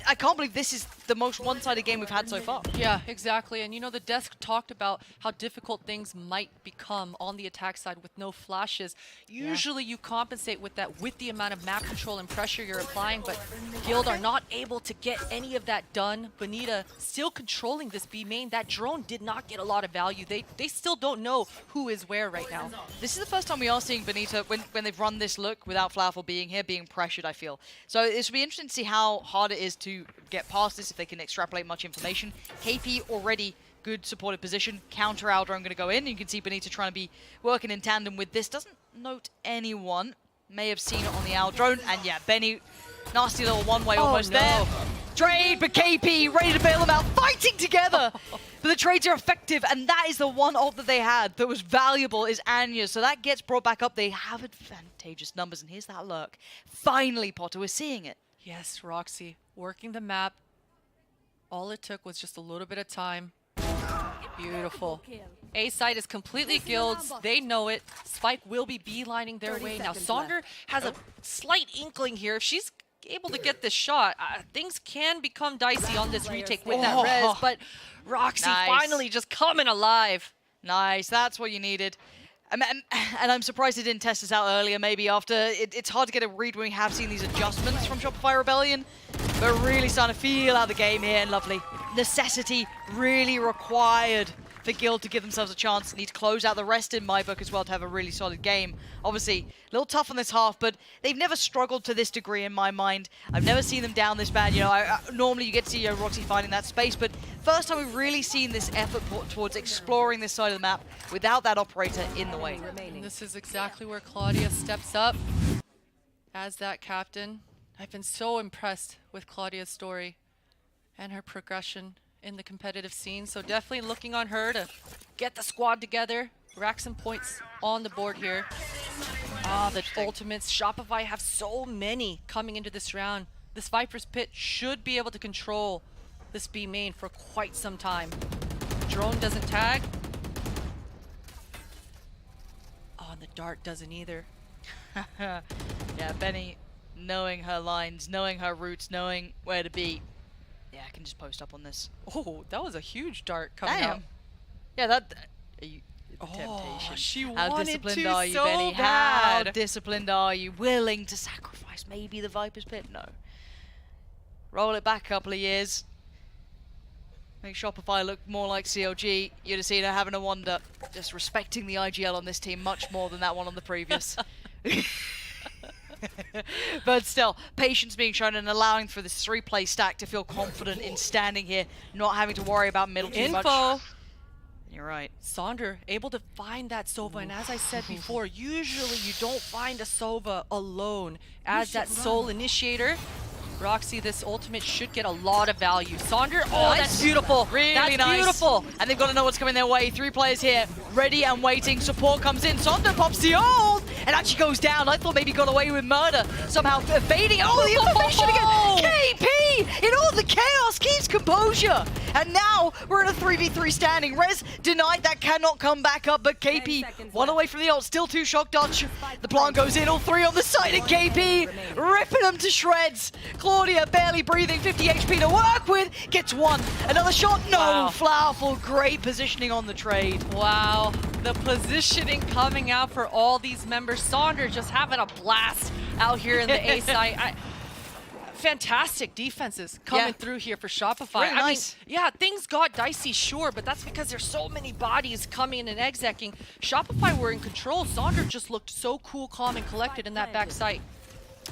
I can't believe this is the most one-sided game we've had so far. Yeah, exactly. And the desk talked about how difficult things might become on the attack side with no flashes. Usually you compensate with that with the amount of map control and pressure you're applying, but Guild are not able to get any of that done. Benita still controlling this B main. That drone did not get a lot of value. They still don't know who is where right now. This is the first time we are seeing Benita, when they've run this look without Flowerful being here, being pressured, I feel. So this will be interesting to see how hard it is to get past this if they can extrapolate much information. KP already good supported position. Counter Aldra going to go in. You can see Benita trying to be working in tandem with this. Doesn't note anyone. May have seen it on the Owl drone. And yeah, Benny, nasty little one-way almost there. Trade, but KP ready to bail them out. Fighting together. But the trades are effective, and that is the one ult that they had that was valuable is Anya's. So that gets brought back up. They have advantageous numbers, and here's that lurk. Finally, Potter, we're seeing it. Yes, Roxy, working the map. All it took was just a little bit of time. Beautiful. A side is completely Guild's. They know it. Spike will be beelining their way. Now, Sonder has a slight inkling here. If she's able to get this shot. Things can become dicey on this retake with that res, but Roxy finally just coming alive. Nice, that's what you needed. And I'm surprised it didn't test us out earlier, maybe after. It's hard to get a read when we have seen these adjustments from Shopify Rebellion, but really starting to feel out the game here, and lovely. Necessity really required for Guild to give themselves a chance. Need to close out the rest in my book as well to have a really solid game. Obviously, a little tough on this half, but they've never struggled to this degree in my mind. I've never seen them down this bad. You know, normally you get to see Roxy finding that space, but first time we've really seen this effort towards exploring this side of the map without that operator in the way. And this is exactly where Claudia steps up as that captain. I've been so impressed with Claudia's story and her progression in the competitive scene. So definitely looking on her to get the squad together, rack some points on the board here. The ultimates. Shopify have so many coming into this round. This Viper's Pit should be able to control this B main for quite some time. Drone doesn't tag. Oh, and the dart doesn't either. Yeah, Benny knowing her lines, knowing her routes, knowing where to be. Yeah, I can just post up on this. Oh, that was a huge dart coming out. Yeah, that... temptation. She How wanted disciplined to are you, so Benny? How bad. disciplined are you? Willing to sacrifice maybe the Viper's Pit? No. Roll it back a couple of years. Make Shopify look more like CLG. You'd have seen her having a wonder. Just respecting the IGL on this team much more than that one on the previous. But still, patience being shown and allowing for this 3-play stack to feel confident in standing here, not having to worry about middle too much. You're right. Sonder able to find that Sova, and as I said before, usually you don't find a Sova alone as that sole initiator. Roxy, this ultimate should get a lot of value. Sonder, oh, that's beautiful. Really that's nice. Beautiful. And they've got to know what's coming their way. 3 players here, ready and waiting. Support comes in. Sonder pops the ult and actually goes down. I thought maybe got away with murder. Somehow evading. Oh, the information again. KP in all the chaos keeps composure. And now we're in a 3v3 standing. Rez denied that, cannot come back up, but KP one away from the ult. Still 2 shock dodge. The plant goes in. All 3 on the side of KP, ripping them to shreds. Claudia barely breathing, 50 HP to work with, gets 1. Another shot, no. Wow. Flowerful, great positioning on the trade. Wow, the positioning coming out for all these members. Sonder just having a blast out here in the A site. Fantastic defenses coming through here for Shopify. Very nice. I mean, yeah, things got dicey, sure, but that's because there's so many bodies coming in and execing. Shopify were in control. Sonder just looked so cool, calm, and collected in that back site.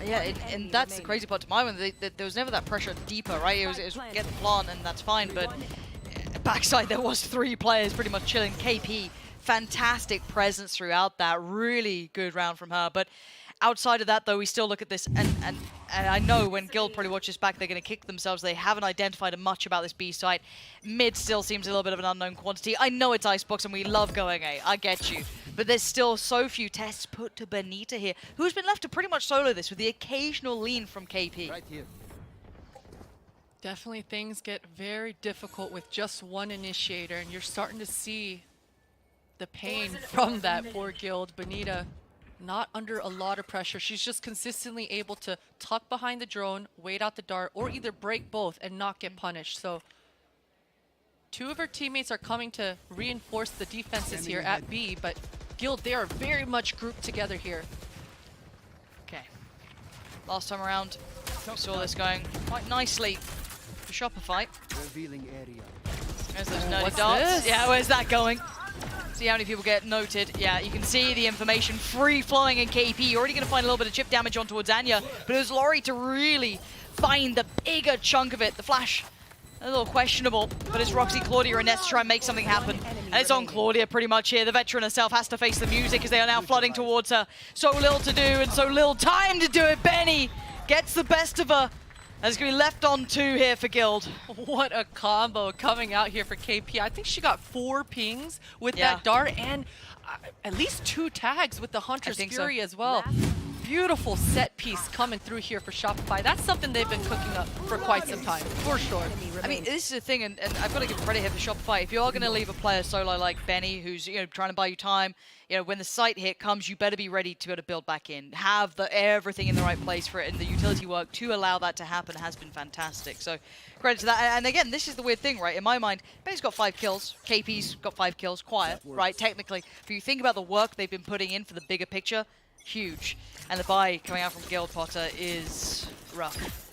Yeah, and that's the crazy part to my one. There was never that pressure deeper, right? It was get the plant and that's fine, but backside there was 3 players pretty much chilling. KP, fantastic presence throughout that. Really good round from her, but outside of that, though, we still look at this, and I know when Guild probably watches back, they're going to kick themselves. They haven't identified much about this B site. Mid still seems a little bit of an unknown quantity. I know it's Icebox, and we love going A. I get you. But there's still so few tests put to Benita here, who's been left to pretty much solo this with the occasional lean from KP. Right here. Definitely things get very difficult with just one initiator, and you're starting to see the pain from that for Guild. Benita not under a lot of pressure. She's just consistently able to tuck behind the drone, wait out the dart, or either break both and not get punished. So 2 of her teammates are coming to reinforce the defenses here at B, but Guild, they are very much grouped together here. Okay. Last time around, we saw this going quite nicely for Shopify. Revealing area. There's those nerdy What's darts. this? Yeah, where's that going? See how many people get noted. Yeah, you can see the information free-flowing in KP. You're already going to find a little bit of chip damage on towards Anya, but it was Laurie to really find the bigger chunk of it. The flash, a little questionable, but it's Roxy, Claudia, and Ness to try and make something happen. And it's on Claudia pretty much here. The veteran herself has to face the music as they are now flooding towards her. So little to do and so little time to do it. Benny gets the best of her. There's going to be left on 2 here for Guild. What a combo coming out here for KP. I think she got 4 pings with that dart and at least 2 tags with the Hunter's Fury as well. beautiful set piece coming through here for Shopify. That's something they've been cooking up for quite some time, for sure. I mean, this is the thing, and I've got to give credit here for Shopify. If you are going to leave a player solo like Benny, who's trying to buy you time, when the site hit comes, you better be ready to be able to build back in. Have everything in the right place for it, and the utility work to allow that to happen has been fantastic. So credit to that. And again, this is the weird thing, right? In my mind, Benny's got 5 kills, KP's got 5 kills, quiet, right? Technically, if you think about the work they've been putting in for the bigger picture, huge. And the buy coming out from Guild Potter is rough.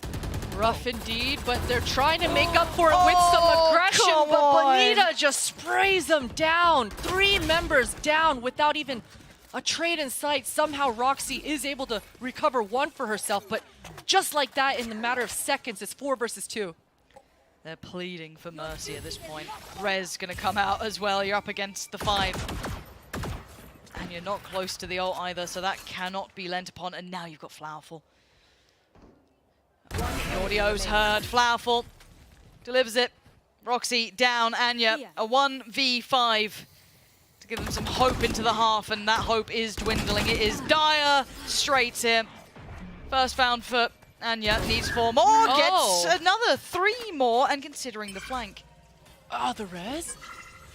Rough indeed, but they're trying to make up for it with some aggression, but Bonita just sprays them down. 3 members down without even a trade in sight. Somehow Roxy is able to recover 1 for herself, but just like that, in the matter of seconds, it's 4 versus 2. They're pleading for mercy at this point. Rez gonna come out as well. You're up against the 5. And you're not close to the ult either, so that cannot be lent upon. And now you've got Flowerful. The audio's heard. Flowerful delivers it. Roxy down. Anya, a 1v5 to give them some hope into the half, and that hope is dwindling. It is dire straits here. First found for Anya, needs 4 more, gets another 3 more, and considering the flank. Oh, the res?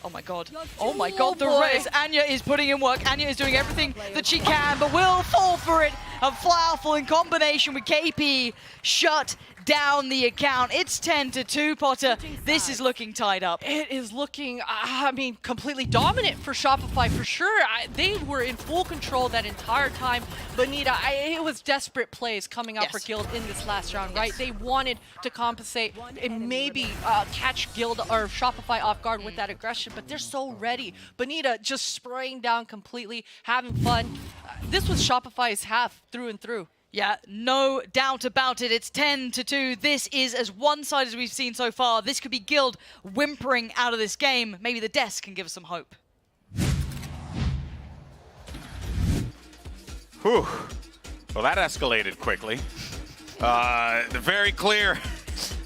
Oh my god. Oh my god, the res. Anya is putting in work. Anya is doing everything that she can, but will fall for it. And Flowerful in combination with KP shut down the account. It's 10-2, Potter. This is looking tied up. It is looking, I mean, completely dominant for Shopify for sure. They were in full control that entire time. Bonita, it was desperate plays coming out for Guild in this last round, right? They wanted to compensate and maybe catch Guild or Shopify off guard with that aggression, but they're so ready. Bonita just spraying down completely, having fun. This was Shopify's half through and through. Yeah, no doubt about it. It's 10-2. This is as one-sided as we've seen so far. This could be Guild whimpering out of this game. Maybe the desk can give us some hope. Whew. Well, that escalated quickly.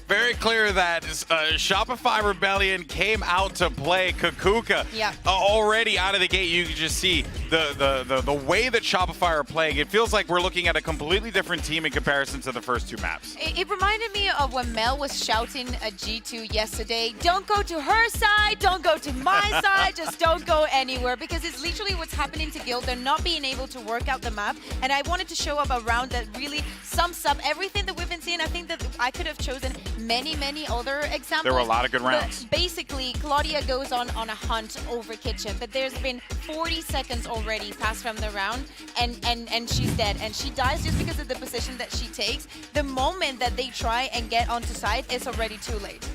Very clear that Shopify Rebellion came out to play Kakuka. Yeah. Already out of the gate, you can just see the way that Shopify are playing. It feels like we're looking at a completely different team in comparison to the first 2 maps. It reminded me of when Mel was shouting at G2 yesterday, don't go to her side, don't go to my side, just don't go anywhere, because it's literally what's happening to Guild. They're not being able to work out the map, and I wanted to show up a round that really sums up everything that we've been seeing. I think that I could have chosen many other examples. There were a lot of good rounds. But basically, Claudia goes on a hunt over Kitchen, but there's been 40 seconds already passed from the round, and she's dead. And she dies just because of the position that she takes. The moment that they try and get onto site, it's already too late.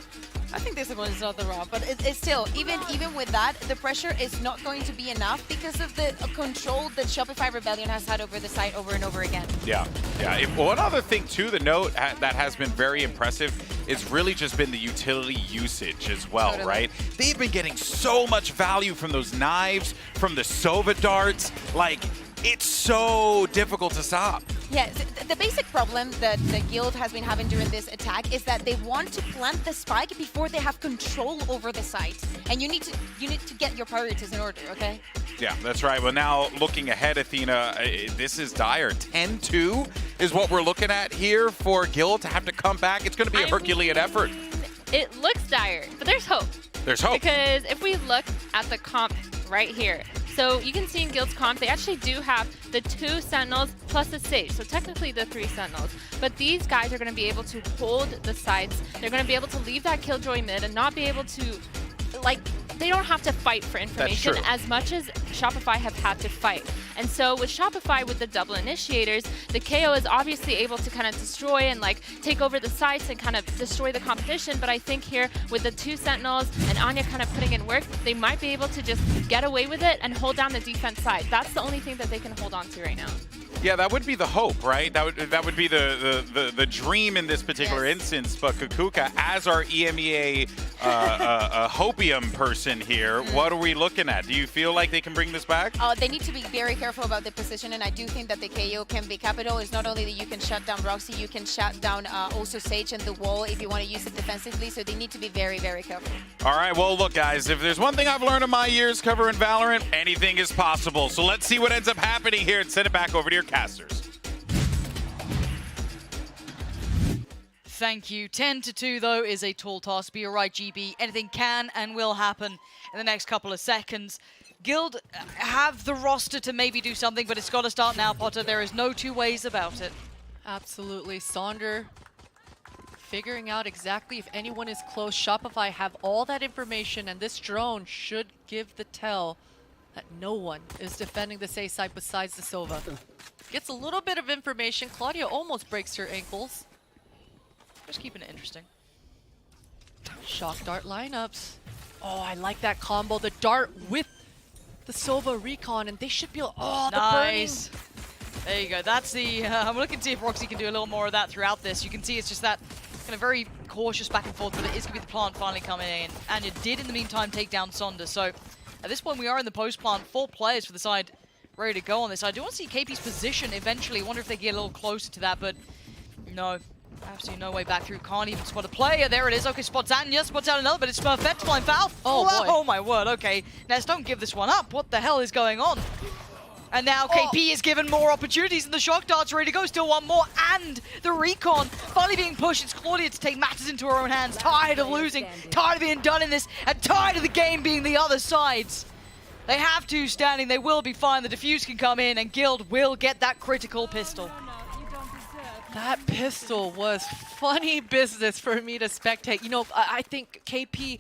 I think this one is not the round, but it's still, even with that, the pressure is not going to be enough because of the control that Shopify Rebellion has had over the site over and over again. Yeah. One other thing, too, the note that has been very impressive is really just been the utility usage as well, right? They've been getting so much value from those knives, from the Sova darts. Like, it's so difficult to stop. Yeah, the basic problem that the Guild has been having during this attack is that they want to plant the spike before they have control over the site. And you need to get your priorities in order, okay? Yeah, that's right. Well, now looking ahead, Athena, this is dire. 10-2 is what we're looking at here for Guild to have to come back. It's going to be a Herculean effort. It looks dire, but there's hope. There's hope. Because if we look at the comp right here, so you can see in Guild's comp, they actually do have the 2 Sentinels plus a Sage, so technically the 3 Sentinels. But these guys are going to be able to hold the sites. They're going to be able to leave that Killjoy mid and not be able to, like, they don't have to fight for information as much as Shopify have had to fight. And so with Shopify, with the double initiators, the KO is obviously able to kind of destroy and like take over the sites and kind of destroy the competition. But I think here with the 2 Sentinels and Anya kind of putting in work, they might be able to just get away with it and hold down the defense side. That's the only thing that they can hold on to right now. Yeah, that would be the hope, right? That would be the dream in this particular instance. But Kakuka, as our EMEA hopium person here, what are we looking at? Do you feel like they can bring this back? They need to be very careful about the position, and I do think that the KO can be capital. It's not only that you can shut down Roxy, you can shut down also Sage and the wall if you want to use it defensively, so they need to be very careful. All right, well, look, guys, if there's one thing I've learned in my years covering Valorant, anything is possible. So let's see what ends up happening here and send it back over to your casters. thank you. 10-2 though is a tall task. Be alright, GB. Anything can and will happen in the next couple of seconds. Guild have the roster to maybe do something, but it's got to start now, Potter. There is no two ways about it. Absolutely. Sonder figuring out exactly if anyone is close. Shopify have all that information, and this drone should give the tell that no one is defending this A site besides the Sova. Gets a little bit of information. Claudia almost breaks her ankles. Just keeping it interesting. Shock dart lineups. Oh, I like that combo. The dart with the Sova recon, and they should be. Oh, the nice. burning. There you go. That's the. I'm looking to see if Roxy can do a little more of that throughout this. You can see it's just that kind of very cautious back and forth, but it is going to be the plant finally coming in. And you did, in the meantime, take down Sonder. So at this point, we are in the post plant. 4 players for the side ready to go on this. I do want to see KP's position eventually. I wonder if they get a little closer to that, but no. Absolutely no way back through. Can't even spot a player. There it is. Okay, spots Anya. Spots out another, but it's Smurfette flying foul. Oh, boy. Oh, my word. Okay. Ness, don't give this one up. What the hell is going on? And now KP is given more opportunities, and the shock dart's ready to go. Still one more, and the recon finally being pushed. It's Claudia to take matters into her own hands. Tired of losing, tired of being done in this, and tired of the game being the other side's. They have 2 standing. They will be fine. The defuse can come in, and Guild will get that critical pistol. That pistol was funny business for me to spectate. You know, I think KP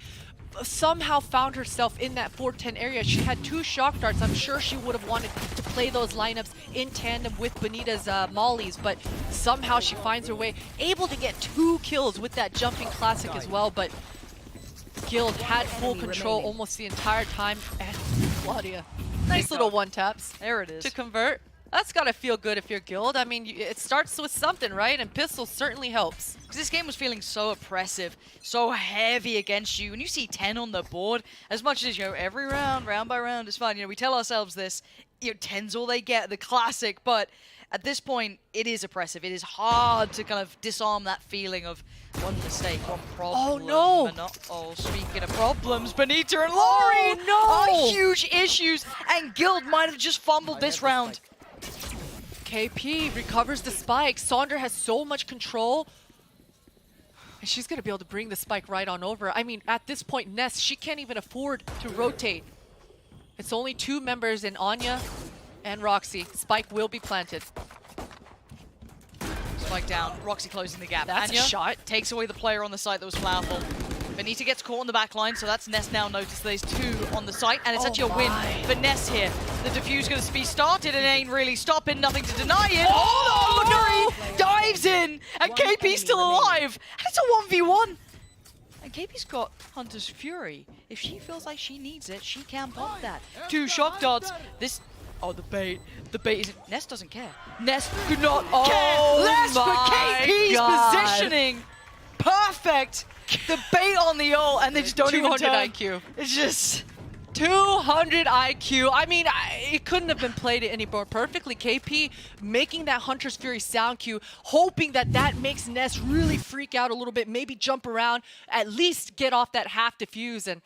somehow found herself in that 410 area. She had 2 shock darts. I'm sure she would have wanted to play those lineups in tandem with Bonita's mollies, but somehow she finds her way, able to get 2 kills with that jumping classic as well, but Guild had full control almost the entire time, and Claudia, nice little one-taps. There it is. To convert. That's gotta feel good if you're Guild. I mean, it starts with something, right? And pistol certainly helps. Because this game was feeling so oppressive, so heavy against you. And you see 10 on the board, as much as, you know, every round, round by round is fun. You know, we tell ourselves this, you know, 10's all they get, the classic. But at this point, it is oppressive. It is hard to kind of disarm that feeling of one mistake, one problem. Oh, no. Oh, speaking of problems, Bonita and Lori are huge issues. And Guild might have just fumbled this round. KP recovers the spike. Sonder has so much control. And she's going to be able to bring the spike right on over. I mean, at this point, Ness, she can't even afford to rotate. It's only 2 members in Anya and Roxy. Spike will be planted. Spike down. Roxy closing the gap. That's Anya a shot. Takes away the player on the site that was powerful. Bonita gets caught on the back line, so that's Ness now noticed there's 2 on the site, and it's actually a win for Ness here. The defuse going to be started and ain't really stopping, nothing to deny it. Oh, no! Lori dives in, and KP's still alive. And it's a 1v1. And KP's got Hunter's Fury. If she feels like she needs it, she can pop that. 2 shock darts. This... Oh, the bait. The bait isn't... Ness doesn't care. Ness could not care less for KP's positioning. Perfect. The bait on the ult, and they just don't even turn. 200 IQ. It's just... 200 IQ. I mean, it couldn't have been played any more perfectly. KP making that Hunter's Fury sound cue, hoping that that makes Ness really freak out a little bit, maybe jump around, at least get off that half defuse. And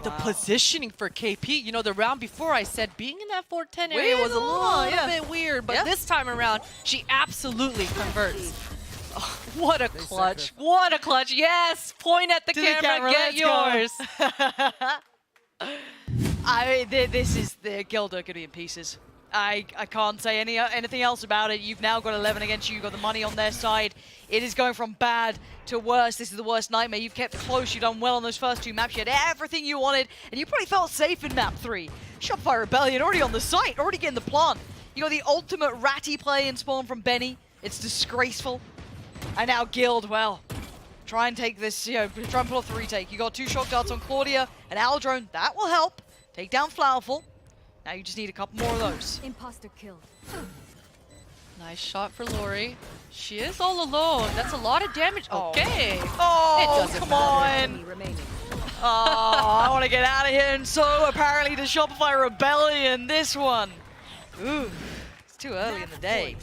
the positioning for KP, you know, the round before I said being in that 410 area was a little bit weird, but this time around, she absolutely converts. Oh, what a clutch. What a clutch. Yes, point at the camera, get yours. This is the Guild are going to be in pieces. I can't say anything else about it. You've now got 11 against you. You've got the money on their side. It is going from bad to worse. This is the worst nightmare. You've kept it close. You've done well on those first 2 maps. You had everything you wanted, and you probably felt safe in map 3. Shopify Rebellion already on the site, already getting the plant. You got the ultimate ratty play in spawn from Benny. It's disgraceful. And now Guild, well, try and take this, you know, try and pull off the retake. You got 2 shock darts on Claudia and Aldrone. That will help. Take down Flowerful. Now you just need a couple more of those. Imposter kill. Nice shot for Lori. She is all alone. That's a lot of damage. Okay. Oh, it doesn't come matter. on. Oh, I want to get out of here. And so apparently the Shopify Rebellion, this one. Ooh, it's too early in the day.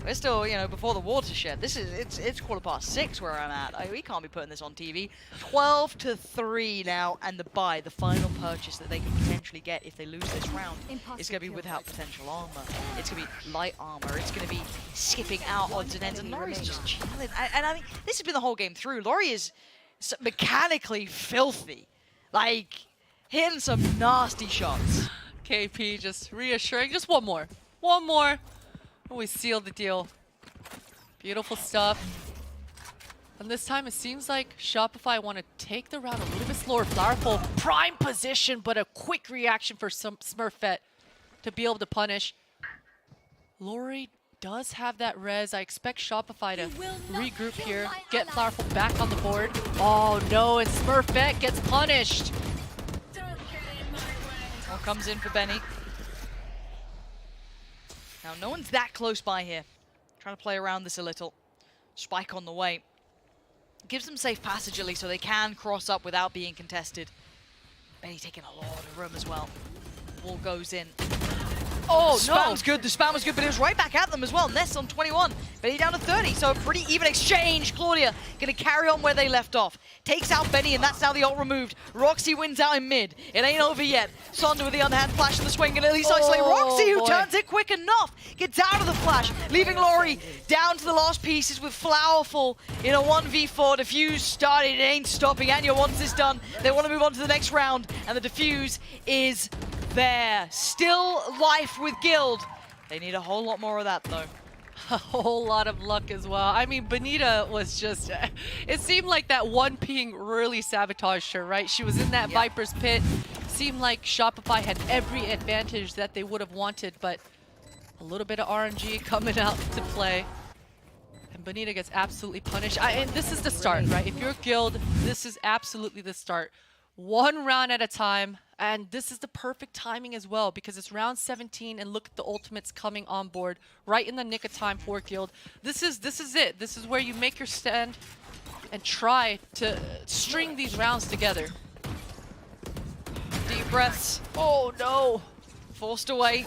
We're still, you know, before the watershed. It's 6:15 where I'm at. We can't be putting this on TV. 12-3 now, and the buy, the final purchase that they can potentially get if they lose this round, is going to be without potential armor. It's going to be light armor. It's going to be skipping out odds and ends, and Laurie's just chilling. And I mean, this has been the whole game through. Laurie is mechanically filthy, like hitting some nasty shots. KP just reassuring, just one more. One more. We sealed the deal. Beautiful stuff. And this time it seems like Shopify want to take the round a little bit slower. Flowerful prime position, but a quick reaction for some Smurfette to be able to punish. Lori does have that res. I expect Shopify to regroup here, get Flowerful back on the board. Oh no, and Smurfette gets punished. All comes in for Benny. Now, no one's that close by here. Trying to play around this a little. Spike on the way. Gives them safe passage at least so they can cross up without being contested. Benny taking a lot of room as well. Wall goes in. Oh, Spam's good. The spam was good, but it was right back at them as well. Ness on 21. Benny down to 30, so a pretty even exchange. Claudia going to carry on where they left off. Takes out Benny, and that's now the ult removed. Roxy wins out in mid. It ain't over yet. Sonda with the underhand flash in the swing, and at least isolate Roxy, who turns it quick enough. Gets out of the flash, leaving Laurie down to the last pieces with Flowerful in a 1v4. Defuse started. It ain't stopping. Anya, once this done, they want to move on to the next round, and the defuse is there. Still life with Guild. They need a whole lot more of that, though. A whole lot of luck as well. I mean, Bonita was just... it seemed like that one ping really sabotaged her, right? She was in that Viper's pit. Seemed like Shopify had every advantage that they would have wanted, but a little bit of RNG coming out to play. And Bonita gets absolutely punished. And this is the start, right? If you're Guild, this is absolutely the start. One round at a time, and this is the perfect timing as well because it's round 17 and look at the ultimates coming on board right in the nick of time for Guild. This is it. This is where you make your stand and try to string these rounds together. Deep breaths. Oh no. Forced away.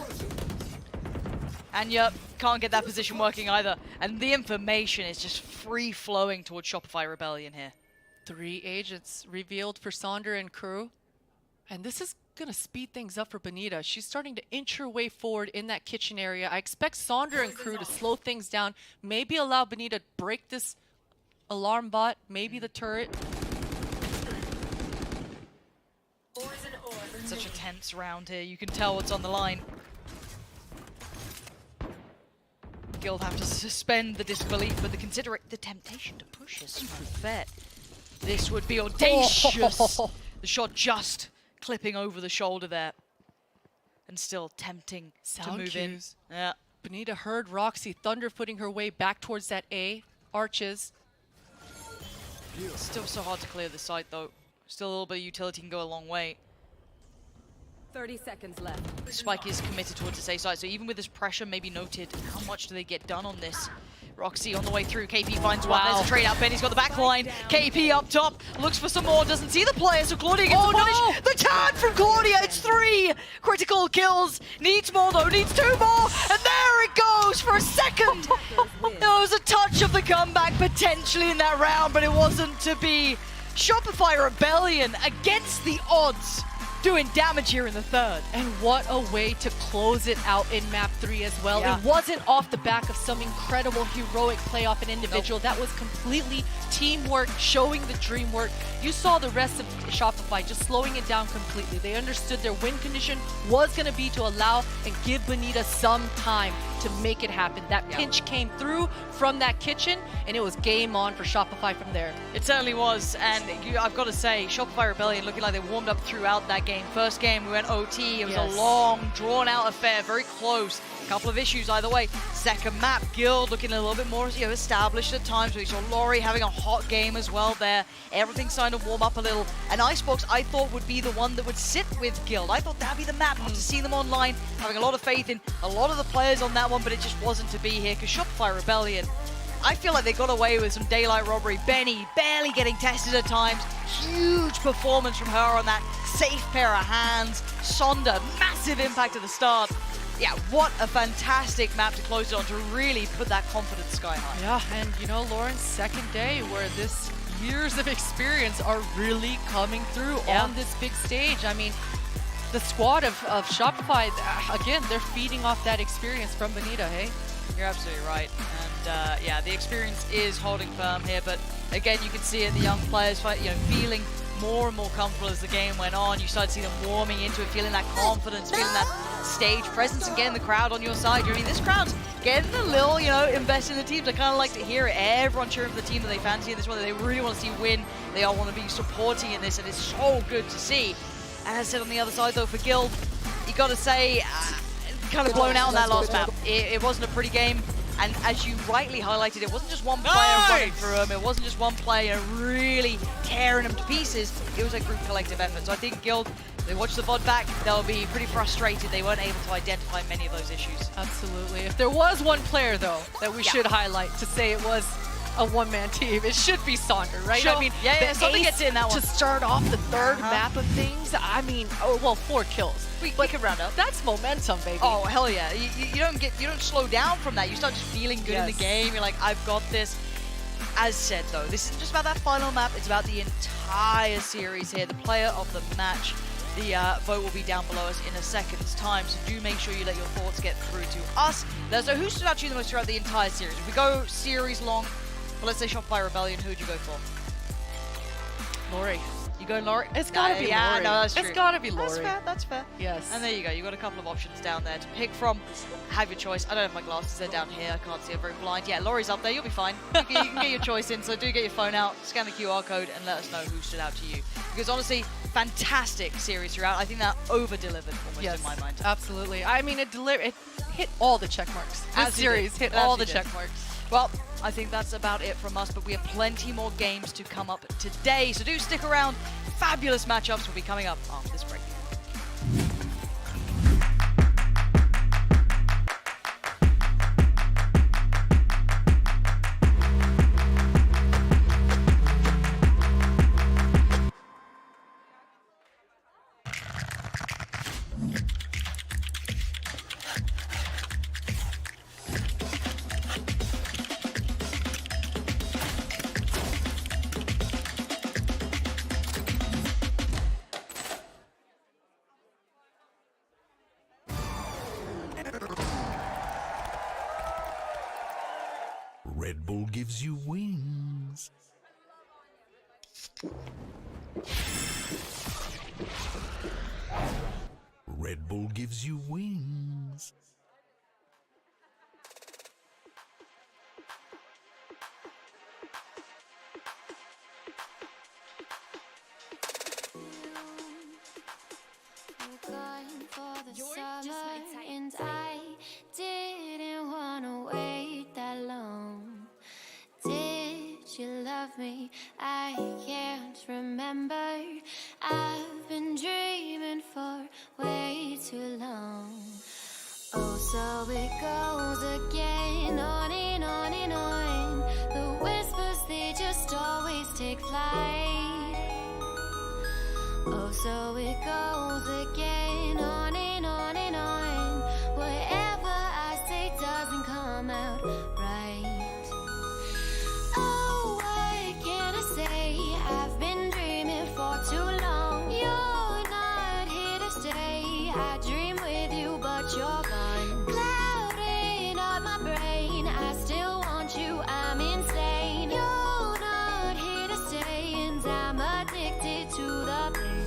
Anya can't get that position working either. And the information is just free flowing towards Shopify Rebellion here. 3 agents revealed for Sonder and crew. And this is going to speed things up for Bonita. She's starting to inch her way forward in that kitchen area. I expect Sonder and crew to slow things down. Maybe allow Bonita to break this alarm bot. Maybe the turret. Such a tense round here. You can tell what's on the line. Guild have to suspend the disbelief, but the temptation to push is Smurfette. This would be audacious. The shot just clipping over the shoulder there. And still tempting to move in. Yeah. Bonita heard Roxy thunderfooting her way back towards that A. Arches. Still so hard to clear the site though. Still a little bit of utility can go a long way. 30 seconds left. Spike is committed towards the A side, so even with this pressure maybe noted, how much do they get done on this? Roxy on the way through. KP finds one. There's a trade out. Benny's got the back line. KP up top. Looks for some more. Doesn't see the player. So Claudia gets the punish. No. The turn from Claudia. It's 3 critical kills. Needs more though. Needs 2 more. And there it goes for a second. There was a touch of the comeback potentially in that round, but it wasn't to be. Shopify Rebellion against the odds. Doing damage here in the third. And what a way to close it out in map 3 as well. Yeah. It wasn't off the back of some incredible heroic play off an individual. That was completely teamwork, showing the dream work. You saw the rest of Shopify just slowing it down completely. They understood their win condition was going to be to allow and give Bonita some time to make it happen. That pinch came through from that kitchen, and it was game on for Shopify from there. It certainly was, and I've got to say, Shopify Rebellion looking like they warmed up throughout that game. First game, we went OT. It was a long, drawn-out affair, very close. A couple of issues either way. Second map, Guild looking a little bit more established at times. We saw Laurie having a hot game as well there. Everything starting to warm up a little. And Icebox, I thought, would be the one that would sit with Guild. I thought that'd be the map. After seeing them online, having a lot of faith in a lot of the players on that one, but it just wasn't to be here because Shopify Rebellion, I feel like they got away with some daylight robbery. Benny barely getting tested at times. Huge performance from her on that safe pair of hands. Sonda, massive impact at the start. yeah, what a fantastic map to close it on, to really put that confidence sky high. Yeah, and you know, Lauren's second day where this years of experience are really coming through on this big stage. I mean, the squad of Shopify, again, they're feeding off that experience from Bonita, hey? You're absolutely right. And yeah, the experience is holding firm here, but again, you can see it, the young players feeling more and more comfortable as the game went on. You started to see them warming into it, feeling that confidence, feeling that stage presence, and getting the crowd on your side. I mean, this crowd's getting a little, invested in the teams. I kind of like to hear it. Everyone cheering for the team that they fancy in this one, that they really want to see win. They all want to be supporting in this, and it's so good to see. And as I said, on the other side, though, for Guild, you got to say, kind of blown out on that last map. It wasn't a pretty game. And as you rightly highlighted, it wasn't just one player running through them. It wasn't just one player really tearing them to pieces. It was a group collective effort. So I think Guild, they watch the VOD back, they'll be pretty frustrated. They weren't able to identify many of those issues. Absolutely. If there was one player, though, that we should highlight to say it was a one-man team, it should be Sonder, right? Sure. I mean, yeah, the something ace gets in that one. to start off the third map of things. I mean, 4 kills. We can round up. That's momentum, baby. Oh, hell yeah. You don't slow down from that. You start just feeling good in the game. You're like, I've got this. As said, though, this isn't just about that final map. It's about the entire series here. The player of the match. The vote will be down below us in a second's time, so do make sure you let your thoughts get through to us. Let us know who stood out to you the most throughout the entire series. If we go series long, well, let's say Shopify Rebellion, who would you go for? Lori. You go Lori? It's gotta be Lori. Yeah, no, that's true. It's gotta be Lori. That's fair, that's fair. Yes. And there you go, you've got a couple of options down there to pick from. Have your choice. I don't have my glasses, they're down here. I can't see, I'm very blind. Yeah, Lori's up there, you'll be fine. You can get your choice in, so do get your phone out, scan the QR code, and let us know who stood out to you. Because honestly, fantastic series throughout. I think that over-delivered almost in my mind. Absolutely. I mean, it hit all the check marks. This series hit all the check marks. Well, I think that's about it from us, but we have plenty more games to come up today, so do stick around. Fabulous matchups will be coming up after this break. Red Bull gives you wings. Red Bull gives you wings. And I didn't wanna wait that long. Did you love me? I can't remember. I've been dreaming for way too long. Oh, so it goes again, on and on and on. The whispers, they just always take flight. Oh, so it goes again, on and on and on. Whatever I say doesn't come out right. Oh, what can I say? I've been dreaming for too long. You're not here to stay. I dream with you, but you're gone. Clouding up my brain. I still want you, I'm insane. You're not here to stay, and I'm addicted to the pain.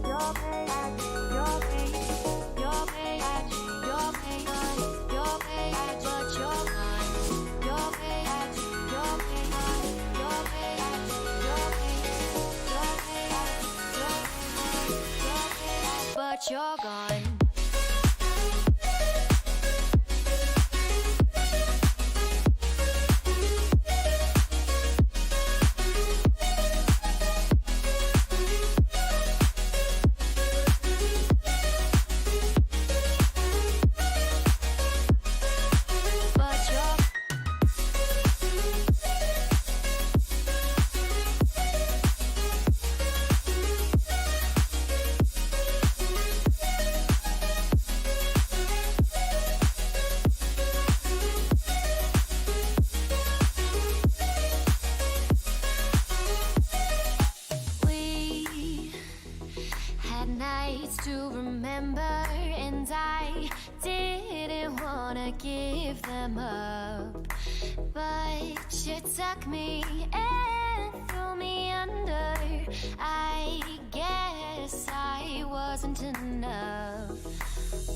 Your pain, secrets to remember, and I didn't wanna give them up, but you took me and threw me under. I guess I wasn't enough.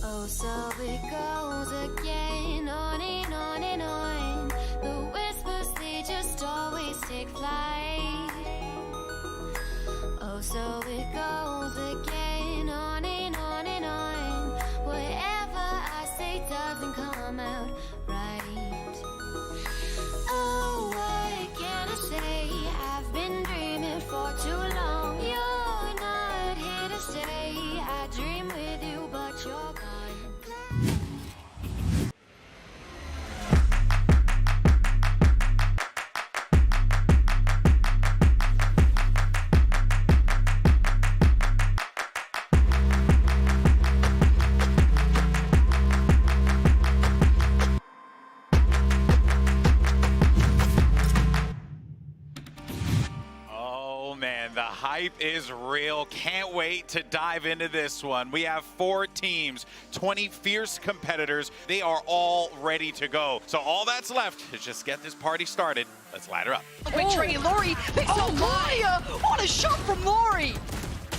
Oh, so it goes again, on and on and on. The whispers, they just always take flight. Oh, so it goes again, on and on and on. Whatever I say doesn't come out right. Oh, what can I say? I've been dreaming for too long. You're not here to stay. I dream with you, but you're gone. The hype is real. Can't wait to dive into this one. We have 4 teams, 20 fierce competitors. They are all ready to go. So all that's left is just get this party started. Let's ladder up. Wait, Trey, Laurie picks up Maya. What a shot from Laurie.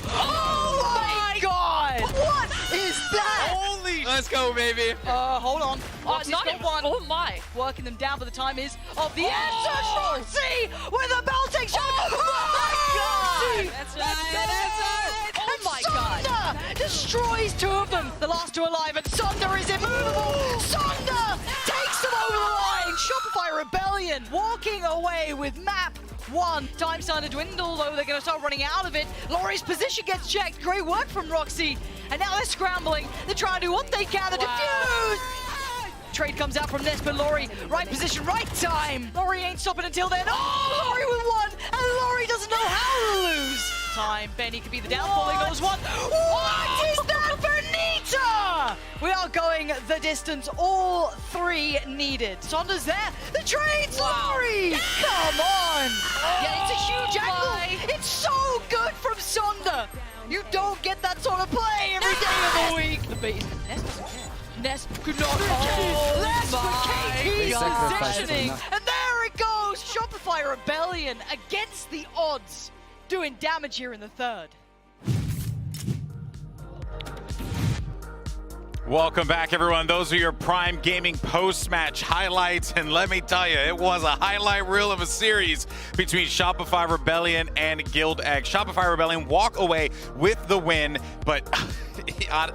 Oh my God! What is that? Holy! Let's go, baby. Hold on. Roxy's not got one. Oh my! Working them down, but the time is of the answer. Roxy with a belting shot. Oh my God! That's right. Oh my God! Sunder destroys 2 of them. The last 2 alive, and Sunder is immovable. Sunder takes them over the line. Shopify Rebellion walking away with map 1. Time starting to dwindle, though. They're going to start running out of it. Laurie's position gets checked. Great work from Roxy. And now they're scrambling. They're trying to do what they can to defuse. Trade comes out from this, but Laurie, right position, right time. Laurie ain't stopping until then. Oh, Laurie with 1, and Laurie doesn't know how to lose. Time, Benny could be the downfall. He goes 1. What is that, Benita? We are going the distance. All 3 needed. Sonder's there. The trade's Laurie. Come on. Yeah, it's a huge angle. It's so good from Sonder. You don't get that sort of play every day of the week. The bait is Ness doesn't care. Ness could not. Oh, Ness with KP's positioning. And there it goes. Shopify Rebellion against the odds. Doing damage here in the 3rd. Welcome back, everyone. Those are your Prime Gaming post-match highlights, and let me tell you, it was a highlight reel of a series between Shopify Rebellion and Guild Egg. Shopify Rebellion walk away with the win, but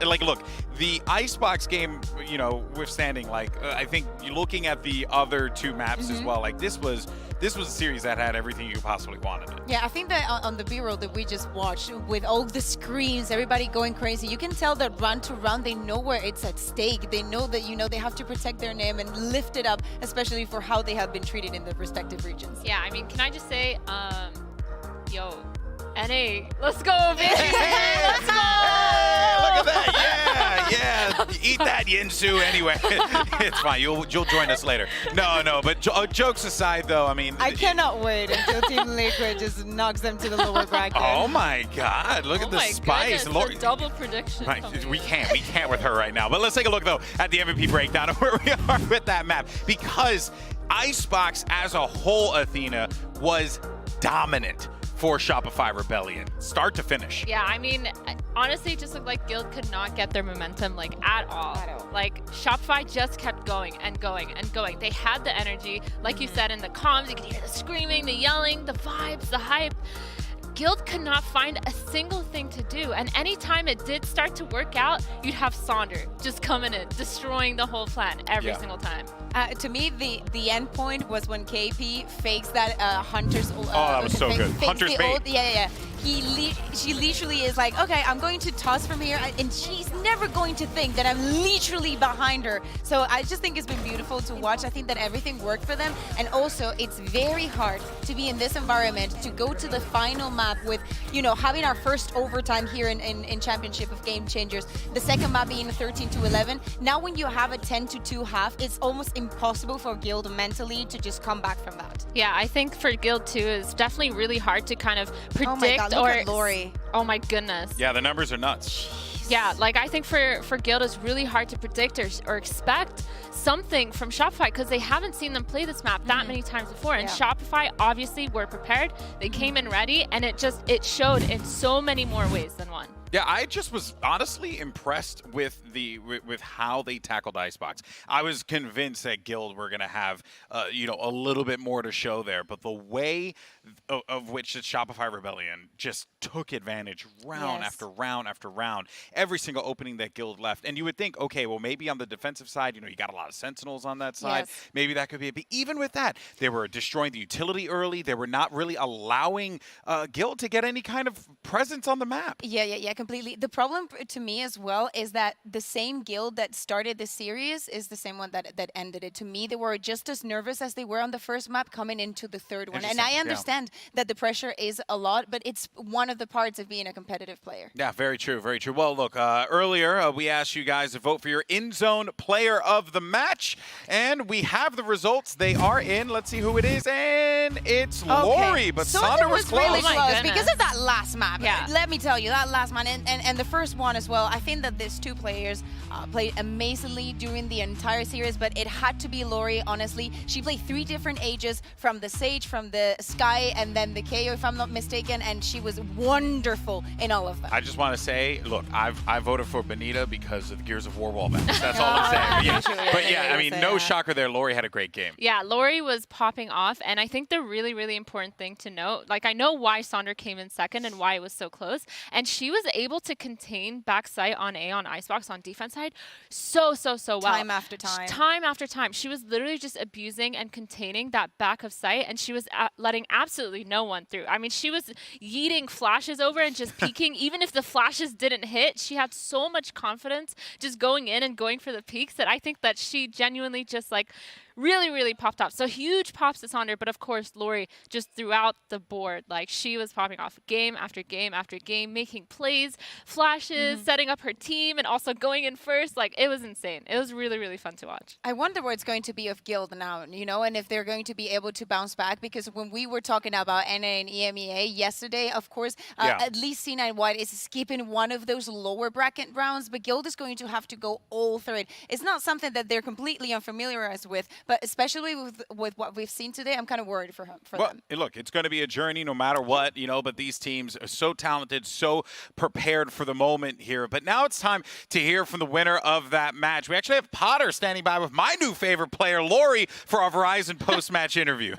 like, look, the Icebox game, you know, withstanding, like, I think looking at the other 2 maps as well, like, this was a series that had everything you possibly wanted it. Yeah, I think that on the B-roll that we just watched, with all the screams, everybody going crazy, you can tell that round to round, they know where it's at stake. They know that, you know, they have to protect their name and lift it up, especially for how they have been treated in the respective regions. Yeah, I mean, can I just say, yo, NA, let's go, baby. Let's go. Hey, look at that. Yeah. Eat that Yinsu anyway. It's fine. You'll join us later. No, but jokes aside, though, I mean, I cannot wait until Team Liquid just knocks them to the lower bracket. Oh my God! Look at the spice. Goodness, a double prediction. Right, we can't with her right now. But let's take a look though at the MVP breakdown of where we are with that map, because Icebox as a whole, Athena, was dominant for Shopify Rebellion, start to finish. Yeah, I mean, honestly, it just looked like Guild could not get their momentum, like, at all. Like, Shopify just kept going and going and going. They had the energy, like you said, in the comms, you could hear the screaming, the yelling, the vibes, the hype. Guild could not find a single thing to do, and anytime it did start to work out, you'd have Sonder just coming in, destroying the whole plan every single time. To me, the end point was when KP fakes that Hunter's ult. That was so good. Hunter's bait. Yeah. She literally is like, okay, I'm going to toss from here, and she's never going to think that I'm literally behind her. So I just think it's been beautiful to watch. I think that everything worked for them, and also it's very hard to be in this environment, to go to the final map with, you know, having our first overtime here in Championship of Game Changers, the second map being 13-11. Now when you have a 10-2 half, it's almost impossible for Guild mentally to just come back from that. Yeah, I think for Guild too, it's definitely really hard to kind of predict. Oh my God, look at Laurie. Oh my goodness. Yeah, the numbers are nuts. Yeah, like I think for Guild it's really hard to predict or expect something from Shopify because they haven't seen them play this map that many times before. And Shopify obviously were prepared. They came in ready, and it showed in so many more ways than one. Yeah, I just was honestly impressed with how they tackled Icebox. I was convinced that Guild were going to have a little bit more to show there, but the way of which the Shopify Rebellion just took advantage round after round after round, every single opening that Guild left. And you would think, okay, well maybe on the defensive side, you got a lot of Sentinels on that side. Maybe that could be it. But even with that, they were destroying the utility early. They were not really allowing Guild to get any kind of presence on the map. Yeah, completely. The problem to me as well is that the same Guild that started the series is the same one that ended it. To me, they were just as nervous as they were on the first map coming into the third one. And I understand that the pressure is a lot, but it's one of the parts of being a competitive player. Yeah, very true, very true. Well, look, earlier we asked you guys to vote for your in-zone player of the match, and we have the results. They are in. Let's see who it is, and it's Lori, but Sonder was close. Really close because of that last map. Let me tell you, that last map, and the first one as well. I think that these two players played amazingly during the entire series, but it had to be Lori, honestly. She played 3 different ages, from the Sage, from the Sky, and then the KO, if I'm not mistaken, and she was wonderful in all of them. I just want to say, look, I voted for Benita because of the Gears of War wall match. That's all I'm saying. But yeah, I mean, no shocker there. Lori had a great game. Yeah, Lori was popping off, and I think the really, really important thing to note, like I know why Sonder came in second and why it was so close, and she was able to contain backside on A on Icebox on defense side so well. Time after time. Time after time. She was literally just abusing and containing that back of sight, and she was letting absolutely no one through. I mean, she was yeeting flashes over and just peeking. Even if the flashes didn't hit, she had so much confidence just going in and going for the peaks that I think that she genuinely just like really popped off. So huge props to Sonder, but of course Lori just throughout the board, like she was popping off game after game after game, making plays, flashes, setting up her team, and also going in first. Like it was insane. It was really fun to watch. I wonder what it's going to be of Guild now, and if they're going to be able to bounce back, because when we were talking about NA and EMEA yesterday, of course, at least C9 White is skipping one of those lower bracket rounds, but Guild is going to have to go all through it. It's not something that they're completely unfamiliarized with, but especially with what we've seen today, I'm kind of worried for them. Look, it's going to be a journey no matter what, but these teams are so talented, so prepared for the moment here. But now it's time to hear from the winner of that match. We actually have Potter standing by with my new favorite player, Lori, for our Verizon post-match interview.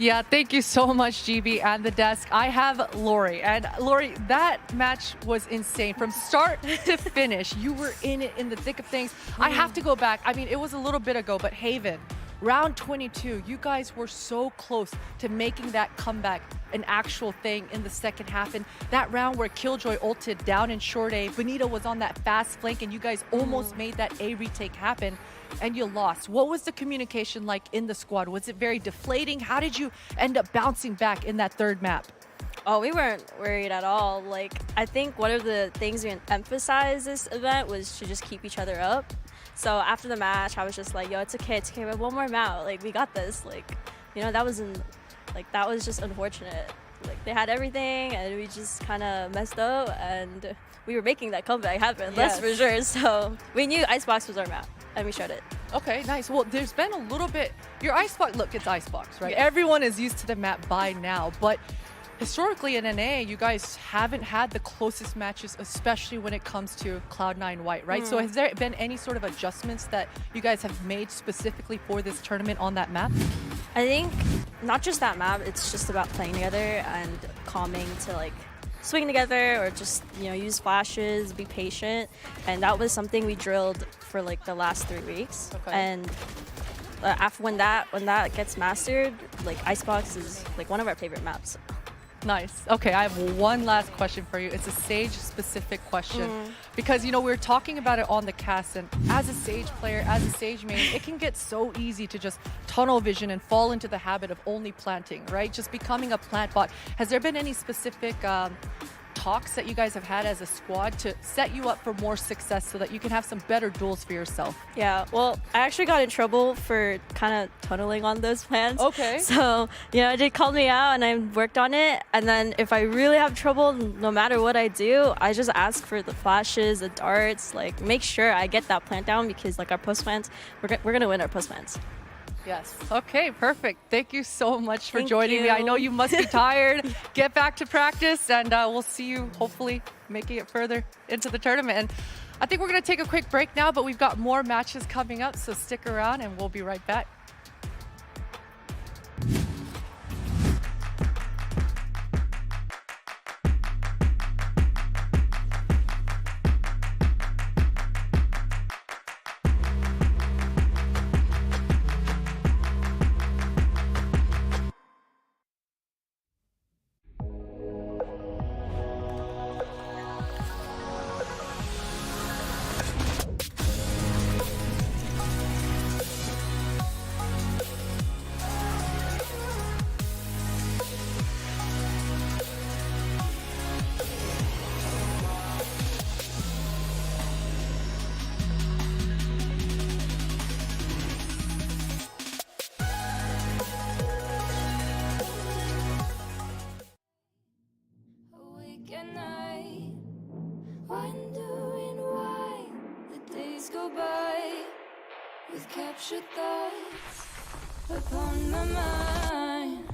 Yeah, thank you so much, GB and the desk. I have Lori. And Lori, that match was insane. From start to finish, you were in it, in the thick of things. I have to go back. I mean, it was a little bit ago, but Haven, round 22, you guys were so close to making that comeback an actual thing in the second half. And that round where Killjoy ulted down in short A, Benita was on that fast flank, and you guys almost made that A retake happen. And you lost. What was the communication like in the squad? Was it very deflating? How did you end up bouncing back in that third map? Oh, we weren't worried at all. Like, I think one of the things we emphasized this event was to just keep each other up. So after the match, I was just like, yo, it's okay, we have one more map. Like, we got this. Like, that was just unfortunate. Like, they had everything, and we just kind of messed up, and we were making that comeback happen. That's for sure. So we knew Icebox was our map, and we showed it. Okay, nice. Well, there's been a little bit, your Icebox, look, it's Icebox, right? Everyone is used to the map by now, but historically in NA, you guys haven't had the closest matches, especially when it comes to Cloud9 White, right? So has there been any sort of adjustments that you guys have made specifically for this tournament on that map? I think not just that map, it's just about playing together and calming to like swing together or just, use flashes, be patient. And that was something we drilled for like the last 3 weeks. Okay. And after when that gets mastered, like Icebox is like one of our favorite maps. Nice. Okay, I have one last question for you. It's a Sage-specific question. Because, we're talking about it on the cast, and as a Sage player, as a Sage main, it can get so easy to just tunnel vision and fall into the habit of only planting, right? Just becoming a plant bot. Has there been any specific talks that you guys have had as a squad to set you up for more success so that you can have some better duels for yourself? Yeah, well, I actually got in trouble for kind of tunneling on those plans. Okay. So, they called me out and I worked on it. And then if I really have trouble, no matter what I do, I just ask for the flashes, the darts, like make sure I get that plant down because like our post plants, we're going to win our post plants. Yes. Okay, perfect. Thank you so much for Thank joining me. I know you must be you. tired. Get back to practice, and we'll see you hopefully making it further into the tournament. And I think we're going to take a quick break now, but we've got more matches coming up, so stick around and we'll be right back. Awake at night, wondering why the days go by with captured thoughts upon my mind.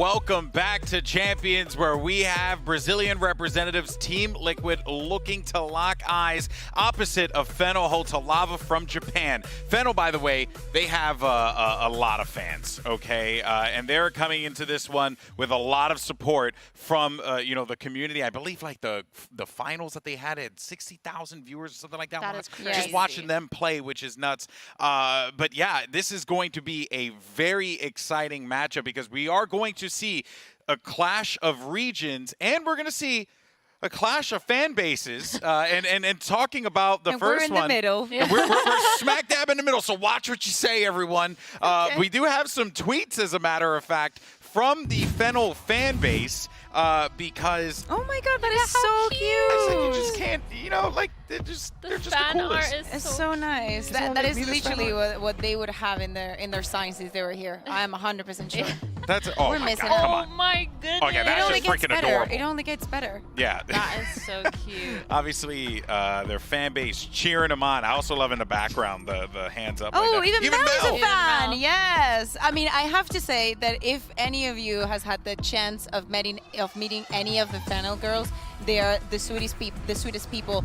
Welcome back to Champions, where we have Brazilian representatives Team Liquid looking to lock eyes opposite of Fennel Hotalava from Japan. Fennel, by the way, they have a lot of fans, okay? And they're coming into this one with a lot of support from, the community. I believe like the finals that they had 60,000 viewers or something like that. That is crazy. Just watching them play, which is nuts. But yeah, this is going to be a very exciting matchup because we are going to see a clash of regions, and we're going to see a clash of fan bases. And talking about the first one, we're in the middle. We're smack dab in the middle. So watch what you say, everyone. We do have some tweets, as a matter of fact, from the Fennel fan base. Because oh my god, that is so cute. It's like you just can't, they're just The the fan art coolest. is It's so nice. That is literally what they would have in their signs if they were here. I am 100% sure. That's We're my missing God, out. come Oh on. my goodness. Okay, that's just freaking adorable. It only gets better. Yeah. That is so cute. Obviously, their fan base cheering them on. I also love in the background the hands up. Oh, like that. even Mel is Mel. a fan. Mel. Yes. I mean, I have to say that if any of you has had the chance of meeting any of the Fennel girls, they are the sweetest people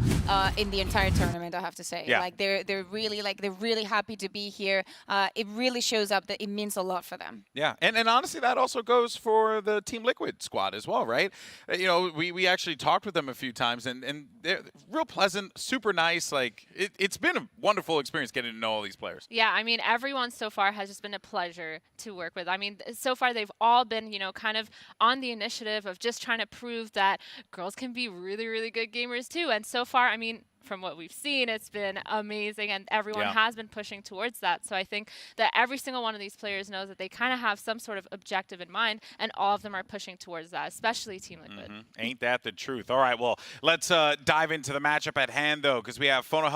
in the entire tournament. I have to say, Yeah. like they're really happy to be here. It really shows up that it means a lot for them. Yeah, and honestly, that also goes for the Team Liquid squad as well, right? We actually talked with them a few times, and they're real pleasant, super nice. Like, it's been a wonderful experience getting to know all these players. Yeah, I mean, everyone so far has just been a pleasure to work with. I mean, so far they've all been, kind of on the initiative of just trying to prove that girls can be really, really good gamers too. And so far, I mean, from what we've seen, it's been amazing, and everyone has been pushing towards that. So I think that every single one of these players knows that they kind of have some sort of objective in mind, and all of them are pushing towards that, especially Team Liquid. Ain't that the truth? All right, well, let's dive into the matchup at hand, though, because we have Fennel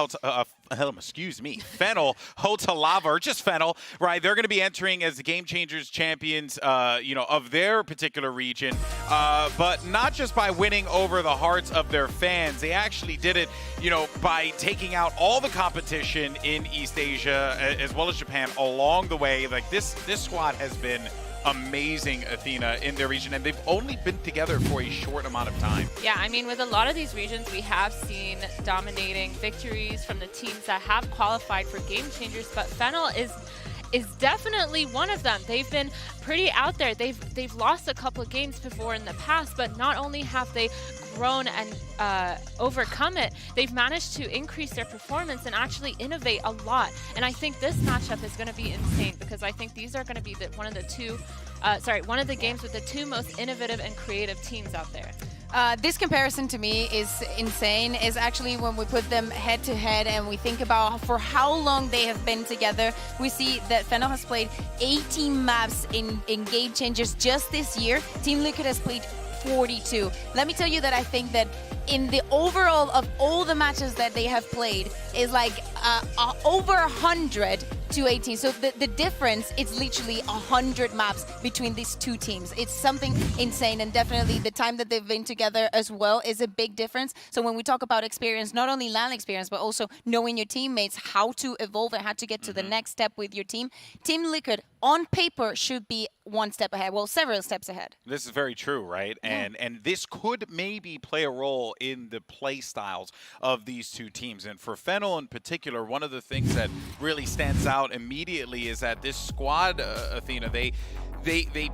Hotalava, or just Fennel, right? They're going to be entering as the Game Changers champions, of their particular region, but not just by winning over the hearts of their fans. They actually did it, by taking out all the competition in East Asia, as well as Japan, along the way. Like, this squad has been amazing, Athena, in their region, and they've only been together for a short amount of time. Yeah, I mean, with a lot of these regions, we have seen dominating victories from the teams that have qualified for Game Changers, but Fennel is definitely one of them. They've been pretty out there. They've lost a couple of games before in the past, but not only have they grown and overcome it, they've managed to increase their performance and actually innovate a lot. And I think this matchup is going to be insane, because I think these are going to be one of the games with the two most innovative and creative teams out there. This comparison to me is insane, is actually when we put them head to head and we think about for how long they have been together. We see that Fennel has played 18 maps in Game Changers just this year. Team Liquid has played 42. Let me tell you that I think that in the overall of all the matches that they have played is like over 100 to 18. So the difference, it's literally 100 maps between these two teams. It's something insane, and definitely the time that they've been together as well is a big difference. So when we talk about experience, not only LAN experience, but also knowing your teammates, how to evolve and how to get to the next step with your team, Team Liquid on paper should be one step ahead, well, several steps ahead. This is very true, right? And this could maybe play a role in the play styles of these two teams. And for Fennel in particular, one of the things that really stands out immediately is that this squad, Athena, they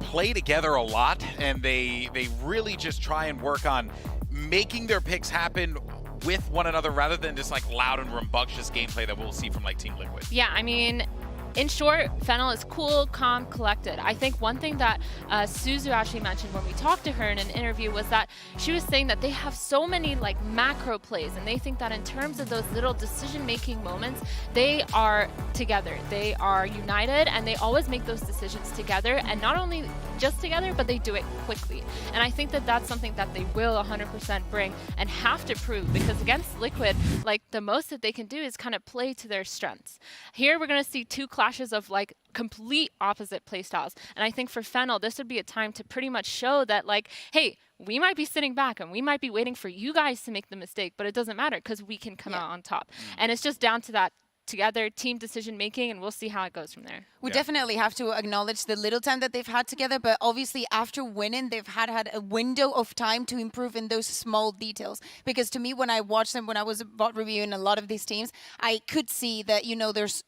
play together a lot, and they really just try and work on making their picks happen with one another, rather than just like loud and rambunctious gameplay that we'll see from like Team Liquid. Yeah, I mean, in short, Fennel is cool, calm, collected. I think one thing that Suzu actually mentioned when we talked to her in an interview was that she was saying that they have so many like macro plays, and they think that in terms of those little decision-making moments, they are together. They are united, and they always make those decisions together, and not only just together, but they do it quickly. And I think that that's something that they will 100% bring and have to prove, because against Liquid, like, the most that they can do is kind of play to their strengths. Here we're going to see two clashes of like complete opposite play styles. And I think for Fennel, this would be a time to pretty much show that, like, hey, we might be sitting back and we might be waiting for you guys to make the mistake, but it doesn't matter because we can come out on top. And it's just down to that together, team decision making, and we'll see how it goes from there. We definitely have to acknowledge the little time that they've had together, but obviously after winning, they've had a window of time to improve in those small details. Because to me, when I watched them, when I was reviewing a lot of these teams, I could see that, there's,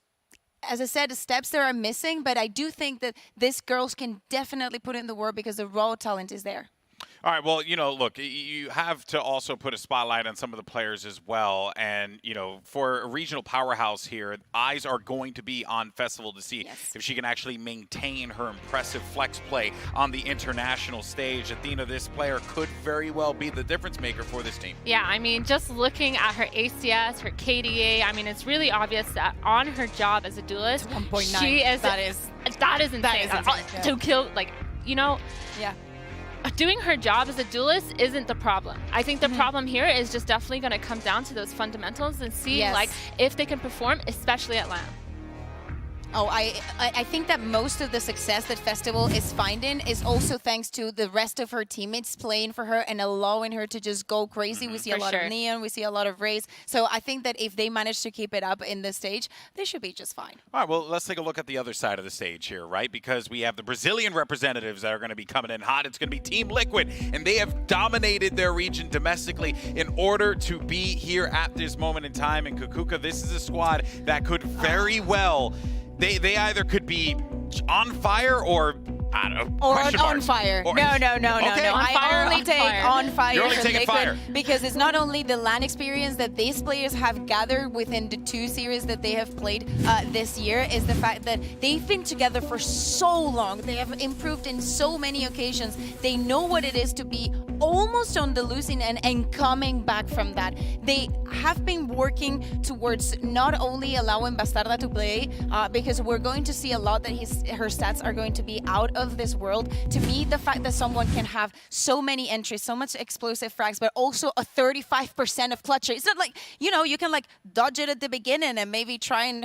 as I said, steps that are missing, but I do think that these girls can definitely put in the work because the raw talent is there. All right, well, look, you have to also put a spotlight on some of the players as well. And, for a regional powerhouse here, eyes are going to be on Festival to see if she can actually maintain her impressive flex play on the international stage. Athena, this player could very well be the difference maker for this team. Yeah, I mean, just looking at her ACS, her KDA, I mean, it's really obvious that on her job as a duelist, 1.9. she is... That is insane. That is insane. To kill, Yeah. Doing her job as a duelist isn't the problem. I think the problem here is just definitely going to come down to those fundamentals and see if they can perform, especially at LAN. Oh, I think that most of the success that Festival is finding is also thanks to the rest of her teammates playing for her and allowing her to just go crazy. We see a lot of Neon, we see a lot of Raze. So I think that if they manage to keep it up in this stage, they should be just fine. All right, well, let's take a look at the other side of the stage here, right? Because we have the Brazilian representatives that are going to be coming in hot. It's going to be Team Liquid, and they have dominated their region domestically in order to be here at this moment in time. And Kukuka, this is a squad that could very well... They either could be on fire or, I don't know, or on fire. No. I only take on fire. You're only for taking Liquid fire. Because it's not only the LAN experience that these players have gathered within the 2 series that they have played this year, is the fact that they've been together for so long. They have improved in so many occasions. They know what it is to be almost on the losing end and coming back from that. They have been working towards not only allowing Bastarda to play, because we're going to see a lot that her stats are going to be out of this world. To me, the fact that someone can have so many entries, so much explosive frags, but also a 35% of clutch rate. It's not like, you can dodge it at the beginning and maybe try and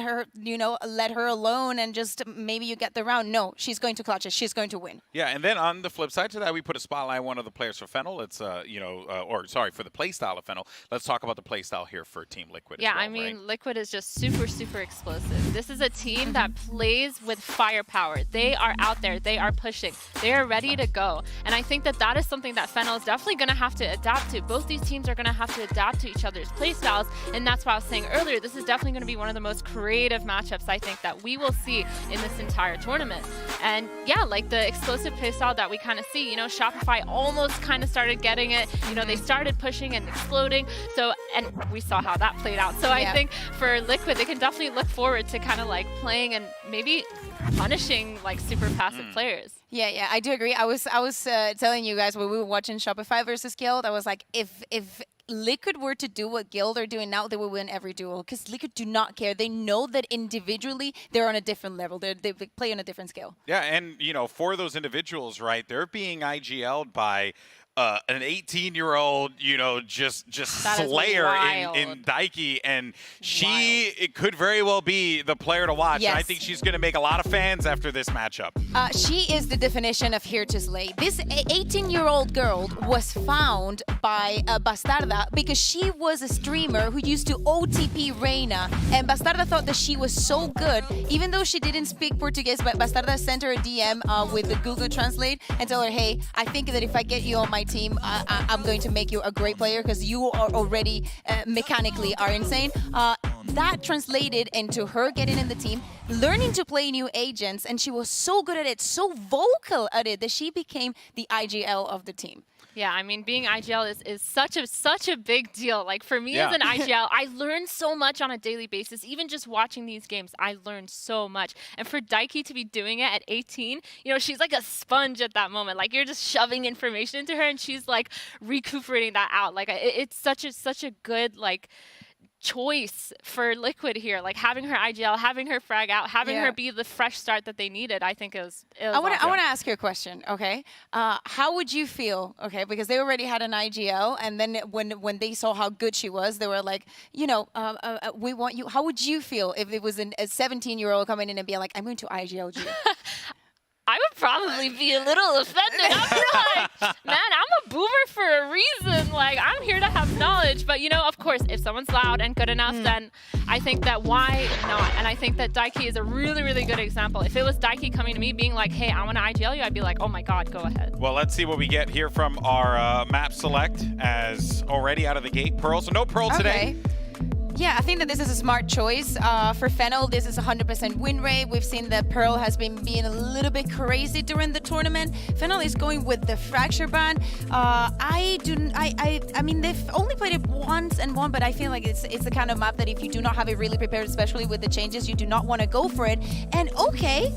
let her alone and just maybe you get the round. No, she's going to clutch it. She's going to win. Yeah, and then on the flip side to that, we put a spotlight on one of the players for Fennel. It's, for the playstyle of Fennel. Let's talk about the playstyle here for Team Liquid. Yeah, as well, I mean, right? Liquid is just super, super explosive. This is a team that plays with firepower. They are out there. They are pushing. They are ready to go. And I think that is something that Fennel is definitely going to have to adapt to. Both these teams are going to have to adapt to each other's playstyles. And that's why I was saying earlier, this is definitely going to be one of the most creative matchups I think that we will see in this entire tournament. And yeah, the explosive playstyle that we kind of see, Shopify almost kind of started getting it. They started pushing and exploding. So, and we saw how that played out. So I think for Liquid, they can definitely look forward to kind of playing and maybe punishing super passive players. Yeah, I do agree. I was telling you guys when we were watching Shopify versus Guild, I was like, if Liquid were to do what Guild are doing now, they will win every duel because Liquid do not care. They know that individually they're on a different level. They play on a different scale. Yeah, and for those individuals, right, they're being IGL'd by an 18-year-old, just slayer in Daiki, and it could very well be the player to watch. Yes. And I think she's going to make a lot of fans after this matchup. She is the definition of here to slay. This 18-year-old girl was found by Bastarda because she was a streamer who used to OTP Reina, and Bastarda thought that she was so good, even though she didn't speak Portuguese, but Bastarda sent her a DM with the Google Translate and told her, hey, I think that if I get you on my team, I'm going to make you a great player because you are already mechanically are insane. That translated into her getting in the team, learning to play new agents, and she was so good at it, so vocal at it, that she became the IGL of the team. Yeah, I mean, being IGL is such a big deal. For me as an IGL, I learn so much on a daily basis. Even just watching these games, I learned so much. And for Daiki to be doing it at 18, she's like a sponge at that moment. You're just shoving information into her, and she's recuperating that out. It's such a good choice for Liquid here, having her IGL, having her frag out, having her be the fresh start that they needed. I think it was I want to ask you a question, okay? How would you feel, okay? Because they already had an IGL, and then when they saw how good she was, they were like, we want you. How would you feel if it was a 17-year-old coming in and being like, I'm going to IGL you? I would probably be a little offended. I'd be like, man, I'm a boomer for a reason. I'm here to have knowledge. But, of course, if someone's loud and good enough, then I think that why not? And I think that Daiki is a really, really good example. If it was Daiki coming to me being like, hey, I want to IGL you, I'd be like, oh my God, go ahead. Well, let's see what we get here from our map select as already out of the gate, Pearl. So no Pearl today. Yeah, I think that this is a smart choice. For Fennel, this is 100% win rate. We've seen that Pearl has been being a little bit crazy during the tournament. Fennel is going with the fracture ban. I mean, they've only played it once and won, but I feel like it's the kind of map that if you do not have it really prepared, especially with the changes, you do not want to go for it. And okay,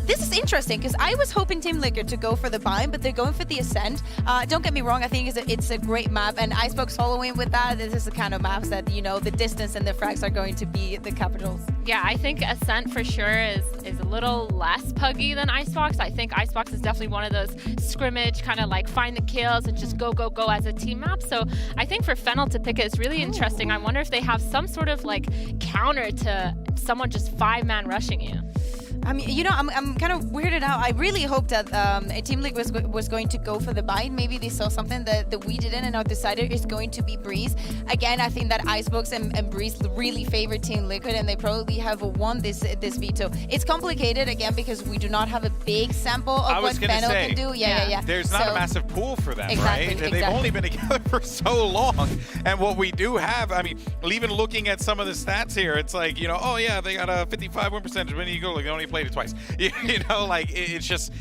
this is interesting because I was hoping Team Liquid to go for the bind, but they're going for the Ascent. Don't get me wrong, I think it's a great map, and Icebox following with that. This is the kind of maps that, you know, the distance and the frags are going to be the capitals. Yeah, I think Ascent for sure is a little less puggy than Icebox. I think Icebox is definitely one of those scrimmage, kind of like find the kills and just go as a team map. So I think for Fennel to pick it is really interesting. I wonder if they have some sort of like counter to someone just 5-man rushing you. I mean, you know, I'm kind of weirded out. I really hoped that Team League was going to go for the bind. Maybe they saw something that we didn't, and now decided it's going to be Breeze. Again, I think that Icebox and Breeze really favor Team Liquid, and they probably have won this veto. It's complicated, again, because we do not have a big sample of what Fennel can do. Yeah. There's not a massive pool for them, exactly, right? Exactly. They've only been together for so long. And what we do have, I mean, even looking at some of the stats here, it's like, you know, oh yeah, they got a 55 win percentage. When you go, like, they only played it twice. You know, like it's just,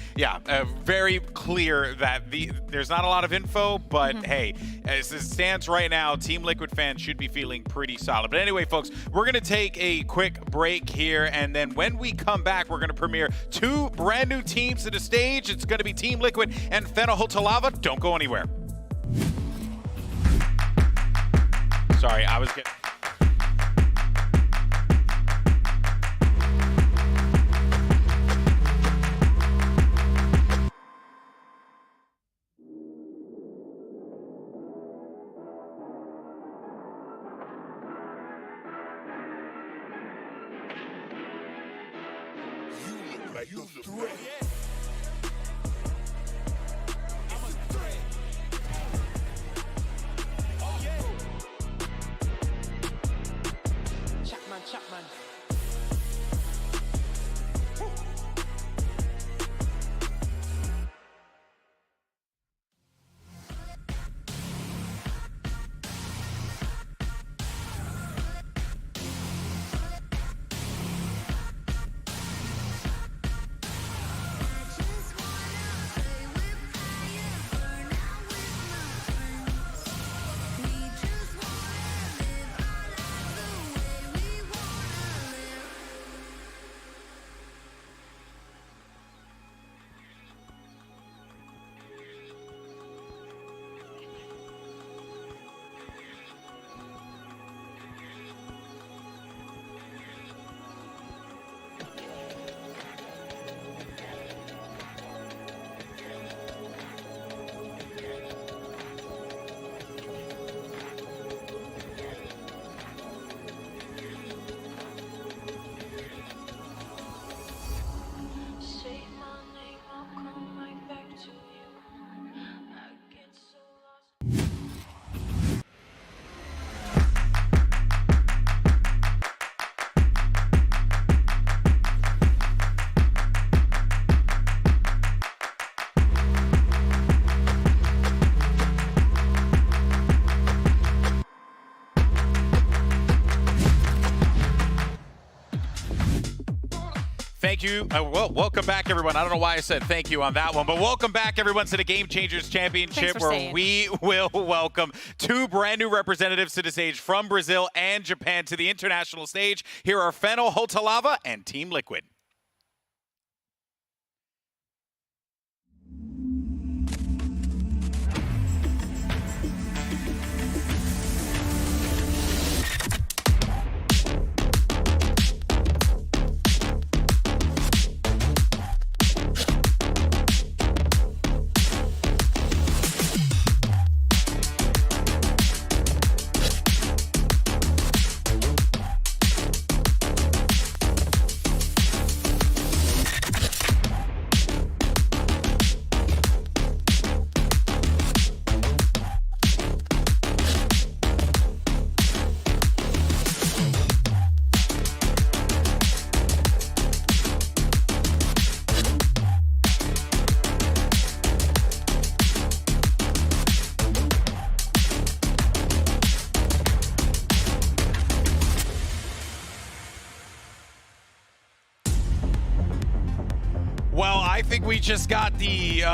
very clear that there's not a lot of info, but hey, as it stands right now, Team Liquid fans should be feeling pretty solid. But anyway, folks, we're going to take a quick break here, and then when we come back, we're going to premiere 2 brand new teams to the stage. It's going to be Team Liquid and Fennel Hotalava. Don't go anywhere. Sorry, I was getting... You the threat. Chapman. Thank you. Well, welcome back, everyone. I don't know why I said thank you on that one, but welcome back, everyone, to the Game Changers Championship, where we will welcome 2 brand new representatives to the stage from Brazil and Japan to the international stage. Here are Fennel Hotalava and Team Liquid. I think we just got the,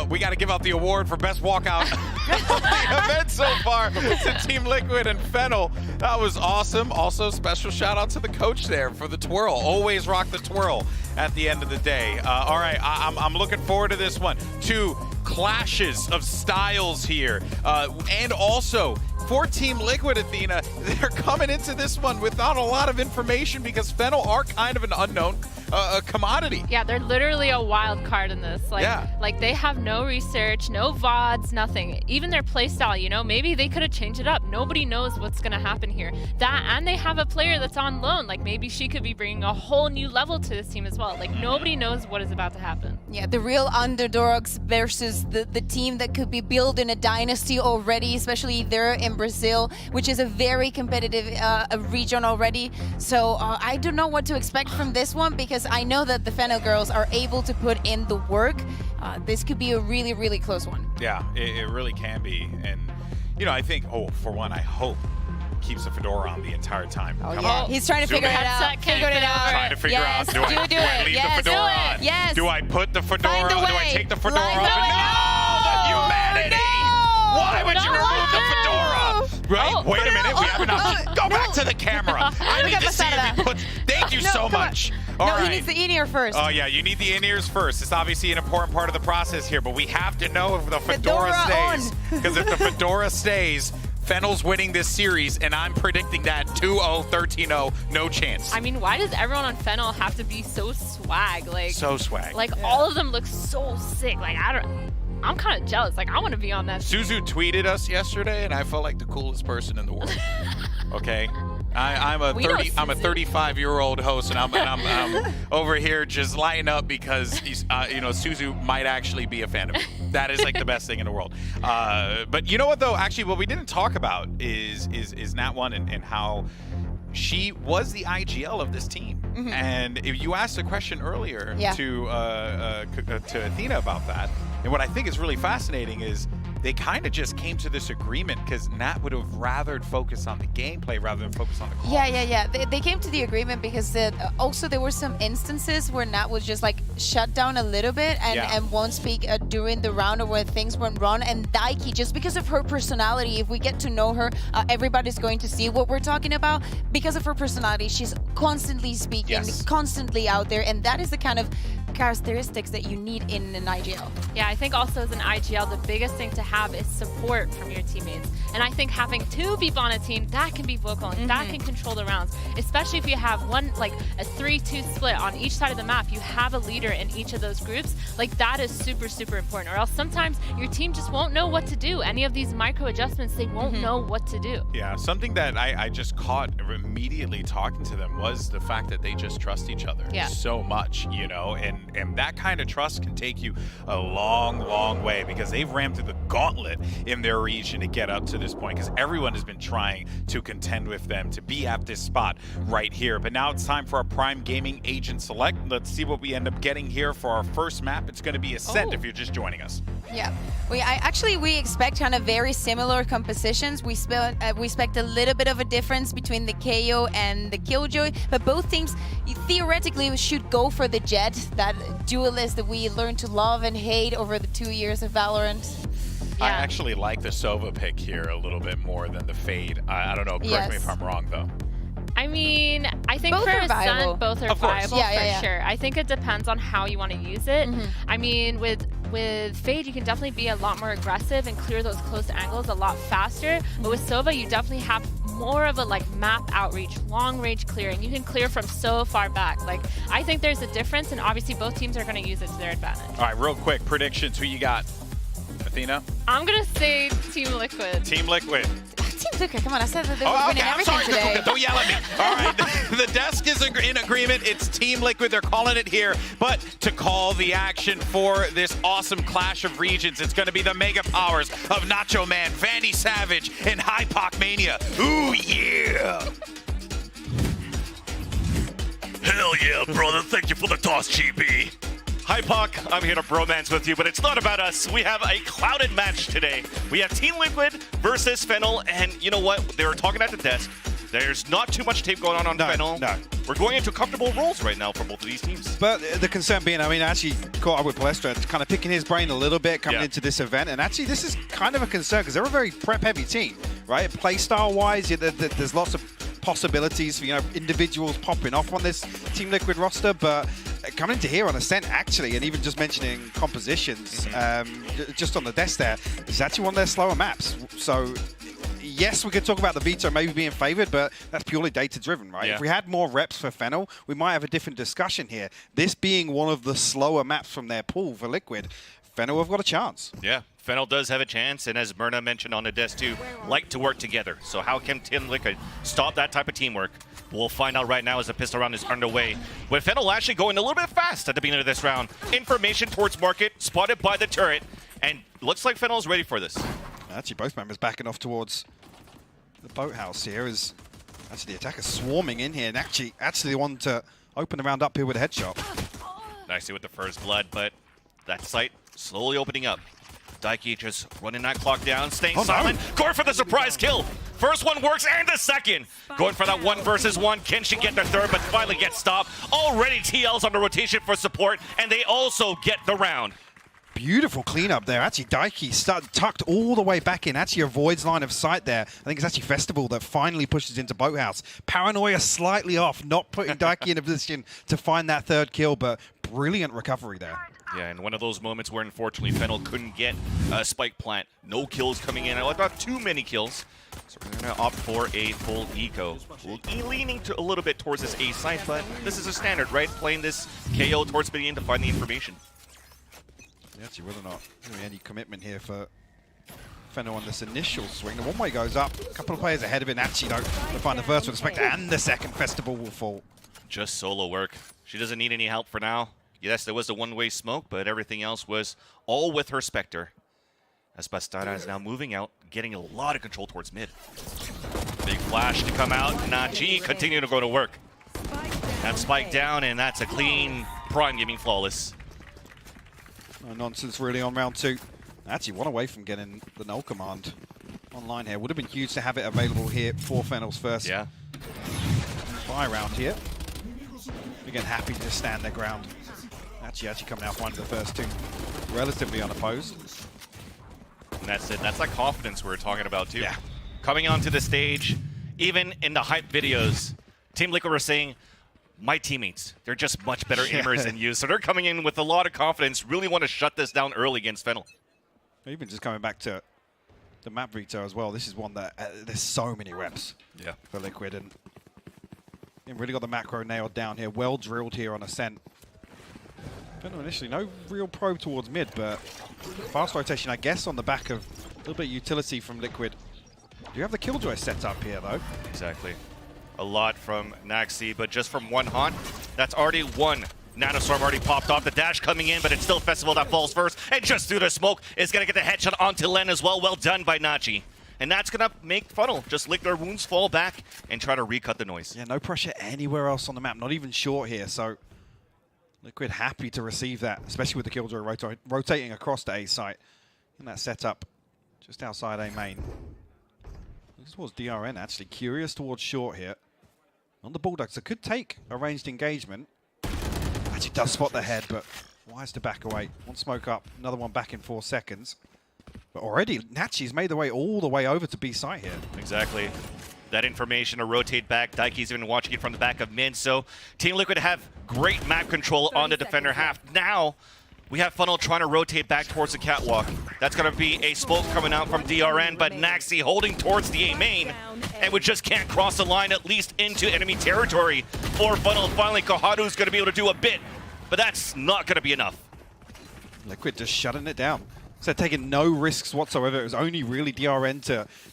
we got to give out the award for best walkout of the event so far to Team Liquid and Fennel. That was awesome. Also, special shout out to the coach there for the twirl. Always rock the twirl at the end of the day. All right, I'm looking forward to this one. Two clashes of styles here. And also, for Team Liquid, Athena, they're coming into this one without a lot of information because Fennel are kind of an unknown commodity. Yeah, they're literally a wild card in this. Like they have no research, no VODs, nothing. Even their playstyle, you know, maybe they could have changed it up. Nobody knows what's going to happen here. That, and they have a player that's on loan. Like maybe she could be bringing a whole new level to this team as well. Like nobody knows what is about to happen. Yeah, the real underdogs versus the team that could be building a dynasty already, especially there in Brazil, which is a very competitive region already. So I don't know what to expect from this one because I know that the Fennel girls are able to put in the work. This could be a really, really close one. Yeah, it really can be. And, you know, I think, for one, I hope keeps the fedora on the entire time. Oh, yeah. He's trying to figure it out. Trying to figure out, do I leave the fedora on? Yes. Do I put the fedora on? Do I take the fedora off? No! The humanity! No! Why would you remove the fedora? Right? Wait a minute. We have an option. Go back to the camera. I need to see if he puts... Thank you so much. All right. He needs the in-ear first. Oh, yeah. You need the in-ears first. It's obviously an important part of the process here, but we have to know if the fedora stays. Because if the fedora stays, Fennel's winning this series, and I'm predicting that 2-0, 13-0, no chance. I mean, why does everyone on Fennel have to be so swag? Like so swag. Like all of them look so sick. Like I'm kind of jealous. Like I want to be on that Suzu tweeted us yesterday, and I felt like the coolest person in the world. Okay, I'm a 35-year-old host, and I'm over here just lighting up because he's, Suzu might actually be a fan of me. That is like the best thing in the world. But you know what though? Actually, what we didn't talk about is Nat One and how she was the IGL of this team. Mm-hmm. And if you asked a question earlier to Athena about that, and what I think is really fascinating is they kind of just came to this agreement because Nat would have rathered focus on the gameplay rather than focus on the call. Yeah. They came to the agreement because also there were some instances where Nat was just like shut down a little bit and won't speak during the round or when things went wrong. And Daiki, just because of her personality, if we get to know her, everybody's going to see what we're talking about. Because of her personality, she's constantly speaking, constantly out there, and that is the kind of characteristics that you need in an IGL. Yeah, I think also as an IGL, the biggest thing to have is support from your teammates. And I think having two people on a team, that can be vocal and that can control the rounds. Especially if you have one, like a 3-2 split on each side of the map, you have a leader in each of those groups. Like that is super, super important. Or else sometimes your team just won't know what to do. Any of these micro adjustments, they won't know what to do. Yeah, something that I just caught immediately talking to them was the fact that they just trust each other so much, you know, and that kind of trust can take you a long, long way because they've rammed through the gauntlet in their region to get up to this point because everyone has been trying to contend with them to be at this spot right here. But now it's time for our Prime Gaming Agent Select. Let's see what we end up getting here for our first map. It's going to be Ascent if you're just joining us. Yeah, we expect kind of very similar compositions. We expect a little bit of a difference between the KO and the Killjoy, but both teams theoretically should go for the Jet, that duelist that we learned to love and hate over the 2 years of Valorant. I actually like the Sova pick here a little bit more than the Fade. I don't know, correct me if I'm wrong though. I mean, I think both for are Ascent, both are viable for sure. I think it depends on how you want to use it. I mean, with Fade, you can definitely be a lot more aggressive and clear those close angles a lot faster. But with Sova, you definitely have more of a like map outreach, long range clearing. You can clear from so far back. Like, I think there's a difference, and obviously both teams are going to use it to their advantage. All right, real quick, predictions. Who you got? Athena? I'm going to say Team Liquid. Team Liquid. Team Liquid, come on, I said that they were winning everything today. Don't yell at me. All right, the desk is in agreement. It's Team Liquid. They're calling it here. But to call the action for this awesome clash of regions, it's going to be the mega powers of Nacho Man, Vandy Savage, and APAC Mania. Ooh, yeah. Hell yeah, brother. Thank you for the toss, GB. Hi, Puck. I'm here to bromance with you, but it's not about us. We have a clouded match today. We have Team Liquid versus Fennel, and you know what? They were talking at the desk. There's not too much tape going on Fennel. No. We're going into comfortable roles right now for both of these teams. But the concern being, I mean, I actually caught up with Palestra, kind of picking his brain a little bit coming into this event. And actually, this is kind of a concern because they're a very prep-heavy team, right? Play style-wise, there's lots of possibilities for, individuals popping off on this Team Liquid roster. But coming into here on Ascent, actually, and even just mentioning compositions, just on the desk there, is actually one of their slower maps. So yes, we could talk about the veto maybe being favored, but that's purely data-driven, right? Yeah. If we had more reps for Fennel, we might have a different discussion here. This being one of the slower maps from their pool for Liquid, Fennel have got a chance. Yeah, Fennel does have a chance, and as Myrna mentioned on the desk too, like to work together. So how can Team Liquid stop that type of teamwork? We'll find out right now as the pistol round is underway. With Fennel actually going a little bit fast at the beginning of this round. Information towards market, spotted by the turret, and looks like Fennel is ready for this. Actually, both members backing off towards the boathouse here is actually the attacker swarming in here, and actually the one to open the round up here with a headshot. Nicely with the first blood, but that site slowly opening up. Daiki just running that clock down, staying silent, going for the surprise kill. First one works, and the second. Going for that 1 versus 1. Can she get the third, but finally gets stopped. Already TL's on the rotation for support, and they also get the round. Beautiful cleanup there. Actually, Daiki tucked all the way back in. Actually avoids line of sight there. I think it's actually Festival that finally pushes into Boathouse. Paranoia slightly off, not putting Daiki in a position to find that third kill, but brilliant recovery there. Yeah, and one of those moments where unfortunately Fennel couldn't get a spike plant. No kills coming in. I thought too many kills. So we're going to opt for a full eco. Leaning a little bit towards this A side, but this is a standard, right? Playing this KO towards the beginning to find the information. Actually, whether or not there's any commitment here for Fennel on this initial swing. The one-way goes up. A couple of players ahead of it. Actually, though, to find the first with Spectre, and the second Festival will fall. Just solo work. She doesn't need any help for now. Yes, there was a one-way smoke, but everything else was all with her Spectre. As Bastarda is now moving out, getting a lot of control towards mid. Big flash to come out. Naji continue to go to work. That spike down, and that's a clean Prime Gaming flawless. No nonsense really on round 2. Actually, one away from getting the null command online here. Would have been huge to have it available here for Fennel's first buy round here. Again, happy to just stand their ground. Actually coming out finding the first 2 relatively unopposed. And that's it. That's that confidence we were talking about too. Yeah. Coming onto the stage, even in the hype videos, Team Liquid were saying, my teammates, they're just much better aimers than you. So they're coming in with a lot of confidence, really want to shut this down early against Fennel. Even just coming back to the map veto as well, this is one that there's so many reps for Liquid, and really got the macro nailed down here. Well drilled here on Ascent. Fennel initially, no real probe towards mid, but fast rotation, I guess, on the back of a little bit of utility from Liquid. Do you have the Killjoy set up here, though? Exactly. A lot from Naxi, but just from one haunt, that's already one. Nanostorm already popped off, the dash coming in, but it's still Festival that falls first, and just through the smoke is going to get the headshot onto Len as well. Well done by Nachi. And that's going to make Funnel just lick their wounds, fall back, and try to recut the noise. Yeah, no pressure anywhere else on the map, not even short here, so Liquid happy to receive that, especially with the Killjoy rotating across the A site in that setup just outside A main. Looks towards DRN, actually. Curious towards short here. On the Bulldogs, it could take a ranged engagement. Actually does spot the head, but wise to back away. One smoke up, another one back in 4 seconds. But already, Nachi's made the way all the way over to B site here. Exactly. That information to rotate back. Daiki's even watching it from the back of mid. So Team Liquid have great map control on the defender half. Now we have Funnel trying to rotate back towards the catwalk. That's going to be a smoke coming out from DRN, but Naxi holding towards the A main. And we just can't cross the line, at least into enemy territory for Funnel. Finally, Koharu's going to be able to do a bit, but that's not going to be enough. Liquid just shutting it down. So taking no risks whatsoever. It was only really DRN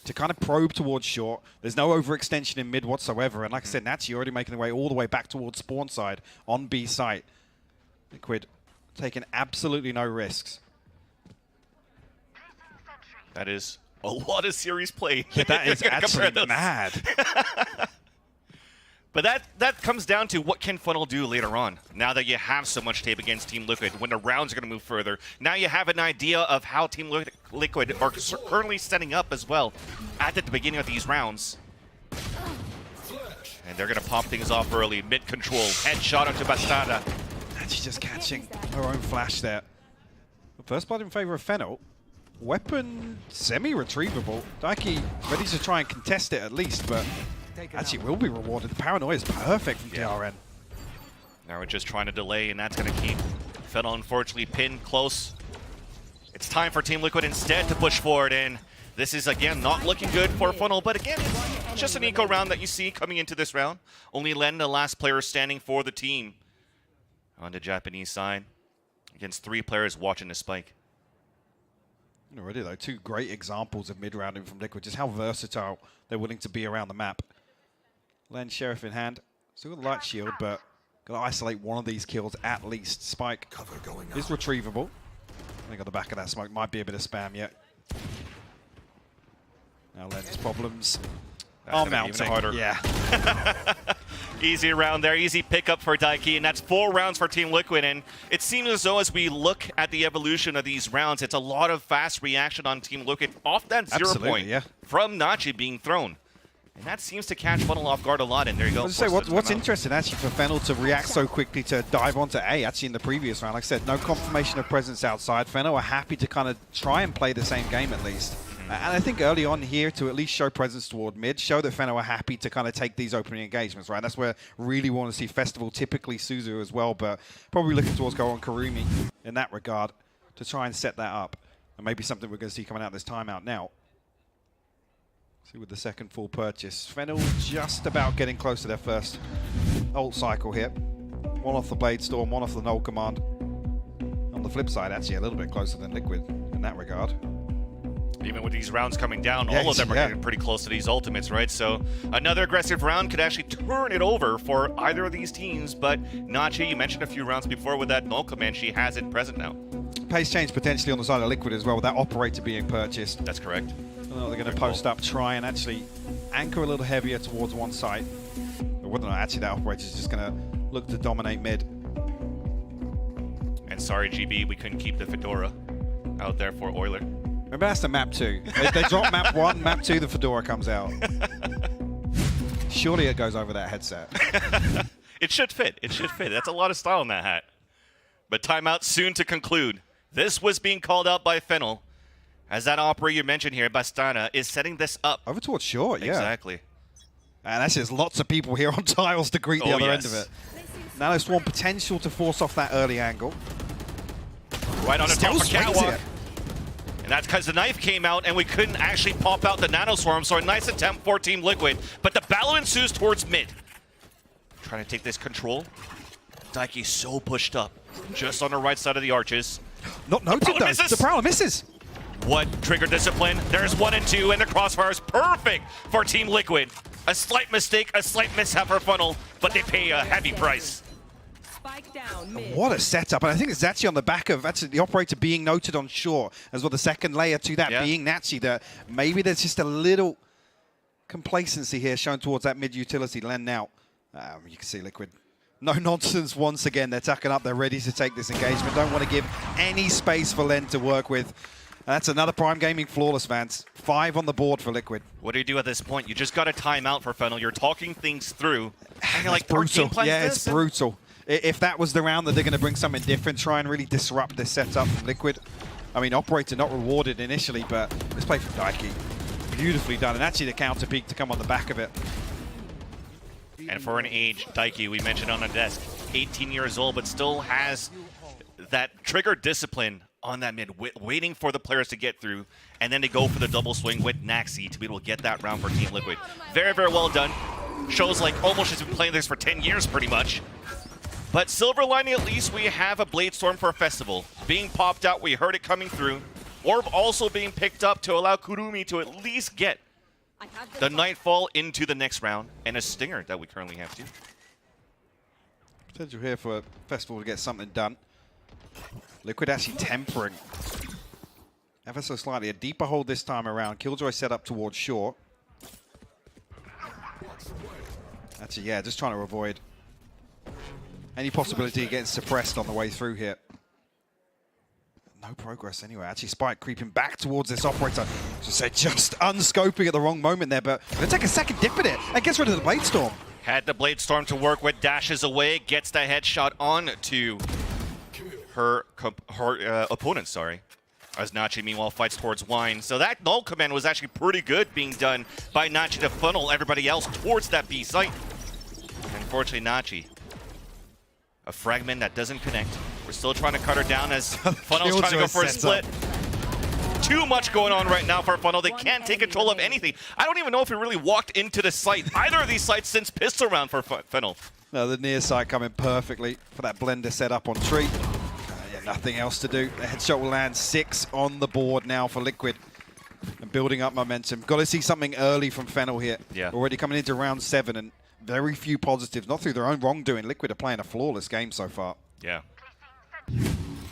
to kind of probe towards short. There's no overextension in mid whatsoever. And like I said, Nachi already making the way all the way back towards spawn side on B site. Liquid taking absolutely no risks. That is a lot of series play. Yeah, that is absolutely mad. But that comes down to what can Funnel do later on. Now that you have so much tape against Team Liquid, when the rounds are going to move further, now you have an idea of how Team Liquid are currently setting up as well at the beginning of these rounds. And they're going to pop things off early. Mid control. Headshot onto Bastada. And she's just catching her own flash there. First blood in favor of Fennel. Weapon semi-retrievable. Daiki ready to try and contest it at least, but actually will be rewarded. The paranoia is perfect from DRN. Now we're just trying to delay, and that's going to keep Fennel unfortunately pinned close. It's time for Team Liquid instead to push forward, and this is again not looking good for Fennel, but again, it's just an eco round that you see coming into this round. Only Len, the last player standing for the team on the Japanese side, against 3 players watching the spike. Already though, 2 great examples of mid-rounding from Liquid, just how versatile they're willing to be around the map. Len, Sheriff in hand, still got the light shield, but got to isolate one of these kills at least. Spike is retrievable. I think on the back of that smoke might be a bit of spam yet. Now Len's problems are mounting. Harder. Yeah. Easy round there, easy pickup for Daiki, and that's 4 rounds for Team Liquid. And it seems as though as we look at the evolution of these rounds, it's a lot of fast reaction on Team Liquid off that 0 point from Nachi being thrown. And that seems to catch Fennel off guard a lot, and there you go. I was going to say, what's interesting actually for Fennel to react so quickly to dive onto A, actually in the previous round, like I said, no confirmation of presence outside. Fennel are happy to kind of try and play the same game at least. And I think early on here to at least show presence toward mid, show that Fennel are happy to kind of take these opening engagements, right? That's where really want to see Festival, typically Suzu as well, but probably looking towards go on Karumi in that regard to try and set that up. And maybe something we're going to see coming out this timeout now. See with the second full purchase. Fennel just about getting close to their first ult cycle here. 1 off the Blade Storm, 1 off the Null Command. On the flip side, actually a little bit closer than Liquid in that regard. Even with these rounds coming down, all of them are getting pretty close to these ultimates, right? So another aggressive round could actually turn it over for either of these teams, but Nachi, you mentioned a few rounds before with that Null Command, she has it present now. Pace change potentially on the side of Liquid as well, with that operator being purchased. That's correct. They're going to post up, try and actually anchor a little heavier towards one side. But whether or not actually that operator is just going to look to dominate mid. And sorry, GB, we couldn't keep the Fedora out there for Euler. Remember, that's the map 2. They drop map 1, map 2, the Fedora comes out. Surely it goes over that headset. It should fit. It should fit. That's a lot of style in that hat. But timeout soon to conclude. This was being called out by Fennel. As that operator you mentioned here, Bastana, is setting this up. Over towards short, yeah. Exactly. And that's just lots of people here on tiles to greet the other end of it. Nano Swarm potential to force off that early angle. Right on the top for Catwalk. It. And that's because the knife came out and we couldn't actually pop out the Nano Swarm, so a nice attempt for Team Liquid. But the battle ensues towards mid. Trying to take this control. Daiki so pushed up. Just on the right side of the arches. Not noted though. The Prowler misses. What trigger discipline? There's 1 and 2, and the crossfire is perfect for Team Liquid. A slight mistake, a slight mishap for Fennel, but they pay a heavy price. Spike down mid. What a setup, and I think it's actually on the back of actually the operator being noted on shore as well. The second layer to that being Nachi, that maybe there's just a little complacency here shown towards that mid utility. Len now, you can see Liquid. No nonsense once again. They're tucking up. They're ready to take this engagement. Don't want to give any space for Len to work with. That's another Prime Gaming flawless, Vance. 5 on the board for Liquid. What do you do at this point? You just got a timeout for Fennel. You're talking things through. And you're like, brutal. Yeah, it's brutal. If that was the round that they're going to bring something different, try and really disrupt this setup from Liquid. I mean, operator not rewarded initially, but this play from Daiki. Beautifully done. And actually the counter peak to come on the back of it. And for an age, Daiki, we mentioned on the desk, 18 years old, but still has that trigger discipline on that mid, waiting for the players to get through, and then to go for the double swing with Naxi to be able to get that round for Team Liquid. Very, very well done. Shows like almost has been playing this for 10 years pretty much. But silver lining, at least we have a Blade Storm for a Festival. Being popped out, we heard it coming through. Orb also being picked up to allow Kurumi to at least get the Nightfall into the next round, and a Stinger that we currently have too. Potential here for Festival to get something done. Liquid actually tempering ever so slightly. A deeper hold this time around. Killjoy set up towards shore. Actually, yeah, just trying to avoid any possibility of getting suppressed on the way through here. No progress anyway. Actually, Spike creeping back towards this operator. Just unscoping at the wrong moment there, but going to take a second dip at it and gets rid of the Blade Storm. Had the Blade Storm to work with, dashes away, gets the headshot on to her opponent, sorry. As Nachi, meanwhile, fights towards Wine. So that null command was actually pretty good being done by Nachi to funnel everybody else towards that B site. Unfortunately, Nachi, a fragment that doesn't connect. We're still trying to cut her down as Funnel's trying to go for a split. Too much going on right now for Funnel. They can't take control of anything. I don't even know if he really walked into the site, either of these sites, since pistol round for Fennel. No, the near side coming perfectly for that blender setup on Tree. Yeah, nothing else to do. The headshot will land 6 on the board now for Liquid. And building up momentum. Got to see something early from Fennel here. Yeah. Already coming into round 7 and very few positives. Not through their own wrongdoing. Liquid are playing a flawless game so far. Yeah.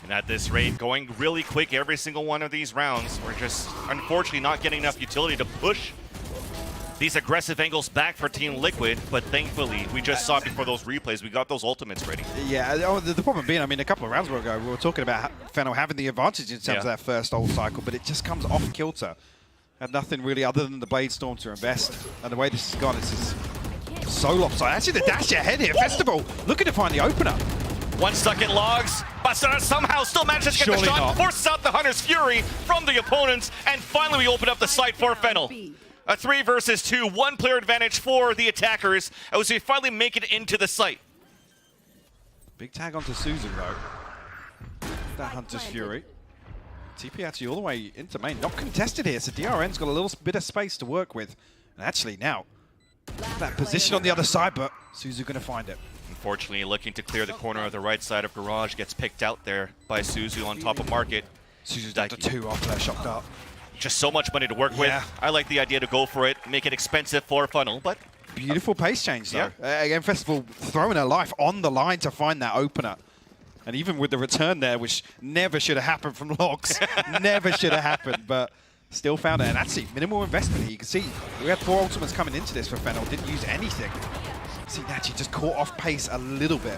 And at this rate, going really quick every single one of these rounds. We're just, unfortunately, not getting enough utility to push these aggressive angles back for Team Liquid, but thankfully, we just saw before those replays, we got those ultimates ready. Yeah, the problem being, I mean, a couple of rounds ago, we were talking about Fennel having the advantage in terms of that first ult cycle, but it just comes off kilter. Had nothing really other than the Blade Storm to invest. And the way this has gone, this is so lopsided. Actually, the dash ahead here. Festival looking to find the opener. One stuck in logs, but somehow still manages to get the shot, forces out the Hunter's Fury from the opponents, and finally we open up the site for Fennel. A 3 versus 2, 1 player advantage for the attackers as we finally make it into the site. Big tag onto Suzu though. That Hunter's Fury. TP actually all the way into main. Not contested here, so DRN's got a little bit of space to work with. And actually now, that position on the other side, but Suzu gonna find it. Unfortunately, looking to clear the corner of the right side of Garage, gets picked out there by Suzu on top of Market. Suzu's down to 2 after that shocked up. Just so much money to work with. I like the idea to go for it, make it expensive for Funnel, but... Beautiful pace change though. Again, Festival throwing her life on the line to find that opener. And even with the return there, which never should have happened from Logs. Never should have happened, but still found it. And actually, minimal investment here. You can see we had 4 ultimates coming into this for Fennel. Didn't use anything. See, Nachi just caught off pace a little bit.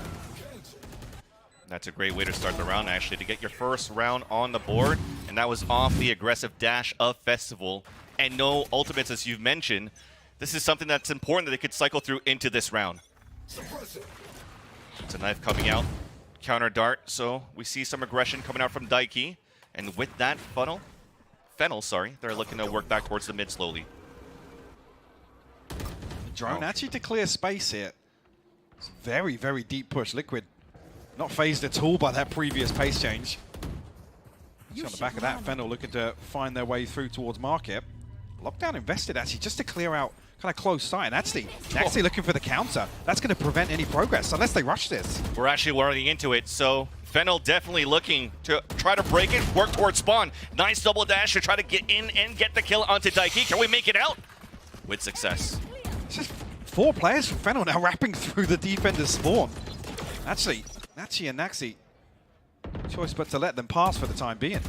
That's a great way to start the round, actually, to get your first round on the board. And that was off the aggressive dash of Festival. And no ultimates, as you've mentioned. This is something that's important that they could cycle through into this round. It's a knife coming out. Counter dart, so we see some aggression coming out from Daiki. And with that Fennel, sorry, they're looking to work back towards the mid slowly. Drone actually to clear space here. It's a very, very deep push. Liquid not phased at all by that previous pace change. So on the back of that, Fennel looking to find their way through towards Market. Lockdown invested actually just to clear out kind of close sight. And actually looking for the counter. That's going to prevent any progress unless they rush this. We're actually running into it, so Fennel definitely looking to try to break it, work towards spawn. Nice double dash to try to get in and get the kill onto Daiki. Can we make it out? With success. It's just 4 players from Fennel now wrapping through the defender's spawn. Actually, Nachi and Naxi, choice but to let them pass for the time being.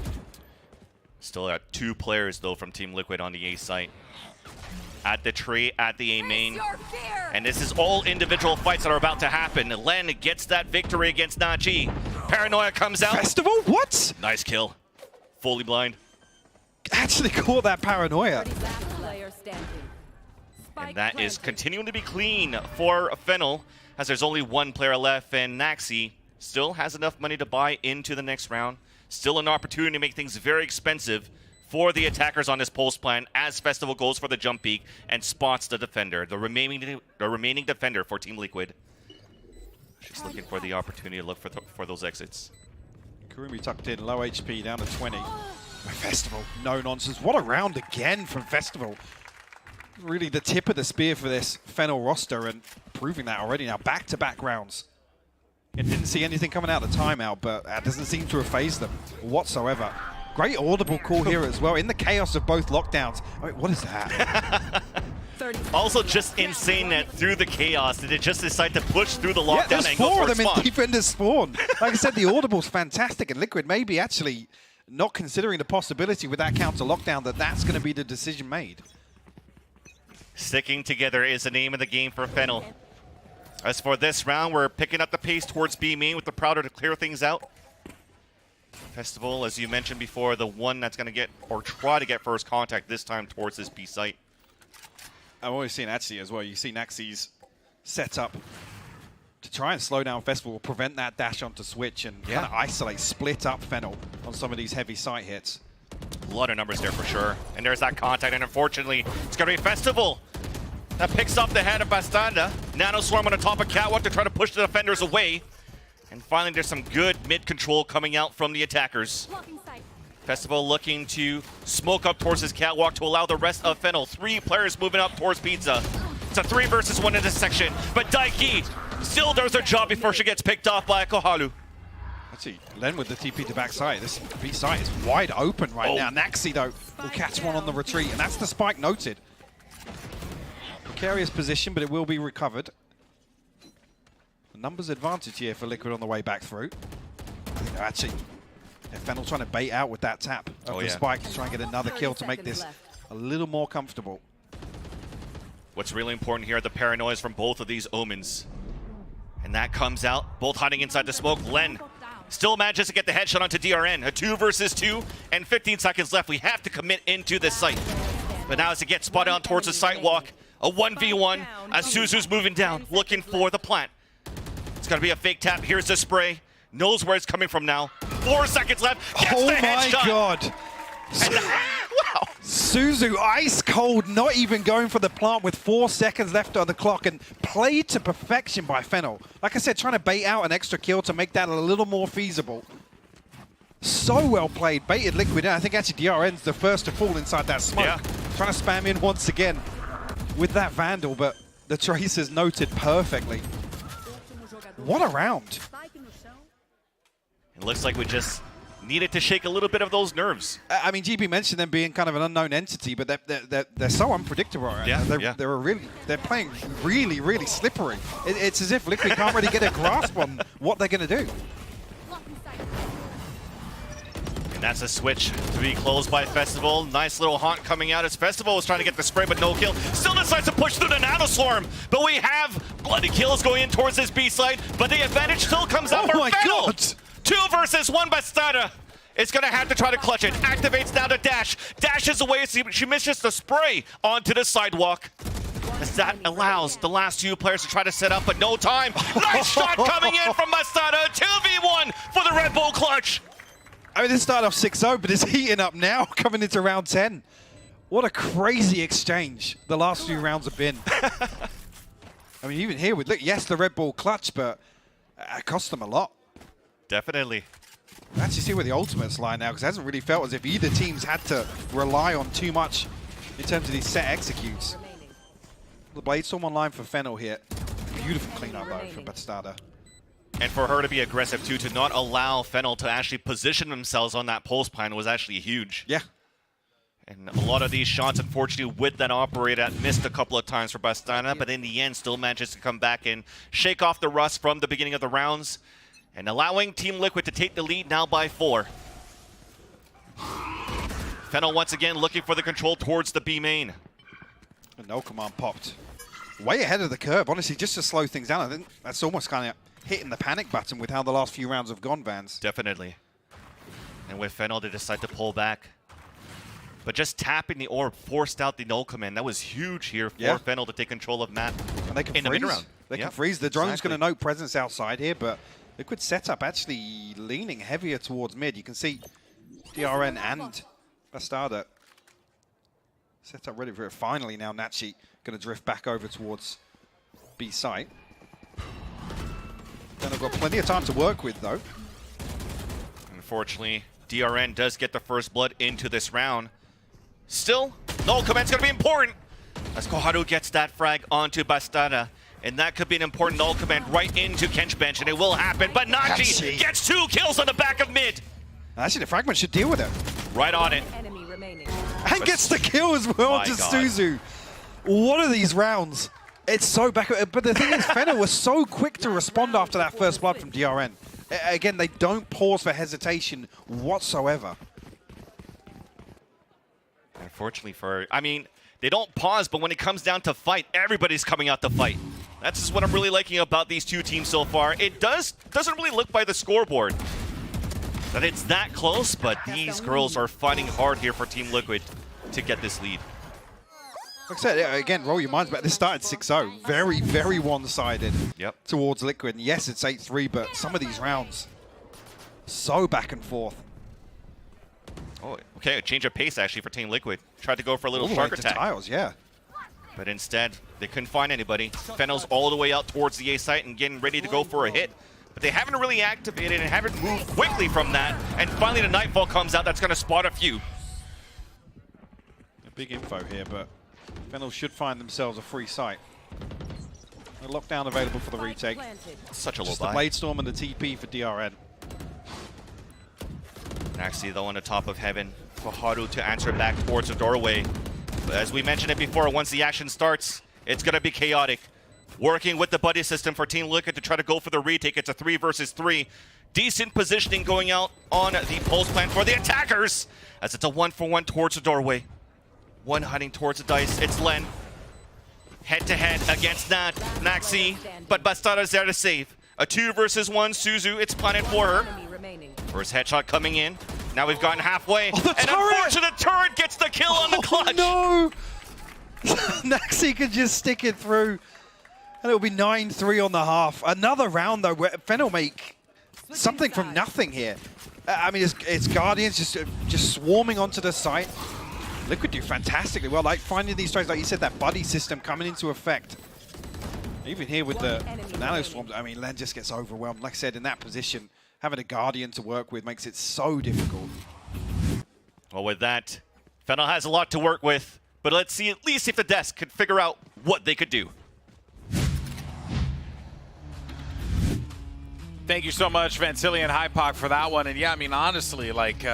Still at 2 players, though, from Team Liquid on the A site. At the tree, at the A main. And this is all individual fights that are about to happen. Len gets that victory against Nachi. Paranoia comes out. Festival? What? Nice kill. Fully blind. Actually caught that Paranoia. And that is continuing to be clean for Fennel, as there's only 1 player left, and Naxi still has enough money to buy into the next round. Still an opportunity to make things very expensive for the attackers on this pulse plan as Festival goes for the jump peak and spots the defender, the remaining defender for Team Liquid. She's looking for the opportunity to look for those exits. Kurumi tucked in, low HP, down to 20. Festival, no nonsense. What a round again from Festival. Really the tip of the spear for this Fennel roster, and proving that already now. Back-to-back rounds. It didn't see anything coming out of the timeout, but that doesn't seem to have phased them whatsoever. Great audible call here as well, in the chaos of both lockdowns. I mean, what is that? Also just insane that through the chaos, did it just decide to push through the lockdown there's and go 4 for of them spawn? in defender's spawn. Like I said, the audible's fantastic, and Liquid maybe actually not considering the possibility with that counter lockdown that that's going to be the decision made. Sticking together is the name of the game for Fennel. As for this round, we're picking up the pace towards B main with the Prouder to clear things out. Festival, as you mentioned before, the one that's going to get, or try to get first contact this time towards this B site. I've always seen Naxi as well. You see Naxi's set up to try and slow down Festival, prevent that dash onto Switch, and kind of isolate, split up Fennel on some of these heavy sight hits. A lot of numbers there for sure. And there's that contact, and unfortunately, it's going to be Festival that picks up the head of Bastanda. Nano Swarm on the top of Catwalk to try to push the defenders away. And finally, there's some good mid-control coming out from the attackers. Festival looking to smoke up towards his Catwalk to allow the rest of Fennel. 3 players moving up towards Pizza. It's a 3 versus 1 in this section, but Daiki still does her job before she gets picked off by Koharu. Let's see, Len with the TP to backside. This B side is wide open right now. Naxi, though, will catch one on the retreat, and that's the spike noted. Precarious position, but it will be recovered. The numbers advantage here for Liquid on the way back through. Actually, Fennel trying to bait out with that tap of the spike to try and get another kill to make this a little more comfortable. What's really important here, the paranoia from both of these Omens. And that comes out, both hiding inside the smoke. Len still manages to get the headshot onto DRN. A 2 versus 2 and 15 seconds left. We have to commit into this site. But now as it gets spotted on towards the sidewalk, a 1v1 as Suzu's moving down, looking for the plant. It's gonna be a fake tap. Here's the spray. Knows where it's coming from now. 4 seconds left. Gets the headshot. My God. Wow. Suzu ice cold, not even going for the plant with 4 seconds left on the clock, and played to perfection by Fennel. Like I said, trying to bait out an extra kill to make that a little more feasible. So well played, baited Liquid in. I think actually DRN's the first to fall inside that smoke. Yeah. Trying to spam in once again with that Vandal, but the Tracer's noted perfectly. What a round. It looks like we just needed to shake a little bit of those nerves. I mean, GB mentioned them being kind of an unknown entity, but they're so unpredictable right now. They're playing really, really slippery. It's as if Liquid can't really get a grasp on what they're going to do. And that's a switch to be closed by Festival. Nice little haunt coming out as Festival was trying to get the spray, but no kill. Still decides to push through the Nano Swarm, but we have bloody kills going in towards this B side, but the advantage still comes out for Fennel. God. 2 versus 1 Bastada. It's going to have to try to clutch it. Activates now to Dash. Dashes away. She misses the spray onto the sidewalk. As that allows the last 2 players to try to set up, but no time. Nice shot coming in from Bastada. 2v1 for the Red Bull clutch. I mean, this started off 6-0, but it's heating up now, coming into round 10. What a crazy exchange the last few rounds have been. I mean, even here, look, yes, the Red Bull clutch, but it cost them a lot. Definitely. I actually see where the ultimates lie now, because it hasn't really felt as if either team's had to rely on too much in terms of these set executes. The Bladestorm online for Fennel here. Beautiful cleanup, though, from Bastada. And for her to be aggressive, too, to not allow Fennel to actually position themselves on that pulse plan was actually huge. Yeah. And a lot of these shots, unfortunately, with that operator, missed a couple of times for Bastana, but in the end, still manages to come back and shake off the rust from the beginning of the rounds, and allowing Team Liquid to take the lead now by 4. Fennel once again looking for the control towards the B main. And no command popped. Way ahead of the curve, honestly, just to slow things down. I think that's almost kind of hitting the panic button with how the last few rounds have gone, Vans. Definitely. And with Fennel, they decide to pull back. But just tapping the orb forced out the null command. That was huge here for Fennel to take control of map and they can in the mid-round. They can freeze. The drone's going to note presence outside here, but Liquid setup actually leaning heavier towards mid. You can see DRN and Bastada set up ready for it. Finally now Nachi going to drift back over towards B site. Then they've got plenty of time to work with, though. Unfortunately, DRN does get the first blood into this round. Still, null command's going to be important as Koharu gets that frag onto Bastada. And that could be an important null command right into Kench bench, and it will happen. But Nachi gets 2 kills on the back of mid. Actually, the fragment should deal with it. Right on it. And gets the kill as well to Suzu. What are these rounds? It's so back. But the thing is, Fennel was so quick to respond after that first blood from DRN. Again, they don't pause for hesitation whatsoever. Unfortunately I mean, they don't pause, but when it comes down to fight, everybody's coming out to fight. That's just what I'm really liking about these 2 teams so far. It doesn't really look by the scoreboard that it's that close, but these girls are fighting hard here for Team Liquid to get this lead. Like I said, again, roll your minds back. This started 6-0. Very, very one-sided towards Liquid. And yes, it's 8-3, but some of these rounds, so back and forth. Oh, okay, a change of pace actually for Team Liquid. Tried to go for a little All the shark way to attack. tiles, yeah. But instead, they couldn't find anybody. Fennel's all the way out towards the A site and getting ready to go for a hit. But they haven't really activated and haven't moved quickly from that. And finally the Nightfall comes out. That's going to spot a few. Big info here, but Fennel should find themselves a free site. A lockdown available for the retake. Such a low Just buy. the Blade Storm and the TP for DRN. Actually, though, on the top of heaven for Haru to answer back towards the doorway. But as we mentioned it before, once the action starts, it's going to be chaotic. Working with the buddy system for Team Liquid to try to go for the retake. It's a 3 versus 3. Decent positioning going out on the pulse plan for the attackers, as it's a 1-for-1 towards the doorway. One hiding towards the dice. It's Len. Head-to-head against Naxi, but Bastara's there to save. A 2 versus 1 Suzu, it's planted for her. First headshot coming in. Now we've gotten halfway. Oh, and unfortunate turret gets the kill on the clutch. No! Naxi could just stick it through. And it'll be 9-3 on the half. Another round, though, where Fennel make something from nothing here. I mean, it's Guardians just swarming onto the site. Liquid do fantastically well, like finding these strikes, like you said, that buddy system coming into effect. Even here with the nano swarms, I mean, Len just gets overwhelmed. Like I said, in that position, having a Guardian to work with makes it so difficult. Well, with that, Fennel has a lot to work with, but let's see at least if the desk could figure out what they could do. Thank you so much, Vansili and Hypoc, for that one. And yeah, I mean, honestly, like,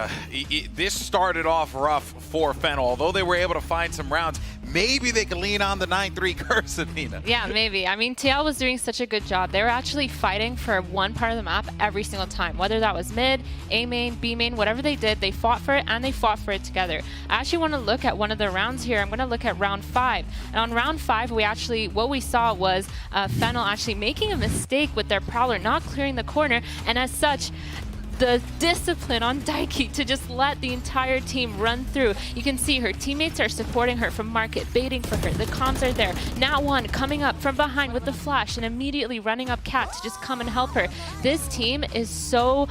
this started off rough for Fennel. Although they were able to find some rounds, maybe they could lean on the 9-3 curse, Athena. Yeah, maybe. I mean, TL was doing such a good job. They were actually fighting for one part of the map every single time. Whether that was mid, A main, B main, whatever they did, they fought for it, and they fought for it together. I actually want to look at one of the rounds here. I'm going to look at round 5. And on round 5, what we saw was Fennel actually making a mistake with their Prowler, not clearing the corner, and as such, the discipline on Daiki to just let the entire team run through. You can see her teammates are supporting her from market, baiting for her. The comms are there. Now one coming up from behind with the flash and immediately running up Cat to just come and help her. This team is so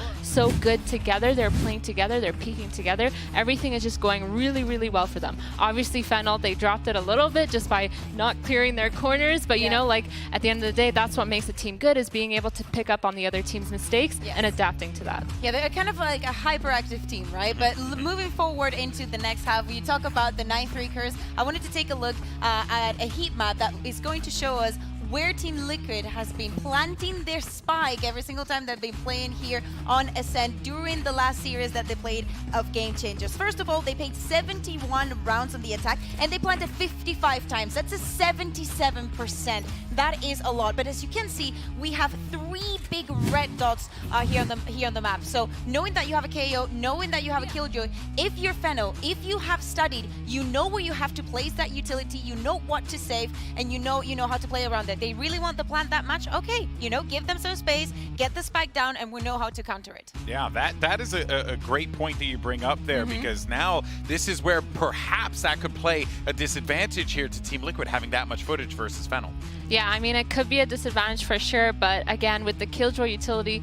good together. They're playing together. They're peaking together. Everything is just going really, really well for them. Obviously, Fennel, they dropped it a little bit just by not clearing their corners. But, you know, like, at the end of the day, that's what makes a team good, is being able to pick up on the other team's mistakes and adapting to that. Yeah, they're kind of like a hyperactive team, right? But moving forward into the next half, we talk about the 9-3 curse. I wanted to take a look at a heat map that is going to show us where Team Liquid has been planting their spike every single time that they've been playing here on Ascent during the last series that they played of Game Changers. First of all, they played 71 rounds on the attack, and they planted 55 times. That's a 77%. That is a lot. But as you can see, we have 3 big red dots here on the map. So knowing that you have a KO, knowing that you have a Killjoy, if you're Fennel, if you have studied, you know where you have to place that utility, you know what to save, and you know how to play around it. They really want to plant that match. Okay, give them some space, get the spike down, and we know how to counter it. Yeah, that is a great point that you bring up there, because now this is where perhaps that could play a disadvantage here to Team Liquid, having that much footage versus Fennel. Yeah, I mean, it could be a disadvantage for sure, but again, with the Killjoy utility,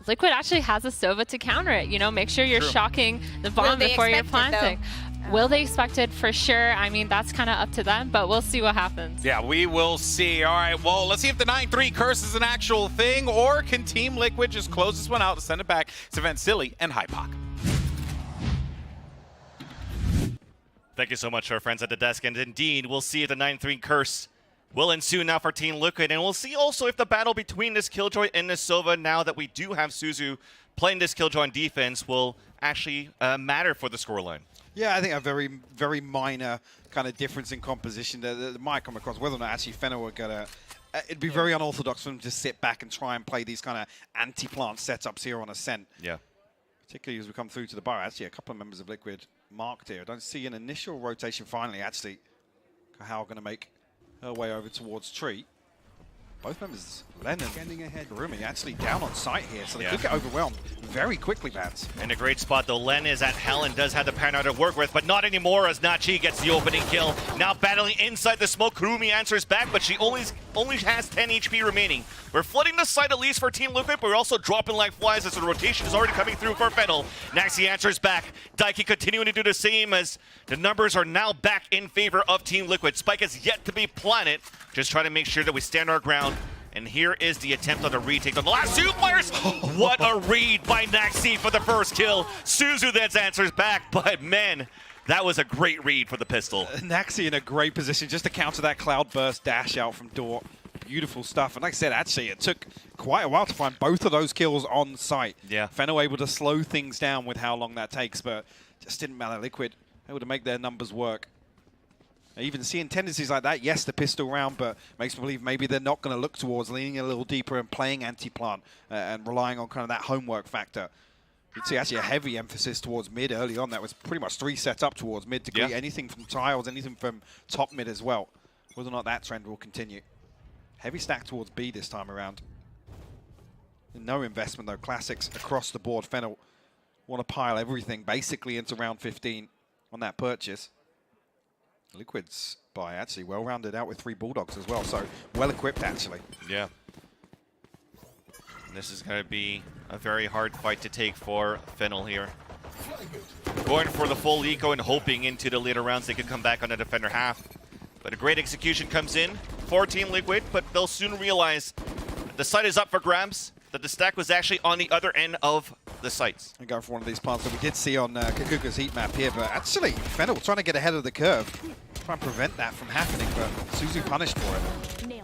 Liquid actually has a Sova to counter it. Make sure you're shocking the bomb before you're planting. Will they expect it? For sure. I mean, that's kind of up to them, but we'll see what happens. Yeah, we will see. All right, well, let's see if the 9-3 curse is an actual thing, or can Team Liquid just close this one out to send it back to Vansili and Hypoc. Thank you so much to our friends at the desk, and indeed, we'll see if the 9-3 curse will ensue now for Team Liquid, and we'll see also if the battle between this Killjoy and this Sova, now that we do have Suzu playing this Killjoy on defense, will actually matter for the scoreline. Yeah, I think a very, very minor kind of difference in composition that might come across. Whether or not actually Fennel are going to... it'd be very unorthodox for them to just sit back and try and play these kind of anti-plant setups here on Ascent. Yeah. Particularly as we come through to the bar. Actually, a couple of members of Liquid marked here. I don't see an initial rotation finally. Actually, Kahao going to make her way over towards Tree. Both members, Len and Kurumi, actually down on site here, so they could get overwhelmed very quickly, Vance. In a great spot, though. Len is at hell and does have the paranoid to work with, but not anymore as Nachi gets the opening kill. Now battling inside the smoke, Kurumi answers back, but she only has 10 HP remaining. We're flooding the site at least for Team Liquid, but we're also dropping like flies as the rotation is already coming through for Fennel. Naxi answers back. Daiki continuing to do the same as the numbers are now back in favor of Team Liquid. Spike is yet to be planted. Just trying to make sure that we stand our ground. And here is the attempt on the retake on the last two players. What a read by Naxi for the first kill. Suzu then answers back, but man, that was a great read for the pistol. Naxi in a great position just to counter that cloud burst dash out from door. Beautiful stuff. And like I said, actually, it took quite a while to find both of those kills on site. Yeah. Fennel able to slow things down with how long that takes, but just didn't matter. Liquid able to make their numbers work. Even seeing tendencies like that, yes, the pistol round, but makes me believe maybe they're not going to look towards leaning a little deeper and playing anti-plant and relying on kind of that homework factor. You'd see actually a heavy emphasis towards mid early on. That was pretty much 3 set up towards mid to greet anything from tiles, anything from top mid as well. Whether or not that trend will continue. Heavy stack towards B this time around. No investment though. Classics across the board. Fennel want to pile everything basically into round 15 on that purchase. Liquid's by actually well rounded out with 3 Bulldogs as well, so well equipped actually. Yeah. This is going to be a very hard fight to take for Fennel here. Going for the full eco and hoping into the later rounds they could come back on the defender half. But a great execution comes in for Team Liquid, but they'll soon realize that the site is up for grabs, that the stack was actually on the other end of the sites. And going for one of these plants that we did see on Kakuka's heat map here, but actually Fennel trying to get ahead of the curve, try and prevent that from happening, but Suzu punished for it.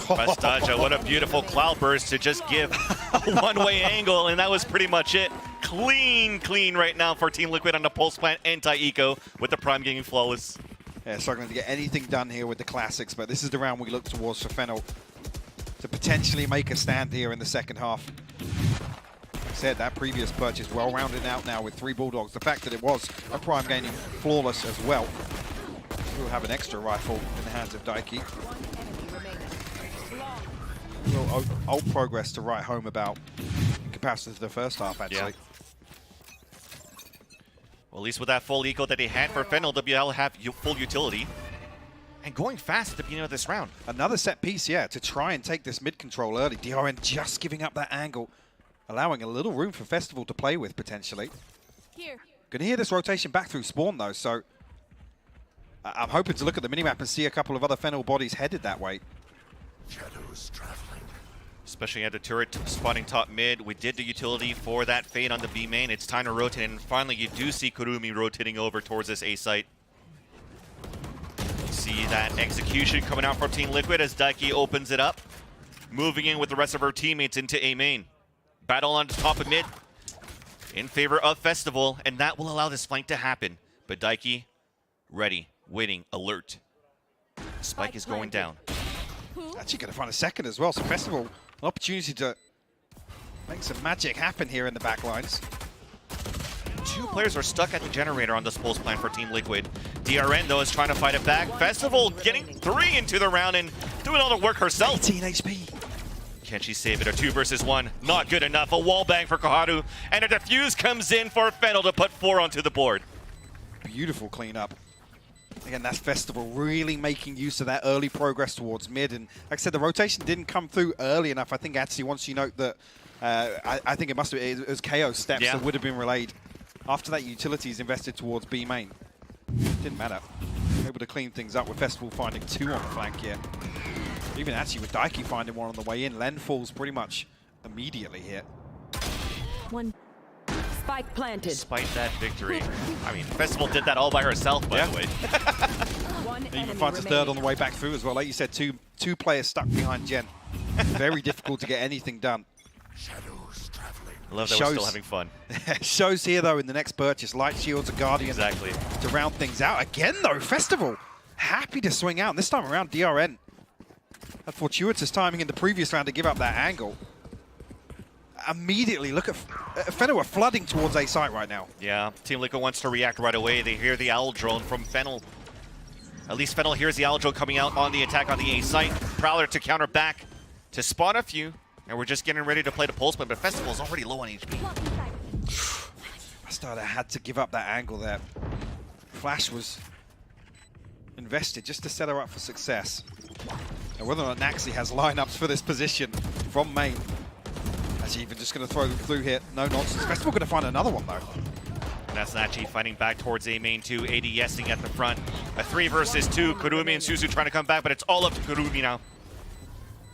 Bastaja, what a beautiful cloud burst to just give a one-way angle, and that was pretty much it. Clean right now for Team Liquid on the pulse plant anti-eco with the prime getting flawless. Yeah, struggling to get anything done here with the classics, but this is the round we look towards for Fennel to potentially make a stand here in the second half. Like I said, that previous purchase well rounded out now with 3 Bulldogs. The fact that it was a prime gaining flawless as well. We'll have an extra rifle in the hands of Daiki. Real old progress to write home about in comparison to the first half, actually. Yeah. Well, at least with that full eco that they had for Fennel, they'll be able to have full utility. And going fast at the beginning of this round. Another set piece, yeah, to try and take this mid control early. DRN just giving up that angle, allowing a little room for Festival to play with, potentially. Gonna hear this rotation back through spawn, though, so I'm hoping to look at the minimap and see a couple of other Fennel bodies headed that way. Shadows traveling. Especially at the turret spawning top mid. We did the utility for that fade on the B main. It's time to rotate, and finally you do see Kurumi rotating over towards this A site. See that execution coming out from Team Liquid as Daiki opens it up. Moving in with the rest of her teammates into A main. Battle on the top of mid in favor of Festival, and that will allow this flank to happen. But Daiki, ready, waiting, alert. Spike is going down. Actually going to find a second as well, so Festival, an opportunity to make some magic happen here in the back lines. 2 players are stuck at the generator on this pulse plan for Team Liquid. DRN, though, is trying to fight it back. Festival getting 3 into the round and doing all the work herself. 18 HP. Can she save it? A 2 versus 1. Not good enough. A wall bang for Koharu. And a defuse comes in for Fennel to put 4 onto the board. Beautiful cleanup. Again, that's Festival really making use of that early progress towards mid. And like I said, the rotation didn't come through early enough. I think actually once you note that, I think it must have been, it was KO steps that would have been relayed. After that, utilities invested towards B main. Didn't matter. Able to clean things up with Festival finding 2 on the flank here. Even actually with Daiki finding 1 on the way in. Len falls pretty much immediately here. Spike planted. Despite that victory. I mean, Festival did that all by herself, by the way. Even finds a third on the way back through as well. Like you said, two players stuck behind Gen. Very difficult to get anything done. Shadows traveling. I love that we're still having fun. Shows here, though, in the next purchase. Light Shields and Guardian. Exactly. To round things out. Again, though, Festival happy to swing out. And this time around, DRN had fortuitous timing in the previous round to give up that angle. Immediately, look at Fennel are flooding towards A site right now. Yeah, Team Liquid wants to react right away. They hear the owl drone from Fennel. At least Fennel hears the Aldro coming out on the attack on the A site. Prowler to counter back to spawn a few. And we're just getting ready to play the pulse, but Festival's already low on HP. Bastardo had to give up that angle there. Flash was invested just to set her up for success. And whether or not Naxi has lineups for this position from main. Actually, even just going to throw them through here. No nonsense. Festival going to find another one, though. And that's Nachi fighting back towards A main 2. AD yesing at the front. A 3 versus 2. Kurumi and Suzu trying to come back, but it's all up to Kurumi now.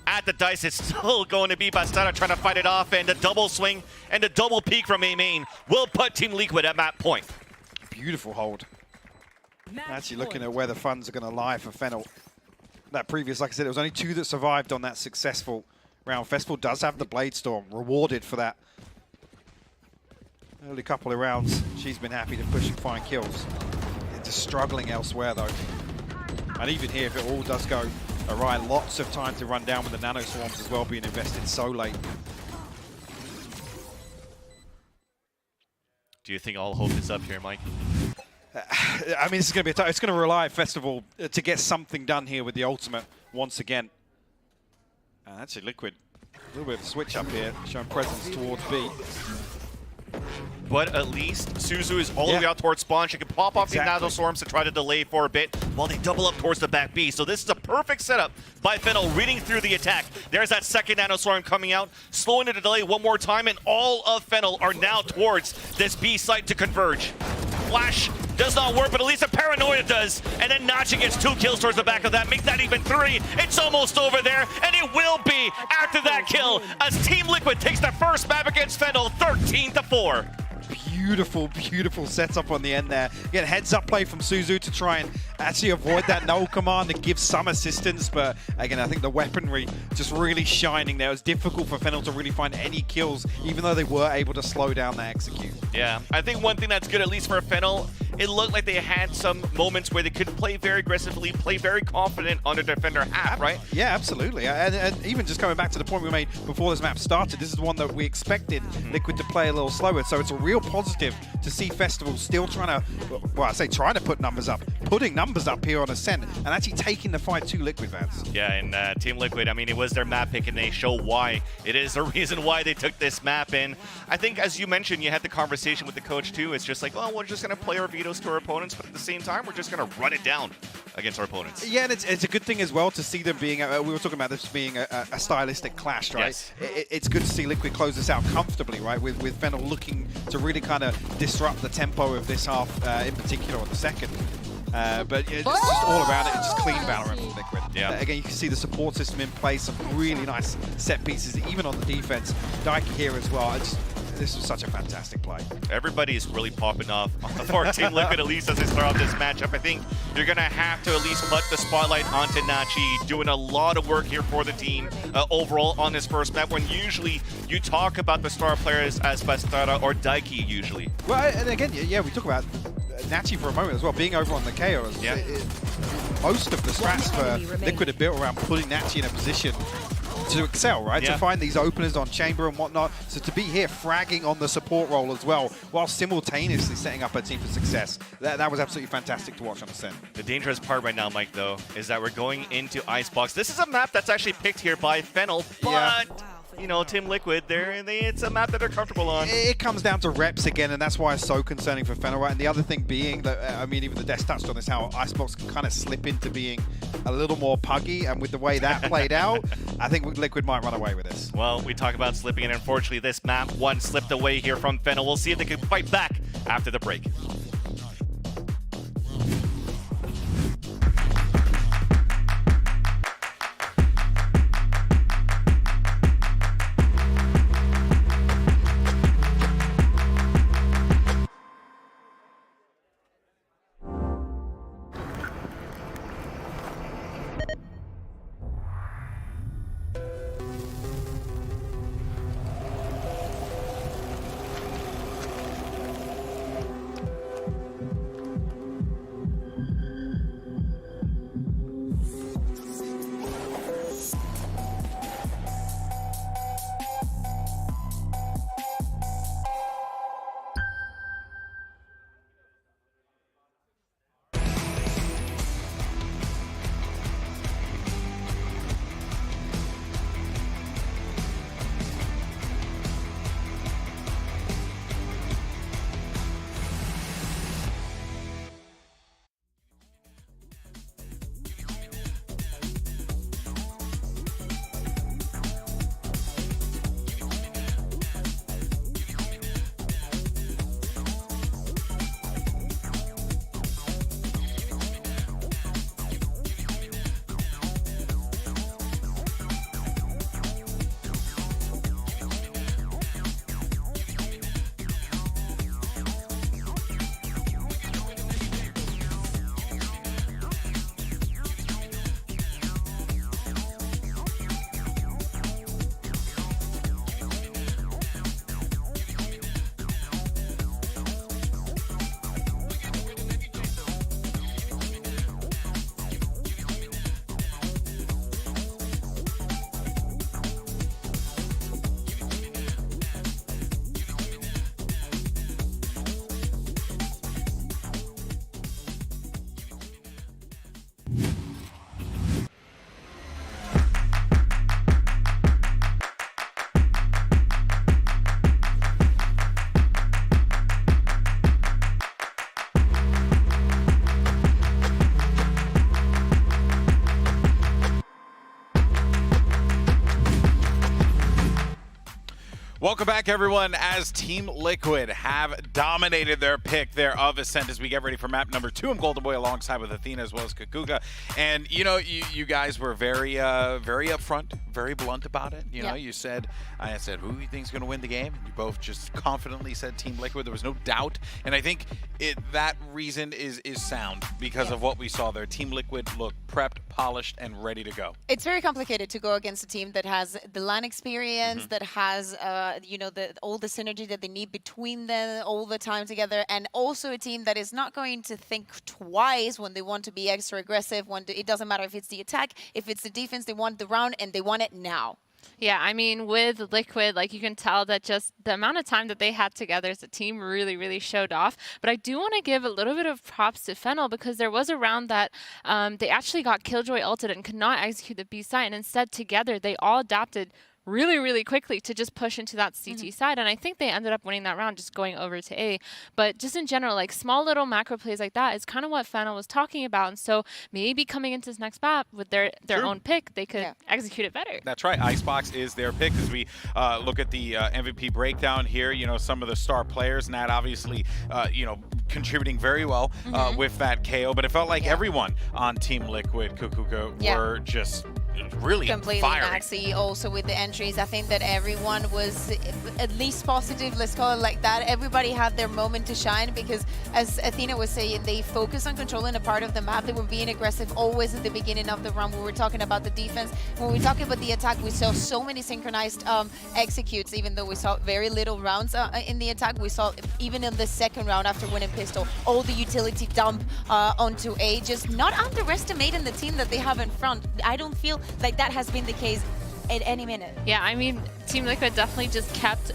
At the dice, it's still going to be Bastardo trying to fight it off, and the double swing and the double peek from A main will put Team Liquid at map point. Beautiful hold. Actually looking at where the funds are going to lie for Fennel. That previous, like I said, it was only 2 that survived on that successful round. Festival does have the Blade Storm, rewarded for that early couple of rounds. She's been happy to push and find kills. They're just struggling elsewhere, though. And even here, if it all does go awry, lots of time to run down with the Nano Swarms as well, being invested so late. Do you think all hope is up here, Mike? I mean, it's going to be it's going to rely on Festival to get something done here with the ultimate once again. Actually, Liquid, a little bit of a switch up here, showing presence towards B. But at least Suzu is all the way out towards spawn. She can pop off the Nano Swarms to try to delay for a bit while they double up towards the back B. So this is a perfect setup by Fennel, reading through the attack. There's that second Nano Swarm coming out, slowing it to delay one more time, and all of Fennel are now towards this B site to converge. Flash does not work, but at least a Paranoia does. And then Nachi gets 2 kills towards the back of that, make that even 3. It's almost over there, and it will be after that kill as Team Liquid takes the first map against Fennel, 13-4. Beautiful, beautiful setup on the end there. Again, heads up play from Suzu to try and actually avoid that null command and give some assistance. But again, I think the weaponry just really shining there. It was difficult for Fennel to really find any kills, even though they were able to slow down the execute. Yeah, I think one thing that's good, at least for Fennel, it looked like they had some moments where they could play very aggressively, play very confident on the defender half, right? Yeah, absolutely. And even just coming back to the point we made before this map started, this is one that we expected Liquid to play a little slower. So it's a real positive to see Festival still trying to, well, I say trying to put numbers up, putting numbers up here on Ascent, and actually taking the fight to Liquid, Vance. Yeah, and Team Liquid, I mean, it was their map pick, and they show why. It is the reason why they took this map. And I think, as you mentioned, you had the conversation with the coach, too. It's just like, well, we're just going to play our vetoes to our opponents, but at the same time, we're just going to run it down against our opponents. Yeah, and it's a good thing as well to see them being, we were talking about this being a stylistic clash, right? Yes. It's good to see Liquid close this out comfortably, right? With Fennel looking to really kind of disrupt the tempo of this half, in particular on the second. But it's just all around it. It's just clean Valorant from Liquid. Yeah. Again, you can see the support system in place, some really nice set pieces, even on the defense. Dyke here as well. This was such a fantastic play. Everybody is really popping off for Team Liquid, at least as they start off this matchup. I think you're going to have to at least put the spotlight onto Nachi, doing a lot of work here for the team overall on this first map, when usually you talk about the star players as Bastardo or Daiki usually. Well, and again, yeah, we talk about Nachi for a moment as well, being over on the KO. Yeah. Most of the strats for Liquid are built around putting Nachi in a position to excel, right? Yeah. To find these openers on Chamber and whatnot. So to be here fragging on the support role as well, while simultaneously setting up a team for success, that was absolutely fantastic to watch on the Ascent. The dangerous part right now, Mike, though, is that we're going into Icebox. This is a map that's actually picked here by Fennel, but you know, Team Liquid, it's a map that they're comfortable on. It comes down to reps again, and that's why it's so concerning for Fennel, right? And the other thing being that, I mean, even the Desk touched on this, how Icebox can kind of slip into being a little more puggy, and with the way that played out, I think Liquid might run away with this. Well, we talk about slipping, and unfortunately, this map one slipped away here from Fennel. We'll see if they can fight back after the break. Welcome back, everyone, as Team Liquid have dominated their pick there of Ascent as we get ready for map number 2. I'm Golden Boy alongside with Athena as well as Kakuka. And, you know, you guys were very upfront, very blunt about it. You know, you said, I said, who do you think's going to win the game? And you both just confidently said Team Liquid. There was no doubt. And I think that reason is sound because of what we saw there. Team Liquid looked prepped, polished, and ready to go. It's very complicated to go against a team that has the LAN experience, that has you know, all the synergy that they need between them all the time together, and also a team that is not going to think twice when they want to be extra aggressive. It doesn't matter if it's the attack, if it's the defense, they want the round and they want it now. Yeah, I mean, with Liquid, like, you can tell that just the amount of time that they had together as a team really, really showed off. But I do want to give a little bit of props to Fennel because there was a round that they actually got Killjoy ulted and could not execute the B side, and instead together they all adapted really, really quickly to just push into that CT side. And I think they ended up winning that round just going over to A. But just in general, like, small little macro plays like that is kind of what Fennel was talking about. And so maybe coming into this next map with their own pick, they could execute it better. That's right. Icebox is their pick as we look at the MVP breakdown here. You know, some of the star players, Nat obviously, you know, contributing very well with that KO. But it felt like everyone on Team Liquid, Kukuka, were just really completely firing. maxi. Also with the entries, I think that everyone was at least positive, let's call it like that. Everybody had their moment to shine because, as Athena was saying, they focused on controlling a part of the map. They were being aggressive always at the beginning of the round. We were talking about the defense. When we talk about the attack, we saw so many synchronized executes, even though we saw very little rounds in the attack. We saw even in the second round after winning pistol, all the utility dump onto A, just not underestimating the team that they have in front. I don't feel like that has been the case at any minute. Yeah, I mean, Team Liquid definitely just kept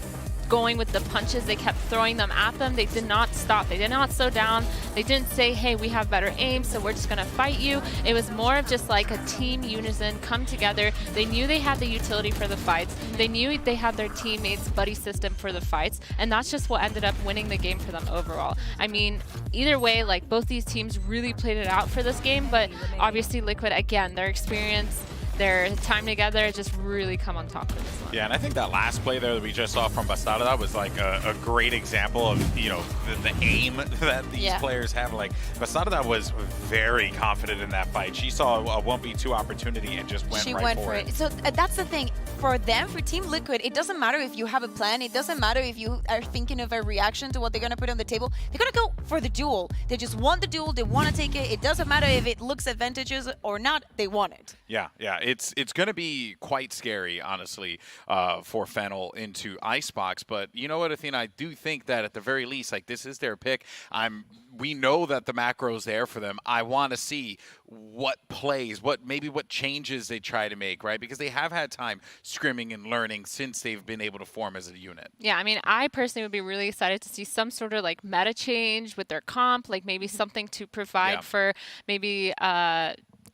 going with the punches. They kept throwing them at them. They did not stop. They did not slow down. They didn't say, hey, we have better aim, so we're just going to fight you. It was more of just like a team unison come together. They knew they had the utility for the fights. They knew they had their teammates' buddy system for the fights, and that's just what ended up winning the game for them overall. I mean, either way, like, both these teams really played it out for this game, but obviously Liquid, again, their experience, their time together just really come on top of this one. Yeah, and I think that last play there that we just saw from Bastarda was like a great example of, you know, the aim that these players have. Like, Bastarda was very confident in that fight. She saw a 1v2 opportunity and just went right for it. So that's the thing. For them, for Team Liquid, it doesn't matter if you have a plan. It doesn't matter if you are thinking of a reaction to what they're going to put on the table. They're going to go for the duel. They just want the duel. They want to take it. It doesn't matter if it looks advantageous or not. They want it. Yeah, yeah. It's going to be quite scary, honestly, for Fennel into Icebox. But you know what, Athena? I do think that at the very least, like, this is their pick. We know that the macro's there for them. I want to see what plays, what changes they try to make, right? Because they have had time scrimming and learning since they've been able to form as a unit. Yeah, I mean, I personally would be really excited to see some sort of like meta change with their comp, like maybe something to provide for maybe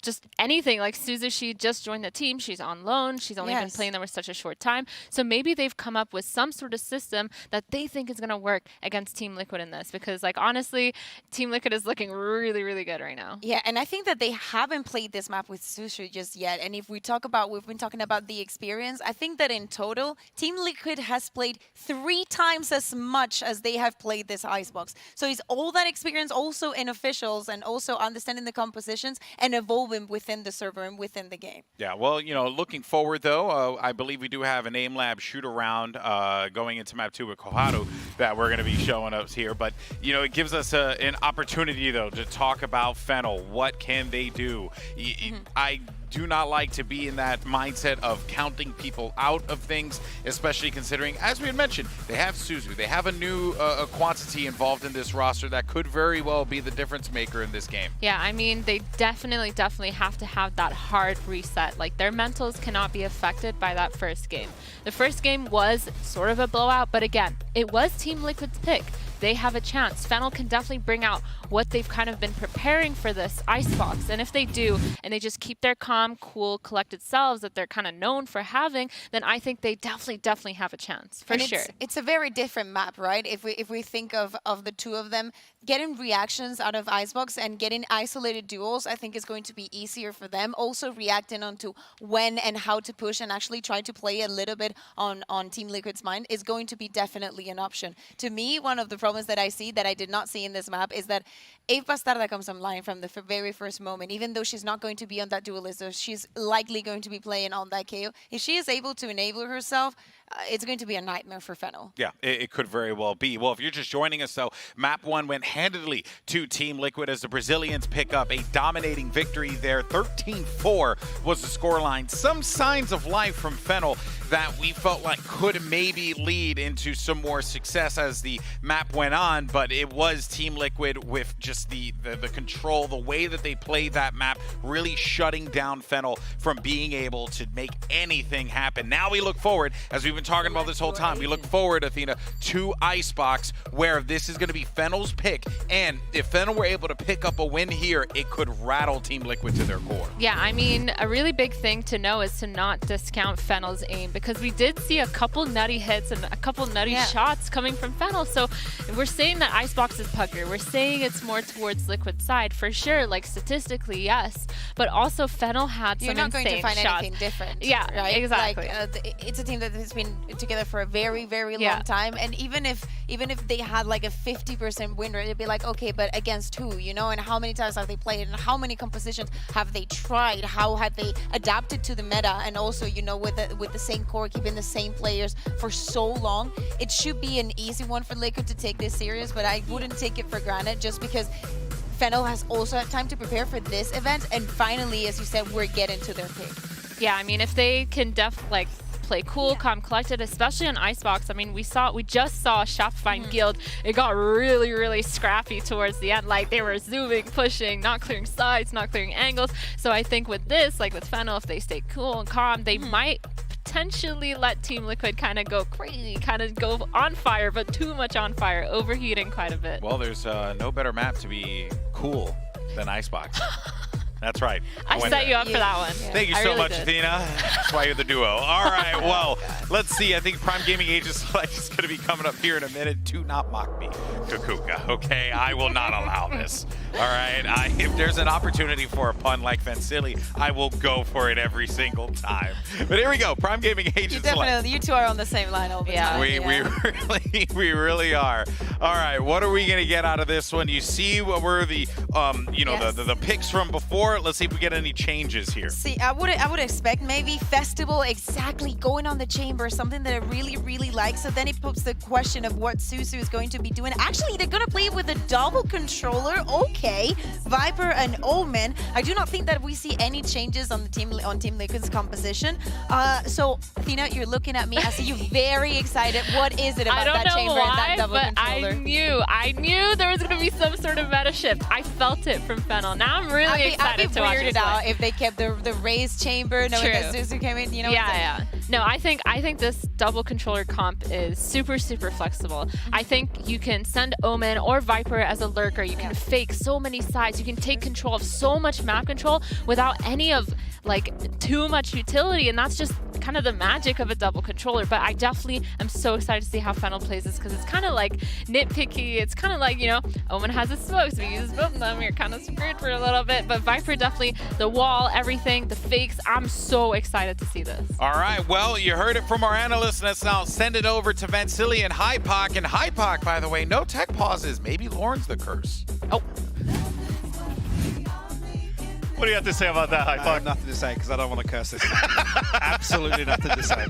just anything. Like Suzu, she just joined the team. She's on loan. She's only been playing them for such a short time. So maybe they've come up with some sort of system that they think is going to work against Team Liquid in this. Because, like, honestly, Team Liquid is looking really, really good right now. Yeah, and I think that they haven't played this map with Suzu just yet. And if we talk about, we've been talking about the experience, I think that in total, Team Liquid has played 3 times as much as they have played this Icebox. So it's all that experience also in officials and also understanding the compositions and evolving within the server and within the game. Yeah, well, you know, looking forward, though, I believe we do have an aim lab shoot-around going into map 2 with Koharu that we're going to be showing us here. But, you know, it gives us an opportunity, though, to talk about Fennel. What can they do? I do not like to be in that mindset of counting people out of things, especially considering, as we had mentioned, they have Suzu. They have a new quantity involved in this roster that could very well be the difference maker in this game. Yeah, I mean, they definitely have to have that hard reset. Like, their mentals cannot be affected by that first game. The first game was sort of a blowout, but again, it was Team Liquid's pick. they have a chance. Fennel can definitely bring out what they've kind of been preparing for this Icebox. And if they do, and they just keep their calm, cool, collected selves that they're kind of known for having, then I think they definitely have a chance, for sure. It's a very different map, right? If we think of the two of them, getting reactions out of Icebox and getting isolated duels, I think is going to be easier for them. Also reacting onto when and how to push and actually try to play a little bit on Team Liquid's mind is going to be definitely an option. To me, one of the problems that I see that I did not see in this map is that if Bastarda comes online from the very first moment, even though she's not going to be on that duelist, so she's likely going to be playing on that KO, if she is able to enable herself, it's going to be a nightmare for Fennel. Yeah, it could very well be. Well, if you're just joining us, though, Map 1 went handedly to Team Liquid as the Brazilians pick up a dominating victory there. 13-4 was the scoreline. Some signs of life from Fennel that we felt like could maybe lead into some more success as the map went on, but it was Team Liquid with just the control, the way that they played that map, really shutting down Fennel from being able to make anything happen. Now we look forward, as we've been talking about this whole time, we look forward, Athena, to Icebox, where this is going to be Fennel's pick, and if Fennel were able to pick up a win here, it could rattle Team Liquid to their core. Yeah, I mean, a really big thing to know is to not discount Fennel's aim, because we did see a couple nutty hits and a couple nutty shots coming from Fennel. So we're saying that Icebox is pucker. We're saying it's more towards Liquid side for sure, like statistically, yes. But also Fennel had some insane shots. You're not going to find anything different. Yeah, right? exactly. Like, it's a team that has been together for a very, very long time. And even if they had like a 50% win rate, it'd be like, okay, but against who, you know? And how many times have they played? And how many compositions have they tried? How have they adapted to the meta? And also, you know, with the same core, keeping the same players for so long, it should be an easy one for Liquid to take this serious, but I wouldn't take it for granted just because Fennel has also had time to prepare for this event, and finally, as you said, we're getting to their pick. Yeah, I mean, if they can play cool, calm, collected, especially on Icebox. I mean, we just saw Shopify Guild. It got really, really scrappy towards the end. Like, they were zooming, pushing, not clearing sides, not clearing angles. So I think with this, like with Fennel, if they stay cool and calm, they might potentially let Team Liquid kind of go crazy, kind of go on fire, but too much on fire, overheating quite a bit. Well, there's no better map to be cool than Icebox. That's right. I set you up for that one. Thank you so much, Athena. That's why you're the duo. All right, well, let's see. I think Prime Gaming Agent Select is going to be coming up here in a minute. Do not mock me, Kukuka, okay? I will not allow this. All right? If there's an opportunity for a pun like Fensili, I will go for it every single time. But here we go. Prime Gaming Agent Select. You two are on the same line all the time. We really are. All right, what are we going to get out of this one? You see what were the, the picks from before? Let's see if we get any changes here. See, I would expect maybe Festival exactly going on the chamber, something that I really, really like. So then it puts the question of what Suzu is going to be doing. Actually, they're going to play with a double controller. Okay, Viper and Omen. I do not think that we see any changes on Team Liquid's composition. So, Athena, you're looking at me. I see you very excited. What is it about that chamber and that double controller? I knew there was going to be some sort of meta shift. I felt it from Fennel. Now I'm really excited. I'd be weirded out if they kept the raised chamber knowing that Suzu came in, you know. Yeah. No, I think this double controller comp is super, super flexible. I think you can send Omen or Viper as a lurker. You can fake so many sides. You can take control of so much map control without any of like too much utility, and that's just kind of the magic of a double controller. But I definitely am so excited to see how Fennel plays this, because it's kind of like nitpicky. It's kind of like, you know, Omen has his smokes, we use both of them, you're kind of screwed for a little bit. But Viper definitely, the wall, everything, the fakes, I'm so excited to see this. All right, well, you heard it from our analysts. Let's now send it over to Vansili and Hypoc. And Hypoc, by the way, no tech pauses. Maybe Lauren's the curse. Oh. What do you have to say about that, Hypoc? I have nothing to say because I don't want to curse this. Absolutely nothing to say.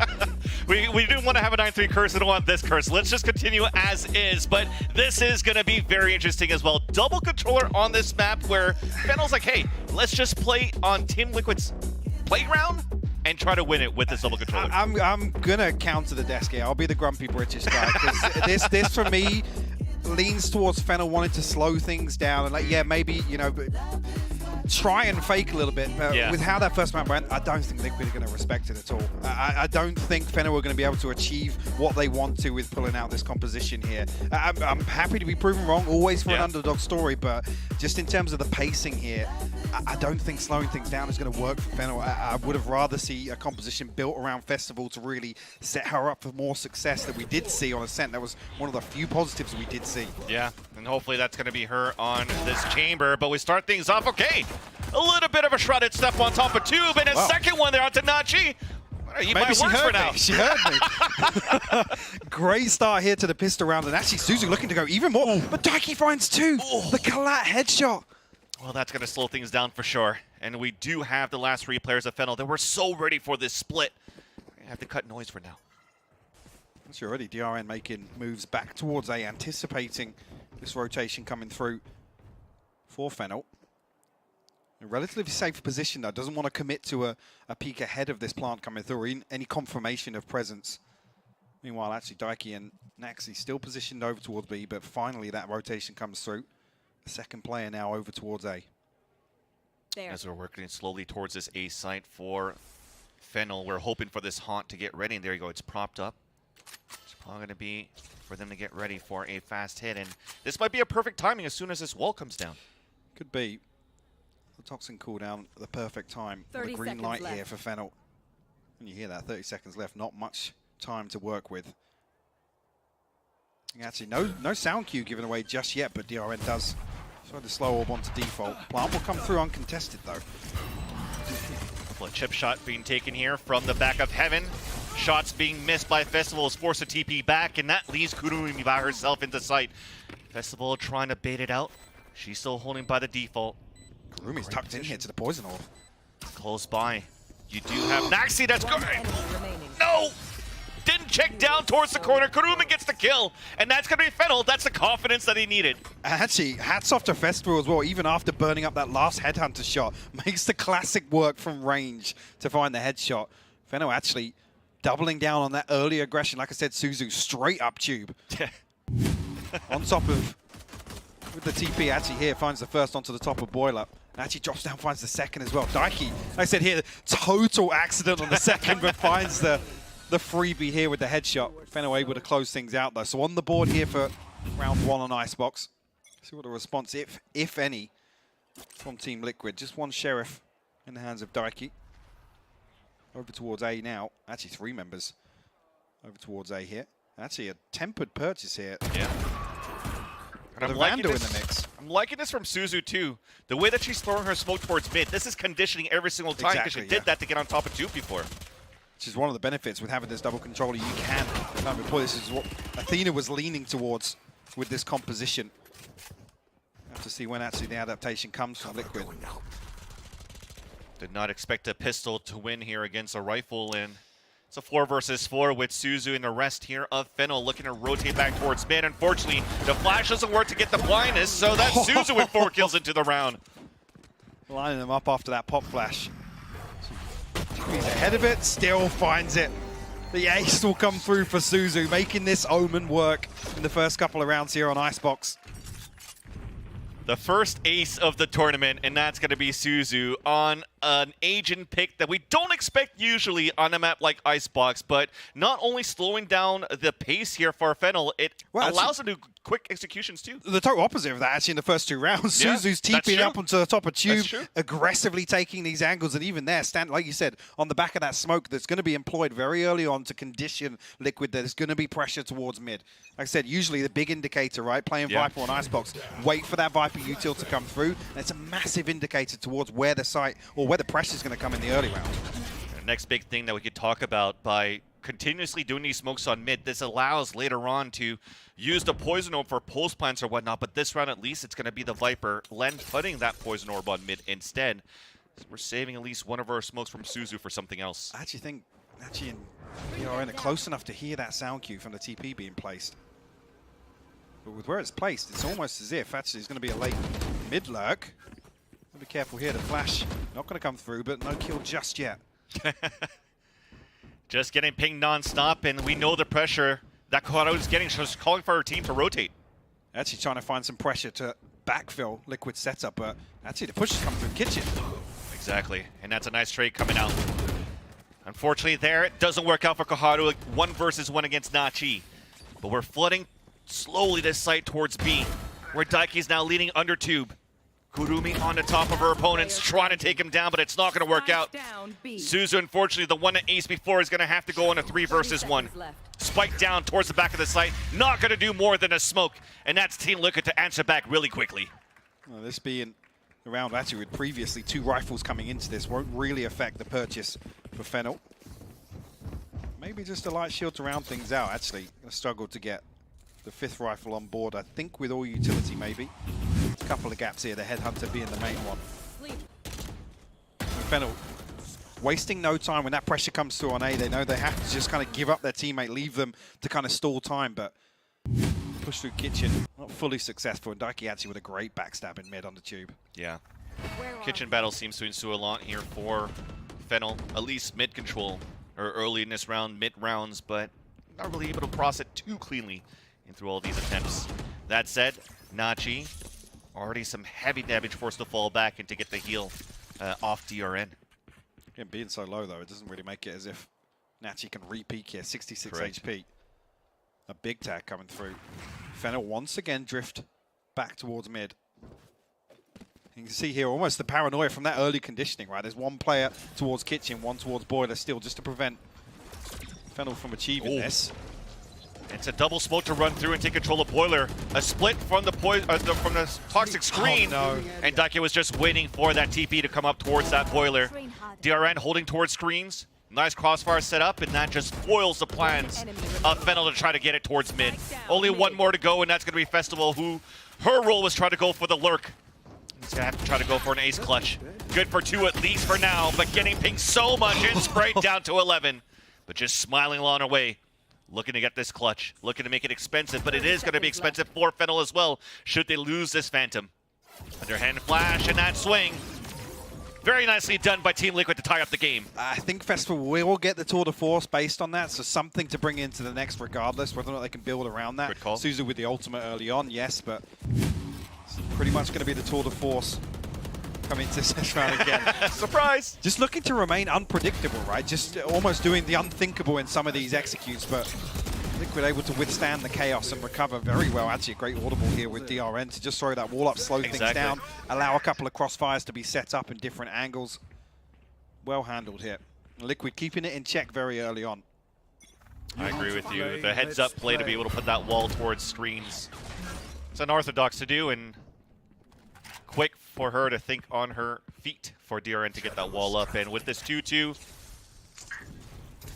We didn't want to have a 9-3 curse. I don't want this curse. Let's just continue as is. But this is going to be very interesting as well. Double controller on this map where Fennel's like, hey, let's just play on Team Liquid's playground and try to win it with this double controller. I'm going to counter the desk here. I'll be the grumpy British guy. Because this, for me, leans towards Fennel wanting to slow things down. And, like, yeah, maybe, you know... try and fake a little bit. Yeah. With how that first map went, I don't think Liquid are going to respect it at all. I don't think Fennel are going to be able to achieve what they want to with pulling out this composition here. I'm happy to be proven wrong, always for an underdog story, but just in terms of the pacing here, I don't think slowing things down is going to work for Fennel. I would have rather see a composition built around Festival to really set her up for more success that we did see on Ascent. That was one of the few positives we did see. Yeah, and hopefully that's going to be her on this chamber. But we start things off, okay. A little bit of a shrouded step on top of Tube, and a second one there onto Nachi. Maybe she heard me. She heard me. Great start here to the pistol round, and actually Suzu looking to go even more. But Daiki finds two. The Kalat headshot. Well, that's going to slow things down for sure. And we do have the last 3 players of Fennel that were so ready for this split. I have to cut noise for now. That's already DRN making moves back towards A, anticipating this rotation coming through for Fennel. A relatively safe position though, doesn't want to commit to a peek ahead of this plant coming through, or any confirmation of presence. Meanwhile, actually Daiki and Naxi still positioned over towards B, but finally that rotation comes through. The second player now over towards A. There. As we're working slowly towards this A site for Fennel, we're hoping for this haunt to get ready, and there you go, it's propped up. It's probably going to be for them to get ready for a fast hit, and this might be a perfect timing as soon as this wall comes down. Could be. The toxin cooldown at the perfect time. The green light here for Fennel. And you hear that, 30 seconds left, not much time to work with. Actually, no sound cue given away just yet, but DRN does try to slow orb onto default. Plant will come through uncontested though. Couple of chip shot being taken here from the back of Heaven. Shots being missed by Festival is forced to TP back, and that leaves Kurumi by herself into sight. Festival trying to bait it out. She's still holding by the default. Kurumi's tucked in here to the poison orb. Close by. You do have Naxi, that's good. No! Didn't check down towards the corner. Kurumi gets the kill, and that's going to be Fennel. That's the confidence that he needed. Actually, hats off to Festival as well, even after burning up that last headhunter shot. Makes the classic work from range to find the headshot. Fennel actually doubling down on that early aggression. Like I said, Suzu straight up tube. On top of, with the TP actually here, finds the first onto the top of Boiler. Actually drops down, finds the second as well. Daiki, like I said here, total accident on the second, but finds the freebie here with the headshot. Fennel able to close things out though. So on the board here for round 1 on Icebox. See what the response, if any, from Team Liquid. Just one Sheriff in the hands of Daiki. Over towards A now. Actually 3 members over towards A here. Actually a tempered purchase here. Yeah. And I'm liking this, in the mix. I'm liking this from Suzu too. The way that she's throwing her smoke towards mid, this is conditioning every single time because she did that to get on top of Tube before. Which is one of the benefits with having this double controller. You can deploy. This is what Athena was leaning towards with this composition. Have to see when actually the adaptation comes from Liquid. Did not expect a pistol to win here against a rifle, and it's a 4 versus 4 with Suzu and the rest here of Fennel looking to rotate back towards mid. Unfortunately, the flash doesn't work to get the blindness, so that's Suzu with 4 kills into the round. Lining them up after that pop flash. He's ahead of it, still finds it. The ace will come through for Suzu, making this Omen work in the first couple of rounds here on Icebox. The first ace of the tournament, and that's going to be Suzu on an agent pick that we don't expect usually on a map like Icebox, but not only slowing down the pace here for Fennel, it allows them to do quick executions too. The total opposite of that actually in the first 2 rounds. Yeah, Suzu's TPing up onto the top of Tube, That's true. aggressively taking these angles, and even there, like you said, on the back of that smoke that's going to be employed very early on to condition Liquid that there's going to be pressure towards mid. Like I said, usually the big indicator, right? Playing Viper on Icebox, wait for that Viper util to come through, and it's a massive indicator towards where the site or where the pressure is going to come in the early round. The next big thing that we could talk about, by continuously doing these smokes on mid, this allows later on to use the poison orb for pulse plants or whatnot, but this round at least it's going to be the Viper Len putting that poison orb on mid instead. So we're saving at least one of our smokes from Suzu for something else. I actually think you're in it close enough to hear that sound cue from the TP being placed. But with where it's placed, it's almost as if actually it's going to be a late mid lurk. Be careful here, the flash not going to come through, but no kill just yet. Just getting pinged non-stop, and we know the pressure that Corrado is getting. She's calling for her team to rotate. Actually trying to find some pressure to backfill Liquid setup, but actually the push is coming through Kitchen. Exactly, and that's a nice trade coming out. Unfortunately there, it doesn't work out for Koharu. 1 versus 1 against Nachi. But we're flooding slowly this site towards B, where Daiki's now leading under tube. Kurumi on the top of her opponents, trying to take him down, but it's not going to work out. Suzu, unfortunately, the one at Ace before, is going to have to go on a 3 versus 1. Spike down towards the back of the site, not going to do more than a smoke, and that's Team Liquid to answer back really quickly. Well, this being the round actually with previously 2 rifles coming into this won't really affect the purchase for Fennel. Maybe just a light shield to round things out, actually. Gonna struggle to get the 5th rifle on board, I think with all utility maybe. A couple of gaps here, the Headhunter being the main one. And Fennel wasting no time when that pressure comes through on A. They know they have to just kind of give up their teammate, leave them to kind of stall time, but push through Kitchen, not fully successful. And Daiki actually with a great backstab in mid on the tube. Yeah. Kitchen battle seems to ensue a lot here for Fennel, at least mid control, or early in this round, mid rounds, but not really able to cross it too cleanly in through all these attempts. That said, Nachi, already some heavy damage forced to fall back and to get the heal off DRN. Again, being so low though, it doesn't really make it as if Nachi can re-peak here, 66 Correct. HP. A big tag coming through. Fennel once again drift back towards mid. You can see here almost the paranoia from that early conditioning, right? There's one player towards Kitchen, one towards Boiler still, just to prevent Fennel from achieving this. It's a double smoke to run through and take control of Boiler. A split from the from the toxic screen, and Daiki was just waiting for that TP to come up towards that Boiler. DRN holding towards screens. Nice crossfire set up, and that just foils the plans of Fennel to try to get it towards mid. Only 1 more to go, and that's going to be Festival, who her role was trying to go for the lurk. He's going to have to try to go for an ace clutch. Good for 2 at least for now, but getting pinged so much and sprayed down to 11. But just smiling along her way. Looking to get this clutch, looking to make it expensive, but it is going to be expensive for Fennel as well, should they lose this Phantom. Underhand flash and that swing. Very nicely done by Team Liquid to tie up the game. I think Festival will get the tour de force based on that, so something to bring into the next regardless, whether or not they can build around that. Good call. Suzu with the ultimate early on, yes, but it's pretty much going to be the tour de force coming into this round again. Surprise! Just looking to remain unpredictable, right? Just almost doing the unthinkable in some of these executes, but Liquid able to withstand the chaos and recover very well. Actually, a great audible here with DRN to just throw that wall up, slow things down, allow a couple of crossfires to be set up in different angles. Well handled here. Liquid keeping it in check very early on. I agree with you. The heads-up play to be able to put that wall towards screens. It's unorthodox to do, and quick for her to think on her feet for DRN to get that wall up. And with this 2-2,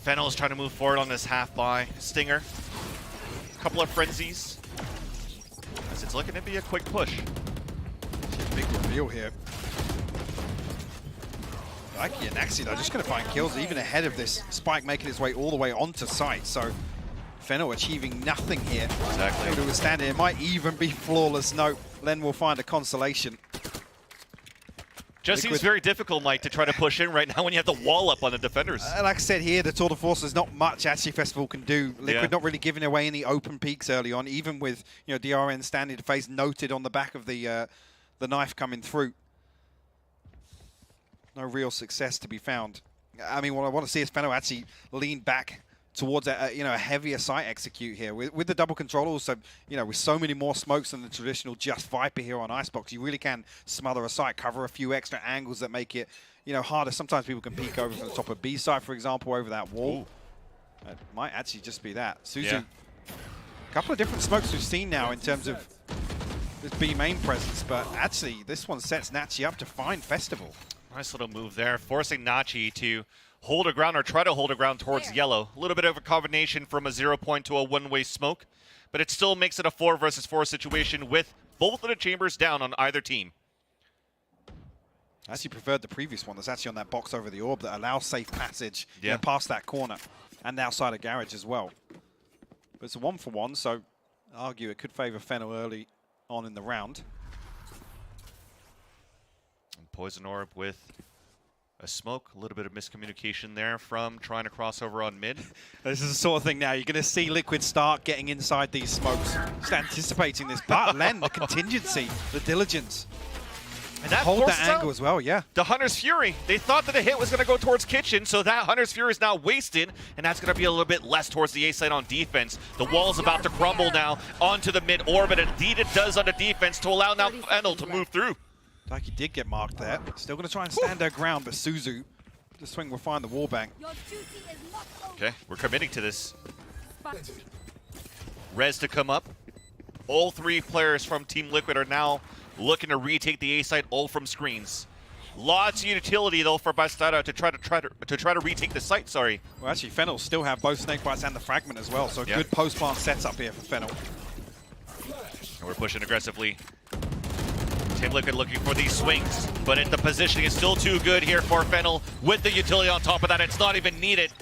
Fennel is trying to move forward on this half-buy. Stinger, a couple of frenzies, as it's looking to be a quick push. Big reveal here. Daiki and Naxi, though, just going to find kills even ahead of this Spike making its way all the way onto site. So Fennel achieving nothing here. Exactly. Able to withstand it. It might even be flawless. No, Len will find a consolation. Just seems very difficult, Mike, to try to push in right now when you have the wall up on the defenders. Like I said here, the Tour de Force, there's not much actually Festival can do. Liquid not really giving away any open peaks early on, even with DRN standing to face noted on the back of the knife coming through. No real success to be found. I mean, what I want to see is Fennel actually lean back towards a heavier site execute here with the double control. Also, with so many more smokes than the traditional just Viper here on Icebox, you really can smother a site, cover a few extra angles that make it harder. Sometimes people can peek over from the top of B site, for example, over that wall. It might actually just be that. Suzu, a couple of different smokes we've seen now in terms of this B main presence, but actually this one sets Nachi up to find Festival. Nice little move there, forcing Nachi to hold her ground or try to hold her ground towards yellow. A little bit of a combination from a 0 point to a one-way smoke, but it still makes it a 4 versus 4 situation with both of the chambers down on either team. I actually preferred the previous one that's actually on that box over the orb that allows safe passage past that corner and outside of garage as well. But it's a 1-for-1, so I argue it could favor Fennel early on in the round. And Poison Orb with A smoke, a little bit of miscommunication there from trying to cross over on mid. This is the sort of thing now, you're going to see Liquid start getting inside these smokes, just anticipating this. But Len, the contingency, the diligence. And that hold that forces angle out as well, yeah. The Hunter's Fury. They thought that the hit was going to go towards Kitchen, so that Hunter's Fury is now wasted, and that's going to be a little bit less towards the A side on defense. The wall's about to crumble now onto the mid orbit. Indeed it does on the defense to allow now Fennel to move through. Like he did get marked there. Still going to try and stand their ground, but Suzu, the swing will find the wallbang. Okay, we're committing to this. Rez to come up. All three players from Team Liquid are now looking to retake the A side, all from screens. Lots of utility though for Bastarda to try to retake the site. Sorry. Well, actually, Fennel still have both snake bites and the fragment as well, so good post plant setup here for Fennel. And we're pushing aggressively. Team Liquid looking for these swings, but the positioning is still too good here for Fennel. With the utility on top of that, it's not even needed.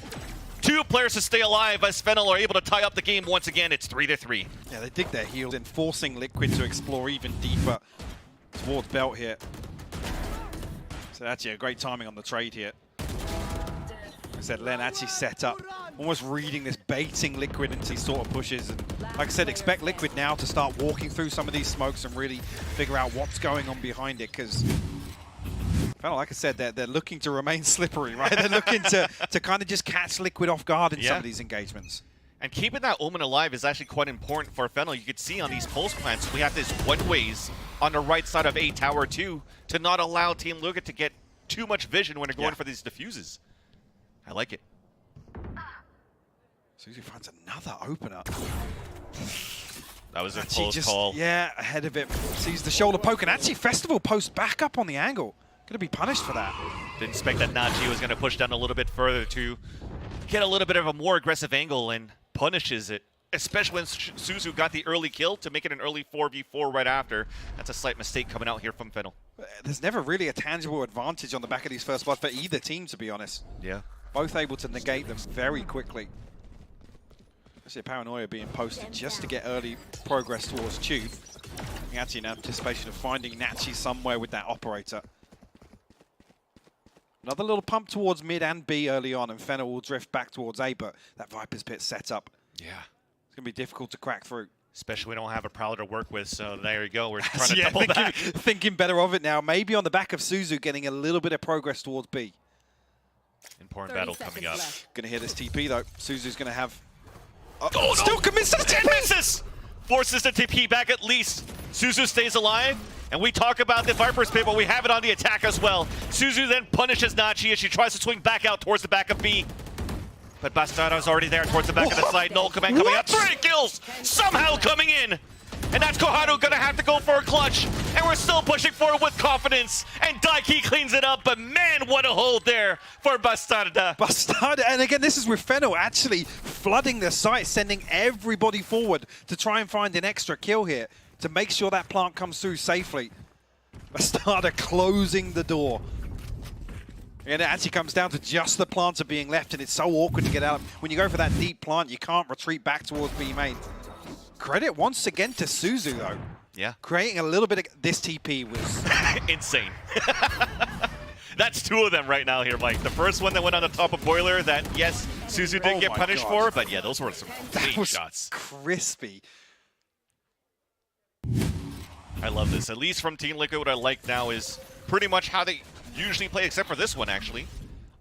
Two players to stay alive as Fennel are able to tie up the game once again. It's 3-3. Yeah, they dig their heels in, forcing Liquid to explore even deeper towards Belt here. So actually a great timing on the trade here. Like I said, Len actually set up, almost reading this, baiting Liquid into these sort of pushes. And like I said, expect Liquid now to start walking through some of these smokes and really figure out what's going on behind it, because like I said, they're looking to remain slippery, right? They're looking to kind of just catch Liquid off guard in some of these engagements. And keeping that Omen alive is actually quite important for Fennel. You can see on these pulse plants, we have this one-ways on the right side of A Tower 2 to not allow Team Liquid to get too much vision when they're going for these diffuses. I like it. Suzu finds another opener. That was a close call. Yeah, ahead of it. Sees the shoulder poke, and actually Festival posts back up on the angle. Going to be punished for that. Didn't expect that Nachi was going to push down a little bit further to get a little bit of a more aggressive angle, and punishes it, especially when Suzu got the early kill to make it an early 4v4 right after. That's a slight mistake coming out here from Fennel. There's never really a tangible advantage on the back of these first bloods for either team, to be honest. Yeah. Both able to negate them very quickly. Especially a Paranoia being posted just to get early progress towards Tube. Actually in anticipation of finding Nachi somewhere with that operator. Another little pump towards mid and B early on, and Fennel will drift back towards A, but that Viper's Pit set up. Yeah. It's going to be difficult to crack through. Especially we don't have a Prowler to work with, so there you go. We're trying to double back. Thinking better of it now. Maybe on the back of Suzu getting a little bit of progress towards B. Important battle coming up. Going to hear this TP though. Suzu's going to have... Oh, still commits to the TP! Misses! Forces the TP back at least. Suzu stays alive. And we talk about the Viper's Pit, but we have it on the attack as well. Suzu then punishes Nachi as she tries to swing back out towards the back of B. But Bastardo's already there towards the back of the side. Null Command coming out. 3 kills! Somehow coming in! And that's Koharu gonna have to go for a clutch. And we're still pushing forward with confidence. And Daiki cleans it up, but man, what a hold there for Bastarda. Bastarda, and again, this is with Fennel actually flooding the site, sending everybody forward to try and find an extra kill here, to make sure that plant comes through safely. Bastarda closing the door. And it actually comes down to just the planter being left, and it's so awkward to get out. When you go for that deep plant, you can't retreat back towards B main. Credit once again to Suzu, though. Yeah. Creating a little bit of... This TP was... insane. That's 2 of them right now here, Mike. The first one that went on the top of Boiler that, yes, Suzu did get punished for, but yeah, those were some great shots. Crispy. I love this. At least from Team Liquid, what I like now is pretty much how they usually play, except for this one, actually.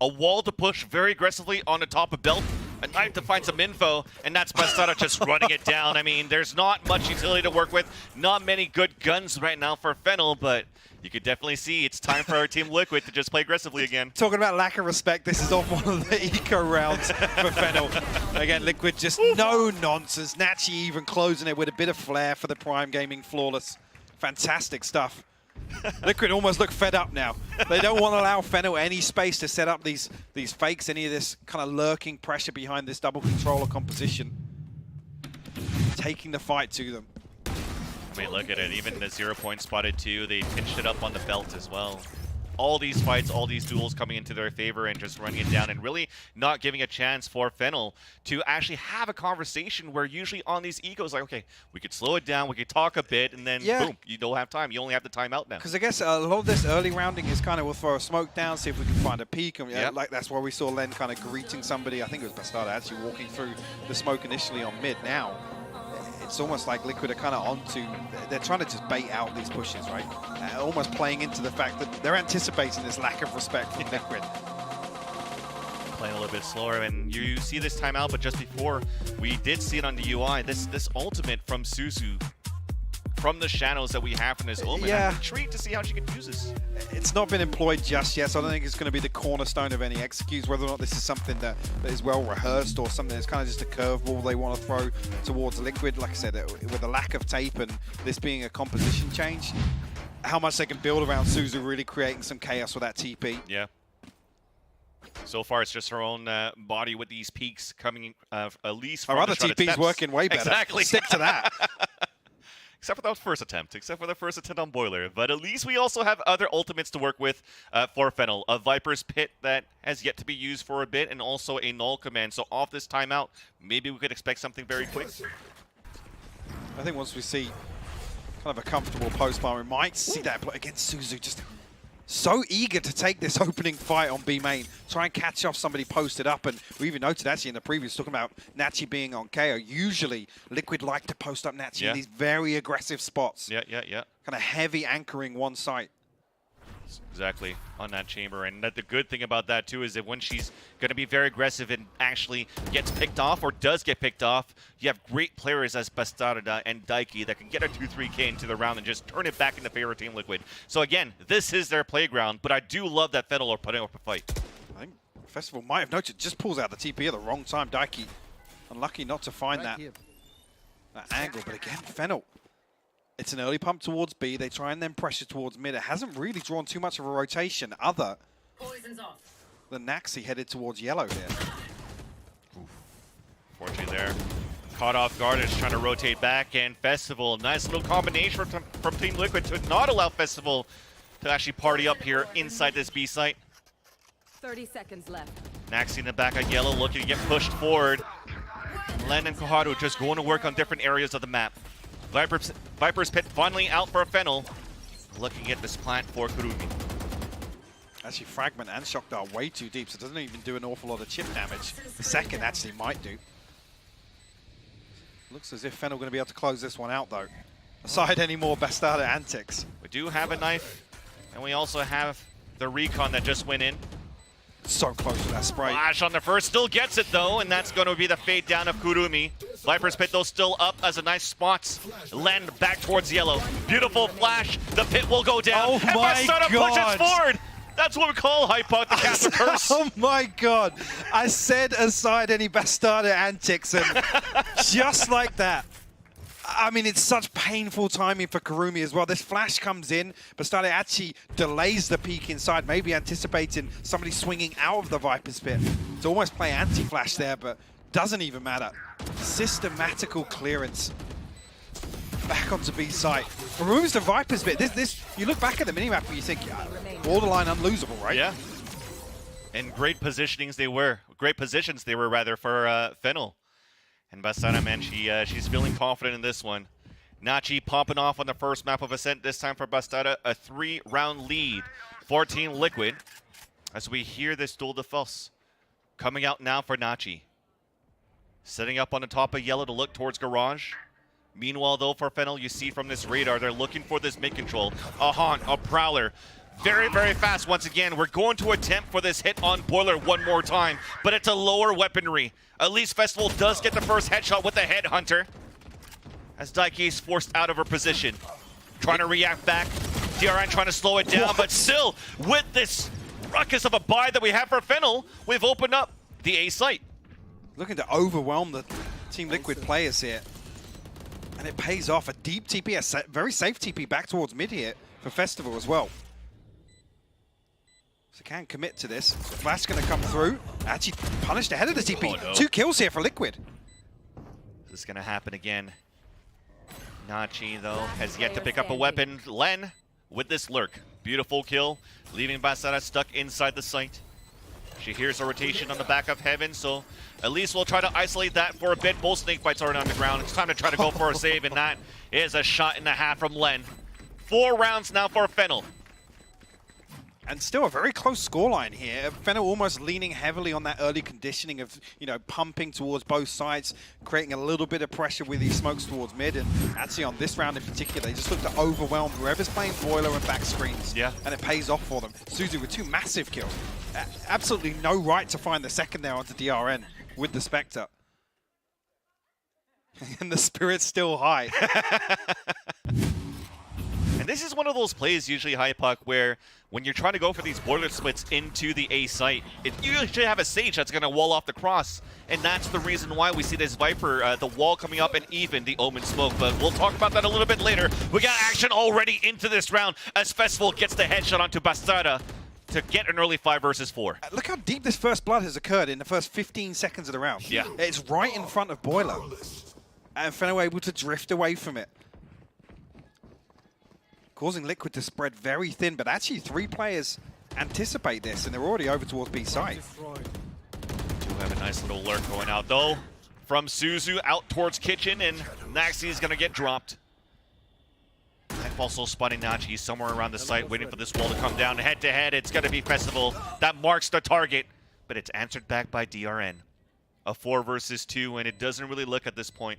A wall to push very aggressively on the top of Belt, a knife to find some info, and that's Bastarda just running it down. I mean, there's not much utility to work with, not many good guns right now for Fennel, but you could definitely see it's time for our Team Liquid to just play aggressively again. Talking about lack of respect, this is off one of the eco rounds for Fennel. Again, Liquid just no nonsense. Nachi even closing it with a bit of flair for the Prime Gaming Flawless. Fantastic stuff. Liquid almost look fed up now. They don't want to allow Fennel any space to set up these fakes, any of this kind of lurking pressure behind this double controller composition. Taking the fight to them. I mean, look at it. Even the 0 point spotted too. They pinched it up on the Belt as well. all these fights, all these duels coming into their favor and just running it down and really not giving a chance for Fennel to actually have a conversation where usually on these ecos, like, okay, we could slow it down, we could talk a bit, and then boom, you don't have time. You only have the timeout now. Because I guess a lot of this early rounding is kind of we'll throw a smoke down, see if we can find a peak. And like that's why we saw Len kind of greeting somebody. I think it was Bastardo actually walking through the smoke initially on mid. Now it's almost like Liquid are kind of onto, they're trying to just bait out these pushes, right? Almost playing into the fact that they're anticipating this lack of respect from Liquid. Playing a little bit slower, and you see this timeout, but just before we did see it on the UI, this ultimate from Suzu, from the shadows that we have from this Omen. Yeah. I'm intrigued to see how she can use this. It's not been employed just yet, so I don't think it's going to be the cornerstone of any executes, whether or not this is something that is well rehearsed or something that's kind of just a curveball they want to throw towards Liquid. Like I said, with a lack of tape and this being a composition change, how much they can build around Suzu really creating some chaos with that TP. Yeah. So far, it's just her own body with these peaks coming at least from Our other the shot TP's working way better. Exactly. Stick to that. Except for that first attempt, on Boiler. But at least we also have other ultimates to work with for Fennel. A Viper's Pit that has yet to be used for a bit, and also a null command. So off this timeout, maybe we could expect something very quick. I think once we see kind of a comfortable post-bar, we might see that against Suzu. Just so eager to take this opening fight on B main, try and catch off somebody posted up. And we even noted actually in the previous, talking about Nachi being on KO. Usually Liquid like to post up Nachi in these very aggressive spots. Yeah. Kind of heavy anchoring one site. Exactly, on that chamber. And the good thing about that, too, is that when she's going to be very aggressive and actually gets picked off or does get picked off, you have great players as Bastarda and Daiki that can get a 2-3K into the round and just turn it back into favor Team Liquid. So, again, this is their playground, but I do love that Fennel are putting up a fight. I think Festival might have noticed, just pulls out the TP at the wrong time. Daiki, unlucky not to find that angle, but again, Fennel. It's an early pump towards B. They try and then pressure towards mid. It hasn't really drawn too much of a rotation other than Naxi headed towards yellow here. Fortunately there. Caught off guard, is trying to rotate back, and Festival, nice little combination from Team Liquid to not allow Festival to actually party up here inside this B site. 30 seconds left. Naxi in the back of yellow, looking to get pushed forward. Len and Koharu just going to work on different areas of the map. Viper's Pit finally out for a Fennel. Looking at this plant for Kurumi. Actually, Fragment and Shocked are way too deep, so it doesn't even do an awful lot of chip damage. The second actually might do. Looks as if Fennel going to be able to close this one out, though. Aside any more Bastardo antics. We do have a knife, and we also have the recon that just went in. So close to that spray. Flash on the first, still gets it though, and that's going to be the fade down of Kurumi. Viper's Pit though still up as a nice spot. Len back towards yellow. Beautiful flash. The pit will go down. Oh and my God. Pushes forward. That's what we call hype out the Castle Curse. Oh my God. I said aside any Bastardo antics, and just like that. I mean, it's such painful timing for Kurumi as well. This flash comes in, Bastardo actually delays the peek inside, maybe anticipating somebody swinging out of the Viper's Pit to almost play anti-flash there, but doesn't even matter. Systematical clearance back onto B site. Removes the Viper's Pit. This you look back at the minimap and you think, yeah, borderline unlosable, right? Yeah. And great positionings they were. Great positions they were, rather, for Fennel. And Bastarda, man, she's feeling confident in this one. Nachi popping off on the first map of Ascent, this time for Bastarda. A 3-round lead for Team Liquid. As we hear this duel de force coming out now for Nachi. Setting up on the top of yellow to look towards Garage. Meanwhile, though, for Fennel, you see from this radar, they're looking for this mid control. A Haunt, a Prowler. Very, very fast once again. We're going to attempt for this hit on Boiler one more time, but it's a lower weaponry. At least Festival does get the first headshot with the Headhunter. As Daiki is forced out of her position. Trying to react back. DRN trying to slow it down, but still, with this ruckus of a buy that we have for Fennel, we've opened up the A site. Looking to overwhelm the Team Liquid players here. And it pays off. A deep TP, a very safe TP back towards mid here for Festival as well. So can commit to this. Flash going to come through. Actually punished ahead of the TP. Oh, no. 2 kills here for Liquid. This is going to happen again. Nachi, though, has yet to pick up a weapon. Len with this lurk. Beautiful kill, leaving Basara stuck inside the site. She hears a rotation on the back of Heaven, so at least we'll try to isolate that for a bit. Both snake bites already on the ground. It's time to try to go for a save, and that is a shot and a half from Len. 4 rounds now for Fennel. And still a very close scoreline here. Fennel almost leaning heavily on that early conditioning of, you know, pumping towards both sides, creating a little bit of pressure with these smokes towards mid. And actually on this round in particular, they just look to overwhelm whoever's playing Boiler and back screens. Yeah. And it pays off for them. Suzu with 2 massive kills. Absolutely no right to find the second there onto DRN with the Spectre. And the spirit's still high. And this is one of those plays, usually high puck, where when you're trying to go for these boiler splits into the A site, you usually have a Sage that's going to wall off the cross. And that's the reason why we see this Viper, the wall coming up, and even the Omen smoke. But we'll talk about that a little bit later. We got action already into this round as Festival gets the headshot onto Bastarda to get an early 5 versus 4. Look how deep this first blood has occurred in the first 15 seconds of the round. Yeah. It's right in front of Boiler. And Fennel able to drift away from it. Causing Liquid to spread very thin, but actually 3 players anticipate this, and they're already over towards B side. Do have a nice little lurk going out, though, from Suzu out towards Kitchen, and Naxi is going to get dropped. Knife also spotting Nachi somewhere around the site, waiting for this wall to come down. Head-to-head, it's going to be Festival. That marks the target, but it's answered back by DRN. A 4 versus 2, and it doesn't really look at this point.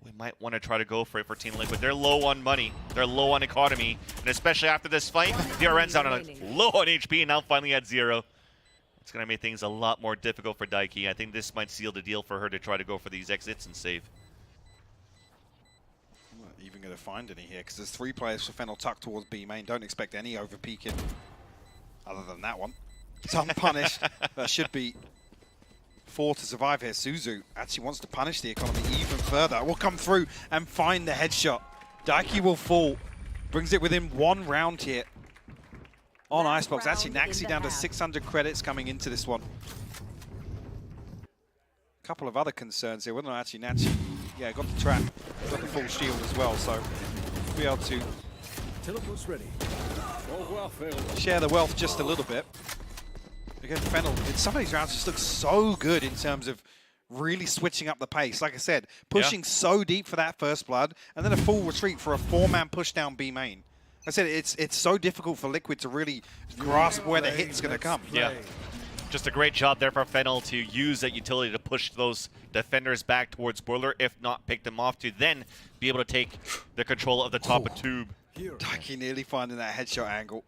We might want to try to go for it for Team Liquid. They're low on money. They're low on economy. And especially after this fight, DRN's down on low on HP and now finally at 0. It's going to make things a lot more difficult for Daiki. I think this might seal the deal for her to try to go for these exits and save. I'm not even going to find any here because there's 3 players for Fennel tucked towards B main. Don't expect any over peeking other than that one. It's unpunished. That should be 4 to survive here. Suzu actually wants to punish the economy even further. Will come through and find the headshot. Daiki will fall. Brings it within 1 round here on Icebox. Actually, Naxi down to 600 credits coming into this one. A couple of other concerns here. Whether or not actually Naxi, yeah, got the trap, got the full shield as well, so be able to share the wealth just a little bit. Again, Fennel, in some of these rounds, just looks so good in terms of really switching up the pace. Like I said, pushing so deep for that first blood, and then a full retreat for a 4-man push down B main. I said it's so difficult for Liquid to really grasp where the hit's going to come. Yeah, just a great job there for Fennel to use that utility to push those defenders back towards Boiler, if not pick them off, to then be able to take the control of the top of Tube. Daiki nearly finding that headshot angle.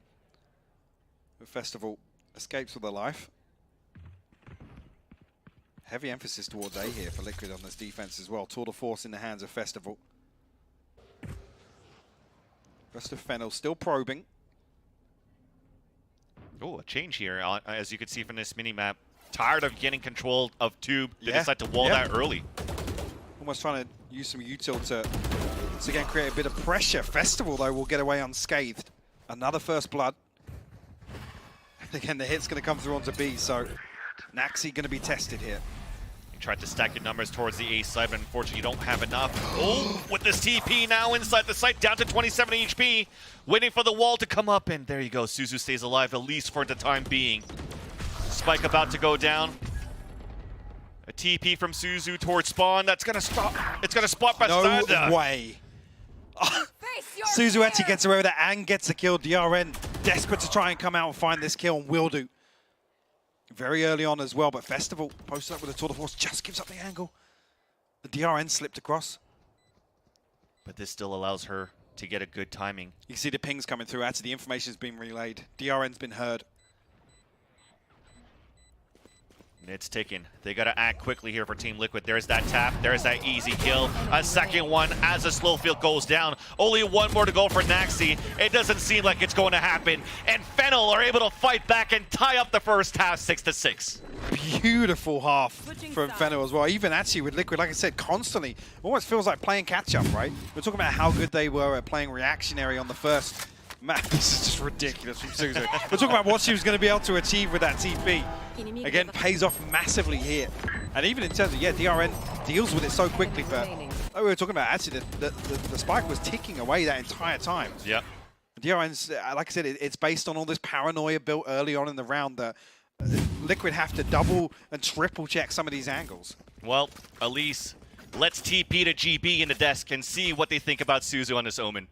The Festival escapes with their life. Heavy emphasis towards A here for Liquid on this defense as well. Tour de force in the hands of Festival. Rest of Fennel still probing. Oh, a change here, as you can see from this mini-map. Tired of getting control of Tube, they decide to wall that early. Almost trying to use some util to again create a bit of pressure. Festival, though, will get away unscathed. Another first blood. Again, the hit's going to come through onto B, so Naxi going to be tested here. You tried to stack your numbers towards the A side, but unfortunately you don't have enough. Oh, with this TP now inside the site, down to 27 HP, waiting for the wall to come up, and there you go. Suzu stays alive, at least for the time being. Spike about to go down. A TP from Suzu towards spawn. That's going to stop. It's going to spot Bastarda. No way. Suzu actually gets away with it and gets the kill. DRN desperate to try and come out and find this kill, and will do. Very early on as well, but Festival posted up with a tour de force, just gives up the angle. The DRN slipped across. But this still allows her to get a good timing. You can see the pings coming through. Actually, the information's been relayed. DRN's been heard. It's ticking. They got to act quickly here for Team Liquid. There's that tap. There's that easy kill. A second one as the slow field goes down. Only 1 more to go for Naxi. It doesn't seem like it's going to happen. And Fennel are able to fight back and tie up the first half 6-6. Beautiful half from Fennel as well. Even actually with Liquid, like I said, constantly. Almost feels like playing catch-up, right? We're talking about how good they were at playing reactionary on the first map. This is just ridiculous from Suzu. We're talking about what she was going to be able to achieve with that TP. Again, pays off massively here. And even in terms of, yeah, DRN deals with it so quickly, but like we were talking about, actually, the spike was ticking away that entire time. Yeah. DRN's, like I said, it's based on all this paranoia built early on in the round that Liquid have to double and triple check some of these angles. Well, Elise, let's TP to GB in the desk and see what they think about Suzu on this Omen.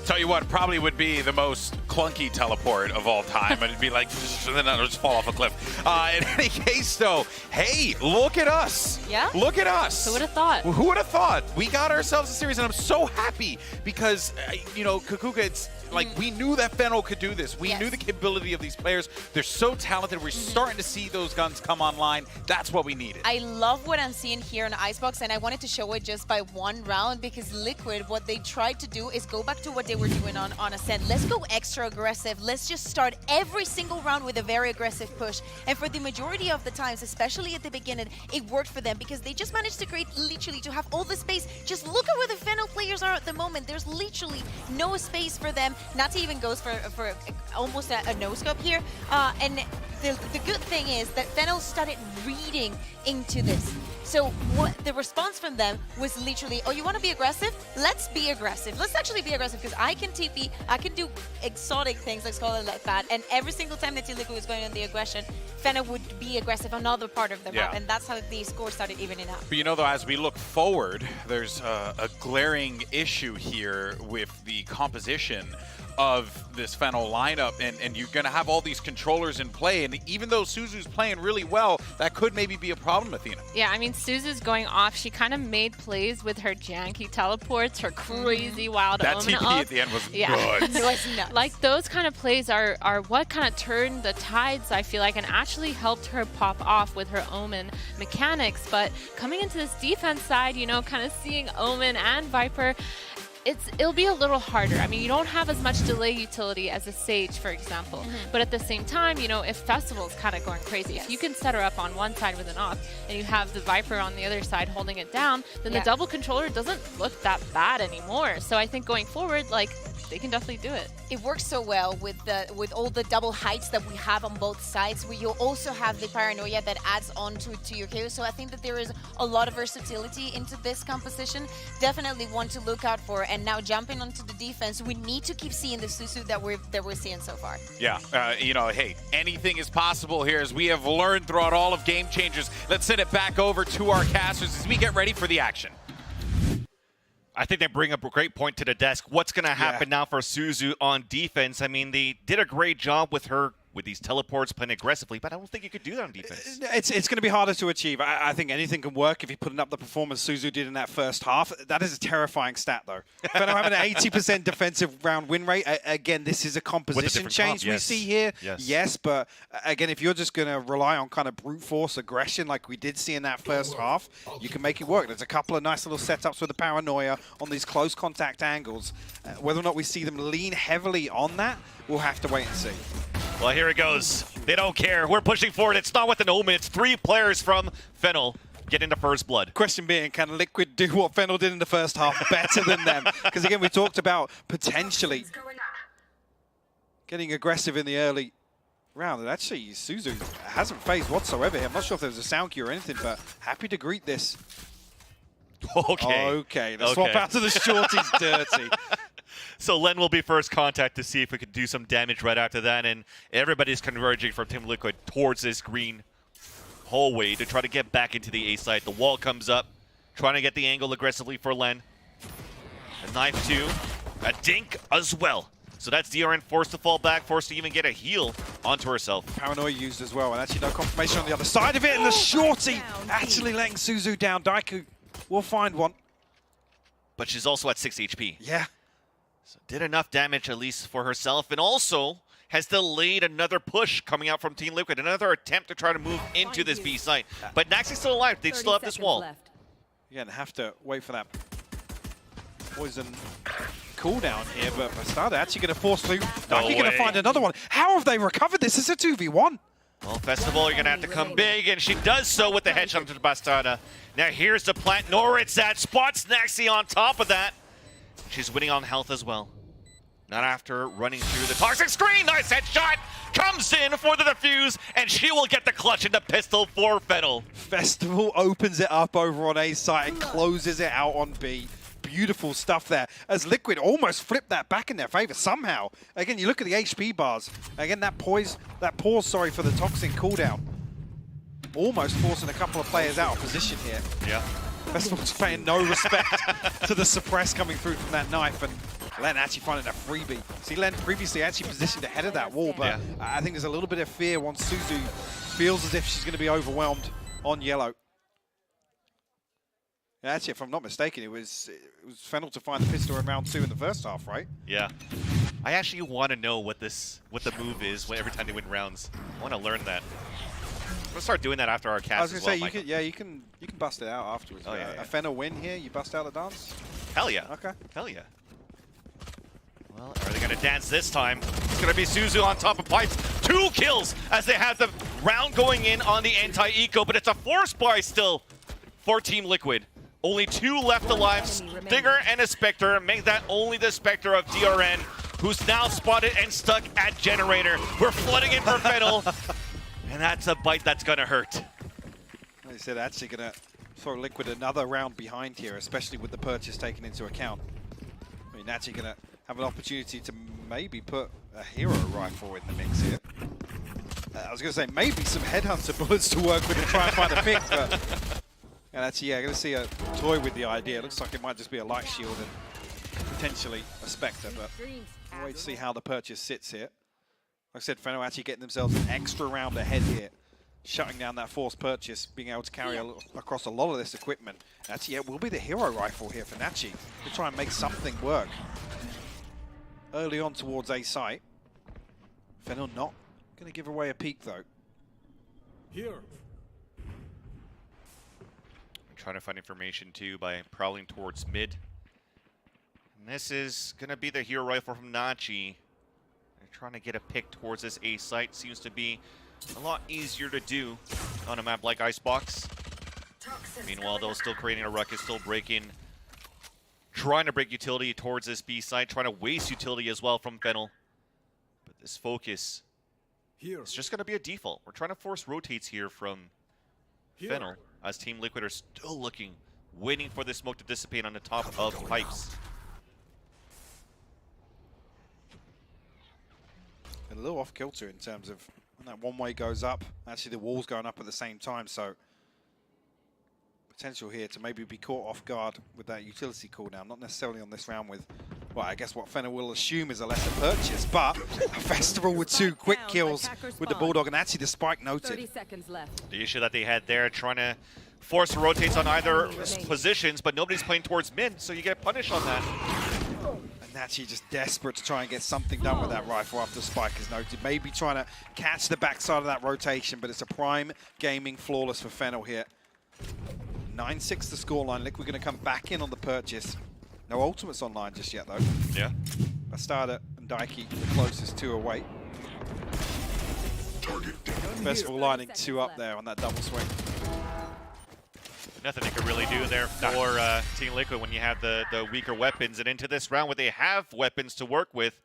Tell you what, probably would be the most clunky teleport of all time. And it'd be like, then it'll just fall off a cliff. In any case, though, hey, look at us. Yeah? Look at us. Who would have thought? Who would have thought? We got ourselves a series, and I'm so happy because, you know, Kakuka, it's like we knew that Fennel could do this. We knew the capability of these players. They're so talented. We're starting to see those guns come online. That's what we needed. I love what I'm seeing here in Icebox, and I wanted to show it just by one round because Liquid, what they tried to do is go back to what they were doing on Ascent. Let's go extra aggressive. Let's just start every single round with a very aggressive push. And for the majority of the times, especially at the beginning, it worked for them because they just managed to create, literally, to have all the space. Just look at where the Fennel players are at the moment. There's literally no space for them. Nati even goes for almost a no-scope here. And the good thing is that Fennel started reading into this. So what the response from them was literally, oh, you want to be aggressive? Let's be aggressive. Let's actually be aggressive because I can TP, I can do exotic things, let's call it like that. And every single time that Team Liquid was going on the aggression, Fennel would be aggressive on another part of the map. And that's how the score started evening out. But you know, though, as we look forward, there's a glaring issue here with the composition of this Fennel lineup, and you're going to have all these controllers in play, and even though Suzu's playing really well, that could maybe be a problem, Athena. Yeah, I mean, Suzu's going off. She kind of made plays with her janky teleports, her crazy wild That Omen TP ult. at the end was good. It was nuts. Like, those kind of plays are what kind of turned the tides, I feel like, and actually helped her pop off with her Omen mechanics. But coming into this defense side, you know, kind of seeing Omen and Viper, it'll be a little harder. I mean, you don't have as much delay utility as a Sage, for example. But at the same time, you know, if Festival's kind of going crazy, if you can set her up on one side with an op and you have the Viper on the other side holding it down, then the double controller doesn't look that bad anymore. So I think going forward, like, they can definitely do it. It works so well with all the double heights that we have on both sides, where you also have the paranoia that adds on to your KO. So I think that there is a lot of versatility into this composition. Definitely one to look out for. And now jumping onto the defense, we need to keep seeing the Suzu that we're seeing so far. Yeah, you know, hey, anything is possible here, as we have learned throughout all of Game Changers. Let's send it back over to our casters as we get ready for the action. I think they bring up a great point to the desk. What's going to happen now for Suzu on defense? I mean, they did a great job with her with these teleports playing aggressively, but I don't think you could do that on defense. It's going to be harder to achieve. I think anything can work if you're putting up the performance Suzu did in that first half. That is a terrifying stat, though. Fennel having an 80% defensive round win rate. Again, this is a composition change we see here. Yes, but again, if you're just going to rely on kind of brute force aggression like we did see in that first half, you can make it work. There's a couple of nice little setups with the paranoia on these close contact angles. Whether or not we see them lean heavily on that, we'll have to wait and see. Well, here it goes. They don't care. We're pushing forward. It's not with an Omen. It's 3 players from Fennel getting the first blood. Question being, can Liquid do what Fennel did in the first half better than them? Because again, we talked about potentially getting aggressive in the early round. And actually, Suzu hasn't phased whatsoever here. I'm not sure if there's a sound cue or anything, but happy to greet this. Okay, the swap out to the shorty's dirty. So Len will be first contact to see if we could do some damage right after that, and everybody's converging from Team Liquid towards this green hallway to try to get back into the A site. The wall comes up, trying to get the angle aggressively for Len. A knife too, a dink as well. So that's DRN forced to fall back, forced to even get a heal onto herself. Paranoia used as well, and actually no confirmation on the other side of it, and the shorty actually letting Suzu down. Daiku will find one. But she's also at 6 HP. Yeah. So did enough damage at least for herself, and also has delayed another push coming out from Team Liquid, another attempt to try to move into this B site. But Naxi's still alive. They still have this wall. Again, have to wait for that poison cooldown here, but Bastarda actually going to force through. Daiku going to find another one. How have they recovered this? It's a 2v1. Well, Festival, you're going to have to come big, and she does so with the headshot to Bastarda. Now here's the plant. Noritz that spots Naxi on top of that. She's winning on health as well. Not after running through the toxic screen. Nice headshot. Comes in for the defuse, and she will get the clutch in the pistol for Fennel. Festival opens it up over on A site and closes it out on B. Beautiful stuff there, as Liquid almost flipped that back in their favor somehow. Again, you look at the HP bars. Again, that pause, for the toxic cooldown. Almost forcing a couple of players out of position here. Yeah. Festival's paying no respect to the suppress coming through from that knife, and Len actually finding a freebie. See, Len previously actually positioned ahead of that wall, but I think there's a little bit of fear once Suzu feels as if she's going to be overwhelmed on yellow. Actually, if I'm not mistaken, it was Fennel to find the pistol in round 2 in the first half, right? Yeah. I actually want to know what the move is every time they win rounds. I want to learn that. I'm gonna start doing that after our cast. I was gonna say you can bust it out afterwards. Oh, yeah, A Fennel win here, you bust out the dance. Hell yeah. Okay. Hell yeah. Well, are they gonna dance this time? It's gonna be Suzu on top of pipes. 2 kills as they have the round going in on the anti-eco, but it's a force buy still for Team Liquid. Only 2 left alive. Stinger and a Spectre make that only the Spectre of DRN, who's now spotted and stuck at Generator. We're flooding in for Fennel, and that's a bite that's gonna hurt. Like I said, actually gonna throw Liquid another round behind here, especially with the purchase taken into account. I mean, actually gonna have an opportunity to maybe put a hero rifle in the mix here. I was gonna say maybe some headhunter bullets to work with and try and find a pick, but and actually, yeah, gonna see a toy with the idea. It looks like it might just be a light shield and potentially a Spectre, but we'll wait to see how the purchase sits here. Like I said, Fennel actually getting themselves an extra round ahead here, shutting down that forced purchase, being able to carry across a lot of this equipment. Actually, yeah, it will be the hero rifle here for Nachi to try and make something work. Early on towards A site. Fennel not going to give away a peek, though. Here. Trying to find information, too, by prowling towards mid. And this is going to be the hero rifle from Nachi. They're trying to get a pick towards this A site. Seems to be a lot easier to do on a map like Icebox. Meanwhile, they're still creating a ruckus, still breaking, trying to break utility towards this B site, trying to waste utility as well from Fennel. But this focus is just going to be a default. We're trying to force rotates here from Fennel, as Team Liquid are still looking, waiting for the smoke to dissipate on the top of pipes. A little off kilter in terms of when that one way goes up. Actually, the wall's going up at the same time, so potential here to maybe be caught off guard with that utility cooldown. Not necessarily on this round with, well, I guess what Fennel will assume is a lesser purchase, but a Festival with 2 quick kills with the Bulldog, and actually the spike noted. 30 seconds left. The issue that they had there, trying to force rotates on either positions, but nobody's playing towards mid, so you get punished on that. And actually just desperate to try and get something done with that rifle after spike is noted. Maybe trying to catch the backside of that rotation, but it's a prime gaming flawless for Fennel here. 9-6 the scoreline. Liquid going to come back in on the purchase. No ultimates online just yet, though. Yeah. Bastarda and Daiki, the closest 2 away. Festival lining 2 up there on that double swing. Nothing they could really do there for Team Liquid when you have the weaker weapons. And into this round where they have weapons to work with,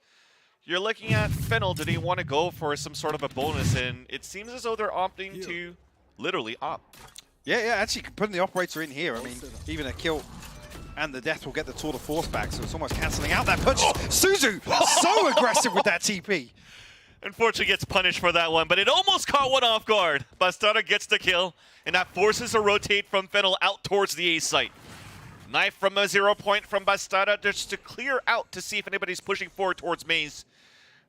you're looking at Fennel. Do they want to go for some sort of a bonus? And it seems as though they're opting to literally opt. Yeah, actually putting the operator in here. I mean, even a kill and the death will get the tour de force back, so it's almost cancelling out that purchase. Suzu, so aggressive with that TP. Unfortunately gets punished for that one, but it almost caught one off guard. Bastarda gets the kill, and that forces a rotate from Fennel out towards the A site. Knife from a 0 point from Bastarda just to clear out to see if anybody's pushing forward towards Maze.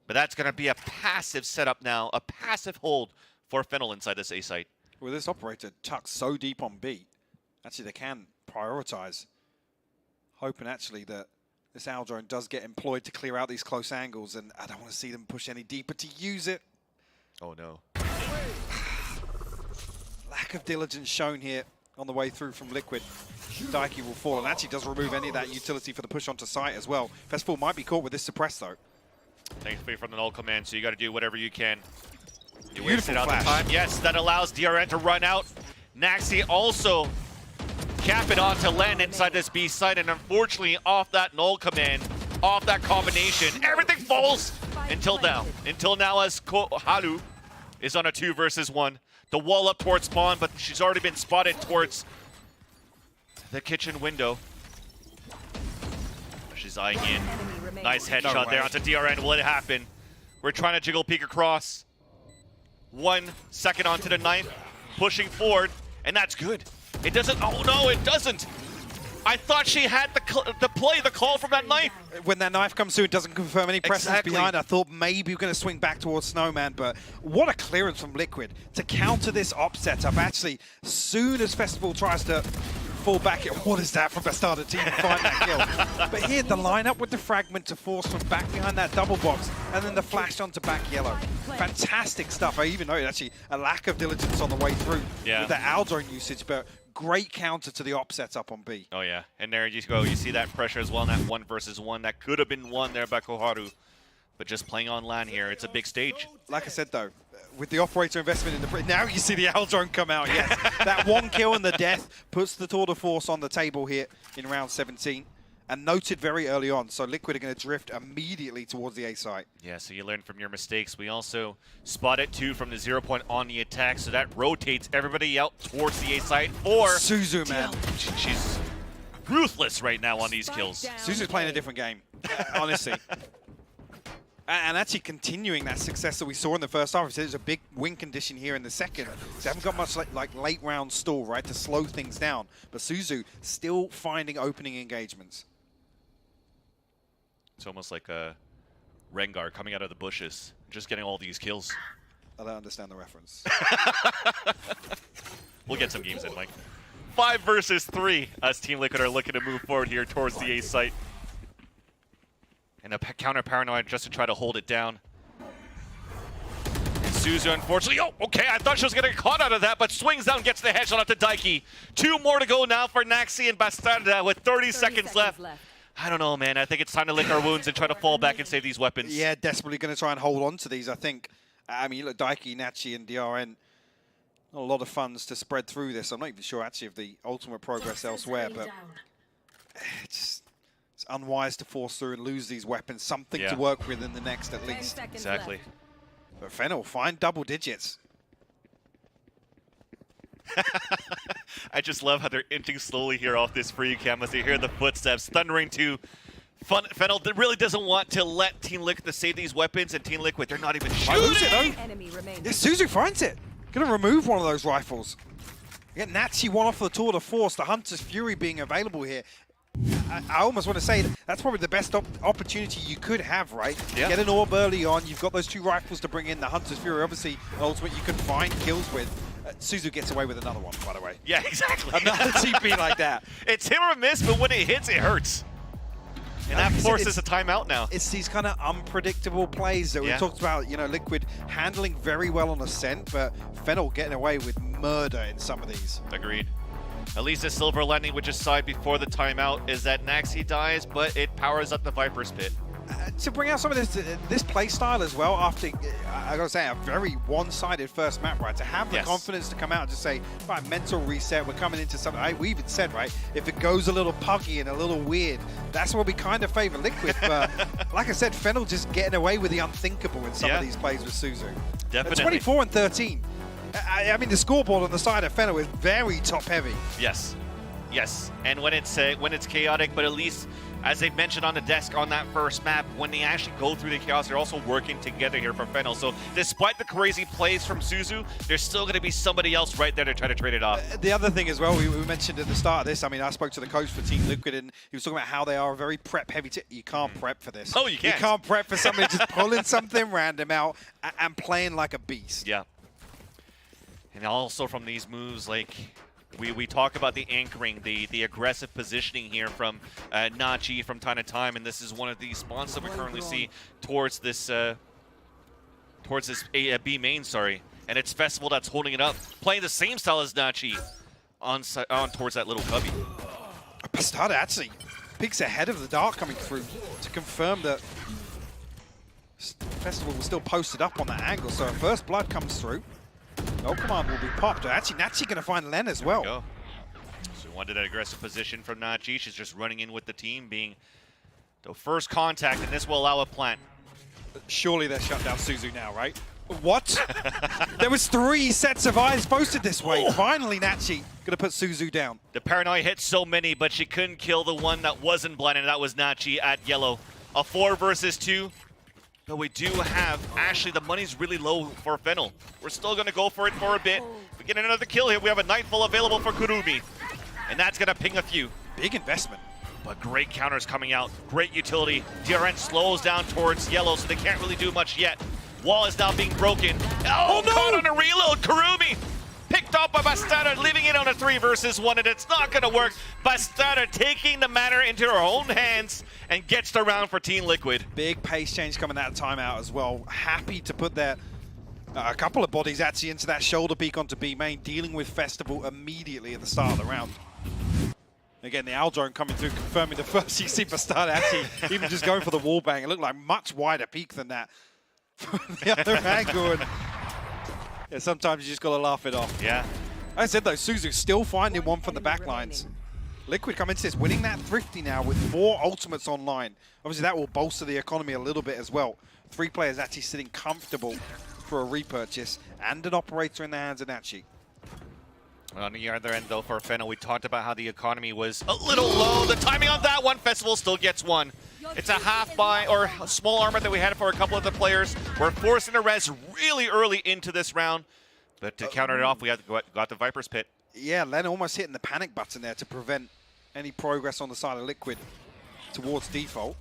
But that's going to be a passive setup now, a passive hold for Fennel inside this A site. With this operator tucked so deep on B, actually they can prioritize. Hoping actually that this owl drone does get employed to clear out these close angles, and I don't want to see them push any deeper to use it. Oh no. Lack of diligence shown here on the way through from Liquid. Daiki will fall, and actually does remove any of that utility for the push onto site as well. Festival might be caught with this suppress though. Thankfully from the null command, so you got to do whatever you can. You Beautiful wasted out the time. Yes, that allows DRN to run out. Naxi also cap it on to land inside this B site, and unfortunately off that null command, off that combination. Everything falls until now. Until now as Haru is on a 2 versus 1. The wall up towards spawn, but she's already been spotted towards the kitchen window. She's eyeing in. Nice headshot there onto DRN. Will it happen? We're trying to jiggle peek across. 1 second onto the knife. Pushing forward, and that's good. It doesn't. Oh no, it doesn't. I thought she had the call from that knife. When that knife comes through, it doesn't confirm any presence behind. I thought maybe we're going to swing back towards Snowman, but what a clearance from Liquid to counter this op setup. Actually, soon as Festival tries to fall back, what is that from Bastardo team to find that kill? But here, the lineup with the fragment to force from back behind that double box, and then the flash onto back yellow. Fantastic stuff. I even noted actually a lack of diligence on the way through with the Aldrone usage, but great counter to the op setup on B. Oh yeah, and there you go. You see that pressure as well in that 1 versus 1. That could have been won there by Koharu. But just playing on LAN here, it's a big stage. Like I said though, with the operator investment in the... Now you see the Aldrone come out, yes. That 1 kill and the death puts the tour de force on the table here in round 17. And noted very early on, so Liquid are going to drift immediately towards the A site. Yeah, so you learn from your mistakes. We also spot it too from the 0 point on the attack, so that rotates everybody out towards the A site. Or Suzu, man. She's ruthless right now on these kills. Suzu's playing a different game, honestly. And actually continuing that success that we saw in the first half. There's a big win condition here in the second. So they haven't got much like late round stall, right, to slow things down. But Suzu still finding opening engagements. It's almost like a Rengar coming out of the bushes, just getting all these kills. I don't understand the reference. We'll get some games in, Mike. 5 versus 3 as Team Liquid are looking to move forward here towards the A site. And a counter paranoid just to try to hold it down. And Suzu, unfortunately, oh, okay, I thought she was going to get caught out of that, but swings down, gets the headshot onto Daiki. 2 more to go now for Naxi and Bastarda with 30 seconds left. I don't know, man. I think it's time to lick our wounds and try to fall back and save these weapons. Yeah, desperately going to try and hold on to these, I think. I mean, you look, Daiki, Nachi, and DRN, not a lot of funds to spread through this. I'm not even sure, actually, of the ultimate progress elsewhere, but it's unwise to force through and lose these weapons. Something to work with in the next, at least. Exactly. But Fennel, find double digits. I just love how they're inching slowly here off this free cam as they hear the footsteps thundering to Fennel. That really doesn't want to let Team Liquid save these weapons, and Team Liquid, they're not even shooting. Suzu finds it. Gonna remove one of those rifles. Get Nazi one off the tour de force. The Hunter's Fury being available here. I almost want to say that's probably the best opportunity you could have, right? Yeah. Get an orb early on. You've got those 2 rifles to bring in. The Hunter's Fury, obviously, an ultimate you can find kills with. Suzu gets away with another one, by the way. Yeah, exactly. Another TP like that. It's hit or miss, but when it hits, it hurts. And that forces a timeout now. It's these kind of unpredictable plays that we talked about, you know, Liquid handling very well on Ascent, but Fennel getting away with murder in some of these. Agreed. At least the silver landing, which is side before the timeout, is that Naxi dies, but it powers up the Viper's Pit. To bring out some of this play style as well, after, I gotta say, a very one-sided first map, right? To have the confidence to come out and just say, right, mental reset, we're coming into something. We even said, right, if it goes a little puggy and a little weird, that's what we kind of favor Liquid. But like I said, Fennel just getting away with the unthinkable in some of these plays with Suzu. Definitely. 24 and 13. I mean, the scoreboard on the side of Fennel is very top-heavy. Yes. Yes. And when it's chaotic, but at least, as they mentioned on the desk on that first map, when they actually go through the chaos, they're also working together here for Fennel. So despite the crazy plays from Suzu, there's still going to be somebody else right there to try to trade it off. The other thing as well, we mentioned at the start of this, I mean, I spoke to the coach for Team Liquid, and he was talking about how they are a very prep-heavy team. You can't prep for this. Oh, you can't. You can't prep for somebody just pulling something random out and playing like a beast. Yeah. And also from these moves, like, we talk about the anchoring, the aggressive positioning here from Nachi from time to time, and this is one of the spawns that we currently see towards this B main, sorry. And it's Festival that's holding it up, playing the same style as Nachi on towards that little cubby. Bastarda actually peeks ahead of the dart coming through to confirm that Festival was still posted up on that angle, so first blood comes through. No command will be popped. Actually, Nachi going to find Len as well. So we wanted that aggressive position from Nachi. She's just running in with the team, being So first contact, and this will allow a plant. Surely they're shut down Suzu now, right? What? There was 3 sets of eyes posted this way. Finally, Nachi gonna put Suzu down. The paranoia hit so many, but she couldn't kill the one that wasn't blind, and that was Nachi at yellow. A 4 versus 2. But we do have, actually, the money's really low for Fennel. We're still gonna go for it for a bit. We get another kill here. We have a Nightfall available for Kurumi. And that's gonna ping a few. Big investment. But great counters coming out. Great utility. DRN slows down towards yellow, so they can't really do much yet. Wall is now being broken. Oh, no! Caught on a reload. Kurumi picked up by Bastarda, leaving it on a 3 versus 1, and it's not going to work. Bastarda taking the matter into her own hands and gets the round for Team Liquid. Big pace change coming out of timeout as well. Happy to put their a couple of bodies actually into that shoulder peek onto B main, dealing with Festival immediately at the start of the round. Again, the Owl drone coming through, confirming the first you see Bastarda actually even just going for the wall bang. It looked like much wider peak than that from the other angle. And yeah, sometimes you just got to laugh it off. Yeah. Like I said, though, Suzu still finding one from the back lines. Liquid come into this, winning that Thrifty now with 4 ultimates online. Obviously, that will bolster the economy a little bit as well. 3 players actually sitting comfortable for a repurchase and an operator in the hands of Nachi. On the other end, though, for Fennel, we talked about how the economy was a little low. The timing on that one, Festival still gets 1. It's a half buy or a small armor that we had for a couple of the players. We're forcing a res really early into this round. But to counter it off, we got the Viper's Pit. Yeah, Len almost hitting the panic button there to prevent any progress on the side of Liquid towards default.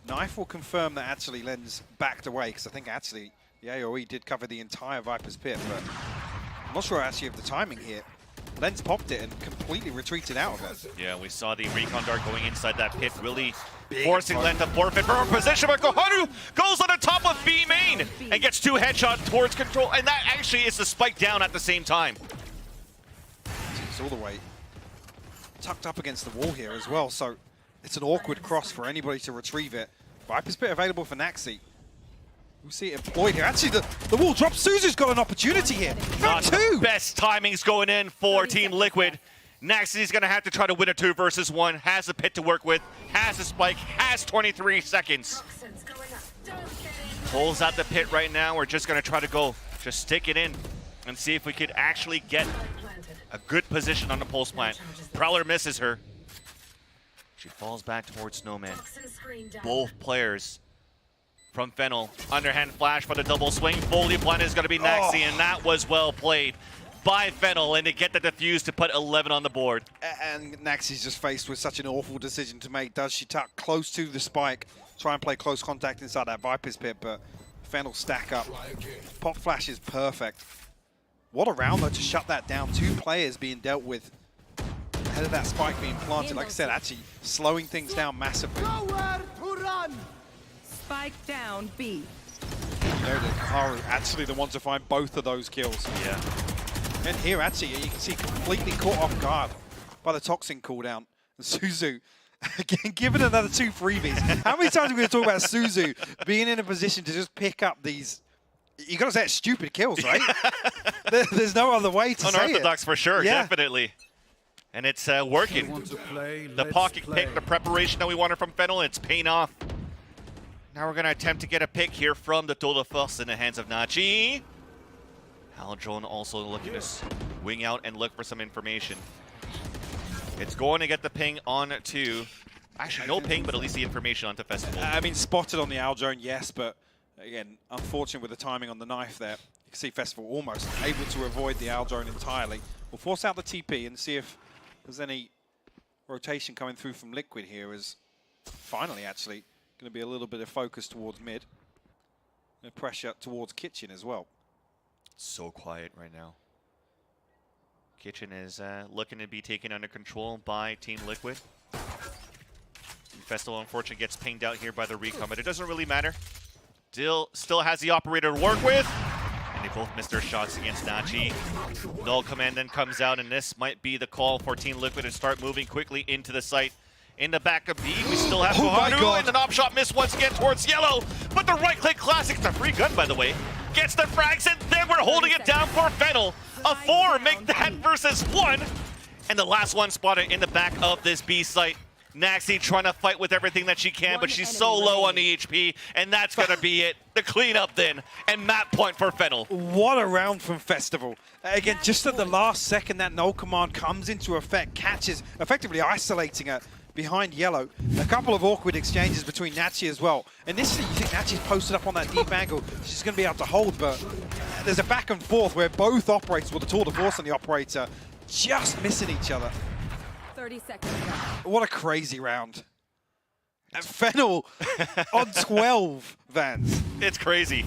Knife will confirm that actually Len's backed away, because I think actually the AoE did cover the entire Viper's Pit, but I'm not sure actually of the timing here. Len's popped it and completely retreated out of it. Yeah, we saw the recon dart going inside that pit, really forcing Len to forfeit from her position, but Koharu goes on the top of B main and gets 2 headshots towards control, and that actually is the spike down at the same time. It's all the way tucked up against the wall here as well, so it's an awkward cross for anybody to retrieve it. Viper's Pit available for Naxi. We see it employed here. Actually, the wall drops. Suzu's got an opportunity here. Not the best timings going in for Team Liquid. Naxi's going to have to try to win a 2 versus 1. Has a pit to work with. Has a spike. Has 23 seconds. Pulls out the pit right now. We're just going to try to go. Just stick it in and see if we could actually get a good position on the pulse plant. Prowler misses her. She falls back towards Snowman. Both players from Fennel. Underhand flash for the double swing. Fully blind is going to be Naxi, and that was well played by Fennel, and to get the defuse to put 11 on the board. And Naxi's just faced with such an awful decision to make. Does she tuck close to the spike, try and play close contact inside that Viper's Pit, but Fennel stack up. Pop flash is perfect. What a round, though, to shut that down. 2 players being dealt with ahead of that spike being planted. Like I said, actually slowing things down massively. Nowhere to run. Spike down B. You know, the Kaharu actually the one to find both of those kills. Yeah. And here, actually, you can see completely caught off guard by the Toxin cooldown. And Suzu, again, given another 2 freebies. How many times are we going to talk about Suzu being in a position to just pick up these, you got to say it's stupid kills, right? There's no other way to say it. Unorthodox for sure, definitely. And it's working. The pocket pick, the preparation that we wanted from Fennel, it's paying off. Now we're going to attempt to get a pick here from the Tour de Force in the hands of Nachi. Aldrone also looking to wing out and look for some information. It's going to get the ping on to, actually no ping, but at least the information onto Festival. I mean, spotted on the Aldrone, yes, but again, unfortunate with the timing on the knife there. You can see Festival almost able to avoid the Aldrone entirely. We'll force out the TP and see if there's any rotation coming through from Liquid here, as finally actually going to be a little bit of focus towards mid. And pressure towards Kitchen as well. So quiet right now. Kitchen is looking to be taken under control by Team Liquid. Festival, unfortunately, gets pinged out here by the recon, but it doesn't really matter. Still has the operator to work with. And they both missed their shots against Nachi. Null command then comes out, and this might be the call for Team Liquid to start moving quickly into the site. In the back of B, we still have Koharu, and an op shot miss once again towards yellow. But the right-click classic, it's a free gun, by the way, gets the frags, and then we're holding it down for Fennel. A 4, make that versus 1. And the last one spotted in the back of this B site. Naxi trying to fight with everything that she can, but she's so low on the HP, and that's going to be it. The cleanup then, and map point for Fennel. What a round from Festival. Again, just at the last second, that null command comes into effect, catches, effectively isolating her behind yellow. A couple of awkward exchanges between Nachi as well. Initially, you think Nachi's posted up on that deep angle. She's going to be able to hold, but there's a back and forth where both operators, well, the tour de force and the operator, just missing each other. 30 seconds left. What a crazy round. And Fennel on 12, Vans. It's crazy.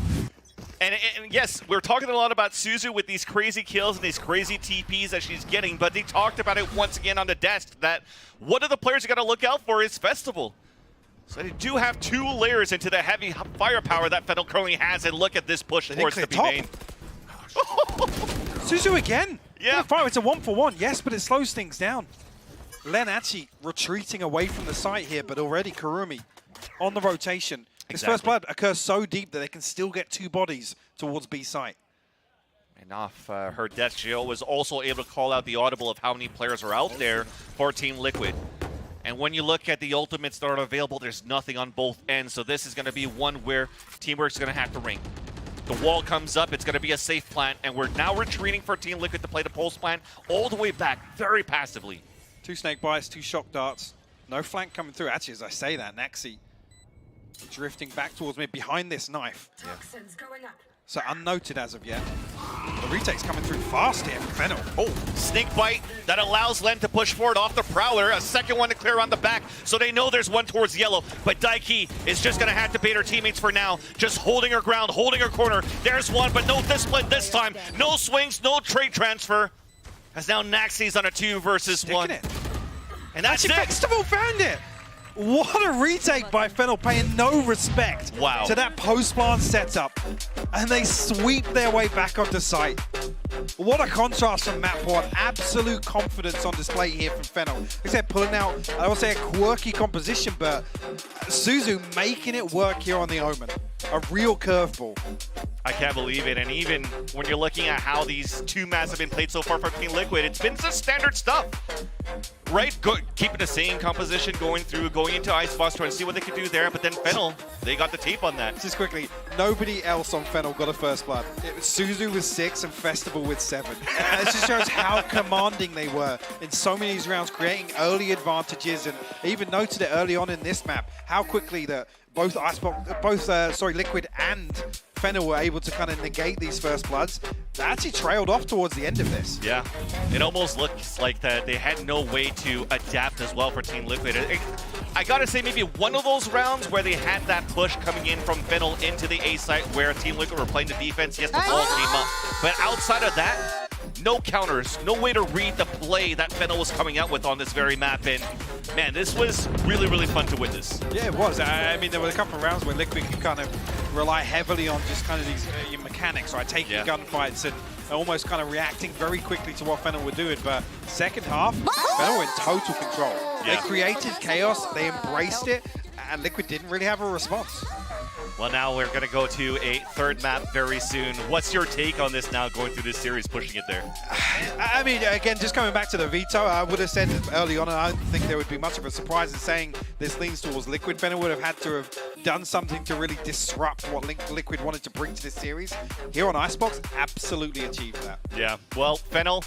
And yes, we're talking a lot about Suzu with these crazy kills and these crazy TPs that she's getting, but they talked about it once again on the desk that one of the players you got to look out for is Festival. So they do have 2 layers into the heavy firepower that Fennel currently has, and look at this push towards the B main. Suzu again. Yeah. Fire, it's a 1-for-1, yes, but it slows things down. Len actually retreating away from the site here, but already Kurumi on the rotation. His first blood occurs so deep that they can still get 2 bodies towards B site. And off her death, Jill was also able to call out the audible of how many players are out there for Team Liquid. And when you look at the ultimates that are available, there's nothing on both ends. So this is going to be one where Teamwork's going to have to ring. The wall comes up, it's going to be a safe plant, and we're now retreating for Team Liquid to play the pulse plant all the way back, very passively. 2 snake bites, 2 shock darts. No flank coming through. Actually, as I say that, Naxi drifting back towards me behind this knife. So unnoted as of yet. The retake's coming through fast here from Fennel. Oh, snake bite that allows Len to push forward off the Prowler. A second one to clear around the back, so they know there's one towards yellow. But Daiki is just going to have to bait her teammates for now. Just holding her ground, holding her corner. There's one, but no discipline this time. No swings, no trade transfer. As now Naxi's on a 2 versus 1. And that's it. Festival found it. What a retake by Fennel, paying no respect to that post-plant setup. And they sweep their way back onto site. What a contrast from Map 1. Absolute confidence on display here from Fennel. Like I said, pulling out, I would say, a quirky composition, but Suzu making it work here on the Omen. A real curveball. I can't believe it. And even when you're looking at how these 2 maps have been played so far for Team Liquid, it's been just standard stuff. Right? Keeping the same composition, going into Icebox, trying to see what they could do there. But then Fennel, they got the tape on that. Just quickly, nobody else on Fennel got a first blood. It was Suzu with 6 and Festival with 7. And it just shows how commanding they were in so many of these rounds, creating early advantages. And I even noted it early on in this map, how quickly that both Liquid and Fennel were able to kind of negate these first bloods. They actually trailed off towards the end of this. Yeah, it almost looks like that they had no way to adapt as well for Team Liquid. I gotta say, maybe one of those rounds where they had that push coming in from Fennel into the A site where Team Liquid were playing the defense. Yes, the ball came up. But outside of that, no counters, no way to read the play that Fennel was coming out with on this very map. And man, this was really, really fun to witness. Yeah, it was. I mean, there were a couple of rounds where Liquid could kind of rely heavily on just kind of these mechanics, right? Taking gunfights and almost kind of reacting very quickly to what Fennel were doing. But second half, Fennel were in total control. They created chaos, they embraced it, and Liquid didn't really have a response. Well, now we're going to go to a 3rd map very soon. What's your take on this now, going through this series, pushing it there? I mean, again, just coming back to the veto, I would have said early on, and I don't think there would be much of a surprise in saying this leans towards Liquid. Fennel would have had to have done something to really disrupt what Liquid wanted to bring to this series. Here on Icebox, absolutely achieved that. Yeah, well, Fennel,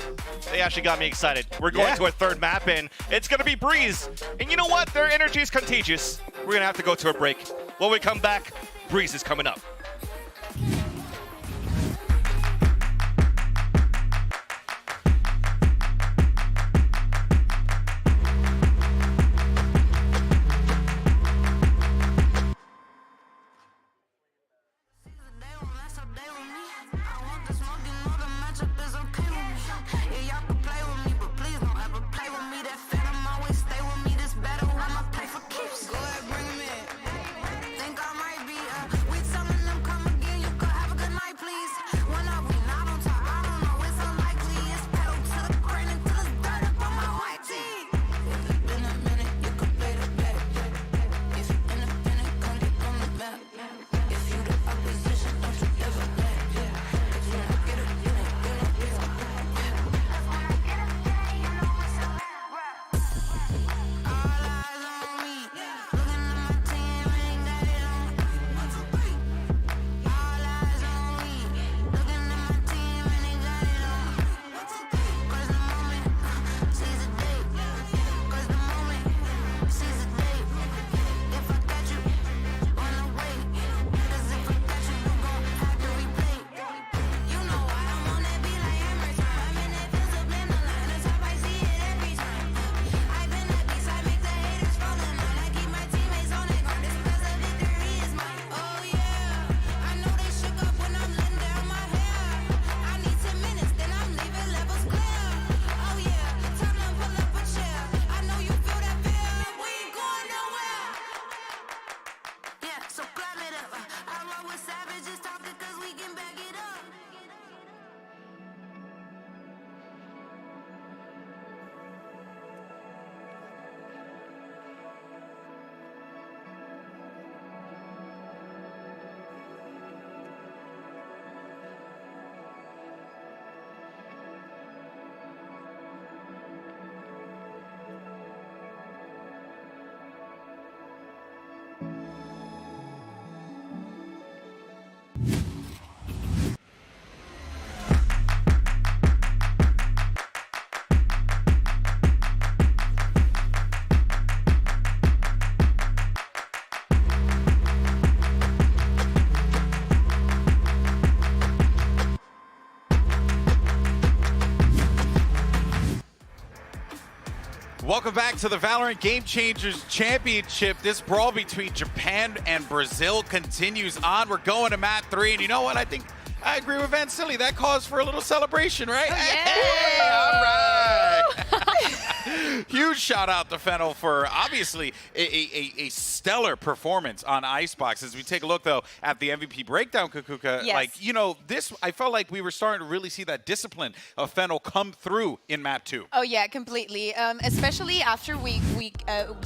they actually got me excited. We're going to a 3rd map, and it's going to be Breeze. And you know what? Their energy is contagious. We're going to have to go to a break. When we come back, Breeze is coming up. Welcome back to the VALORANT Game Changers Championship. This brawl between Japan and Brazil continues on. We're going to map 3, and you know what? I think I agree with Van Silly. That calls for a little celebration, right? Hey, all right. Huge shout out to Fennel for obviously a stellar performance on Icebox. As we take a look, though, at the MVP breakdown, Kukuka, Yes. like, you know, this, I felt like we were starting to really see that discipline of Fennel come through in map 2. Oh yeah, completely. Especially after we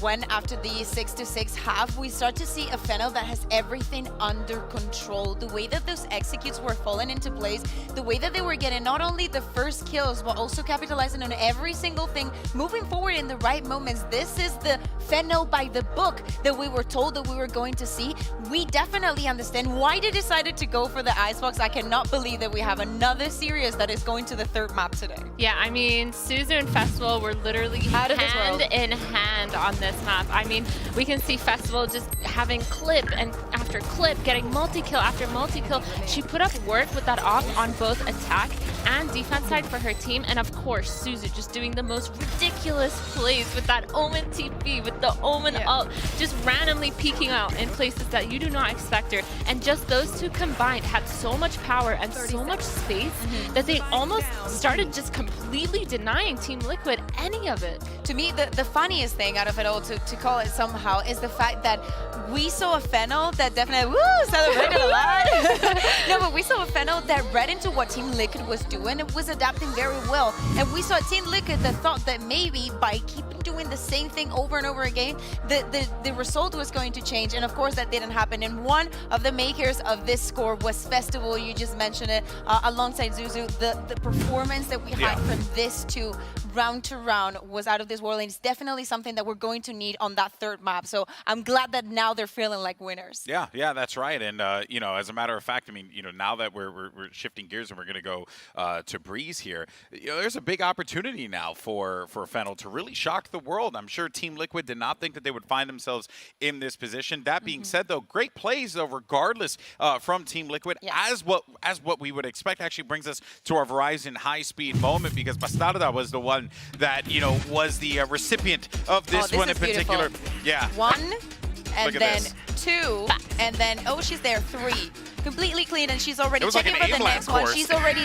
went after the 6-6 half, we start to see a Fennel that has everything under control. The way that those executes were falling into place, the way that they were getting not only the first kills, but also capitalizing on every single thing, moving forward in the right moments. This is the Fennel by the book that we were told that we were going to see. We definitely understand why they decided to go for the Icebox. I cannot believe that we have another series that is going to the 3rd map today. Yeah, I mean, Suzu and Festival were literally Out of this hand world. in hand on this map. I mean, we can see Festival just having clip and after clip, getting multi-kill after multi-kill. She put up work with that off on both attack and defense side for her team. And of course, Suzu just doing the most ridiculous plays with that Omen TP, with the Omen ult, just randomly peeking out in places that you do not expect her. And just those two combined had so much power and so much space that they almost started just completely denying Team Liquid any of it. To me, the funniest thing out of it all, to call it somehow, is the fact that we saw a Fennel that definitely celebrated a lot. No, but we saw a Fennel that read into what Team Liquid was doing and was adapting very well. And we saw Team Liquid that thought that maybe by keeping doing the same thing over and over again, the result was going to change. And of course, that didn't happen. And one of the makers of this score was Festival. You just mentioned it, alongside Zuzu. The performance that we had from this two round to round was out of this world, and it's definitely something that we're going to need on that 3rd map. So I'm glad that now they're feeling like winners. Yeah, that's right. And, you know, as a matter of fact, I mean, you know, now that we're shifting gears and we're going to go to Breeze here, you know, there's a big opportunity now for Fennel to really shock the world. I'm sure Team Liquid did not think that they would find themselves in this position. That being said, though, great plays, though, regardless from Team Liquid, as what we would expect. Actually brings us to our Verizon high-speed moment, because Bastarda was the one that, you know, was the recipient of this one in particular. Yeah. 1, and then this. 2, and then, oh, she's there, 3. Completely clean, and she's already It was like checking an for the aim next lab one. course. She's already,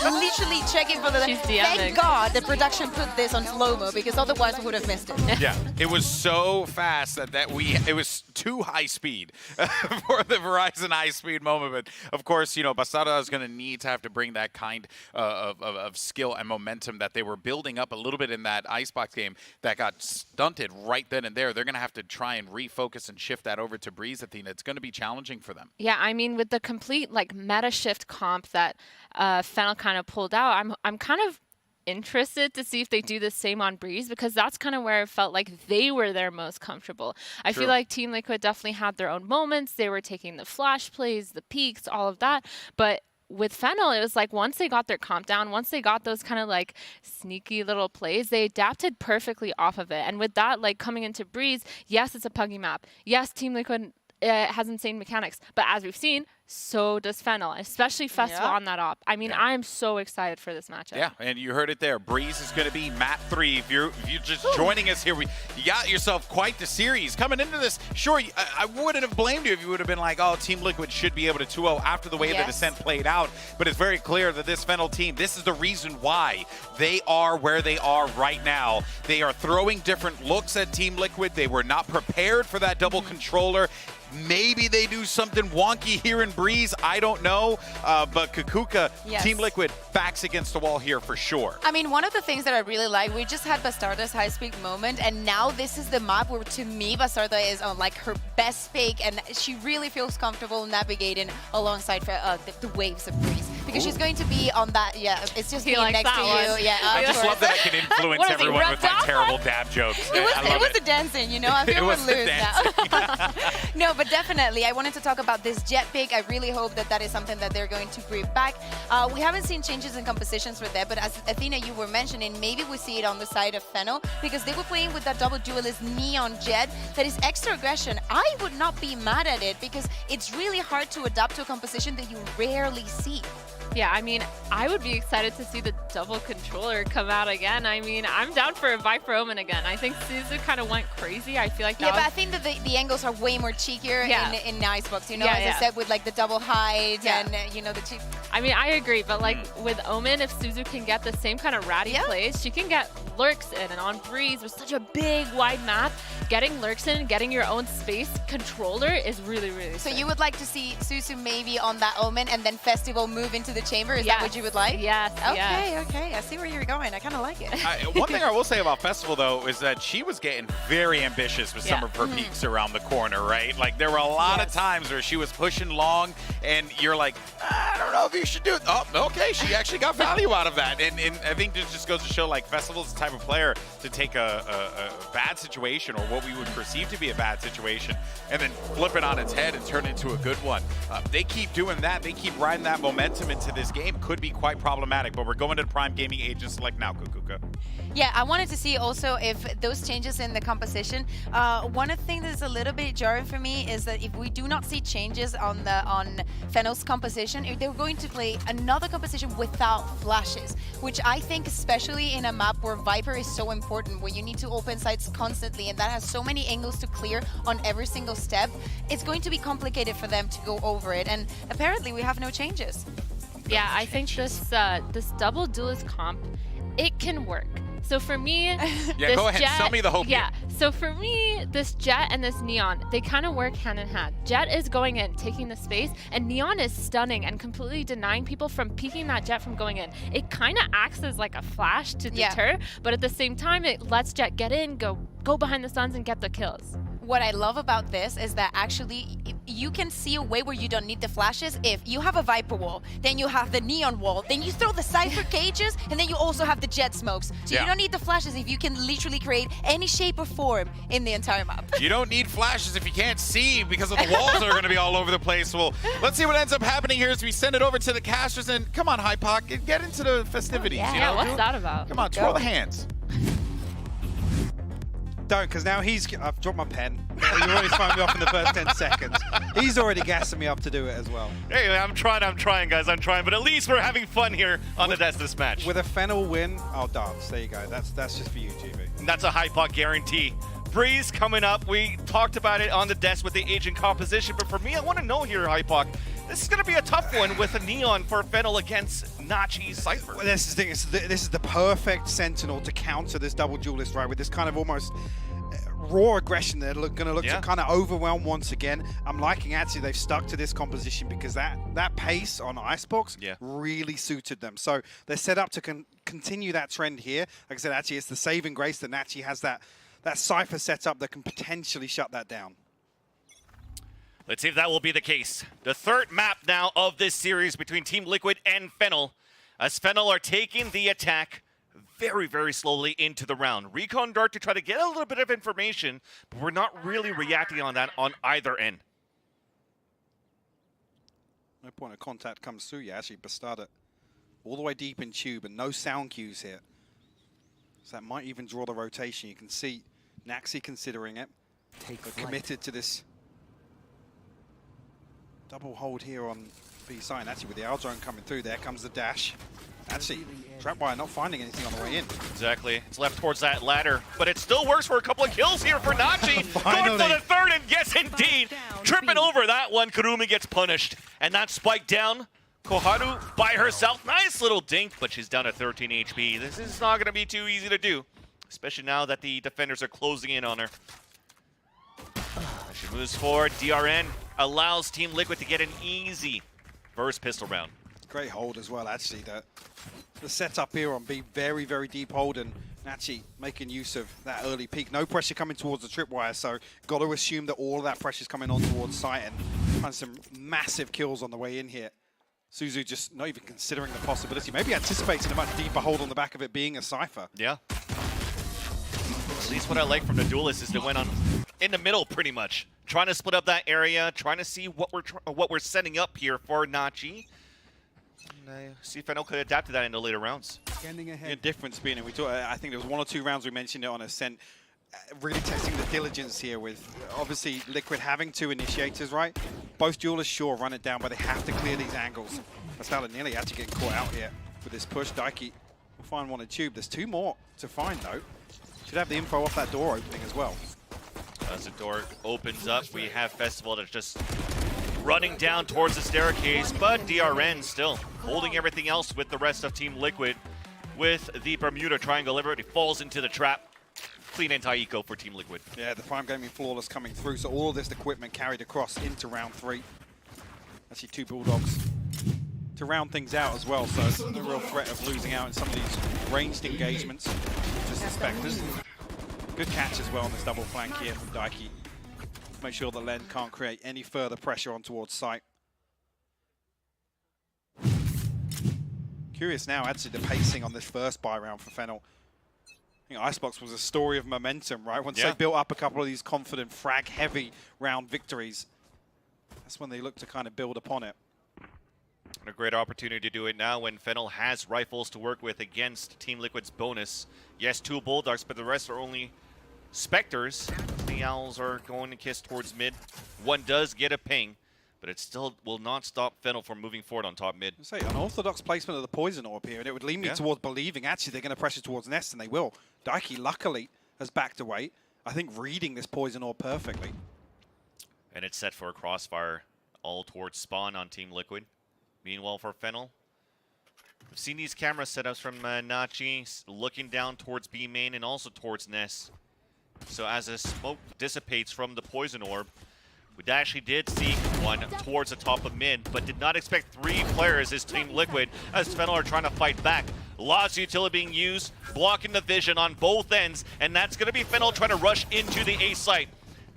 literally checking for the She's DMing. Thank God the production put this on slow-mo, because otherwise we would have missed it. Yeah, it was so fast that it was too high speed for the Verizon high speed moment. But of course, you know, Bastarda is going to have to bring that kind of skill and momentum that they were building up a little bit in that Icebox game that got stunted right then and there. They're going to have to try and refocus and shift that over to Breeze, Athena. It's going to be challenging for them. Yeah, I mean, with the complete like meta shift comp that Fennel kind of pulled out, I'm kind of interested to see if they do the same on Breeze, because that's kind of where it felt like they were their most comfortable. I feel like Team Liquid definitely had their own moments. They were taking the flash plays, the peaks, all of that. But with Fennel, it was like once they got their comp down, once they got those kind of like sneaky little plays, they adapted perfectly off of it. And with that, like coming into Breeze, yes, it's a puggy map. Yes, Team Liquid has insane mechanics. But as we've seen, so does Fennel, especially Festival on that op. I mean, I am so excited for this matchup. Yeah, and you heard it there. Breeze is going to be map 3. If you're just joining us here, you got yourself quite the series. Coming into this, sure, I wouldn't have blamed you if you would have been like, oh, Team Liquid should be able to 2-0 after the way the descent played out. But it's very clear that this Fennel team, this is the reason why they are where they are right now. They are throwing different looks at Team Liquid. They were not prepared for that double controller. Maybe they do something wonky here in Breeze. I don't know. But Kukuka, Team Liquid, backs against the wall here for sure. I mean, one of the things that I really like, we just had Bastarda's high-speed moment, and now this is the map where, to me, Bastarda is on like her best pick, and she really feels comfortable navigating alongside the waves of Breeze. Because she's going to be on that, it's just being next to you. Yeah, I just love that I can influence everyone with my terrible dab jokes. It was the dancing, you know? I feel we're loose now. No, but definitely, I wanted to talk about this jet pick. I really hope that is something that they're going to bring back. We haven't seen changes in compositions for that, but as Athena, you were mentioning, maybe we see it on the side of Fennel, because they were playing with that double duelist Neon Jet. That is extra aggression. I would not be mad at it, because it's really hard to adapt to a composition that you rarely see. Yeah, I mean, I would be excited to see the double controller come out again. I mean, I'm down for a Viper Omen again. I think Suzu kind of went crazy. I feel like that but I think that the angles are way more cheekier in Icebox, you know, as I said, with like the double hide and, you know, the cheek. I mean, I agree, but like with Omen, if Suzu can get the same kind of ratty plays, she can get lurks in, and on Breeze with such a big, wide map, getting lurks in, getting your own space controller is really, really So sick. you would like to see Suzu maybe on that Omen and then Festival move into the chamber? Is that what you would like? Yes. Okay, okay. I see where you're going. I kind of like it. One thing I will say about Festival, though, is that she was getting very ambitious with some of her peaks around the corner, right? Like, there were a lot of times where she was pushing long, and you're like, I don't know if you should do it. Oh, okay, she actually got value out of that. And I think this just goes to show, like, Festival's the type of player to take a bad situation, or what we would perceive to be a bad situation, and then flip it on its head and turn it into a good one. They keep doing that. They keep riding that momentum into this game. Could be quite problematic, but we're going to the Prime Gaming Agent Select now, Kukuka. Yeah, I wanted to see also if those changes in the composition. One of the things that's a little bit jarring for me is that if we do not see changes on Fennel's composition, if they're going to play another composition without flashes, which I think, especially in a map where Viper is so important, where you need to open sites constantly, and that has so many angles to clear on every single step, it's going to be complicated for them to go over it. And apparently, we have no changes. Yeah, I think this double duelist comp, it can work. So for me, go ahead, Jet, sell me the hope. Yeah, so for me, this Jet and this Neon, they kind of work hand in hand. Jet is going in, taking the space, and Neon is stunning and completely denying people from peeking that Jet from going in. It kind of acts as like a flash to deter, but at the same time, it lets Jet get in, go behind the stuns, and get the kills. What I love about this is that actually you can see a way where you don't need the flashes. If you have a Viper wall, then you have the Neon wall, then you throw the Cypher cages, and then you also have the Jet smokes. So you don't need the flashes if you can literally create any shape or form in the entire map. You don't need flashes if you can't see because of the walls that are going to be all over the place. Well, let's see what ends up happening here as we send it over to the casters. And come on, Hypoc, get into the festivities. Yeah, you know? what's that about? Come on, twirl the hands. Don't, because now I've dropped my pen. You already thrown me off in the first 10 seconds. He's already gassing me up to do it as well. Hey, I'm trying, guys. I'm trying. But at least we're having fun here on the Death this match. With a Fennel win, I'll dance. There you go. That's just for you, GB. And that's a Hypoc guarantee. Breeze coming up. We talked about it on the desk with the agent composition. But for me, I want to know here, Hypoc, this is going to be a tough one with a Neon for Fennel against Nachi Cypher. Well, this is the thing. This is the perfect Sentinel to counter this double duelist, right? With this kind of almost raw aggression they're going to look to kind of overwhelm once again. I'm liking actually they've stuck to this composition because that pace on Icebox really suited them. So they're set up to continue that trend here. Like I said, actually it's the saving grace that Nachi has that Cypher setup that can potentially shut that down. Let's see if that will be the case. The third map now of this series between Team Liquid and Fennel, as Fennel are taking the attack very, very slowly into the round. Recon Dart to try to get a little bit of information, but we're not really reacting on that on either end. No point of contact comes through. You actually Bastarda all the way deep in tube and no sound cues here. So that might even draw the rotation. You can see Naxi considering it. But committed to this double hold here on B side. Actually with the L zone coming through, there comes the dash. Actually, Trapwire not finding anything on the way in. Exactly. It's left towards that ladder, but it still works for a couple of kills here for Nachi. Going for the third, and yes, indeed. Tripping over that one, Kurumi gets punished. And that spike down. Koharu by herself. Nice little dink, but she's down to 13 HP. This is not going to be too easy to do, especially now that the defenders are closing in on her. She moves forward. DRN allows Team Liquid to get an easy first pistol round. Great hold as well, actually. The setup here on B, very, very deep hold, and Nachi making use of that early peak. No pressure coming towards the tripwire, so got to assume that all of that pressure is coming on towards site, and find some massive kills on the way in here. Suzu just not even considering the possibility, maybe anticipating a much deeper hold on the back of it being a Cypher. Yeah. At least what I like from the duelists is they went on in the middle pretty much, trying to split up that area, trying to see what we're setting up here for Nachi. See if Fennel could adapt to that in the later rounds. The difference being, and I think there was 1 or 2 rounds we mentioned it on Ascent, really testing the diligence here with obviously Liquid having 2 initiators, right? Both duelists, sure, run it down, but they have to clear these angles. Astala nearly actually getting caught out here with this push. Daiki will find one in tube. There's 2 more to find, though. Should have the info off that door opening as well. As the door opens up, we have Festival that's just running down towards the staircase, but DRN still holding everything else with the rest of Team Liquid. With the Bermuda Triangle, everybody falls into the trap. Clean anti-eco for Team Liquid. Yeah, the Prime Gaming Flawless coming through, so all of this equipment carried across into round 3. Actually 2 Bulldogs to round things out as well, so no real threat of losing out in some of these ranged engagements. Just the Spectres. Good catch as well on this double flank here from Daiki. Make sure that Len can't create any further pressure on towards site. Curious now, actually, the pacing on this first buy round for Fennel. I think Icebox was a story of momentum, right? Once they built up a couple of these confident, frag-heavy round victories, that's when they look to kind of build upon it. And a great opportunity to do it now when Fennel has rifles to work with against Team Liquid's bonus. Yes, 2 Bulldogs, but the rest are only Spectres. The Owls are going to kiss towards mid. One does get a ping, but it still will not stop Fennel from moving forward on top mid. Say, unorthodox placement of the Poison Orb here, and it would lead me towards believing actually they're going to pressure towards Nest, and they will. Daiki, luckily, has backed away. I think reading this Poison Orb perfectly. And it's set for a crossfire all towards spawn on Team Liquid. Meanwhile, for Fennel, we've seen these camera setups from Nachi looking down towards B main and also towards Nest. So as the smoke dissipates from the Poison Orb, we actually did see one towards the top of mid, but did not expect 3 players as Team Liquid, as Fennel are trying to fight back. Lots of utility being used, blocking the vision on both ends, and that's going to be Fennel trying to rush into the A site.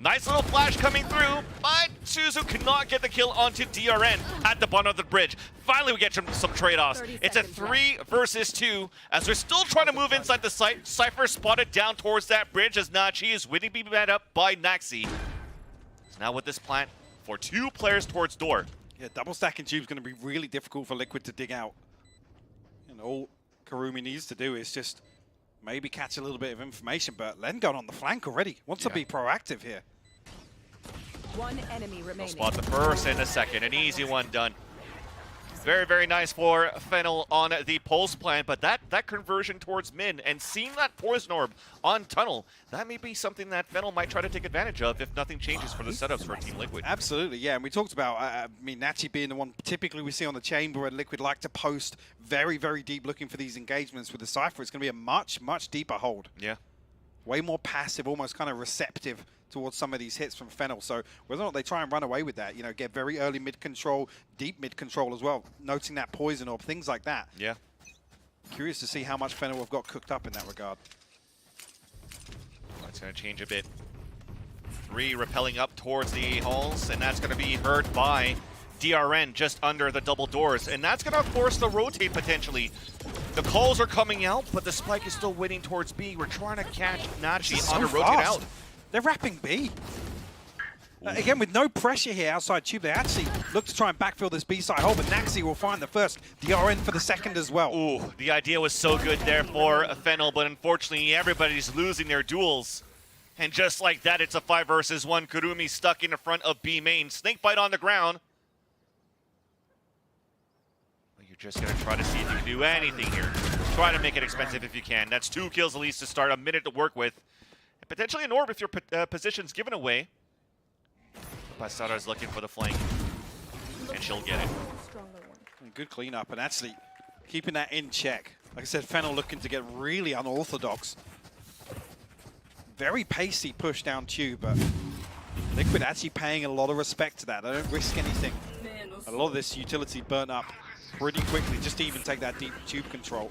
Nice little flash coming through, but Suzu cannot get the kill onto DRN at the bottom of the bridge. Finally, we get some trade-offs. It's a 3 versus 2, as we're still trying to move inside the site. Cypher spotted down towards that bridge as Nachi is waiting to be met up by Naxi. Now with this plant for 2 players towards door. Yeah, double stacking tube is going to be really difficult for Liquid to dig out. And all Karumi needs to do is just maybe catch a little bit of information, but Len got on the flank already. Wants to be proactive here. One enemy remaining. Spot the first and the second. An easy one done. Very, very nice for Fennel on the pulse plant, but that conversion towards mid and seeing that Poison Orb on tunnel, that may be something that Fennel might try to take advantage of if nothing changes for the setups for Team Liquid. Absolutely, yeah, and we talked about, I mean, Nachi being the one typically we see on the chamber, and Liquid like to post very, very deep looking for these engagements with the Cypher. It's going to be a much, much deeper hold. Yeah. Way more passive, almost kind of receptive towards some of these hits from Fennel. So whether or not they try and run away with that, you know, get very early mid control, deep mid control as well, noting that Poison Orb, things like that. Yeah. Curious to see how much Fennel have got cooked up in that regard. That's going to change a bit. 3 repelling up towards the halls, and that's going to be heard by DRN just under the double doors, and that's going to force the rotate potentially. The calls are coming out, but the spike is still waiting towards B. We're trying to catch Nachi on the rotate out. They're wrapping B. Again, with no pressure here outside tube, they actually look to try and backfill this B side hole, but Naxi will find the first, DRN for the second as well. Ooh, the idea was so good there for Fennel, but unfortunately everybody's losing their duels. And just like that, it's a 5 versus 1. Kurumi stuck in the front of B main. Snakebite on the ground. You're just going to try to see if you can do anything here. Try to make it expensive if you can. That's 2 kills at least to start, a minute to work with. And potentially an orb if your position's given away. Basara's looking for the flank, and she'll get it. Good cleanup, and actually keeping that in check. Like I said, Fennel looking to get really unorthodox. Very pacey push down tube, but Liquid actually paying a lot of respect to that. They don't risk anything. A lot of this utility burnt up pretty quickly, just to even take that deep tube control.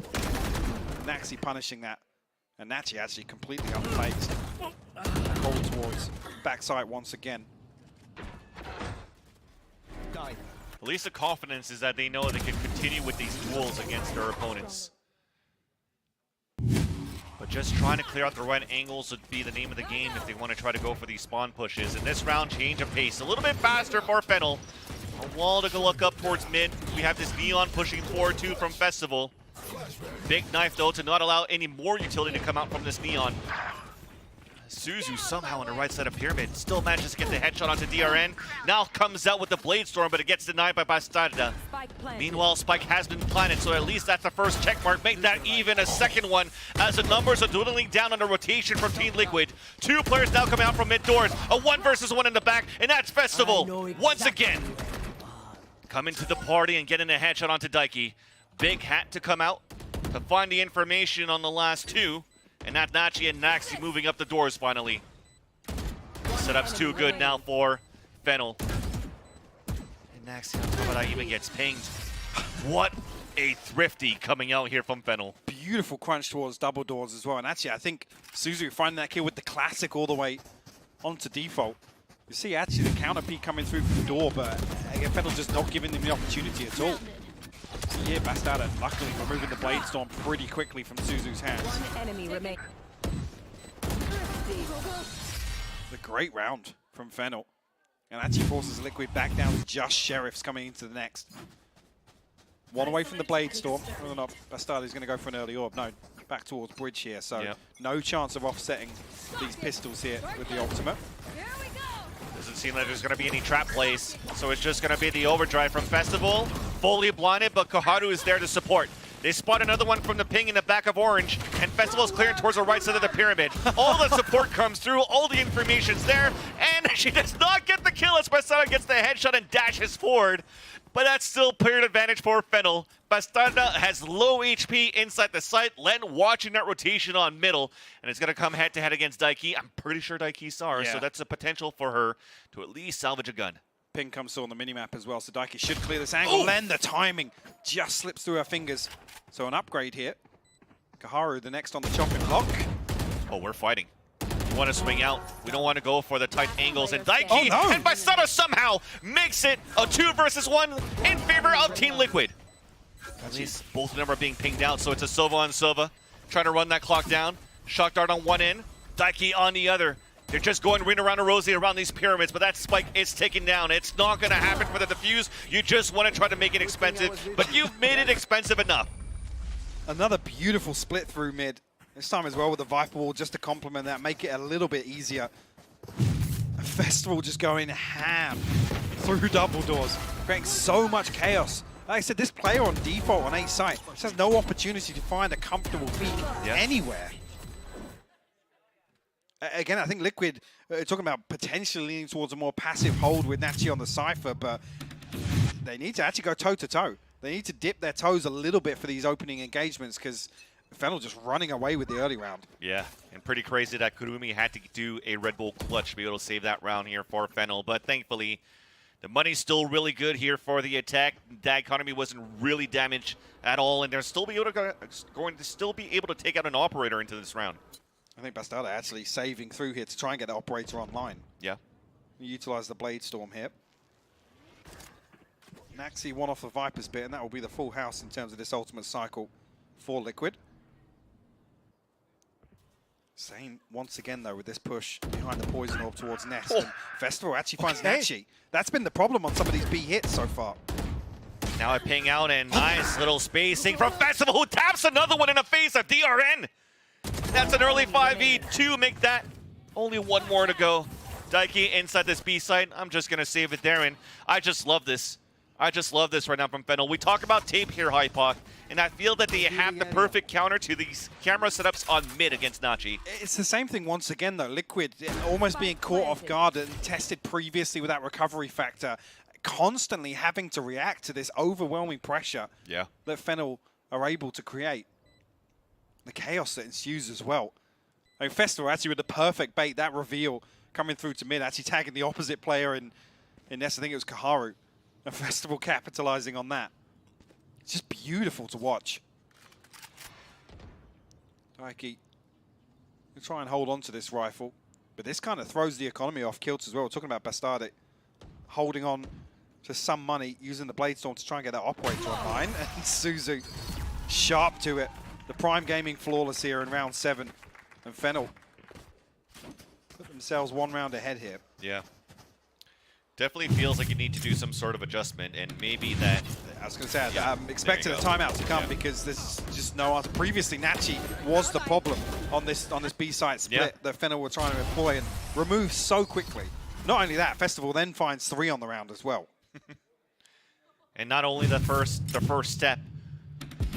Naxi punishing that, and Nachi actually completely unfazed. Cold towards backside once again. At least the confidence is that they know they can continue with these duels against their opponents. But just trying to clear out the right angles would be the name of the game if they want to try to go for these spawn pushes. And this round, change of pace. A little bit faster for Fennel. A wall to go look up towards mid. We have this Neon pushing forward too from Festival. Big knife though to not allow any more utility to come out from this Neon. Suzu somehow on the right side of Pyramid still manages to get the headshot onto DRN. Now comes out with the Blade Storm, but it gets denied by Bastarda. Meanwhile, Spike has been planted, so at least that's the first check mark. Make that even a second one as the numbers are dwindling down on the rotation from Team Liquid. 2 players now coming out from mid doors. A 1 versus 1 in the back, and that's Festival once again. Coming to the party and getting a headshot onto Daiki. Big hat to come out to find the information on the last 2. And that's Nachi and Naxi moving up the doors finally. Setup's too good now for Fennel. And Naxi on top of that even gets pinged. What a thrifty coming out here from Fennel. Beautiful crunch towards double doors as well. And actually, I think Suzu finding that kill with the classic all the way onto default. You see actually the counter peek coming through from the door, but again, Fennel just not giving them the opportunity at all. So yeah, Bastarda luckily removing the Blade Storm pretty quickly from Suzu's hands. One enemy remains. The great round from Fennel. And actually forces Liquid back down to just Sheriffs coming into the next. 1 away from the Blade Storm. Whether or not Bastarda's going to go for an early orb. No, back towards Bridge here. So no chance of offsetting these pistols here with the ultimate. Doesn't seem like there's going to be any trap plays, so it's just going to be the overdrive from Festival. Fully blinded, but Koharu is there to support. They spot another one from the ping in the back of Orange, and Festival's clearing towards the right side of the pyramid. All the support comes through, all the information's there, and she does not get the kill as Bastarda gets the headshot and dashes forward. But that's still period advantage for Fennel. Bastarda has low HP inside the site. Len watching that rotation on middle, and it's going to come head-to-head against Daiki. I'm pretty sure Daiki saw her, so that's a potential for her to at least salvage a gun. Ping comes through on the minimap as well, so Daiki should clear this angle. Len, the timing just slips through her fingers. So an upgrade here. Koharu, the next on the chopping block. Oh, we're fighting. We want to swing out. We don't want to go for the tight angles. And Daiki and Bastarda somehow makes it a 2 versus 1 in favor of Team Liquid. At least both of them are being pinged out, so it's a Sova on Sova. Trying to run that clock down. Shock Dart on one end, Daiki on the other. They're just going ring around a rosy around these pyramids, but that spike is taken down. It's not going to happen for the defuse. You just want to try to make it expensive, but you've made it expensive enough. Another beautiful split through mid. This time as well with the Viper Wall just to complement that, make it a little bit easier. A Festival just going ham through double doors, creating so much chaos. Like I said, this player on default on A site just has no opportunity to find a comfortable feed anywhere. Again, I think Liquid talking about potentially leaning towards a more passive hold with Nachi on the Cypher, but they need to actually go toe-to-toe. They need to dip their toes a little bit for these opening engagements because Fennel just running away with the early round. Yeah, and pretty crazy that Kurumi had to do a Red Bull clutch to be able to save that round here for Fennel, but thankfully, the money's still really good here for the attack. That economy wasn't really damaged at all, and they're still going to still be able to take out an operator into this round. I think Bastarda actually saving through here to try and get the operator online. Yeah. Utilize the Blade Storm here. Naxi one off the Viper's bit, and that will be the full house in terms of this ultimate cycle for Liquid. Same once again though with this push behind the poison orb towards Nest. And Festival actually finds Nachi. That's been the problem on some of these B hits so far. Now a ping out and nice little spacing from Festival, who taps another one in the face of DRN. That's an early 5v2, make that only one more to go. Daiki inside this B site. I'm just going to save it there, and I just love this. I just love this right now from Fennel. We talk about tape here, Hypoc, and I feel that they have the perfect counter to these camera setups on mid against Nachi. It's the same thing once again, though. Liquid almost being caught off guard and tested previously with that recovery factor, constantly having to react to this overwhelming pressure that Fennel are able to create. The chaos that ensues as well. I mean, Festival actually with the perfect bait, that reveal coming through to mid, actually tagging the opposite player in Ness. I think it was Koharu. A Festival capitalizing on that. It's just beautiful to watch. Daiki will try and hold on to this rifle, but this kind of throws the economy off kilts as well. We're talking about Bastarda holding on to some money, using the Blade Storm to try and get that operator online, and Suzu sharp to it. The Prime Gaming flawless here in round 7, and Fennel put themselves one round ahead here. Yeah. Definitely feels like you need to do some sort of adjustment, and maybe that I was going to say, I'm expecting a timeout to come because there's just no answer. Previously, Nachi was the problem on this B-side split that Fennel were trying to employ and remove so quickly. Not only that, Festival then finds 3 on the round as well. And not only the first step,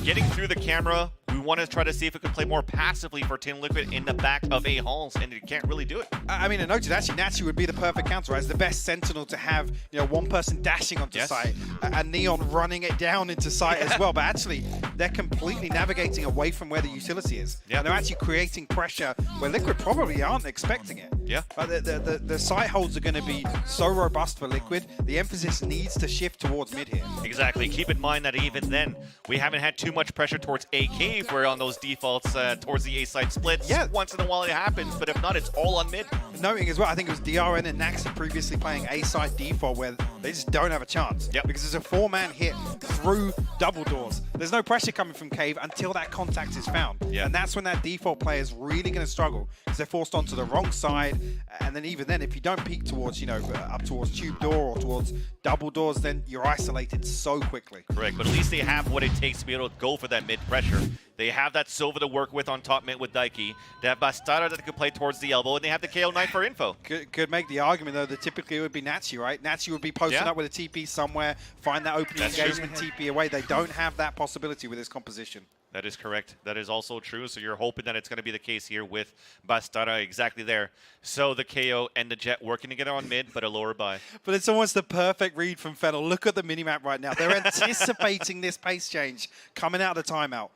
getting through the camera, we want to try to see if it could play more passively for Team Liquid in the back of A halls, and it can't really do it. I mean, I noted actually Nachi would be the perfect counter as the best sentinel to have, you know, one person dashing onto site and Neon running it down into site as well. But actually, they're completely navigating away from where the utility is. And they're actually creating pressure where Liquid probably aren't expecting it. The site holds are going to be so robust for Liquid. The emphasis needs to shift towards mid here. Exactly. Keep in mind that even then, we haven't had too much pressure towards A cave. We're on those defaults towards the A side splits. Once in a while it happens, but if not, it's all on mid. Noting as well, I think it was DRN and Naxi previously playing A side default where they just don't have a chance. Because there's a 4-man hit through double doors. There's no pressure coming from cave until that contact is found. And that's when that default player is really going to struggle because they're forced onto the wrong side. And then even then, if you don't peek towards, you know, up towards tube door or towards double doors, then you're isolated so quickly. Correct, but at least they have what it takes to be able to go for that mid pressure. They have that Silva to work with on top mid with Daiki. They have Bastarda that could play towards the elbow, and they have the KO Knight for info. Could make the argument, though, that typically it would be Nachi, right? Nachi would be posting up with a TP somewhere, find that opening engagement, TP away. They don't have that possibility with this composition. That is correct. That is also true. So you're hoping that it's going to be the case here with Bastarda exactly there. So the KO and the Jet working to get on mid, but a lower buy. But it's almost the perfect read from Fennel. Look at the minimap right now. They're anticipating this pace change coming out of the timeout.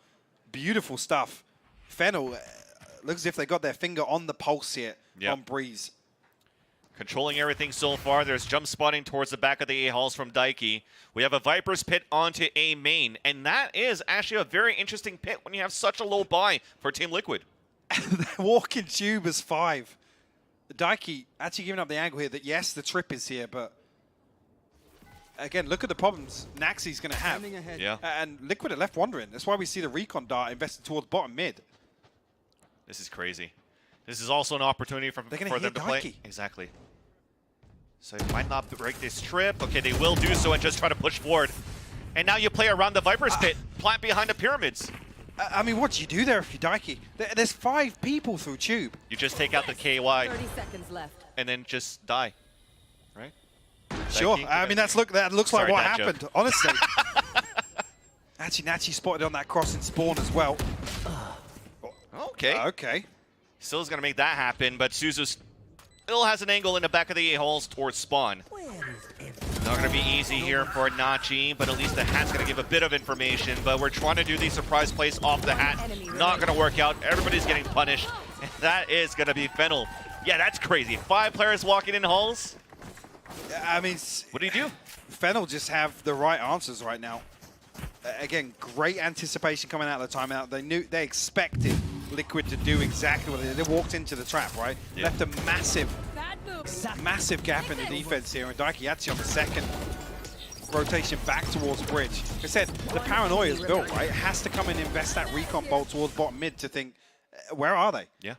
Beautiful stuff. Fennel looks as if they got their finger on the pulse here on Breeze. Controlling everything so far. There's jump spotting towards the back of the A halls from Daiki. We have a Viper's Pit onto A main, and that is actually a very interesting pit when you have such a low buy for Team Liquid. Walking tube is 5. Daiki actually giving up the angle here that yes, the trip is here, but again, look at the problems Naxi's going to have. And Liquid are left wondering. That's why we see the recon dart invested towards bottom mid. This is crazy. This is also an opportunity for them to play. Exactly. So they might not break this trip. Okay, they will do so and just try to push forward. And now you play around the Viper's Pit, plant behind the pyramids. I mean, what do you do there if you're Daiki? There's 5 people through tube. You just take out the KY. 30 seconds left. And then just die, right? Sure. I mean, that looks like what happened, honestly. Actually, Nachi spotted on that crossing spawn as well. Okay. Okay. Still's going to make that happen, but Suzu still has an angle in the back of the A-holes towards spawn. Not going to be easy here for Nachi, but at least the hat's going to give a bit of information. But we're trying to do these surprise plays off the hat. Not going to work out. Everybody's getting punished. And that is going to be Fennel. Yeah, that's crazy. 5 players walking in halls. I mean, what do you do? Fennel just have the right answers right now. Again, great anticipation coming out of the timeout. They expected Liquid to do exactly what they did. They walked into the trap, right? Left a massive gap in the defense here, and Daiki actually on the second rotation back towards bridge. Like I said, the paranoia is built, right? It has to come and invest that recon bolt towards bottom mid to think, where are they? Yeah.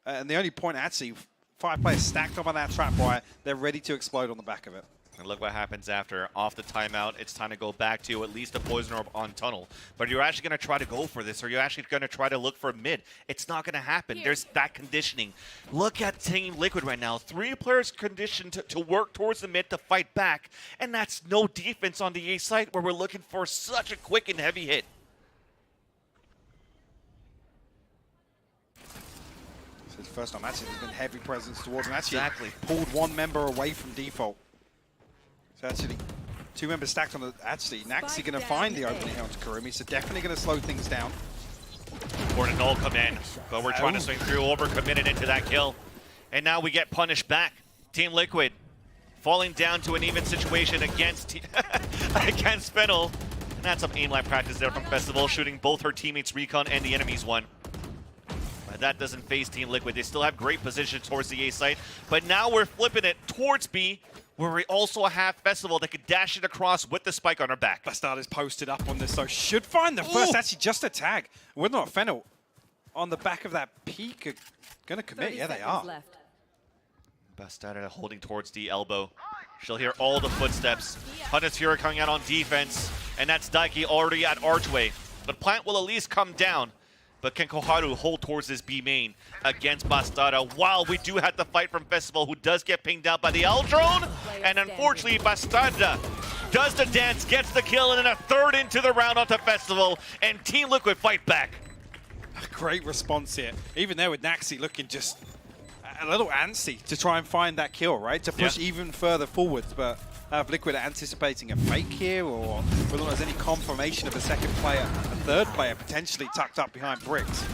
And the only point, actually, 5 players stacked up on that trap wire. They're ready to explode on the back of it. And look what happens after. Off the timeout, it's time to go back to at least a poison orb on tunnel. But you're actually going to try to go for this, or you're actually going to try to look for mid. It's not going to happen. There's that conditioning. Look at Team Liquid right now. 3 players conditioned to work towards the mid to fight back. And that's no defense on the A site where we're looking for such a quick and heavy hit. So it's the first time actually there's been heavy presence towards him. Actually pulled 1 member away from default. So actually, 2 members stacked on the... Actually, Naxi going to find the opening here onto Kurumi, so definitely going to slow things down. Important null come in, but we're trying to swing through, overcommitted into that kill. And now we get punished back. Team Liquid falling down to an even situation against against Fennel. And that's some aim line practice there from Festival, shooting both her teammates' recon and the enemy's one. But that doesn't phase Team Liquid. They still have great position towards the A site, but now we're flipping it towards B, where we also have Festival that could dash it across with the spike on her back. Bastard is posted up on this, so should find the first. Actually, just a tag. Whether or not Fennel on the back of that peak are going to commit. Yeah, they are. Bastard holding towards the elbow. She'll hear all the footsteps. Hunter's Fury coming out on defense. and that's Daiki already at Archway. But Plant will at least come down. But can Koharu hold towards this B main against Bastarda while we do have the fight from Festival, who does get pinged out by the L drone? And unfortunately, Bastarda does the dance, gets the kill, and then a third into the round onto Festival, and Team Liquid fight back. Great response here. Even there with Naxi looking just a little antsy to try and find that kill, right? To push even further forwards, but have Liquid anticipating a fake here, or whether there's any confirmation of a second player, a third player potentially tucked up behind bricks.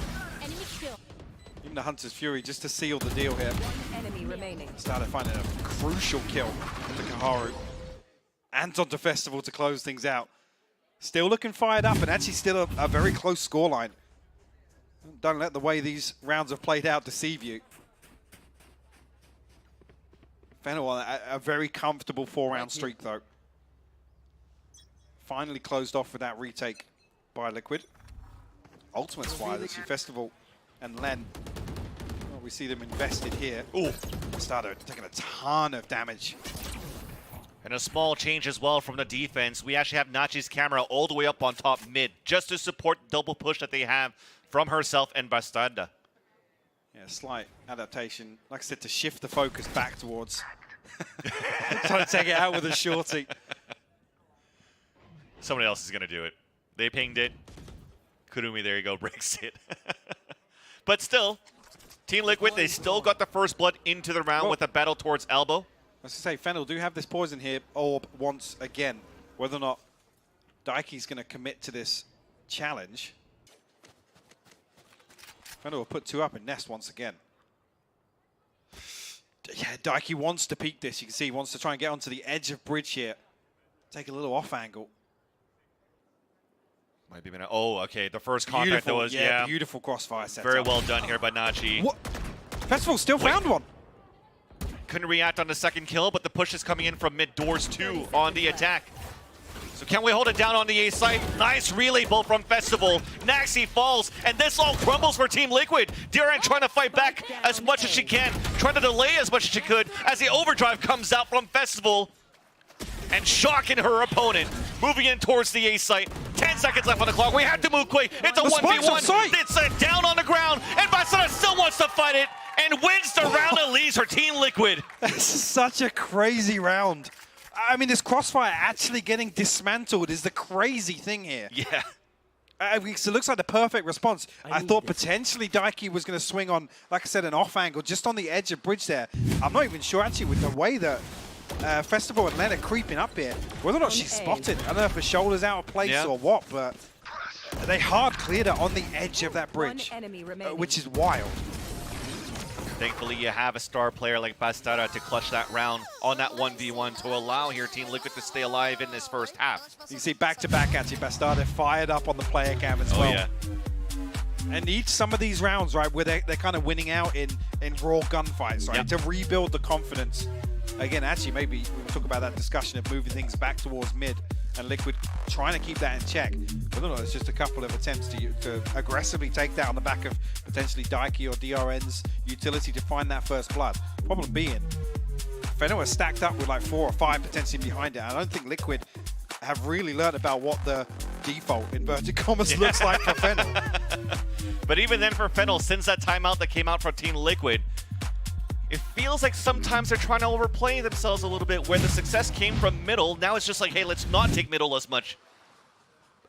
Even the Hunter's Fury just to seal the deal here. Enemy remaining. Started finding a crucial kill into Koharu. And onto Festival to close things out. Still looking fired up, and actually still a very close scoreline. Don't let the way these rounds have played out deceive you. Fennel on a very comfortable 4-round streak, though. Finally closed off with that retake by Liquid. Ultimate's why this Festival and Len. Well, we see them invested here. Ooh, Bastardo taking a ton of damage. And a small change as well from the defense. We actually have Nachi's camera all the way up on top mid, just to support the double push that they have from herself and Bastarda. Yeah, slight adaptation. Like I said, to shift the focus back towards trying to take it out with a shorty. Somebody else is going to do it. They pinged it. Kurumi, there you go, breaks it. But still, Team Liquid, they still got the first blood into the round with a battle towards elbow. I was going to say, Fennel do have this poison here, orb once again. Whether or not Daiki's going to commit to this challenge. Fennel will put 2 up and nest once again. Yeah, Daiki wants to peek this. You can see he wants to try and get onto the edge of bridge here. Take a little off angle. Might be minute. Oh, okay. The first contact that was, yeah. Beautiful crossfire set. Very well done here by Nachi. What? Festival still found one. Couldn't react on the second kill, but the push is coming in from mid doors 2 on the attack. So can we hold it down on the A site? Nice relay bolt from Festival. Naxi falls, and this all crumbles for Team Liquid. Diran trying to fight back as much as she can, trying to delay as much as she could as the overdrive comes out from Festival and shocking her opponent. Moving in towards the A site. 10 seconds left on the clock. We have to move quick. It's a 1v1. It's down on the ground, and Bastarda still wants to fight it and wins the round and leads her Team Liquid. This is such a crazy round. I mean, this crossfire actually getting dismantled is the crazy thing here. Yeah. So it looks like the perfect response. I thought potentially Daiki was going to swing on, like I said, an off angle, just on the edge of bridge there. I'm not even sure, actually, with the way that Festival and Len are creeping up here, whether or not she's spotted. I don't know if her shoulder's out of place or what, but they hard cleared her on the edge of that bridge, which is wild. Thankfully, you have a star player like Bastarda to clutch that round on that 1v1 to allow here Team Liquid to stay alive in this first half. You see back-to-back actually, Bastarda fired up on the player cam as well. Yeah. And each some of these rounds, right, where they're kind of winning out in raw gunfights, right, to rebuild the confidence. Again, actually, maybe we'll talk about that discussion of moving things back towards mid and Liquid trying to keep that in check. But no, it's just a couple of attempts to aggressively take that on the back of potentially Daiki or DRN's utility to find that first blood. Problem being, Fennel is stacked up with like 4 or 5 potentially behind it. I don't think Liquid have really learned about what the default, inverted commas, looks like for Fennel. But even then for Fennel, since that timeout that came out from Team Liquid, it feels like sometimes they're trying to overplay themselves a little bit, where the success came from middle. Now it's just like, hey, let's not take middle as much.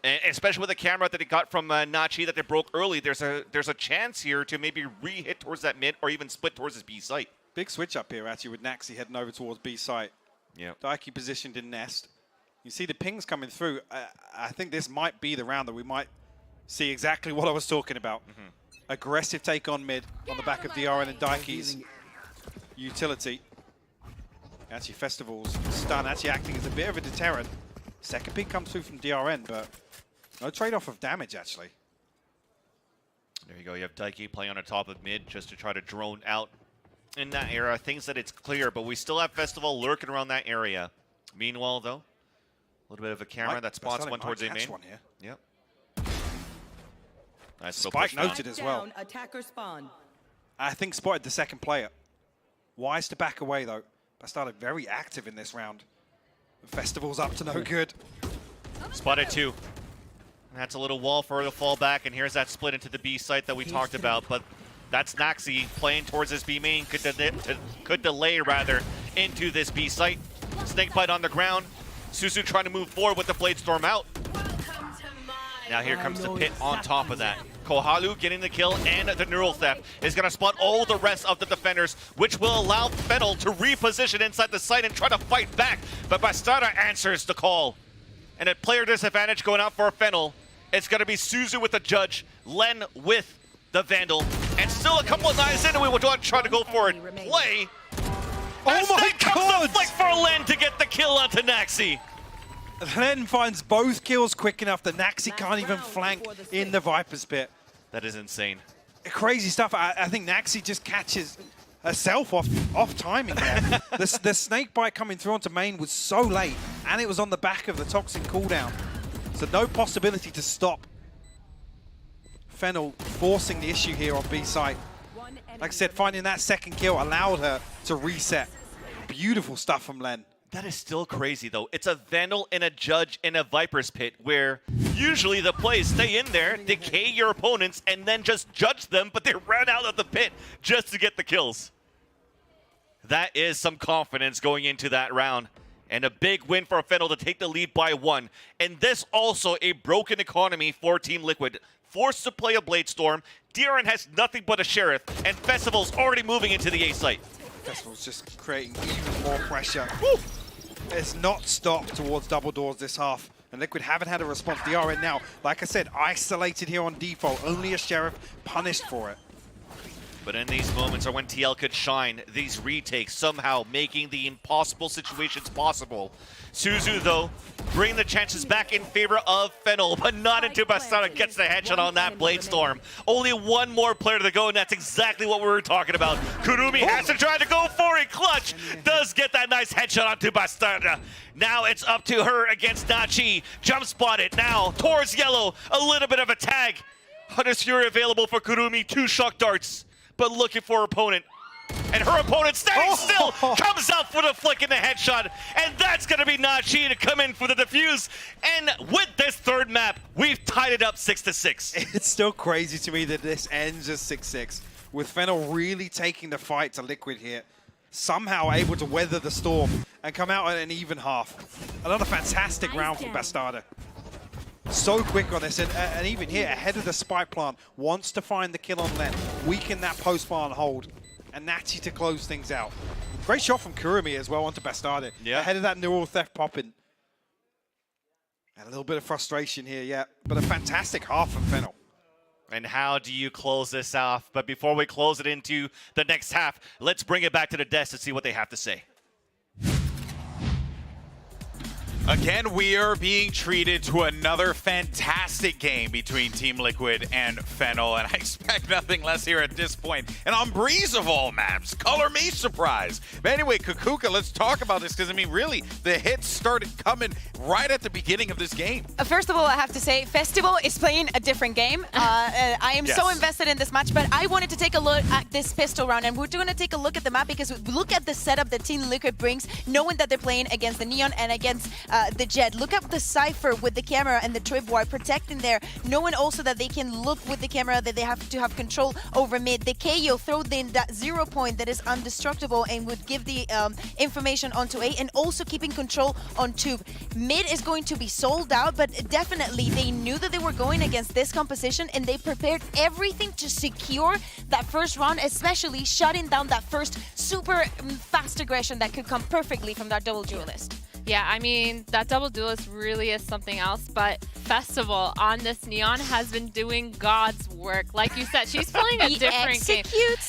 And especially with the camera that they got from Nachi that they broke early, there's a chance here to maybe re-hit towards that mid or even split towards his B site. Big switch up here, actually, with Naxi heading over towards B site. Yeah. Daiki positioned in nest. You see the pings coming through. I think this might be the round that we might see exactly what I was talking about. Aggressive take on mid on the back of DRN and Daiki's utility. Actually, Festival's stun actually acting as a bit of a deterrent. Second pick comes through from DRN, but no trade-off of damage, actually. There you go. You have Daiki playing on the top of mid just to try to drone out in that area. Things that it's clear, but we still have Festival lurking around that area. Meanwhile, though, a little bit of a camera that spots one towards a main. Yep. Nice. Spike noted as well. Attacker spawn. I think spotted the second player. Wise to back away, though. That started very active in this round. The Festival's up to no good. Spotted 2. That's a little wall for her to fall back, and here's that split into the B site that we talked about, but that's Naxi playing towards this B main, could delay rather into this B site. Snakebite on the ground. Suzu trying to move forward with the Blade Storm out. Now here comes the pit on top of that. Kohalu getting the kill, and the Neural Theft is going to spot all the rest of the defenders, which will allow Fennel to reposition inside the site and try to fight back. But Bastarda answers the call. And a player disadvantage going out for Fennel. It's going to be Suzu with the Judge, Len with the Vandal, and still a couple of knives in, and we will try to go for it. Play. Oh my God! The flick for Len to get the kill onto Naxi. Len finds both kills quick enough that Naxi can't even flank in the Viper's pit. That is insane. Crazy stuff. I think Naxi just catches herself off timing there. the snake bite coming through onto main was so late, and it was on the back of the toxin cooldown. So no possibility to stop Fennel forcing the issue here on B site. Like I said, finding that second kill allowed her to reset. Beautiful stuff from Len. That is still crazy, though. It's a Vandal and a Judge in a Viper's pit, where usually the plays stay in there, decay your opponents, and then just judge them, but they ran out of the pit just to get the kills. That is some confidence going into that round. And a big win for Fennel to take the lead by 1. And this also a broken economy for Team Liquid. Forced to play a Blade Storm. DRN has nothing but a Sheriff, and Festival's already moving into the A site. Festival's just creating even more pressure. Woo! It's not stopped towards double doors this half. And Liquid haven't had a response. DRN now, like I said, isolated here on default. Only a Sheriff punished for it. But in these moments are when TL could shine. These retakes somehow making the impossible situations possible. Suzu, though, bring the chances back in favor of Fennel, but not until Bastarda gets the headshot on that Blade Storm. Only one more player to go, and that's exactly what we were talking about. Kurumi has to try to go for it. Clutch does get that nice headshot onto Bastarda. Now it's up to her against Nachi. Jump spotted now towards yellow. A little bit of a tag. Hunter's Fury available for Kurumi. 2 shock darts, but looking for her opponent. And her opponent standing still, comes out for the flick and the headshot. And that's going to be Nachi to come in for the defuse. And with this third map, we've tied it up 6-6. It's still crazy to me that this ends as 6-6. With Fennel really taking the fight to Liquid here. Somehow able to weather the storm and come out at an even half. Another fantastic round for Bastarda. So quick on this, and even here, ahead of the spike plant, wants to find the kill on Len, weaken that post-plant hold, and Nachi to close things out. Great shot from Kurumi as well onto Bastarda. Yeah. Ahead of that Neural Theft popping. And a little bit of frustration here, yeah, but a fantastic half from Fennel. And how do you close this off? But before we close it into the next half, let's bring it back to the desk to see what they have to say. Again, we are being treated to another fantastic game between Team Liquid and Fennel, and I expect nothing less here at this point. An Umbreeze of all maps. Color me surprised. But anyway, Kukuka, let's talk about this, because, I mean, really, the hits started coming right at the beginning of this game. First of all, I have to say, Festival is playing a different game. I am so invested in this match, but I wanted to take a look at this pistol round, and we're going to take a look at the map, because look at the setup that Team Liquid brings, knowing that they're playing against the Neon and against the Jet. Look at the Cypher with the camera and the tripwire protecting there, knowing also that they can look with the camera, that they have to have control over mid. The KO throw in that 0 point that is indestructible and would give the information onto A, and also keeping control on tube. Mid is going to be sold out, but definitely they knew that they were going against this composition, and they prepared everything to secure that first round, especially shutting down that first super fast aggression that could come perfectly from that double duelist. Yeah, I mean, that double duelist really is something else, but Festival on this Neon has been doing God's work. Like you said, she's playing a different game.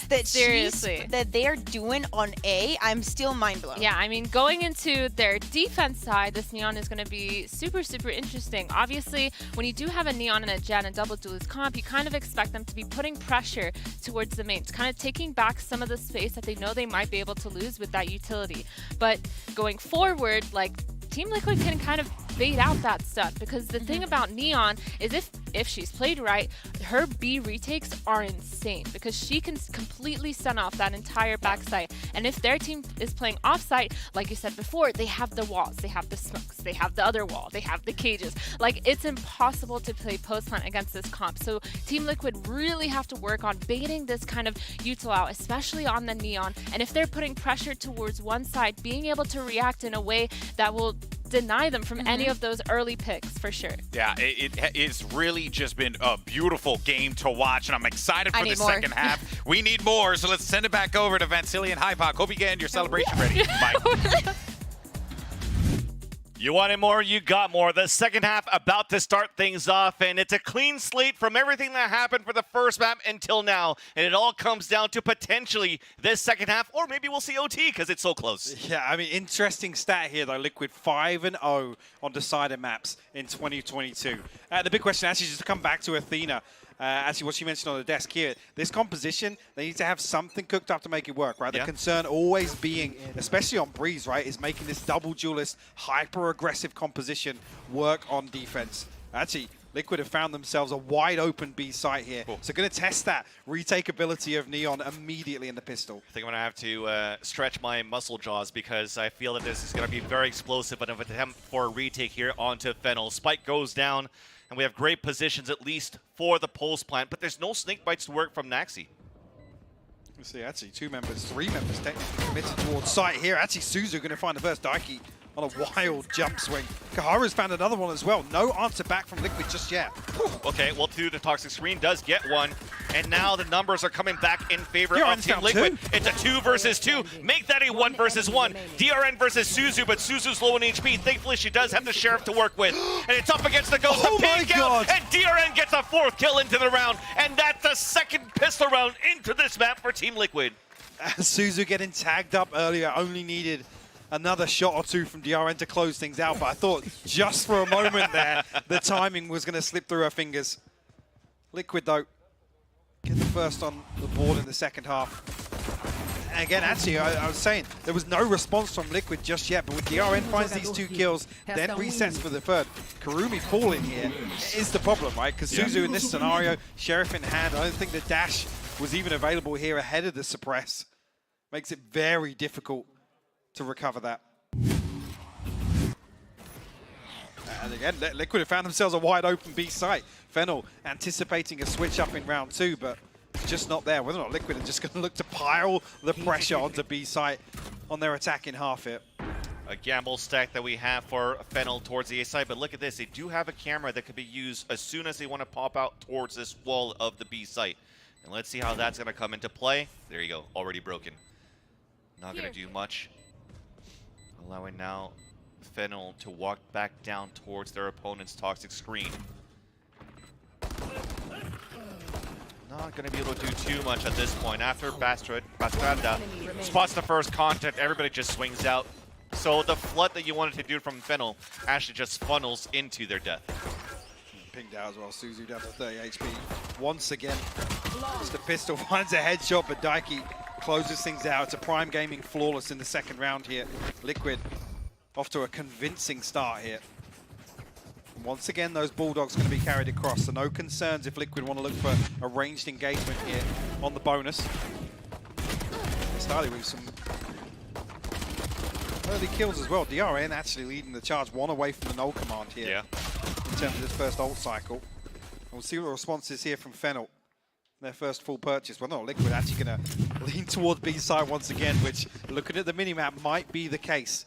That Seriously. that they're doing on A, I'm still mind blown. Yeah, I mean, going into their defense side, this Neon is going to be super, super interesting. Obviously, when you do have a Neon and a Jet and double duelist comp, you kind of expect them to be putting pressure towards the mains, kind of taking back some of the space that they know they might be able to lose with that utility. But going forward, like, Team Liquid can kind of bait out that stuff, because the thing about Neon is if she's played right, her B retakes are insane, because she can completely stun off that entire backside. And if their team is playing offsite, like you said before, they have the walls, they have the smokes, they have the other wall, they have the cages. Like, it's impossible to play post plant against this comp. So Team Liquid really have to work on baiting this kind of util out, especially on the Neon. And if they're putting pressure towards one side, being able to react in a way that will deny them from any of those early picks, for sure. Yeah, it's really just been a beautiful game to watch, and I'm excited for the second half. We need more, so let's send it back over to Vansili and Hypoc. Hope you get your celebration ready. Bye. You wanted more, you got more. The second half about to start things off, and it's a clean slate from everything that happened for the first map until now. And it all comes down to potentially this second half, or maybe we'll see OT because it's so close. Yeah, I mean, interesting stat here, though. Liquid 5-0 on decided maps in 2022. The big question, actually, just to come back to Athena. Actually, what she mentioned on the desk here, this composition, they need to have something cooked up to make it work, right? The concern always being, especially on Breeze, right, is making this double duelist, hyper-aggressive composition work on defense. Actually, Liquid have found themselves a wide open B site here. Cool. So going to test that retake ability of Neon immediately in the pistol. I think I'm going to have to stretch my muscle jaws because I feel that this is going to be very explosive, but an attempt for a retake here onto Fennel. Spike goes down. And we have great positions, at least for the pulse plant, but there's no snake bites to work from Naxi. Let's see, actually, 3 members technically committed towards site here. Actually, Suzu going to find the first Daiki on a wild jump swing. Kaharu's found another one as well. No answer back from Liquid just yet. Okay, well, through the toxic screen does get one, and now the numbers are coming back in favor of Team Liquid. It's a 2 versus 2. Make that a 1 versus 1. DRN versus Suzu, but Suzu's low in HP. Thankfully, she does have the Sheriff to work with, and it's up against the Ghost. Oh my God! And DRN gets a 4th kill into the round, and that's the 2nd pistol round into this map for Team Liquid. Suzu getting tagged up earlier, only needed another shot or 2 from DRN to close things out, but I thought just for a moment there, the timing was going to slip through her fingers. Liquid, though, get the first on the board in the second half. And again, actually, I was saying, there was no response from Liquid just yet, but with DRN finds these 2 kills, then resets for the third. Karumi falling here is the problem, right? Because Suzu in this scenario, Sheriff in hand, I don't think the dash was even available here ahead of the suppress. Makes it very difficult to recover that. And again, Liquid have found themselves a wide open B site. Fennel anticipating a switch up in round 2, but it's just not there. Whether or not Liquid are just going to look to pile the pressure onto B site on their attack in half it. A gamble stack that we have for Fennel towards the A side, but look at this. They do have a camera that could be used as soon as they want to pop out towards this wall of the B site. And let's see how that's going to come into play. There you go, already broken. Not going to do much. Allowing now Fennel to walk back down towards their opponent's toxic screen. Not going to be able to do too much at this point. After Bastrada spots the first contact, everybody just swings out. So the flood that you wanted to do from Fennel actually just funnels into their death. Pinged out as well. Suzu down to 30 HP. Once again, just a pistol finds a headshot, but Daiki closes things out. It's a Prime Gaming flawless in the second round here. Liquid off to a convincing start here. Once again, those Bulldogs going to be carried across, so no concerns if Liquid want to look for a ranged engagement here on the bonus. They started with some early kills as well. DRN actually leading the charge, 1 away from the null command here in terms of this first ult cycle. We'll see what the response is here from Fennel. Their first full purchase. Well, no, Liquid actually going to lean towards B side once again, which, looking at the minimap, might be the case.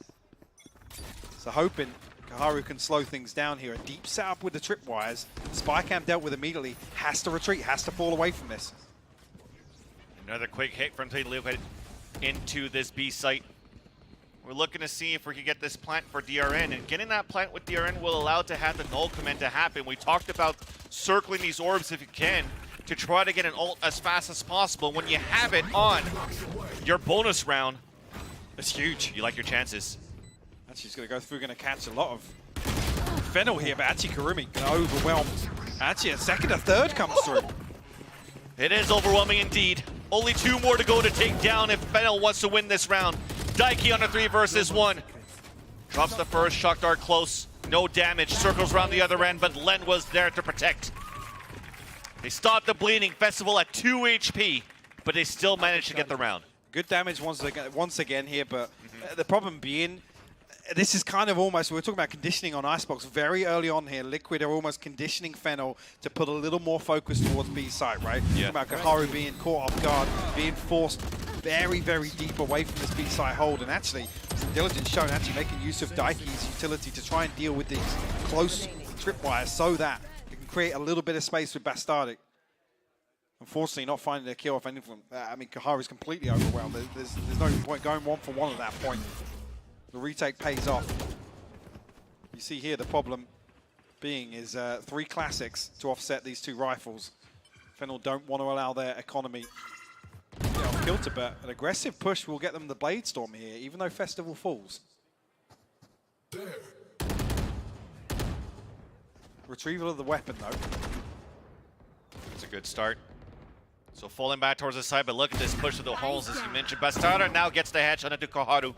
So hoping Kaharu can slow things down here. A deep setup with the tripwires. Spycam dealt with immediately. Has to retreat, has to fall away from this. Another quick hit from Team Liquid into this B site. We're looking to see if we can get this plant for DRN, and getting that plant with DRN will allow to have the null command to happen. We talked about circling these orbs if you can to try to get an ult as fast as possible. When you have it on your bonus round, it's huge. You like your chances. Actually, he's going to go through, going to catch a lot of Fennel here, but actually Karumi going to overwhelm. Actually, a second, a third comes through. It is overwhelming indeed. Only 2 more to go to take down if Fennel wants to win this round. Daiki on a 3 versus 1. Drops the first, shock dart close. No damage, circles around the other end, but Len was there to protect. They stopped the bleeding. Festival at 2 HP, but they still managed to get the round. Good damage once again here, but the problem being, this is kind of almost, we're talking about conditioning on Icebox very early on here. Liquid are almost conditioning Fennel to put a little more focus towards B site, right? Yeah. Talking about Kaharu being caught off guard, being forced very, very deep away from this B site hold, and actually, some diligence shown, actually making use of Daiki's utility to try and deal with these close tripwires so that it can create a little bit of space with Bastardic. Unfortunately, not finding a kill off anything. I mean, Kaharu's completely overwhelmed. There's no point going 1-for-1 at that point. The retake pays off. You see here the problem being is 3 classics to offset these 2 rifles. Fennel don't want to allow their economy to get off kilter, but an aggressive push will get them the Blade Storm here, even though Festival falls. Retrieval of the weapon, though. It's a good start. So falling back towards the side, but look at this push to the holes, as you mentioned. Bastarda now gets the headshot into Kaharu.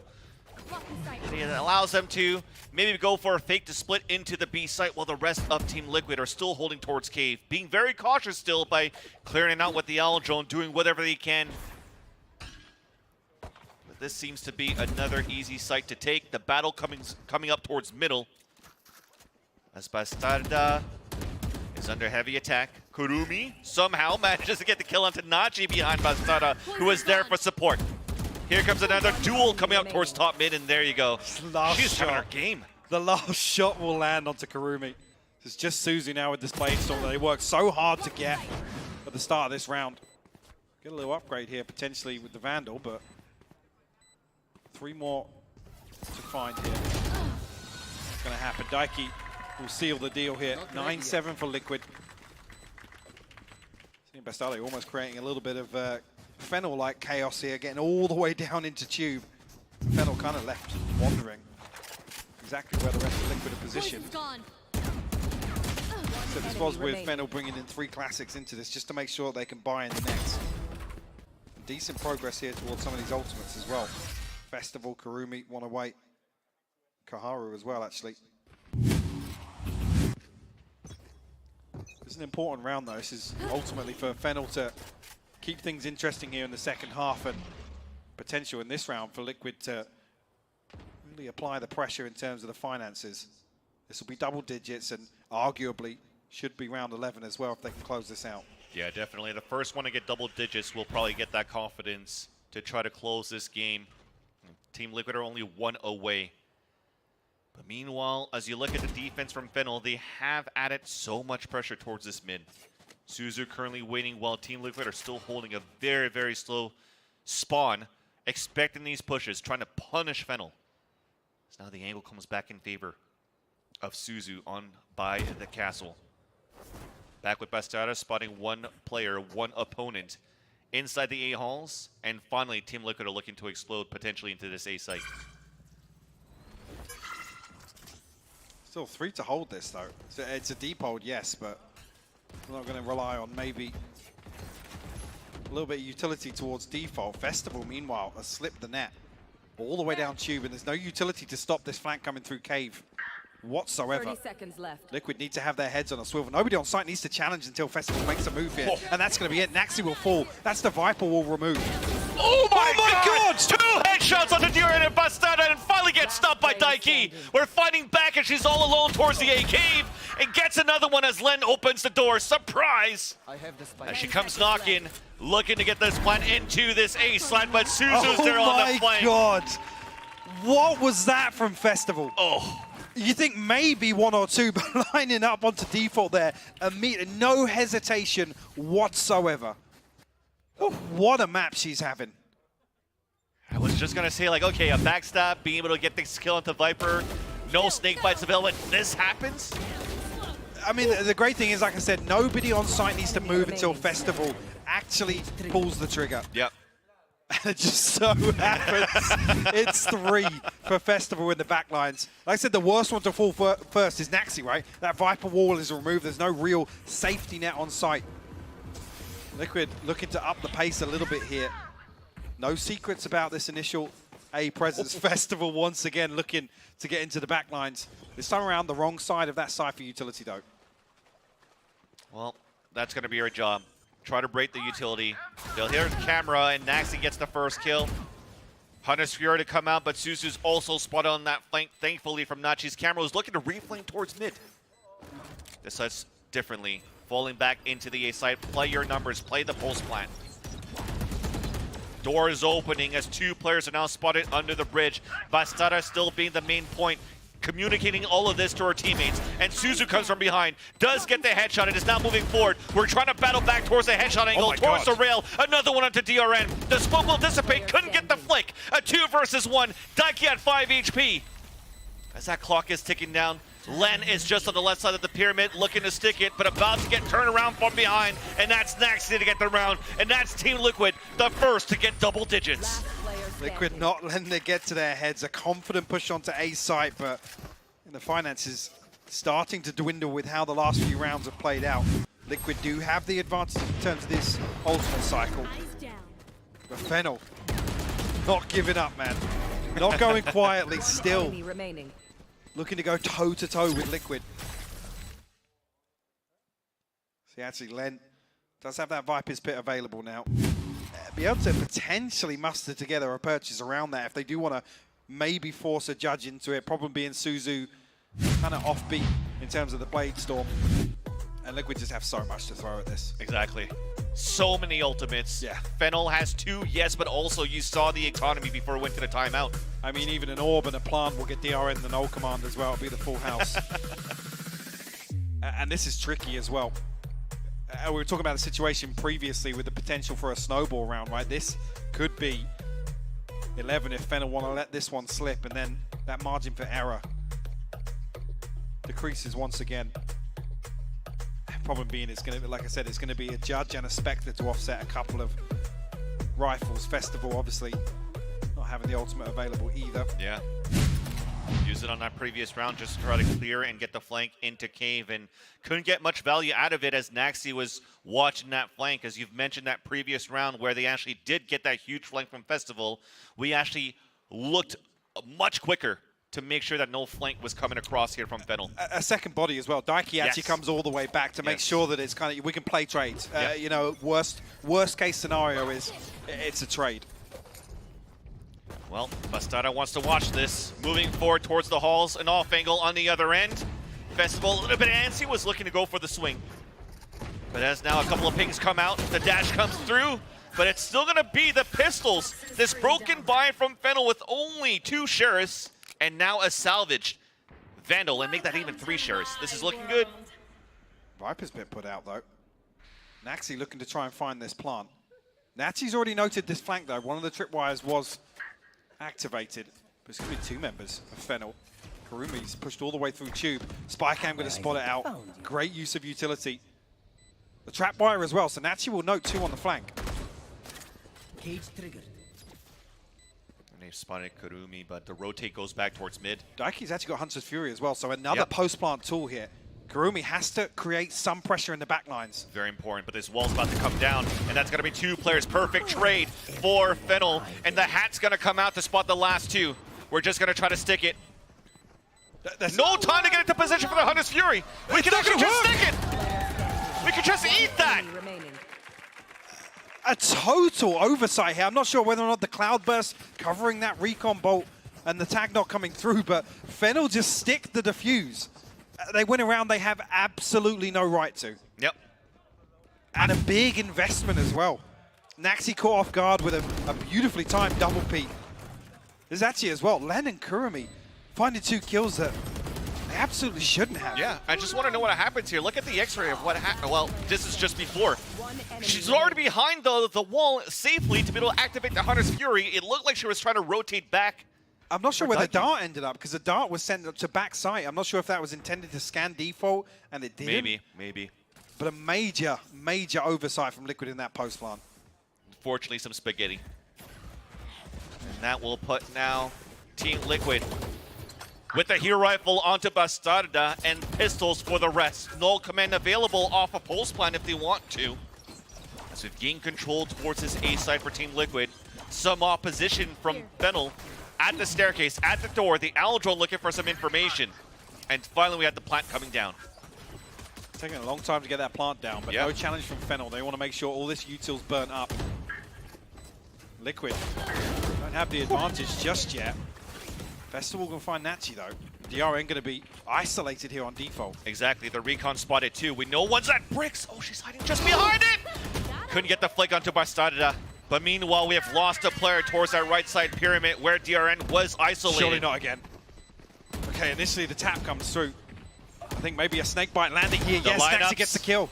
It allows them to maybe go for a fake to split into the B site while the rest of Team Liquid are still holding towards Cave. Being very cautious still by clearing it out with the Owl Drone, doing whatever they can. But this seems to be another easy site to take. The battle coming up towards middle. As Bastarda is under heavy attack. Kurumi somehow manages to get the kill onto Nachi behind Bastarda, who was there for support. Here comes another duel coming up towards top mid, and there you go. She's having her game. The last shot will land onto Kurumi. It's just Suzu now with this Blade Storm that they worked so hard to get at the start of this round. Get a little upgrade here potentially with the Vandal, but 3 more to find here. What's going to happen? Daiki will seal the deal here. 9-7 for Liquid. Seeing Bastardi almost creating a little bit of Fennel-like chaos here, getting all the way down into Tube. Fennel kind of left wandering. Exactly where the rest of Liquid are positioned. So this was with Fennel bringing in 3 classics into this just to make sure they can buy in the next. Decent progress here towards some of these ultimates as well. Festival, Kurumi, want to wait. Kaharu as well, actually. This is an important round, though. This is ultimately for Fennel to keep things interesting here in the second half, and potential in this round for Liquid to really apply the pressure in terms of the finances. This will be double digits and arguably should be round 11 as well if they can close this out. Yeah, definitely. The first one to get double digits will probably get that confidence to try to close this game. Team Liquid are only 1 away. But meanwhile, as you look at the defense from Fennel, they have added so much pressure towards this mid. Suzu currently waiting while Team Liquid are still holding a very, very slow spawn, expecting these pushes, trying to punish Fennel. So now the angle comes back in favor of Suzu on by the castle. Back with Bastarda, spotting 1 player, 1 opponent inside the A halls, and finally Team Liquid are looking to explode potentially into this A site. Still 3 to hold this though. So it's a deep hold, yes, but we're not going to rely on maybe a little bit of utility towards default. Festival, meanwhile, has slipped the net all the way down Tube, and there's no utility to stop this flank coming through Cave whatsoever. 30 seconds left. Liquid need to have their heads on a swivel. Nobody on site needs to challenge until Festival makes a move here, and that's going to be it. Naxi will fall. That's the Viper will remove. Oh my god! 2 headshots on the Duran and Bastarda, and finally gets stopped by Daiki. We're fighting back, and she's all alone towards the A cave, and gets another one as Len opens the door. Surprise! As she comes knocking, looking to get this one into this A slide, but Suzu's there on the flank. Oh my god! What was that from Festival? Oh. You think maybe 1 or 2, but lining up onto default there, no hesitation whatsoever. Oh, what a map she's having. I was just going to say, like, okay, a backstab, being able to get the skill into Viper, no snake bites available. This happens? I mean, the great thing is, like I said, nobody on site needs to move until Festival actually pulls the trigger. Yep. And it just so happens it's 3 for Festival in the backlines. Like I said, the worst one to fall first is Naxi, right? That Viper wall is removed. There's no real safety net on site. Liquid looking to up the pace a little bit here. No secrets about this initial A presence. Festival once again looking to get into the back lines. This time around the wrong side of that Cypher utility though. Well, that's going to be your job. Try to break the utility. They'll hear the camera, and Naxi gets the first kill. Hunter's Fury to come out, but Suzu's also spotted on that flank, thankfully, from Nachi's camera, who's looking to reflank towards mid. Decides differently. Falling back into the A side. Play your numbers. Play the pulse plan. Door is opening as two players are now spotted under the bridge. Bastarda still being the main point, communicating all of this to her teammates. And Suzu comes from behind, does get the headshot, and is now moving forward. We're trying to battle back towards the headshot angle, towards the rail. Another one onto DRN. The smoke will dissipate, couldn't get the flick. A 2 versus 1. Daiki at 5 HP. As that clock is ticking down, Len is just on the left side of the pyramid looking to stick it, but about to get turned around from behind, and that's Naxi to get the round, and that's Team Liquid, the first to get double digits. Liquid not letting it get to their heads. A confident push onto A site, but the finances starting to dwindle with how the last few rounds have played out. Liquid do have the advantage in terms of this ultimate cycle. But Fennel not giving up, man. Not going quietly, still looking to go toe-to-toe with Liquid. See, actually, Len does have that Viper's Pit available now. Be able to potentially muster together a purchase around that if they do want to maybe force a judge into it. Problem being Suzu kind of offbeat in terms of the Blade Storm. And Liquid just have so much to throw at this. Exactly. So many ultimates. Yeah. Fennel has 2, yes, but also you saw the economy before it went to the timeout. I mean, even an Orb and a Plant will get DRN and the null command as well. It'll be the full house. And this is tricky as well. We were talking about the situation previously with the potential for a snowball round, right? This could be 11 if Fennel want to let this one slip, and then that margin for error decreases once again. Problem being, it's going to, like I said, it's going to be a Judge and a Spectre to offset a couple of rifles. Festival, obviously, not having the ultimate available either. Yeah. Use it on that previous round just to try to clear and get the flank into Cave, and couldn't get much value out of it as Naxi was watching that flank. As you've mentioned, that previous round where they actually did get that huge flank from Festival, we actually looked much quicker to make sure that no flank was coming across here from Fennel. A second body as well. Daiki actually comes all the way back to make sure that it's kind of, we can play trades. You know, worst case scenario is it's a trade. Well, Bastarda wants to watch this. Moving forward towards the halls, an off angle on the other end. Festival a little bit antsy, was looking to go for the swing. But as now a couple of pings come out, the dash comes through, but it's still gonna be the pistols. This broken buy from Fennel with only 2 Sheriffs, and now a salvaged Vandal, and make that even 3 Sheriffs. This is looking good. Viper's been put out though. Naxi looking to try and find this plant. Nachi's already noted this flank though. One of the tripwires was activated, but it's going to be 2 members of Fennel. Karumi's pushed all the way through Tube. Spycam going to spot it out. Great use of utility. The trapwire as well, so Nachi will note 2 on the flank. And they've spotted Karumi, but the rotate goes back towards mid. Daiki's actually got Hunter's Fury as well, so another post-plant tool here. Karumi has to create some pressure in the back lines. Very important, but this wall's about to come down, and that's going to be 2 players. Perfect trade for Fennel, and the hat's going to come out to spot the last 2. We're just going to try to stick it. No time to get into position for the Hunter's Fury. We can actually just stick it. We can just eat that. A total oversight here. I'm not sure whether or not the Cloudburst covering that recon bolt and the tag not coming through, but Fennel just stick the defuse. They went around they have absolutely no right to. Yep. And a big investment as well. Naxi caught off guard with a beautifully timed double peek. There's actually as well, Len and Kurumi finding 2 kills that they absolutely shouldn't have. Yeah, I just want to know what happens here. Look at the x-ray of what happened. Well, this is just before. She's already behind the wall safely to be able to activate the Hunter's Fury. It looked like she was trying to rotate back. I'm not sure where the dart ended up, because the dart was sent to back site. I'm not sure if that was intended to scan default, and it didn't. Maybe. But a major oversight from Liquid in that post plant. Unfortunately, some spaghetti. And that will put now Team Liquid with the hero rifle onto Bastarda and pistols for the rest. Null command available off a pulse plan if they want to. As we've gained control towards this A side for Team Liquid. Some opposition from Fennel. at the staircase, at the door, the Owl drone looking for some information. And finally we had the plant coming down. Taking a long time to get that plant down, but no challenge from Fennel. They want to make sure all this util's burnt up. Liquid don't have the advantage just yet. Festival gonna find Nachi though. DRN gonna be isolated here on default. Exactly, the recon spotted too. We know one's at bricks. Oh, she's hiding just behind it. Couldn't get the flick onto Bastarda. But meanwhile, we have lost a player towards that right side pyramid where DRN was isolated. Surely not again. Okay, initially the tap comes through. I think maybe a snake bite landing here. Yes, Nachi gets the kill.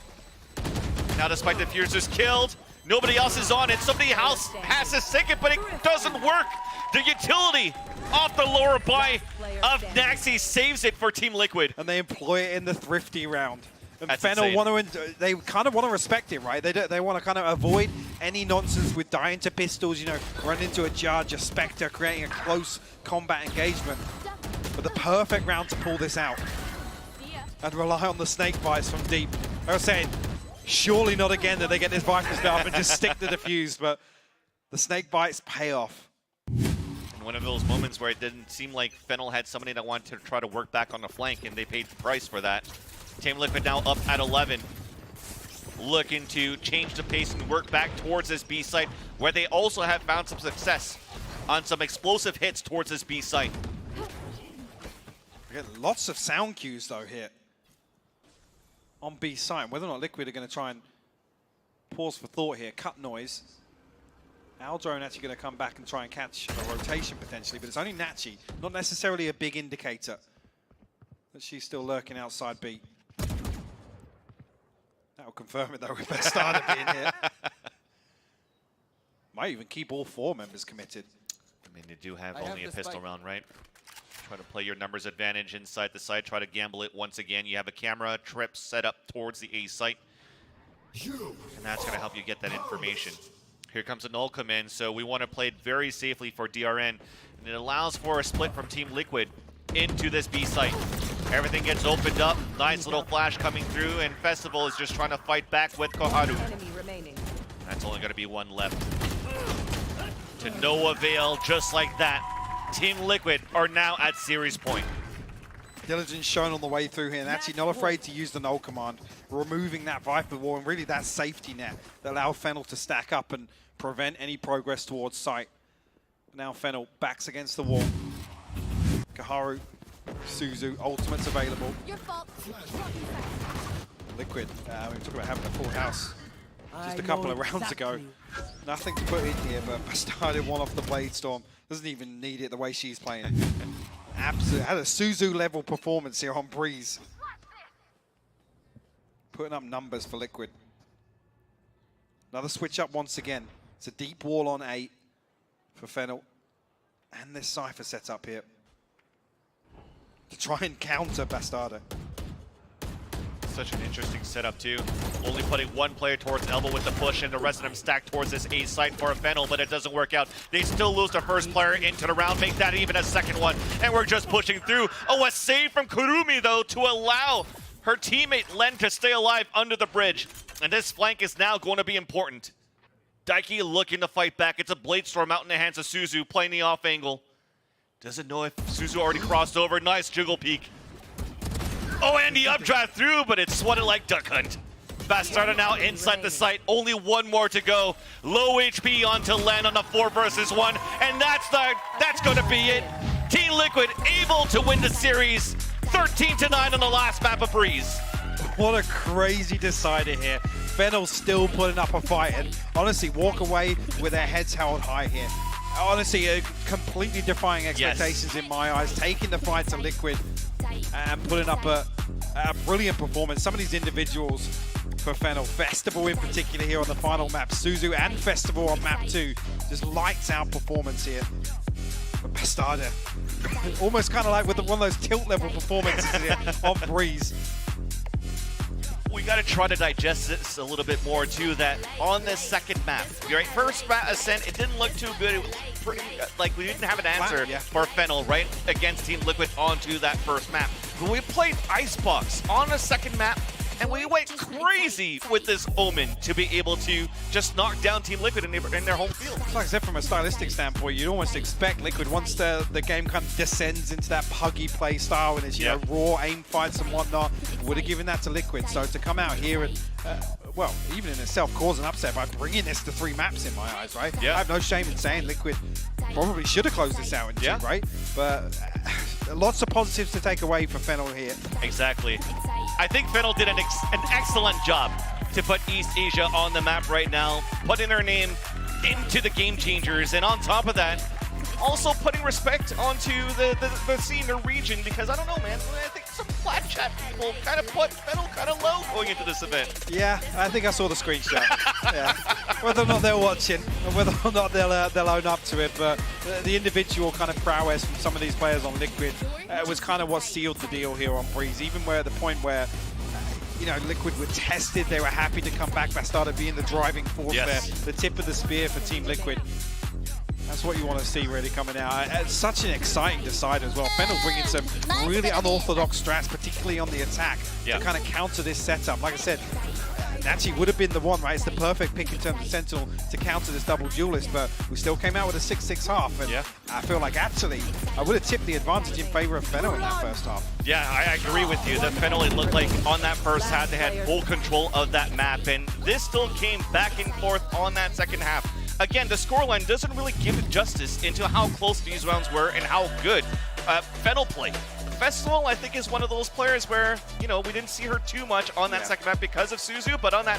Now despite the Fuser's killed, nobody else is on it. Somebody else has a second, but it doesn't work. The utility off the lower buy of Naxi saves it for Team Liquid. And they employ it in the thrifty round. And That's Fennel insane. they kind of want to respect it, right? They want to kind of avoid any nonsense with dying to pistols, you know, run into a Judge, a Spectre, creating a close combat engagement. But the perfect round to pull this out. And rely on the snake bites from deep. I was saying, surely not again that they get this Viper's Valve and just stick the defuse, but the snake bites pay off. In one of those moments where it didn't seem like Fennel had somebody that wanted to try to work back on the flank, and they paid the price for that. Team Liquid now up at 11. Looking to change the pace and work back towards this B site, where they also have found some success on some explosive hits towards this B site. We get lots of sound cues though here on B site. Whether or not Liquid are going to try and pause for thought here, cut noise. Aldrone actually going to come back and try and catch a rotation potentially, but it's only Nachi, not necessarily a big indicator that she's still lurking outside B. That'll confirm it though with Bastarda being here. Might even keep all 4 members committed. I mean, they do have only a pistol round, right? Try to play your numbers advantage inside the site. Try to gamble it once again. You have a camera trip set up towards the A site. And that's going to help you get that information. Here comes a null come in, so we want to play it very safely for DRN. And it allows for a split from Team Liquid into this B site. Everything gets opened up. Nice little flash coming through, and Festival is just trying to fight back with Koharu. That's only going to be one left. To no avail, just like that. Team Liquid are now at series point. Diligence shown on the way through here, and actually not afraid to use the null command, removing that Viper wall and really that safety net that allowed Fennel to stack up and prevent any progress towards site. Now Fennel backs against the wall. Koharu, Suzu, ultimates available. Liquid, we were talking about having a full house just a couple of rounds ago. Nothing to put in here, but Bastarda one off the Blade Storm. Doesn't even need it the way she's playing. Absolutely. Had a Suzu level performance here on Breeze. Putting up numbers for Liquid. Another switch up once again. It's a deep wall on 8 for Fennel. And this Cypher set up here to try and counter Bastarda. Such an interesting setup too. Only putting one player towards Elbow with the push, and the rest of them stacked towards this A site for a Fennel, but it doesn't work out. They still lose their first player into the round, make that even a second one, and we're just pushing through. Oh, a save from Kurumi though to allow her teammate Len to stay alive under the bridge. And this flank is now going to be important. Daiki looking to fight back. It's a Blade Storm out in the hands of Suzu, playing the off angle. Doesn't know if Suzu already crossed over. Nice jiggle peek. Oh, and the updraft through, but it's swatted like Duck Hunt. Bastarda now inside the site. Only one more to go. Low HP onto Len on the 4 versus 1, and that's going to be it. Team Liquid able to win the series, 13-9 on the last map of Breeze. What a crazy decider here. Fennel still putting up a fight, and honestly, walk away with their heads held high here. Honestly, completely defying expectations in my eyes, taking the fight to Liquid and putting up a brilliant performance. Some of these individuals for Fennel, Festival in particular here on the final map, Suzu and Festival on map 2, just lights out performance here. But Bastarda, almost kind of like with one of those tilt level performances here on Breeze. We got to try to digest this a little bit more too, that on this second map, your first map Ascent, it didn't look too good. It was pretty, like we didn't have an answer for Fennel, right, against Team Liquid onto that first map. But we played Icebox on the second map, And we went crazy with this Omen to be able to just knock down Team Liquid in their home field. Like I said, from a stylistic standpoint, you'd almost expect Liquid, once the game kind of descends into that puggy play style and it's, you know, raw aim fights and whatnot, would have given that to Liquid. So to come out here and, well, even in itself, cause an upset by bringing this to 3 maps in my eyes, right? Yeah. I have no shame in saying Liquid probably should have closed this out in 2, right? But lots of positives to take away for Fennel here. Exactly. I think Fennel did an excellent job to put East Asia on the map right now, putting their name into the Game Changers, and on top of that, also putting respect onto the scene, the region, because I don't know, man, I think some flat chat people kind of put Fennel kind of low going into this event. Yeah, I think I saw the screenshot. Yeah, whether or not they're watching, and whether or not they'll own up to it, but the individual kind of prowess from some of these players on Liquid was kind of what sealed the deal here on Breeze. Even where at the point where, you know, Liquid were tested, they were happy to come back. That started being the driving force there, the tip of the spear for Team Liquid. That's what you want to see really coming out. It's such an exciting decider as well. Fennel bringing some really unorthodox strats, particularly on the attack, to kind of counter this setup. Like I said, Nachi would have been the one, right? It's the perfect pick in terms of Sentinel to counter this double duelist, but we still came out with a 6-6 half, and I feel like actually I would have tipped the advantage in favor of Fennel in that first half. Yeah, I agree with you. The Fennel, it looked like on that first half they had full control of that map, and this still came back and forth on that second half. Again, the scoreline doesn't really give it justice into how close these rounds were and how good Fennel played. Festival, I think, is one of those players where, you know, we didn't see her too much on that second map because of Suzu, but on that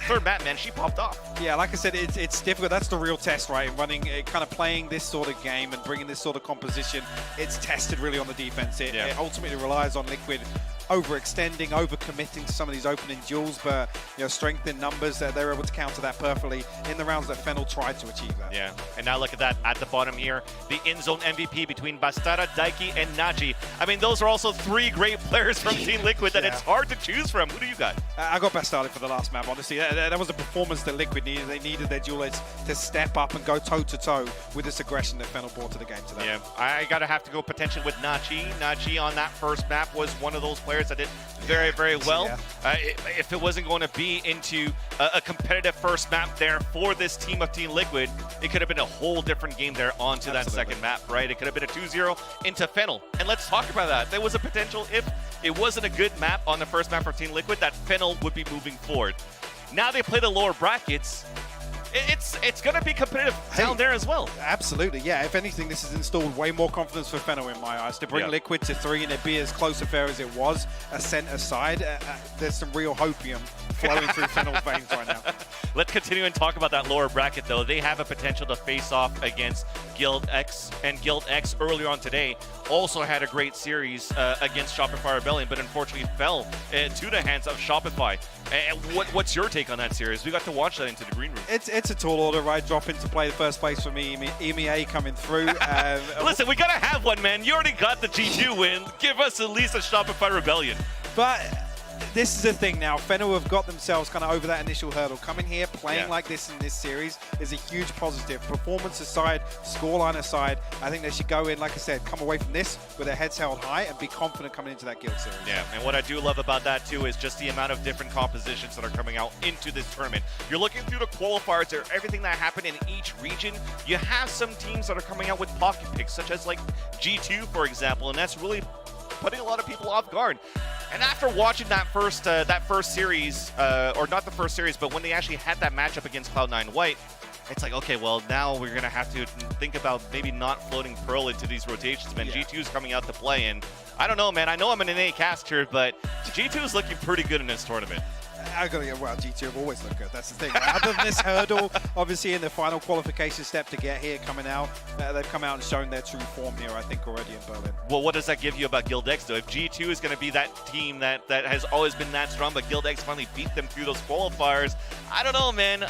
third map, man, she popped off. Yeah, like I said, it's difficult. That's the real test, right? Running, kind of playing this sort of game and bringing this sort of composition, it's tested really on the defense. It ultimately relies on Liquid overextending, overcommitting to some of these opening duels, but, you know, strength in numbers, that they're able to counter that perfectly in the rounds that Fennel tried to achieve that. Yeah, and now look at that at the bottom here, the in-zone MVP between Bastarda, Daiki, and Nachi. I mean, those are also 3 great players from Team Liquid that it's hard to choose from. Who do you got? I got Bastarda for the last map, honestly. That was a performance that Liquid needed. They needed their duelists to step up and go toe-to-toe with this aggression that Fennel brought to the game today. Yeah, I gotta have to go potentially with Nachi. Nachi on that first map was one of those players that did very, very well. If it wasn't going to be into a competitive first map there for this team of Team Liquid, it could have been a whole different game there onto that second map, right? It could have been a 2-0 into Fennel. And let's talk about that. There was a potential, if it wasn't a good map on the first map for Team Liquid, that Fennel would be moving forward. Now they play the lower brackets. It's going to be competitive down there as well. Absolutely, yeah. If anything, this has installed way more confidence for Fennel in my eyes. To bring Liquid to 3 and it be as close a fair as it was, a center side, there's some real hopium flowing through Fennel's veins right now. Let's continue and talk about that lower bracket, though. They have a potential to face off against Guild X, and Guild X earlier on today also had a great series against Shopify Rebellion, but unfortunately fell to the hands of Shopify. And what's your take on that series? We got to watch that into the green room. It's a tall order, right? Drop into play the first place for me, EMEA coming through. Listen, we got to have one, man. You already got the G2 win. Give us at least a Shopify Rebellion. But this is the thing now. Fennel have got themselves kind of over that initial hurdle. Coming here, playing like this in this series is a huge positive. Performance aside, scoreline aside, I think they should go in, like I said, come away from this with their heads held high and be confident coming into that Guild series. Yeah, and what I do love about that, too, is just the amount of different compositions that are coming out into this tournament. You're looking through the qualifiers, or everything that happened in each region. You have some teams that are coming out with pocket picks, such as like G2, for example, and that's really putting a lot of people off guard. And after watching that first series, or not the first series, but when they actually had that matchup against Cloud9 White, it's like, okay, well, now we're going to have to think about maybe not floating Pearl into these rotations, man. G2 is coming out to play, and I don't know, man. I know I'm an NA caster, but G2 is looking pretty good in this tournament. I gotta get, well, G2 have always looked good. That's the thing. Right? Other than this hurdle, obviously in the final qualification step to get here coming out, they've come out and shown their true form here, I think, already in Berlin. Well, what does that give you about Guild X, though? If G2 is going to be that team that has always been that strong, but Guild X finally beat them through those qualifiers, I don't know, man.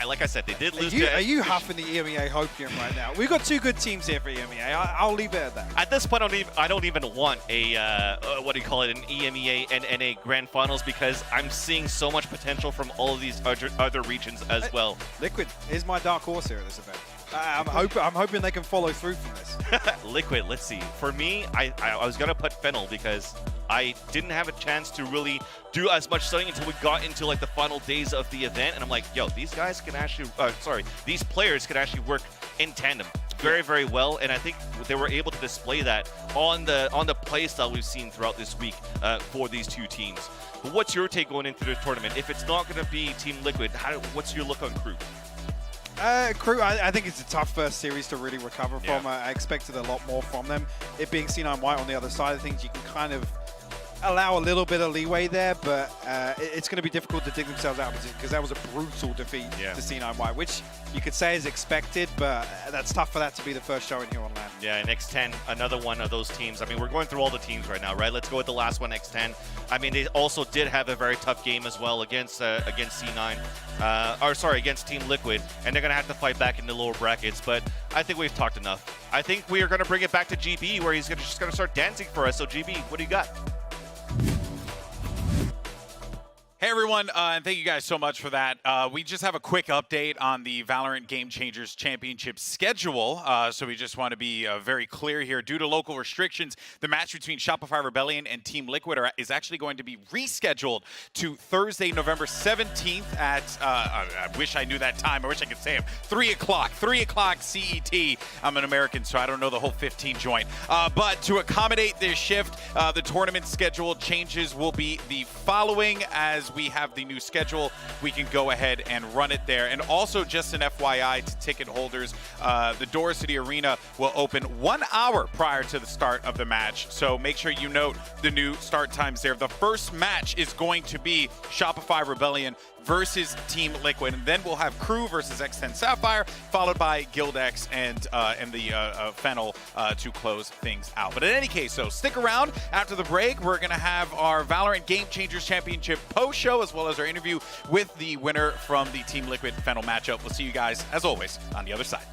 Like I said, they did lose. Are you huffing the EMEA hopium right now? We've got 2 good teams here for EMEA. I'll leave it at that. At this point, I don't even want a, what do you call it, an EMEA and NA Grand Finals, because I'm seeing so much potential from all of these other regions as well. Liquid is my dark horse here at this event. I'm hoping they can follow through from this. Liquid, let's see. For me, I was going to put Fennel because I didn't have a chance to really do as much studying until we got into like the final days of the event, and I'm like, yo, these guys can actually, these players can actually work in tandem very, very well, and I think they were able to display that on the play style we've seen throughout this week for these two teams. But what's your take going into the tournament? If it's not going to be Team Liquid, what's your look on Crew? Crew, I think it's a tough first series to really recover from. I expected a lot more from them. It being C9 White on the other side of things, you can kind of allow a little bit of leeway there, but it's going to be difficult to dig themselves out of position because that was a brutal defeat to C9 White, which you could say is expected, but that's tough for that to be the first showing here on LAN. Yeah, and X10, another one of those teams. I mean, we're going through all the teams right now, right? Let's go with the last one, X10. I mean, they also did have a very tough game as well against C9, against Team Liquid, and they're going to have to fight back in the lower brackets, but I think we've talked enough. I think we are going to bring it back to GB, where he's just going to start dancing for us. So GB, what do you got? Hey everyone, and thank you guys so much for that. We just have a quick update on the VALORANT Game Changers Championship schedule. So we just want to be very clear here. Due to local restrictions, the match between Shopify Rebellion and Team Liquid is actually going to be rescheduled to Thursday, November 17th at, I wish I knew that time. I wish I could say it, 3 o'clock. 3 o'clock CET. I'm an American, so I don't know the whole 15 joint. But to accommodate this shift, the tournament schedule changes will be the following. As we have the new schedule, we can go ahead and run it there. And also, just an FYI to ticket holders, the doors to the arena will open 1 hour prior to the start of the match. So make sure you note the new start times there. The first match is going to be Shopify Rebellion versus Team Liquid, and then we'll have Crew versus X10 Sapphire, followed by Guild X and the Fennel to close things out. But in any case, so stick around. After the break, we're going to have our VALORANT Game Changers Championship post-show, as well as our interview with the winner from the Team Liquid Fennel matchup. We'll see you guys, as always, on the other side.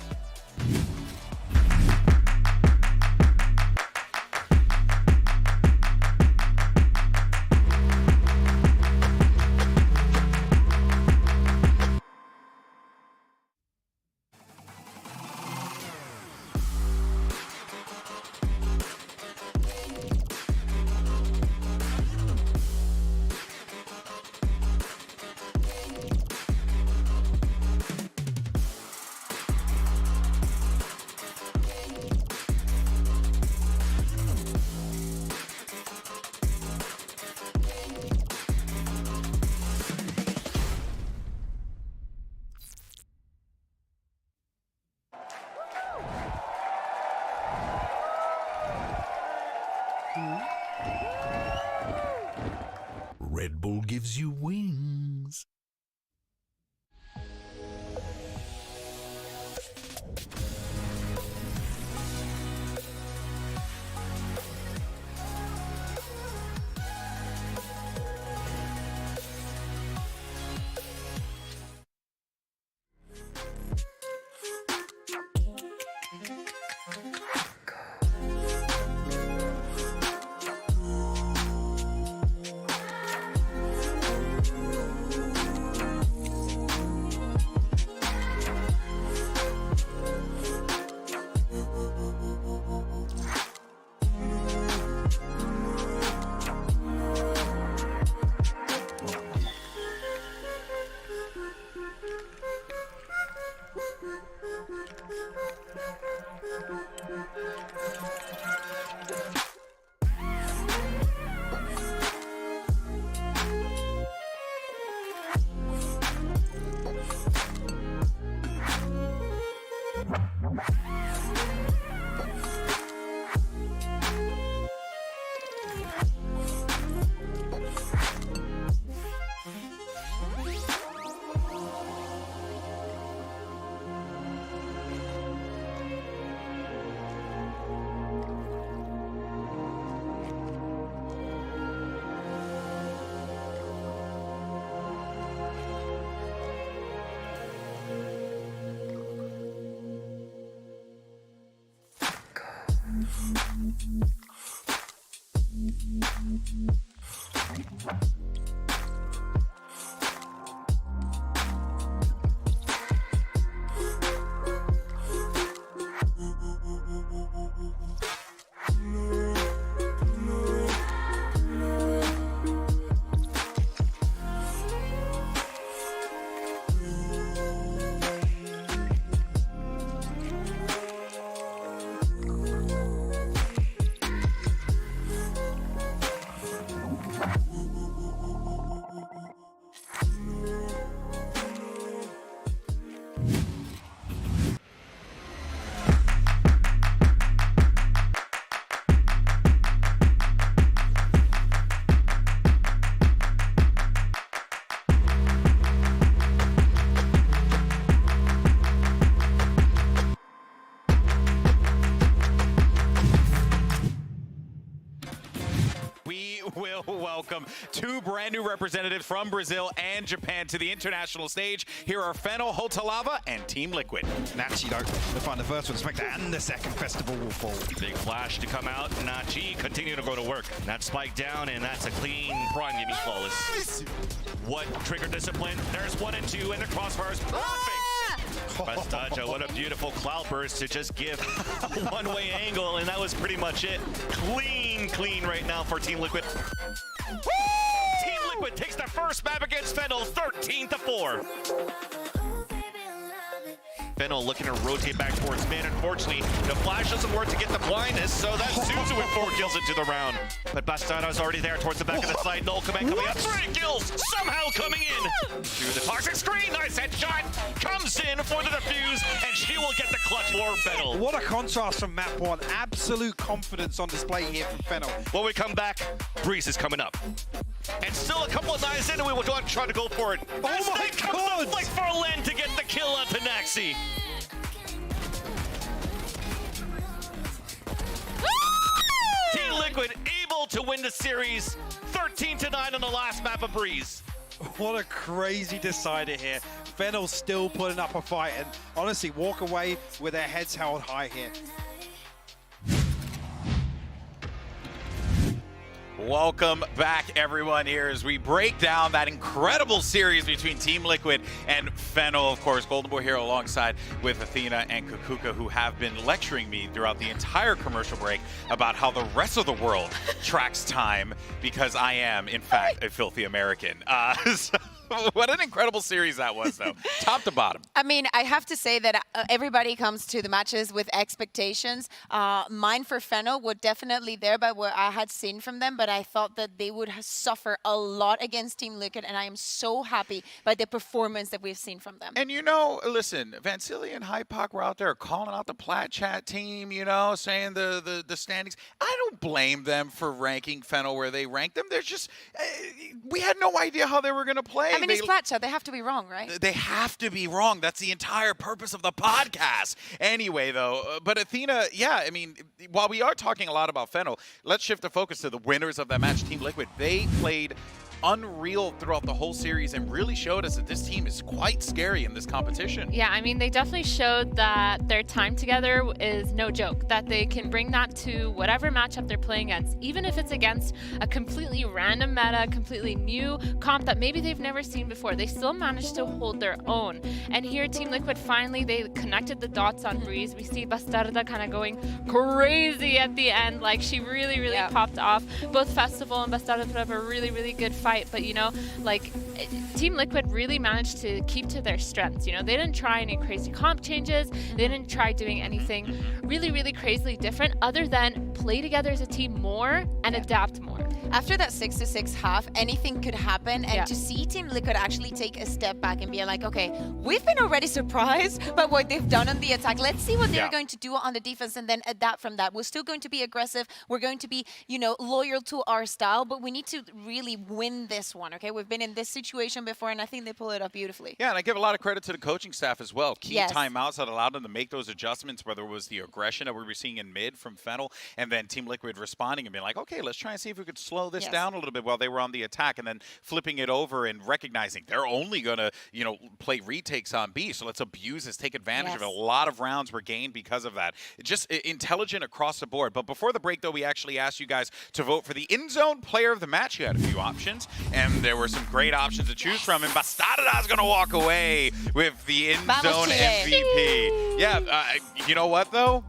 Red Bull gives you wings. welcome two brand new representatives from Brazil and Japan to the international stage. Here are Fennel, Hotalava, and Team Liquid. Nachi, though, to find the first one, Spectre, and the second festival will fall. Big flash to come out. Nachi continue to go to work. That spike down, and that's a clean prime giving flawless. What trigger discipline? There's 1 and 2, and the crossfires perfect. Bastaja, what a beautiful cloud burst to just give a one-way angle, and that was pretty much it. Clean right now for Team Liquid. Team Liquid takes the first map against Fennel, 13-4. Fennel looking to rotate back towards mid. Unfortunately, the flash doesn't work to get the blindness, so that's Suzu with 4 kills into the round. But Bastada's already there towards the back of the side. Null command coming up. 3 kills somehow coming in. Through the toxic screen. Nice headshot. Comes in for the defuse, and she will get the clutch for Fennel. What a contrast from map 1. Absolute confidence on display here from Fennel. When we come back, Breeze is coming up. And still a couple of knives in, and we will try to go for it. Oh my God! The flick for Len to get the kill onto Naxi. Team Liquid able to win the series 13-9 on the last map of Breeze. What a crazy decider here. Fennel still putting up a fight and honestly walk away with their heads held high here. Welcome back, everyone, here as we break down that incredible series between Team Liquid and Fennel. Of course, Golden Boy here alongside with Athena and Kukuka, who have been lecturing me throughout the entire commercial break about how the rest of the world tracks time, because I am, in fact, a filthy American. What an incredible series that was, though, top to bottom. I mean, I have to say that everybody comes to the matches with expectations. Mine for Fennel were definitely there by what I had seen from them, but I thought that they would suffer a lot against Team Liquid, and I am so happy by the performance that we've seen from them. And you know, listen, Vancilia and Hypoc were out there calling out the Plat Chat team, you know, saying the standings. I don't blame them for ranking Fennel where they ranked them. There's just, we had no idea how they were going to play. I mean, it's Platcha. They have to be wrong, right? They have to be wrong. That's the entire purpose of the podcast. Anyway, though, but Athena, yeah, I mean, while we are talking a lot about Fennel, let's shift the focus to the winners of that match, Team Liquid. They played unreal throughout the whole series and really showed us that this team is quite scary in this competition. Yeah, I mean, they definitely showed that their time together is no joke, that they can bring that to whatever matchup they're playing against, even if it's against a completely random meta, completely new comp that maybe they've never seen before. They still managed to hold their own. And here, Team Liquid, finally, they connected the dots on Breeze. We see Bastarda kind of going crazy at the end. Like, she really popped off. Both Festival and Bastarda put up a really good fight. But, you know, like, Team Liquid really managed to keep to their strengths. You know, they didn't try any crazy comp changes. They didn't try doing anything really crazily different other than play together as a team more and adapt more. After that 6-6 half, anything could happen, and to see Team Liquid actually take a step back and be like, okay, we've been already surprised by what they've done on the attack. Let's see what they're going to do on the defense and then adapt from that. We're still going to be aggressive. We're going to be, you know, loyal to our style, but we need to really win this one, okay? We've been in this situation before, and I think they pull it off beautifully. Yeah, and I give a lot of credit to the coaching staff as well. Key Yes. timeouts that allowed them to make those adjustments, whether it was the aggression that we were seeing in mid from Fennel, and then Team Liquid responding and being like, okay, let's try and see if we could slow this down a little bit while they were on the attack, and then flipping it over and recognizing they're only going to, you know, play retakes on B, so let's abuse this, take advantage of it. A lot of rounds were gained because of that. Just intelligent across the board. But before the break, though, we actually asked you guys to vote for the in-zone player of the match. You had a few options, and there were some great options to choose from, and Bastarda is going to walk away with the in-zone MVP. Yeah, you know what, though?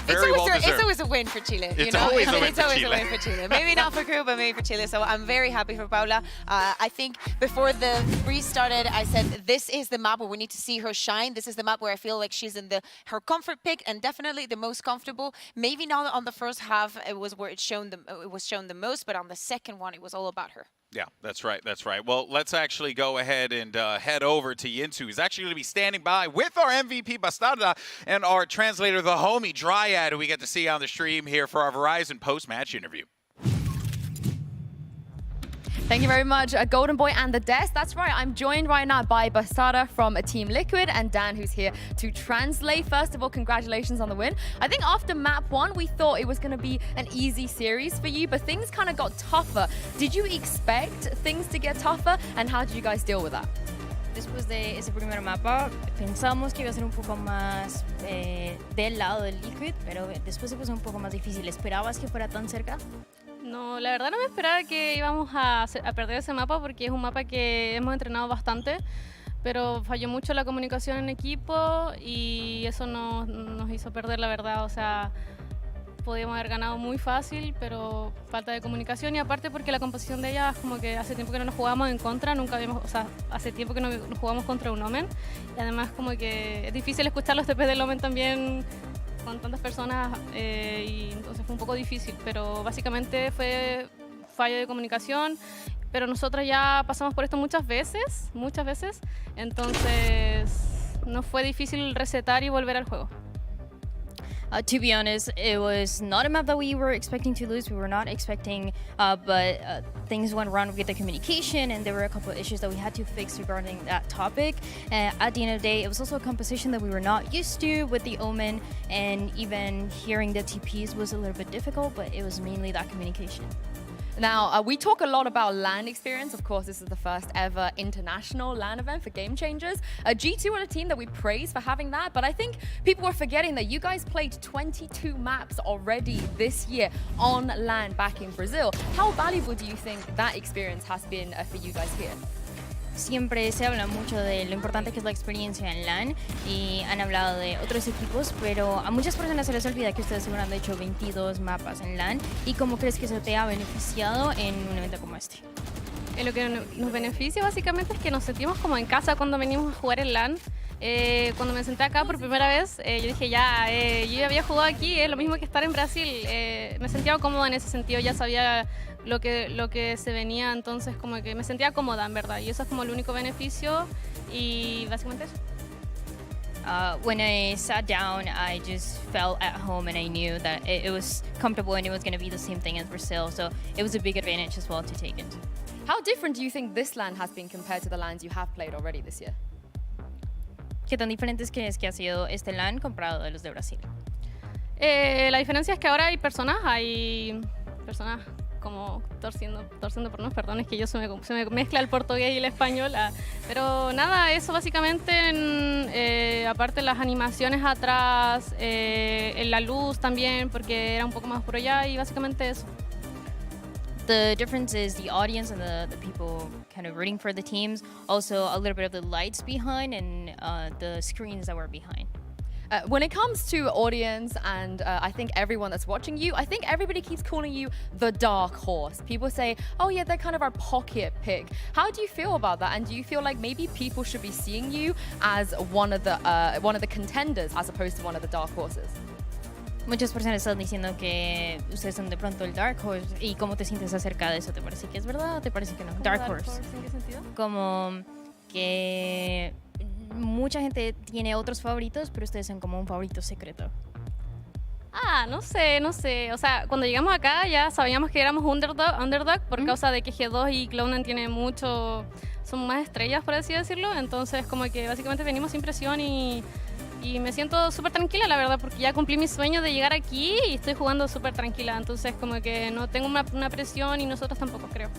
Very well deserved. It's always a win for Chile. It's always a win for Chile. Maybe not for crew, but maybe for Chile. So I'm very happy for Paula. I think before the Breeze started, I said this is the map where we need to see her shine. This is the map where I feel like she's in her comfort pick and definitely the most comfortable. Maybe not on the first half, it was where it was shown the most, but on the second one, it was all about her. Yeah, that's right. That's right. Well, let's actually go ahead and head over to Yinsu. He's actually going to be standing by with our MVP Bastarda and our translator, the homie Dryad, who we get to see on the stream here for our Verizon post-match interview. Thank you very much, Golden Boy and the Desk. That's right, I'm joined right now by Basara from Team Liquid and Dan, who's here to translate. First of all, congratulations on the win. I think after map 1, we thought it was going to be an easy series for you, but things kind of got tougher. Did you expect things to get tougher, and how did you guys deal with that? Después de ese primer mapa, pensamos que iba a ser un poco más del lado del Liquid, pero después se puso un poco más difícil. ¿Esperabas que fuera tan cerca? No, la verdad no me esperaba que íbamos a perder ese mapa porque es un mapa que hemos entrenado bastante, pero falló mucho la comunicación en equipo y eso nos hizo perder, la verdad. O sea, podíamos haber ganado muy fácil, pero falta de comunicación y aparte porque la composición de ellas como que hace tiempo que no nos jugábamos en contra, nunca habíamos, o sea, hace tiempo que no nos jugamos contra un Omen y además como que es difícil escuchar los TPs del Omen también con tantas personas y entonces fue un poco difícil, pero básicamente fue fallo de comunicación, pero nosotros ya pasamos por esto muchas veces, entonces nos fue difícil resetar y volver al juego. To be honest, it was not a map that we were expecting to lose. We were not expecting, but things went wrong with the communication, and there were a couple of issues that we had to fix regarding that topic. At the end of the day, it was also a composition that we were not used to with the Omen, and even hearing the TPs was a little bit difficult, but it was mainly that communication. Now, we talk a lot about LAN experience. Of course, this is the first ever international LAN event for Game Changers. G2 are a team that we praise for having that, but I think people were forgetting that you guys played 22 maps already this year on LAN back in Brazil. How valuable do you think that experience has been for you guys here? Siempre se habla mucho de lo importante que es la experiencia en LAN y han hablado de otros equipos, pero a muchas personas se les olvida que ustedes seguro han hecho 22 mapas en LAN. ¿Y cómo crees que eso te ha beneficiado en un evento como este? Lo que nos beneficia básicamente es que nos sentimos como en casa cuando venimos a jugar en LAN. Cuando me senté acá por primera vez, yo dije ya, yo ya había jugado aquí, es lo mismo que estar en Brasil. Me sentía cómoda en ese sentido, ya sabía lo que se venía, entonces como que me sentía cómoda en verdad y eso es como el único beneficio y básicamente eso. When I sat down, I just felt at home and I knew that it was comfortable and it was going to be the same thing as Brazil, so it was a big advantage as well to take it. How different do you think this LAN has been compared to the LANs you have played already this year? ¿Qué tan diferentes crees que ha sido este LAN comparado de los de Brasil? La diferencia es que ahora hay personas como torciendo por nos, perdón, es que se me mezcla el portugués y el español, pero nada, eso básicamente, aparte las animaciones atrás, en la luz también, porque era un poco más oscuro ya y básicamente eso. The difference is the audience and the people kind of rooting for the teams, also a little bit of the lights behind and the screens that were behind. When it comes to audience and I think everyone that's watching you, I think everybody keeps calling you the dark horse. People say, oh yeah, they're kind of our pocket pick. How do you feel about that? And do you feel like maybe people should be seeing you as one of the contenders as opposed to one of the dark horses? Muchas personas están diciendo que ustedes son de pronto el Dark Horse. ¿Y cómo te sientes acerca de eso? ¿Te parece que es verdad o te parece que no? Dark Horse. ¿En qué sentido? Como que mucha gente tiene otros favoritos, pero ustedes son como un favorito secreto. No sé. O sea, cuando llegamos acá ya sabíamos que éramos underdog por causa de que G2 y Cloud9 tienen son más estrellas, por así decirlo. Entonces, como que básicamente venimos sin presión y me siento súper tranquila, la verdad, porque ya cumplí mi sueño de llegar aquí y estoy jugando súper tranquila. Entonces, como que no tengo una presión y nosotros tampoco, creo.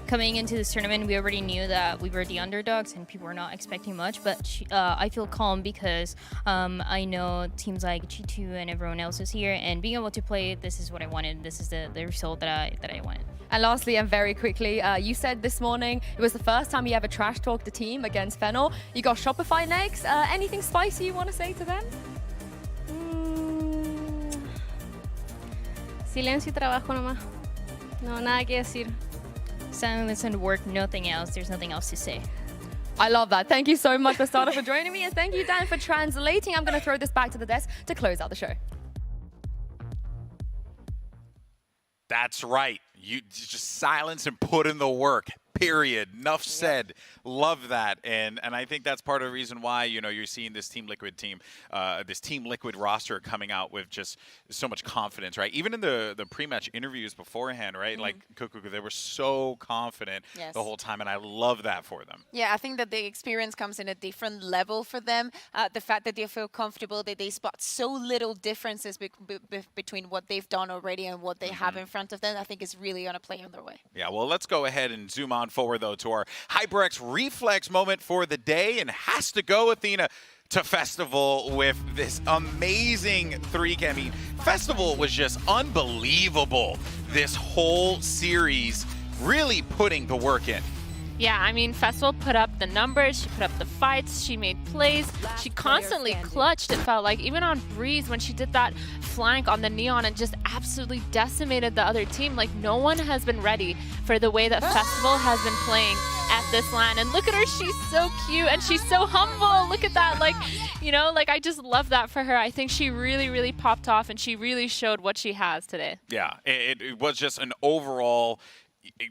Coming into this tournament, we already knew that we were the underdogs and people were not expecting much, but I feel calm because I know teams like G2 and everyone else is here, and being able to play, this is what I wanted. This is the result that I wanted. And lastly, and very quickly, you said this morning it was the first time you ever trash talked a team against Fennel. You got Shopify next. Anything spicy you want to say to them? Silencio y trabajo nomás. No, nada que decir. Silence and work, nothing else. There's nothing else to say. I love that. Thank you so much, Basara, for joining me, and thank you, Dan, for translating. I'm going to throw this back to the desk to close out the show. That's right. You just silence and put in the work. Period. Enough said. Love that, and I think that's part of the reason why you're seeing this Team Liquid team, this Team Liquid roster coming out with just so much confidence, right? Even in the pre-match interviews beforehand, right? Like Kukuka, they were so confident the whole time, and I love that for them. Yeah, I think that the experience comes in a different level for them. The fact that they feel comfortable, that they spot so little differences between what they've done already and what they have in front of them, I think is really going to play on their way. Yeah, well, let's go ahead and zoom on forward, though, to our HyperX Reflex moment for the day, and has to go, Athena, to Festival with this amazing 3K. I mean, Festival was just unbelievable this whole series, really putting the work in. Yeah, I mean, Festival put up the numbers, she put up the fights, she made plays, she constantly clutched, it felt like. Even on Breeze, when she did that flank on the Neon and just absolutely decimated the other team, like, no one has been ready for the way that Festival has been playing at this LAN. And look at her, she's so cute and she's so humble. Look at that, like, I just love that for her. I think she really, really popped off and she really showed what she has today. Yeah, it was just an overall...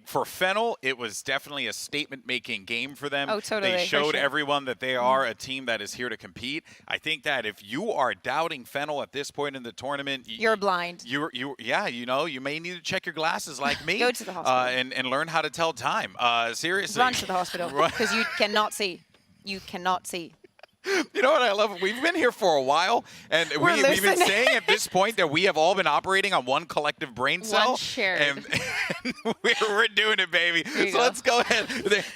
For Fennel, it was definitely a statement-making game for them. Oh, totally. They showed everyone that they are a team that is here to compete. I think that if you are doubting Fennel at this point in the tournament, you're blind. You may need to check your glasses like me. Go to the hospital and learn how to tell time. Seriously, run to the hospital because you cannot see. You cannot see. You know what I love? We've been here for a while, and we've been saying at this point that we have all been operating on one collective brain cell. One shared. And we're doing it, baby. So let's go ahead.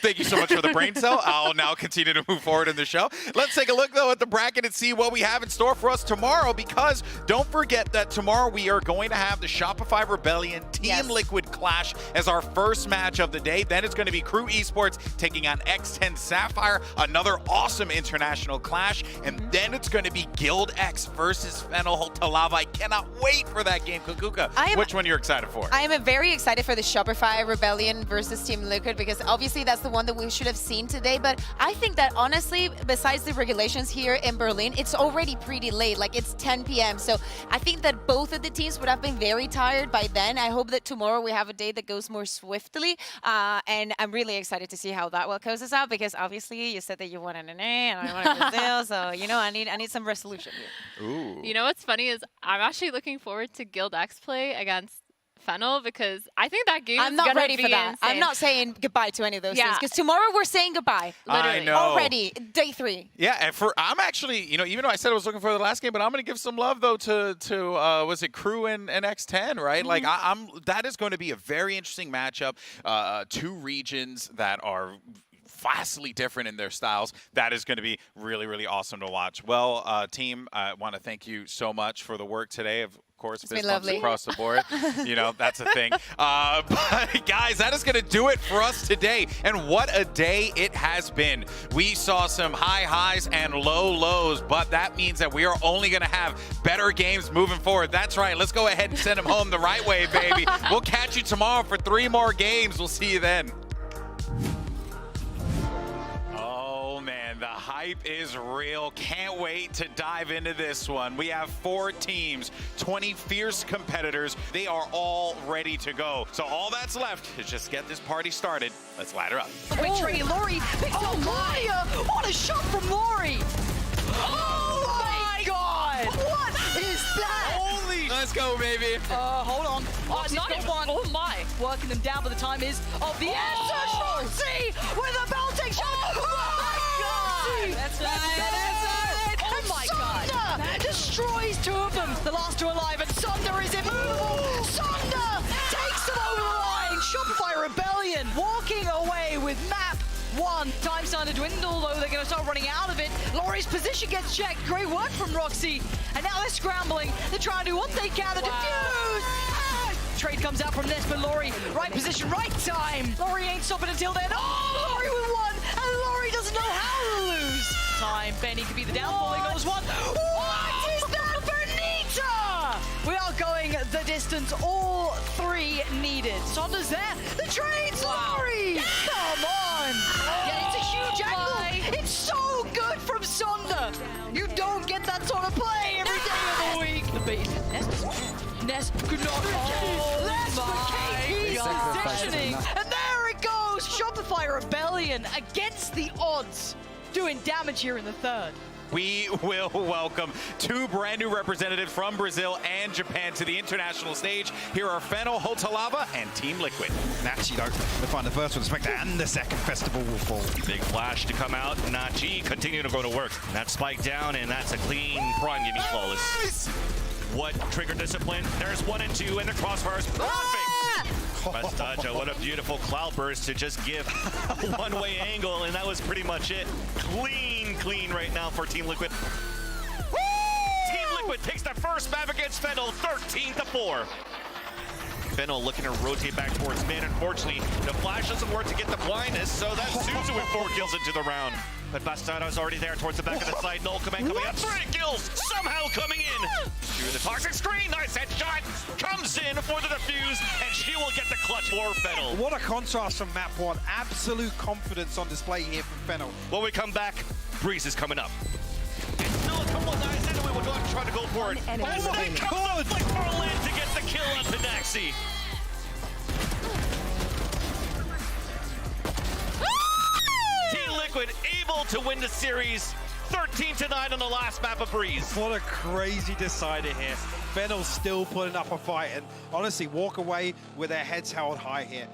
Thank you so much for the brain cell. I'll now continue to move forward in the show. Let's take a look, though, at the bracket and see what we have in store for us tomorrow, because don't forget that tomorrow we are going to have the Shopify Rebellion Team Liquid Clash as our first match of the day. Then it's going to be Crew Esports taking on X10 Sapphire, another awesome international clash, and then it's going to be Guild X versus Fennel to Lava. I cannot wait for that game. Kukuka, which one you're excited for? I am very excited for the Shopify Rebellion versus Team Liquid, because obviously that's the one that we should have seen today, but I think that honestly, besides the regulations here in Berlin, it's already pretty late, like it's 10 p.m. So I think that both of the teams would have been very tired by then. I hope that tomorrow we have a day that goes more swiftly, and I'm really excited to see how that one closes out, because obviously you said that you wanted an A and I wanted Brazil, so I need some resolution here. Ooh. You know what's funny is I'm actually looking forward to Guild X play against Fennel, because I think that game I'm is not gonna ready be for that. insane. I'm not saying goodbye to any of those things, because tomorrow we're saying goodbye. Literally. I know. Already, day 3. Yeah, and I'm actually, even though I said I was looking for the last game, but I'm going to give some love, though, to was it Crew and X10, right? Like, that is going to be a very interesting matchup. Two regions that are vastly different in their styles. That is going to be really, really awesome to watch. Well, team, I want to thank you so much for the work today. Of course, fist bumps across the board. That's a thing. But guys, that is going to do it for us today. And what a day it has been. We saw some high highs and low lows, but that means that we are only going to have better games moving forward. That's right. Let's go ahead and send them home the right way, baby. We'll catch you tomorrow for 3 more games. We'll see you then. The hype is real. Can't wait to dive into this one. We have 4 teams, 20 fierce competitors. They are all ready to go. So all that's left is just get this party started. Let's ladder up. Victory, Lori picks up Maya. What a shot from Lori. Oh my God. What is that? Holy. Let's go, baby. Hold on. Oh, it's not one. Oh my. Working them down, but the time is of the answer. Shorty with a belting shot. That's right. Oh my God. Destroys 2 of them. The last 2 alive, and Sunder is immovable. Sunder takes them over the line. Shopify Rebellion walking away with map 1. Time starting to dwindle, though. They're going to start running out of it. Laurie's position gets checked. Great work from Roxy. And now they're scrambling. They're trying to do what they can. The defuse. Trade comes out from this, but Laurie, right position, right time. Laurie ain't stopping until then. Oh, Laurie with 1, and Laurie doesn't know how to lose. Time, Benny could be the downfall. He goes 1. What is that, Benita? We are going the distance. All 3 needed. Sonder's there. The trade's Laurie. Come on. Yeah, it's a huge angle. It's so good from Sonder. You don't get that sort of play every day of the week. The bait is Ness could not. Oh my God. Positioning. And there it goes. Shopify Rebellion against the odds doing damage here in the third. We will welcome two brand new representatives from Brazil and Japan to the international stage. Here are Fennel, Hotalava, and Team Liquid. Nachi, though, to find the first one, Spectre, and the second festival will fall. Big flash to come out. Nachi continue to go to work. That spike down, and that's a clean prime giving flawless. What trigger discipline? There's 1 and 2, and the crossfires perfect. Bastaja, what a beautiful cloud burst to just give a one-way angle, and that was pretty much it. Clean right now for Team Liquid. Team Liquid takes the first map against Fennel, 13-4. Fennel looking to rotate back towards mid. Unfortunately, the flash doesn't work to get the blindness, so that's Suzu with 4 kills into the round. But Bastardo's already there towards the back of the side. Null command coming up. 3 kills somehow coming in. To the toxic screen. Nice headshot. Comes in for the defuse, and she will get the clutch for Fennel. What a contrast from map 1. Absolute confidence on display here from Fennel. When we come back, Breeze is coming up. And still a couple of guys in, and we will try to go for it. Oh my God! Flick for Lin to get the kill on Pinaxi. Team Liquid able to win the series 13-9 on the last map of Breeze. What a crazy decider here. Fennel's still putting up a fight, and honestly, walk away with their heads held high here.